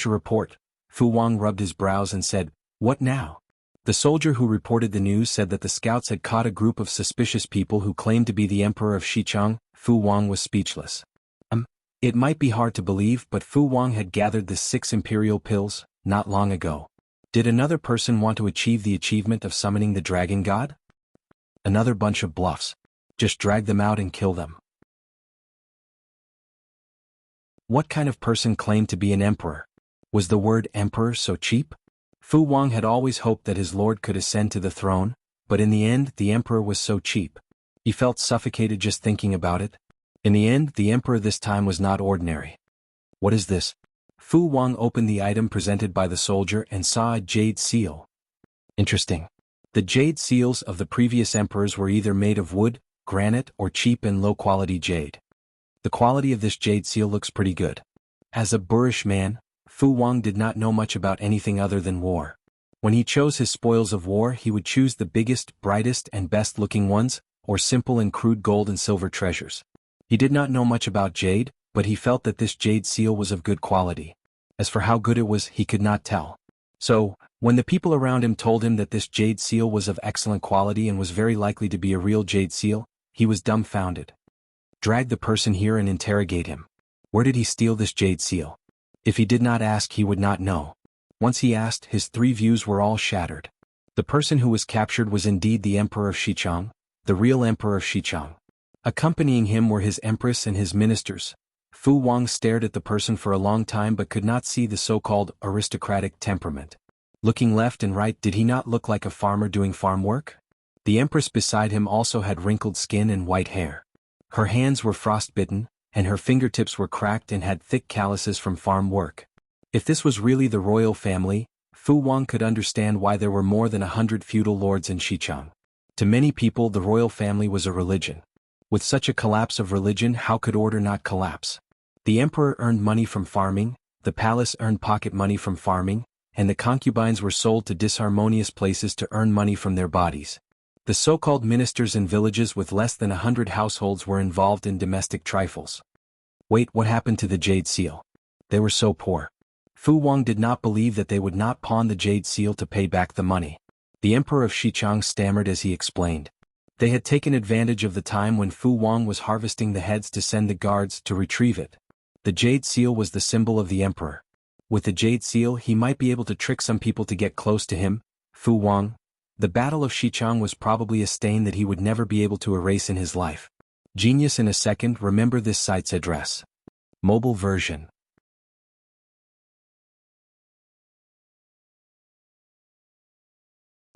report. Fu Wang rubbed his brows and said, "What now?" The soldier who reported the news said that the scouts had caught a group of suspicious people who claimed to be the emperor of Xichang. Fu Wang was speechless. It might be hard to believe, but Fu Wang had gathered the 6 imperial pills, not long ago. Did another person want to achieve the achievement of summoning the dragon god? Another bunch of bluffs. Just drag them out and kill them. What kind of person claimed to be an emperor? Was the word emperor so cheap? Fu Wang had always hoped that his lord could ascend to the throne, but in the end the emperor was so cheap. He felt suffocated just thinking about it. In the end, the emperor this time was not ordinary. What is this? Fu Wang opened the item presented by the soldier and saw a jade seal. Interesting. The jade seals of the previous emperors were either made of wood, granite, or cheap and low-quality jade. The quality of this jade seal looks pretty good. As a boorish man, Fu Wang did not know much about anything other than war. When he chose his spoils of war, he would choose the biggest, brightest, and best-looking ones, or simple and crude gold and silver treasures. He did not know much about jade, but he felt that this jade seal was of good quality. As for how good it was, he could not tell. So, when the people around him told him that this jade seal was of excellent quality and was very likely to be a real jade seal, he was dumbfounded. Drag the person here and interrogate him. Where did he steal this jade seal? If he did not ask, he would not know. Once he asked, his 3 views were all shattered. The person who was captured was indeed the emperor of Xichang, the real emperor of Xichang. Accompanying him were his empress and his ministers. Fu Wang stared at the person for a long time but could not see the so-called aristocratic temperament. Looking left and right, did he not look like a farmer doing farm work? The empress beside him also had wrinkled skin and white hair. Her hands were frostbitten, and her fingertips were cracked and had thick calluses from farm work. If this was really the royal family, Fu Wang could understand why there were more than 100 feudal lords in Xichang. To many people, the royal family was a religion. With such a collapse of religion, how could order not collapse? The emperor earned money from farming, the palace earned pocket money from farming, and the concubines were sold to disharmonious places to earn money from their bodies. The so-called ministers in villages with less than 100 households were involved in domestic trifles. Wait, what happened to the jade seal? They were so poor. Fu Wang did not believe that they would not pawn the jade seal to pay back the money. The emperor of Xichang stammered as he explained. They had taken advantage of the time when Fu Wang was harvesting the heads to send the guards to retrieve it. The jade seal was the symbol of the emperor. With the jade seal, he might be able to trick some people to get close to him. Fu Wang. The Battle of Xichang was probably a stain that he would never be able to erase in his life. Genius in a second. Remember this site's address. Mobile version.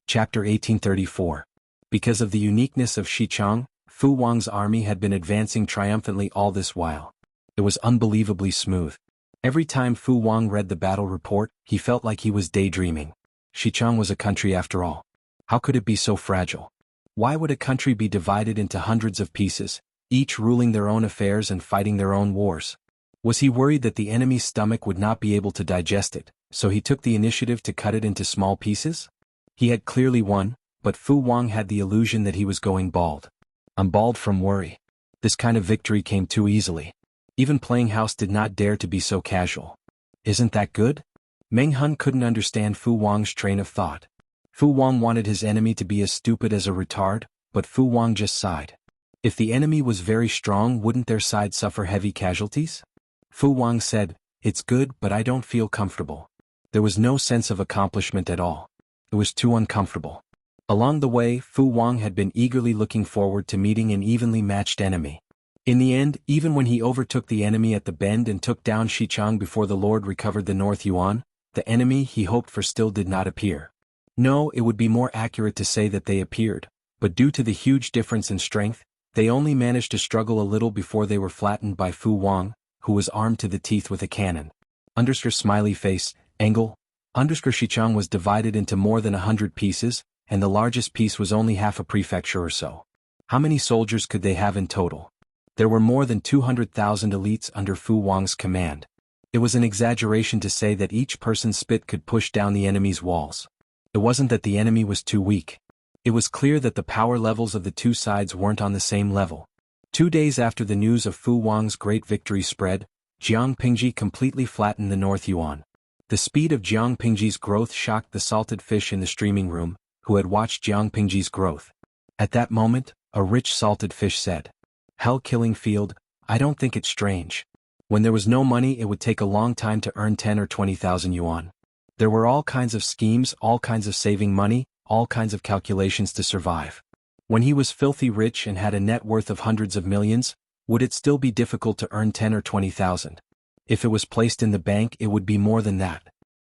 Chapter 1834. Because of the uniqueness of Xichang, Fu Wang's army had been advancing triumphantly all this while. It was unbelievably smooth. Every time Fu Wang read the battle report, he felt like he was daydreaming. Xichang was a country after all. How could it be so fragile? Why would a country be divided into hundreds of pieces, each ruling their own affairs and fighting their own wars? Was he worried that the enemy's stomach would not be able to digest it, so he took the initiative to cut it into small pieces? He had clearly won, but Fu Wang had the illusion that he was going bald. I'm bald from worry. This kind of victory came too easily. Even playing house did not dare to be so casual. Isn't that good? Meng Hun couldn't understand Fu Wang's train of thought. Fu Wang wanted his enemy to be as stupid as a retard, but Fu Wang just sighed. If the enemy was very strong, wouldn't their side suffer heavy casualties? Fu Wang said, "It's good, but I don't feel comfortable." There was no sense of accomplishment at all. It was too uncomfortable. Along the way, Fu Wang had been eagerly looking forward to meeting an evenly matched enemy. In the end, even when he overtook the enemy at the bend and took down Xichang before the Lord recovered the North Yuan, the enemy he hoped for still did not appear. No, it would be more accurate to say that they appeared, but due to the huge difference in strength, they only managed to struggle a little before they were flattened by Fu Wang, who was armed to the teeth with a cannon. Smiley face, angle. Xichang was divided into more than 100 pieces, and the largest piece was only half a prefecture or so. How many soldiers could they have in total? There were more than 200,000 elites under Fu Wang's command. It was an exaggeration to say that each person's spit could push down the enemy's walls. It wasn't that the enemy was too weak. It was clear that the power levels of the two sides weren't on the same level. 2 days after the news of Fu Wang's great victory spread, Jiang Pingji completely flattened the North Yuan. The speed of Jiang Pingji's growth shocked the salted fish in the streaming room, who had watched Jiang Pingji's growth. At that moment, a rich salted fish said, "Hell-killing field, I don't think it's strange. When there was no money, it would take a long time to earn 10 or 20,000 yuan. There were all kinds of schemes, all kinds of saving money, all kinds of calculations to survive. When he was filthy rich and had a net worth of hundreds of millions, would it still be difficult to earn 10 or 20,000? If it was placed in the bank, it would be more than that.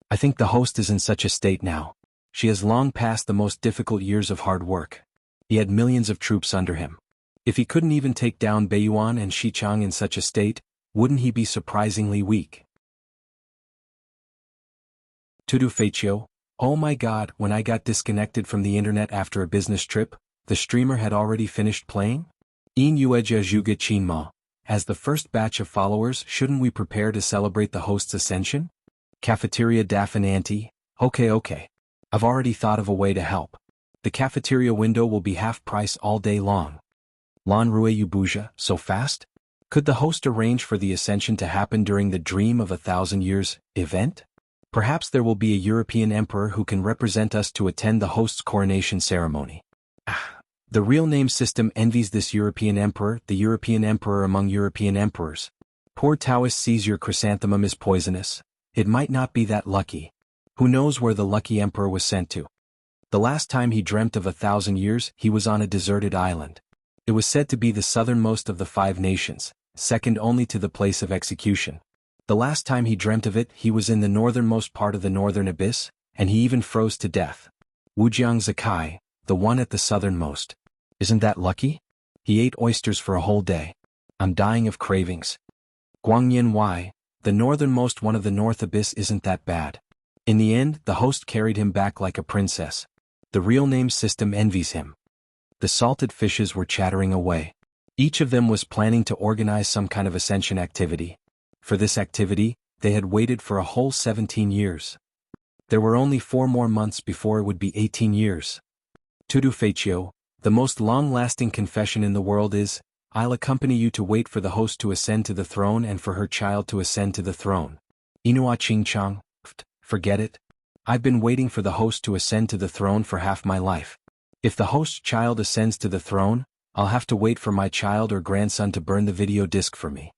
I think the host is in such a state now. She has long passed the most difficult years of hard work. He had millions of troops under him. If he couldn't even take down Beiyuan and Xichang in such a state, wouldn't he be surprisingly weak?" Tudu Feichio, oh my god, when I got disconnected from the internet after a business trip, the streamer had already finished playing? In Yueja Zhuge Qinma, as the first batch of followers, shouldn't we prepare to celebrate the host's ascension? Cafeteria Daffin Auntie, okay. I've already thought of a way to help. The cafeteria window will be half price all day long. Lan Rue Yubuja, so fast? Could the host arrange for the ascension to happen during the Dream of 1,000 Years event? Perhaps there will be a European emperor who can represent us to attend the host's coronation ceremony. The real name system envies this European emperor, the European emperor among European emperors. Poor Taoist sees your chrysanthemum is poisonous. It might not be that lucky. Who knows where the lucky emperor was sent to? The last time he dreamt of 1,000 years, he was on a deserted island. It was said to be the southernmost of the 5 nations, second only to the place of execution. The last time he dreamt of it, he was in the northernmost part of the northern abyss, and he even froze to death. Wujiang Zakai, the one at the southernmost. Isn't that lucky? He ate oysters for a whole day. I'm dying of cravings. Guangyin Y, the northernmost one of the north abyss isn't that bad. In the end, the host carried him back like a princess. The real name system envies him. The salted fishes were chattering away. Each of them was planning to organize some kind of ascension activity. For this activity, they had waited for a whole 17 years. There were only 4 more months before it would be 18 years. Tudu Feichio, the most long-lasting confession in the world is, I'll accompany you to wait for the host to ascend to the throne and for her child to ascend to the throne. Inua Chingchang, forget it. I've been waiting for the host to ascend to the throne for half my life. If the host's child ascends to the throne, I'll have to wait for my child or grandson to burn the video disc for me.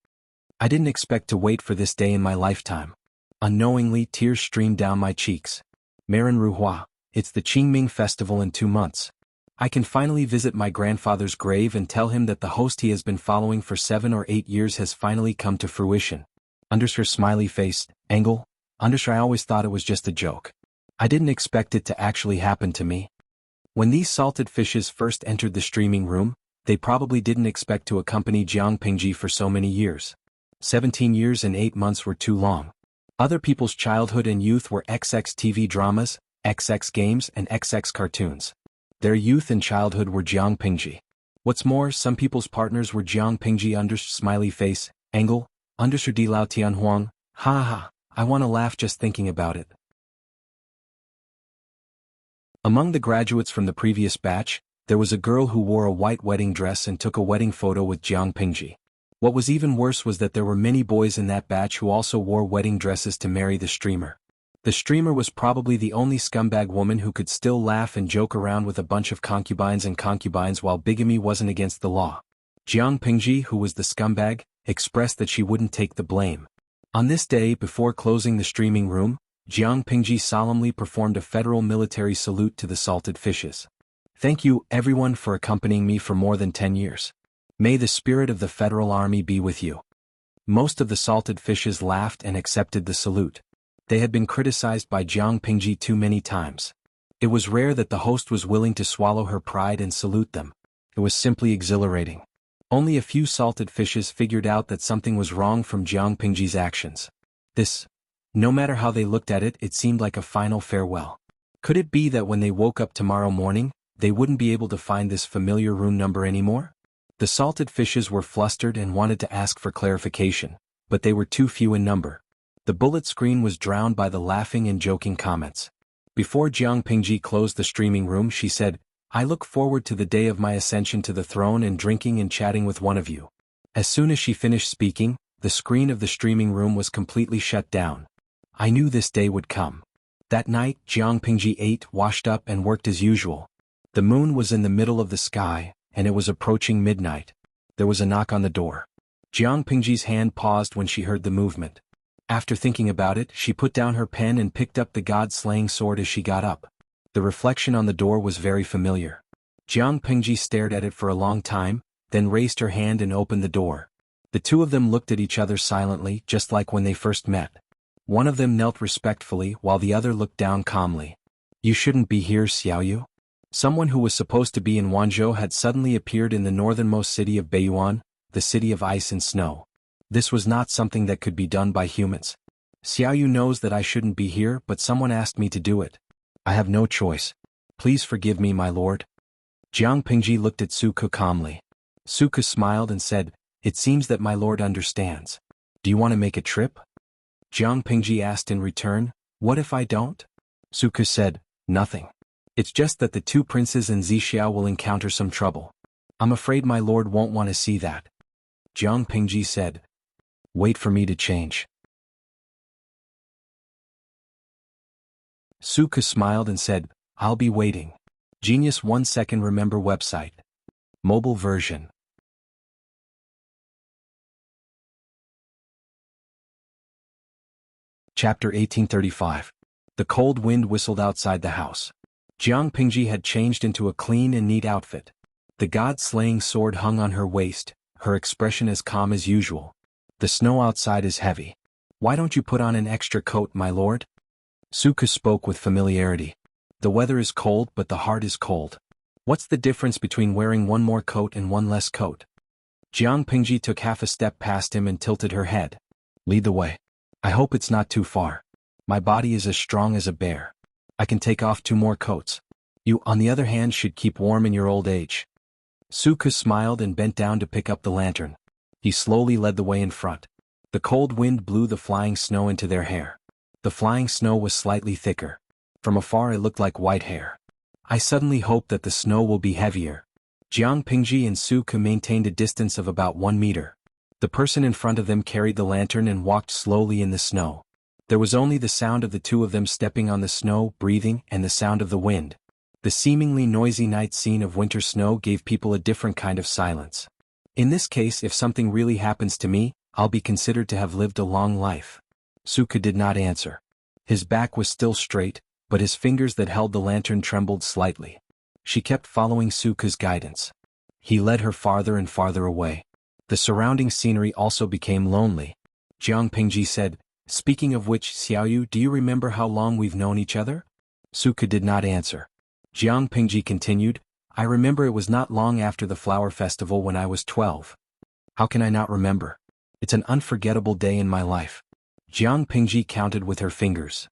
I didn't expect to wait for this day in my lifetime. Unknowingly, tears streamed down my cheeks. Marin Ruhua, it's the Qingming festival in 2 months. I can finally visit my grandfather's grave and tell him that the host he has been following for 7 or 8 years has finally come to fruition. Smiley face, angle. I always thought it was just a joke. I didn't expect it to actually happen to me. When these salted fishes first entered the streaming room, they probably didn't expect to accompany Jiang Pingji for so many years. 17 years and 8 months were too long. Other people's childhood and youth were XX TV dramas, XX games and XX cartoons. Their youth and childhood were Jiang Pingji. What's more, some people's partners were Jiang Pingji under smiley face, angle, under Di Lao Tian Huang, ha ha, I wanna laugh just thinking about it. Among the graduates from the previous batch, there was a girl who wore a white wedding dress and took a wedding photo with Jiang Pingji. What was even worse was that there were many boys in that batch who also wore wedding dresses to marry the streamer. The streamer was probably the only scumbag woman who could still laugh and joke around with a bunch of concubines while bigamy wasn't against the law. Jiang Pingji, who was the scumbag, expressed that she wouldn't take the blame. On this day, before closing the streaming room, Jiang Pingji solemnly performed a federal military salute to the salted fishes. Thank you, everyone, for accompanying me for more than 10 years. May the spirit of the Federal Army be with you. Most of the salted fishes laughed and accepted the salute. They had been criticized by Jiang Pingji too many times. It was rare that the host was willing to swallow her pride and salute them. It was simply exhilarating. Only a few salted fishes figured out that something was wrong from Jiang Pingji's actions. No matter how they looked at it, it seemed like a final farewell. Could it be that when they woke up tomorrow morning, they wouldn't be able to find this familiar room number anymore? The salted fishes were flustered and wanted to ask for clarification, but they were too few in number. The bullet screen was drowned by the laughing and joking comments. Before Jiang Pingji closed the streaming room, she said, I look forward to the day of my ascension to the throne and drinking and chatting with one of you. As soon as she finished speaking, the screen of the streaming room was completely shut down. I knew this day would come. That night, Jiang Pingji ate, washed up and worked as usual. The moon was in the middle of the sky, and it was approaching midnight. There was a knock on the door. Jiang Pingji's hand paused when she heard the movement. After thinking about it, she put down her pen and picked up the god-slaying sword as she got up. The reflection on the door was very familiar. Jiang Pingji stared at it for a long time, then raised her hand and opened the door. The two of them looked at each other silently, just like when they first met. One of them knelt respectfully while the other looked down calmly. You shouldn't be here, Xiaoyu. Someone who was supposed to be in Wanzhou had suddenly appeared in the northernmost city of Beiyuan, the city of ice and snow. This was not something that could be done by humans. Xiaoyu knows that I shouldn't be here, but someone asked me to do it. I have no choice. Please forgive me, my lord. Jiang Pingji looked at Suke calmly. Suke smiled and said, It seems that my lord understands. Do you want to make a trip? Jiang Pingji asked in return, What if I don't? Suke said, Nothing. It's just that the two princes and Zixiao will encounter some trouble. I'm afraid my lord won't want to see that. Jiang Pingji said, Wait for me to change. Suke smiled and said, I'll be waiting. Genius 1 second remember website. Mobile version. Chapter 1835. The cold wind whistled outside the house. Jiang Pingji had changed into a clean and neat outfit. The god-slaying sword hung on her waist, her expression as calm as usual. The snow outside is heavy. Why don't you put on an extra coat, my lord? Suke spoke with familiarity. The weather is cold, but the heart is cold. What's the difference between wearing one more coat and one less coat? Jiang Pingji took half a step past him and tilted her head. Lead the way. I hope it's not too far. My body is as strong as a bear. I can take off 2 more coats. You, on the other hand, should keep warm in your old age. Suke smiled and bent down to pick up the lantern. He slowly led the way in front. The cold wind blew the flying snow into their hair. The flying snow was slightly thicker. From afar it looked like white hair. I suddenly hope that the snow will be heavier. Jiang Pingji and Suke maintained a distance of about 1 meter. The person in front of them carried the lantern and walked slowly in the snow. There was only the sound of the two of them stepping on the snow, breathing, and the sound of the wind. The seemingly noisy night scene of winter snow gave people a different kind of silence. In this case, if something really happens to me, I'll be considered to have lived a long life. Suke did not answer. His back was still straight, but his fingers that held the lantern trembled slightly. She kept following Suke's guidance. He led her farther and farther away. The surrounding scenery also became lonely. Jiang Pingji said, Speaking of which, Xiaoyu, do you remember how long we've known each other? Suke did not answer. Jiang Pingji continued, I remember it was not long after the flower festival when I was 12. How can I not remember? It's an unforgettable day in my life. Jiang Pingji counted with her fingers.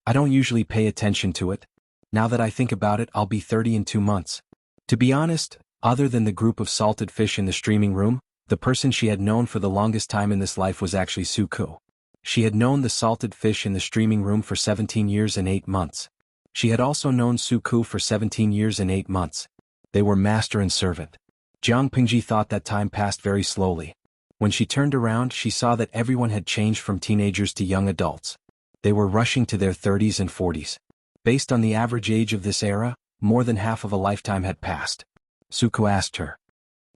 I don't usually pay attention to it. Now that I think about it, I'll be 30 in 2 months. To be honest, other than the group of salted fish in the streaming room, the person she had known for the longest time in this life was actually Suku. She had known the salted fish in the streaming room for 17 years and 8 months. She had also known Suku for 17 years and 8 months. They were master and servant. Jiang Pingji thought that time passed very slowly. When she turned around, she saw that everyone had changed from teenagers to young adults. They were rushing to their 30s and 40s. Based on the average age of this era, more than half of a lifetime had passed. Suku asked her.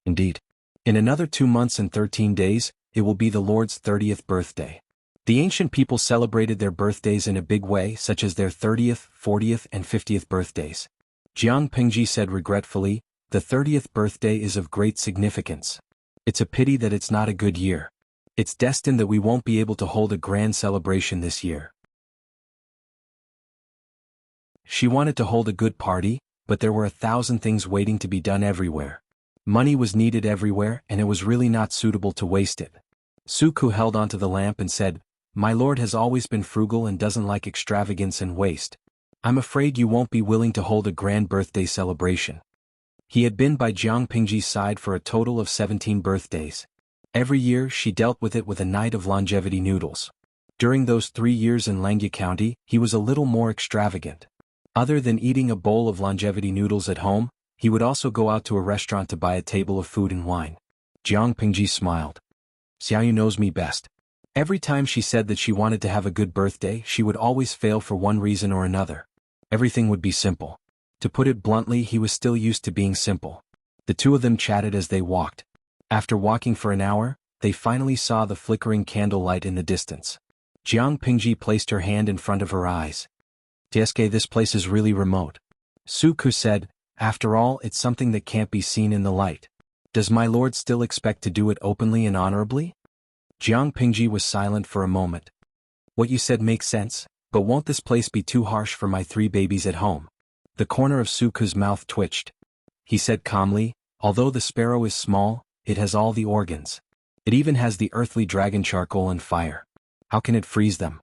Indeed. In another 2 months and 13 days, it will be the Lord's 30th birthday. The ancient people celebrated their birthdays in a big way, such as their 30th, 40th, and 50th birthdays. Jiang Pingji said regretfully, the 30th birthday is of great significance. It's a pity that it's not a good year. It's destined that we won't be able to hold a grand celebration this year. She wanted to hold a good party, but there were 1,000 things waiting to be done everywhere. Money was needed everywhere, and it was really not suitable to waste it. Suku held onto the lamp and said, My lord has always been frugal and doesn't like extravagance and waste. I'm afraid you won't be willing to hold a grand birthday celebration. He had been by Jiang Pingji's side for a total of 17 birthdays. Every year she dealt with it with a night of longevity noodles. During those 3 years in Langya County, he was a little more extravagant. Other than eating a bowl of longevity noodles at home, he would also go out to a restaurant to buy a table of food and wine. Jiang Pingji smiled. Xiaoyu knows me best. Every time she said that she wanted to have a good birthday, she would always fail for one reason or another. Everything would be simple. To put it bluntly, he was still used to being simple. The two of them chatted as they walked. After walking for an hour, they finally saw the flickering candlelight in the distance. Jiang Pingji placed her hand in front of her eyes. Tieske, this place is really remote. Suku said, after all, it's something that can't be seen in the light. Does my lord still expect to do it openly and honorably? Jiang Pingji was silent for a moment. What you said makes sense, but won't this place be too harsh for my 3 babies at home? The corner of Suku's mouth twitched. He said calmly, although the sparrow is small, it has all the organs. It even has the earthly dragon charcoal and fire. How can it freeze them?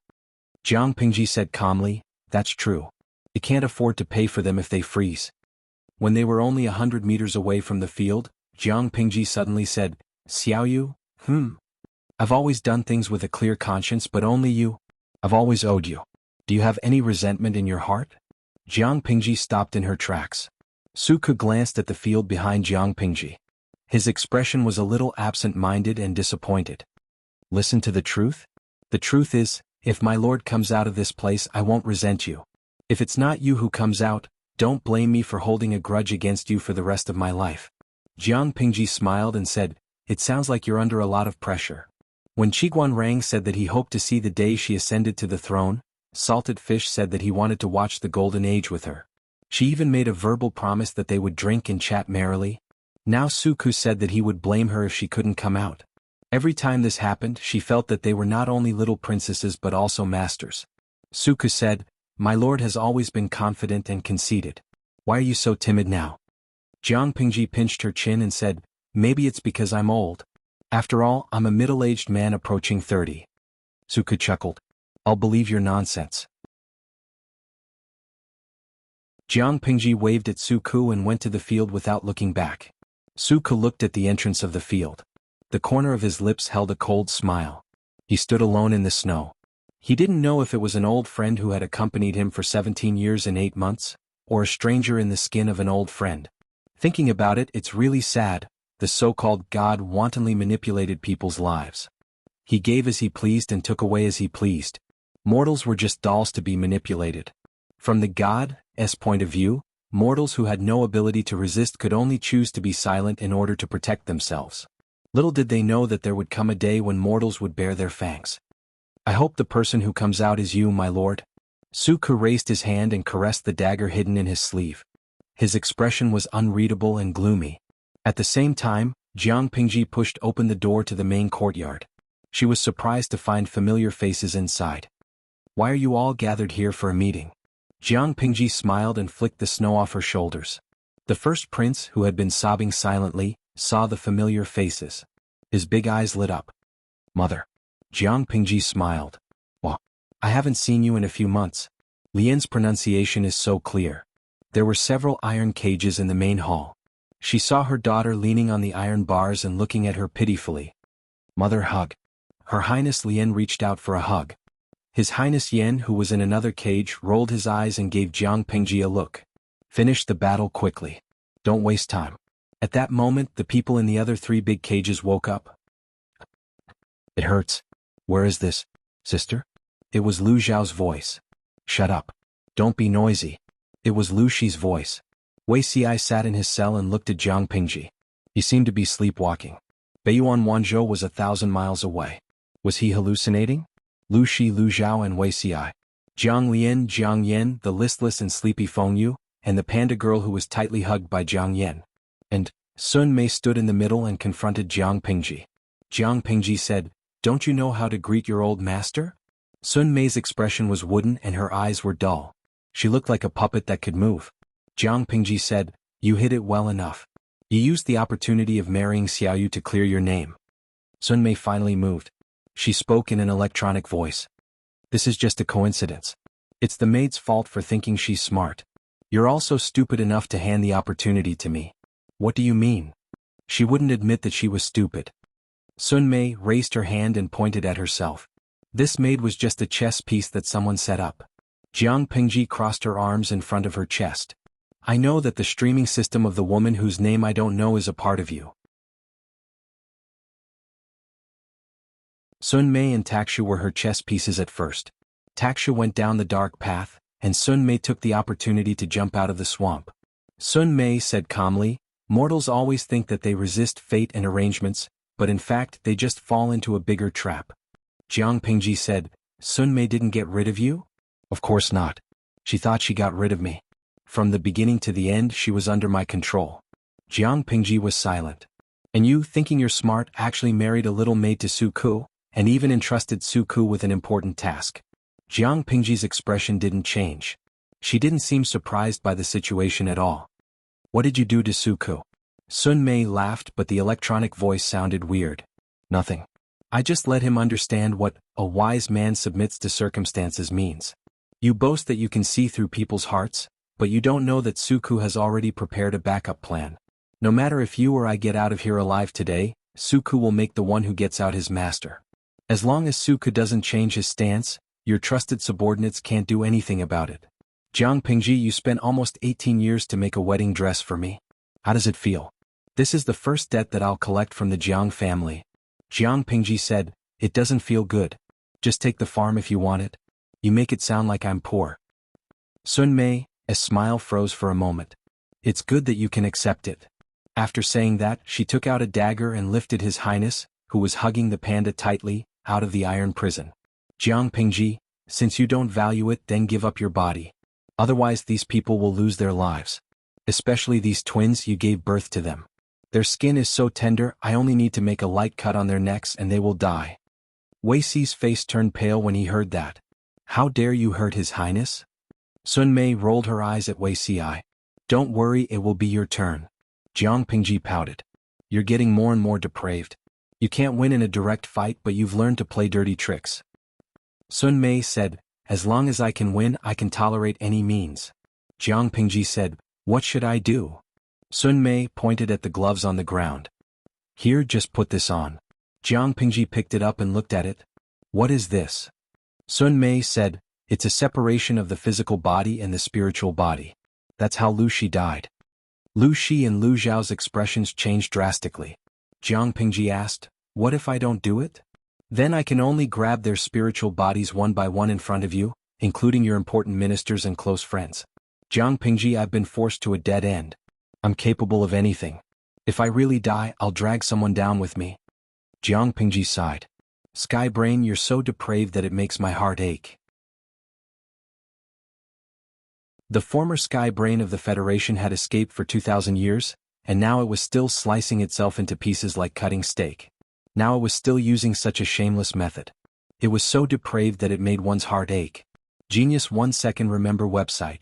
Jiang Pingji said calmly, that's true. It can't afford to pay for them if they freeze. When they were only 100 meters away from the field, Jiang Pingji suddenly said, Xiaoyu, I've always done things with a clear conscience, but only you. I've always owed you. Do you have any resentment in your heart? Jiang Pingji stopped in her tracks. Suku glanced at the field behind Jiang Pingji. His expression was a little absent-minded and disappointed. Listen to the truth? The truth is, if my lord comes out of this place, I won't resent you. If it's not you who comes out, don't blame me for holding a grudge against you for the rest of my life. Jiang Pingji smiled and said, it sounds like you're under a lot of pressure. When Qiguan Rang said that he hoped to see the day she ascended to the throne, Salted Fish said that he wanted to watch the golden age with her. She even made a verbal promise that they would drink and chat merrily. Now Suku said that he would blame her if she couldn't come out. Every time this happened, she felt that they were not only little princesses but also masters. Suku said, my lord has always been confident and conceited. Why are you so timid now? Jiang Pingji pinched her chin and said, maybe it's because I'm old. After all, I'm a middle-aged man approaching 30. Suku chuckled. I'll believe your nonsense. Jiang Pingji waved at Suku and went to the field without looking back. Suku looked at the entrance of the field. The corner of his lips held a cold smile. He stood alone in the snow. He didn't know if it was an old friend who had accompanied him for 17 years and 8 months, or a stranger in the skin of an old friend. Thinking about it, it's really sad. The so-called God wantonly manipulated people's lives. He gave as he pleased and took away as he pleased. Mortals were just dolls to be manipulated. From the God's point of view, mortals who had no ability to resist could only choose to be silent in order to protect themselves. Little did they know that there would come a day when mortals would bare their fangs. I hope the person who comes out is you, my lord. Suku raised his hand and caressed the dagger hidden in his sleeve. His expression was unreadable and gloomy. At the same time, Jiang Pingji pushed open the door to the main courtyard. She was surprised to find familiar faces inside. Why are you all gathered here for a meeting? Jiang Pingji smiled and flicked the snow off her shoulders. The first prince, who had been sobbing silently, saw the familiar faces. His big eyes lit up. Mother. Jiang Pingji smiled. Well, I haven't seen you in a few months. Lian's pronunciation is so clear. There were several iron cages in the main hall. She saw her daughter leaning on the iron bars and looking at her pitifully. Mother, hug. Her Highness Lian reached out for a hug. His Highness Yen, who was in another cage, rolled his eyes and gave Jiang Pingji a look. Finish the battle quickly. Don't waste time. At that moment, the people in the other 3 big cages woke up. It hurts. Where is this, sister? It was Lu Zhao's voice. Shut up. Don't be noisy. It was Lu Shi's voice. Wei Xi sat in his cell and looked at Jiang Pingji. He seemed to be sleepwalking. Beiyuan Wanzhou was 1,000 miles away. Was he hallucinating? Lu Shi, Lu Zhao and Wei Xi. Jiang Lian, Jiang Yen, the listless and sleepy Feng Yu, and the panda girl who was tightly hugged by Jiang Yen. And Sun Mei stood in the middle and confronted Jiang Pingji. Jiang Pingji said, "Don't you know how to greet your old master?" Sun Mei's expression was wooden and her eyes were dull. She looked like a puppet that could move. Jiang Pingji said, "You hid it well enough. You used the opportunity of marrying Xiaoyu to clear your name." Sun Mei finally moved. She spoke in an electronic voice. "This is just a coincidence. It's the maid's fault for thinking she's smart. You're also stupid enough to hand the opportunity to me." "What do you mean?" She wouldn't admit that she was stupid. Sun Mei raised her hand and pointed at herself. This maid was just a chess piece that someone set up. Jiang Pingji crossed her arms in front of her chest. "I know that the streaming system of the woman whose name I don't know is a part of you." Sun Mei and Takshu were her chess pieces at first. Takshu went down the dark path, and Sun Mei took the opportunity to jump out of the swamp. Sun Mei said calmly, "Mortals always think that they resist fate and arrangements, but in fact they just fall into a bigger trap." Jiang Pingji said, "Sun Mei didn't get rid of you?" "Of course not. She thought she got rid of me. From the beginning to the end she was under my control." Jiang Pingji was silent. "And you, thinking you're smart, actually married a little maid to Su Ku, and even entrusted Su Ku with an important task." Jiang Pingji's expression didn't change. She didn't seem surprised by the situation at all. "What did you do to Su Ku?" Sun Mei laughed, but the electronic voice sounded weird. "Nothing. I just let him understand what a wise man submits to circumstances means. You boast that you can see through people's hearts, but you don't know that Su Ku has already prepared a backup plan. No matter if you or I get out of here alive today, Su Ku will make the one who gets out his master. As long as Su Ku doesn't change his stance, your trusted subordinates can't do anything about it. Jiang Pingji, you spent almost 18 years to make a wedding dress for me. How does it feel? This is the first debt that I'll collect from the Jiang family." Jiang Pingji said, "It doesn't feel good. Just take the farm if you want it. You make it sound like I'm poor." Sun Mei, a smile froze for a moment. "It's good that you can accept it." After saying that, she took out a dagger and lifted His Highness, who was hugging the panda tightly, out of the iron prison. "Jiang Pingji, since you don't value it, then give up your body. Otherwise these people will lose their lives. Especially these twins, you gave birth to them. Their skin is so tender, I only need to make a light cut on their necks and they will die." Wei Xi's face turned pale when he heard that. "How dare you hurt His Highness?" Sun Mei rolled her eyes at Wei Xi. "Don't worry, it will be your turn." Jiang Pingji pouted. "You're getting more and more depraved. You can't win in a direct fight, but you've learned to play dirty tricks." Sun Mei said, "As long as I can win, I can tolerate any means." Jiang Pingji said, "What should I do?" Sun Mei pointed at the gloves on the ground. "Here, just put this on." Jiang Pingji picked it up and looked at it. "What is this?" Sun Mei said, "It's a separation of the physical body and the spiritual body. That's how Lu Shi died." Lu Shi and Lu Zhao's expressions changed drastically. Jiang Pingji asked, "What if I don't do it?" "Then I can only grab their spiritual bodies one by one in front of you, including your important ministers and close friends." Jiang Pingji, "I've been forced to a dead end. I'm capable of anything. If I really die, I'll drag someone down with me." Jiang Pingji sighed. "Sky Brain, you're so depraved that it makes my heart ache." The former Sky Brain of the Federation had escaped for 2,000 years, and now it was still slicing itself into pieces like cutting steak. Now it was still using such a shameless method. It was so depraved that it made one's heart ache. Genius 1 second remember website.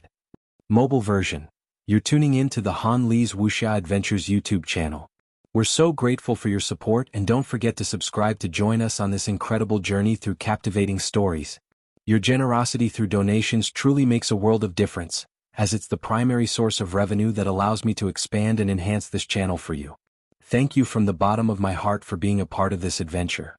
Mobile version. You're tuning in to the Han Lee's Wuxia Adventures YouTube channel. We're so grateful for your support, and don't forget to subscribe to join us on this incredible journey through captivating stories. Your generosity through donations truly makes a world of difference, as it's the primary source of revenue that allows me to expand and enhance this channel for you. Thank you from the bottom of my heart for being a part of this adventure.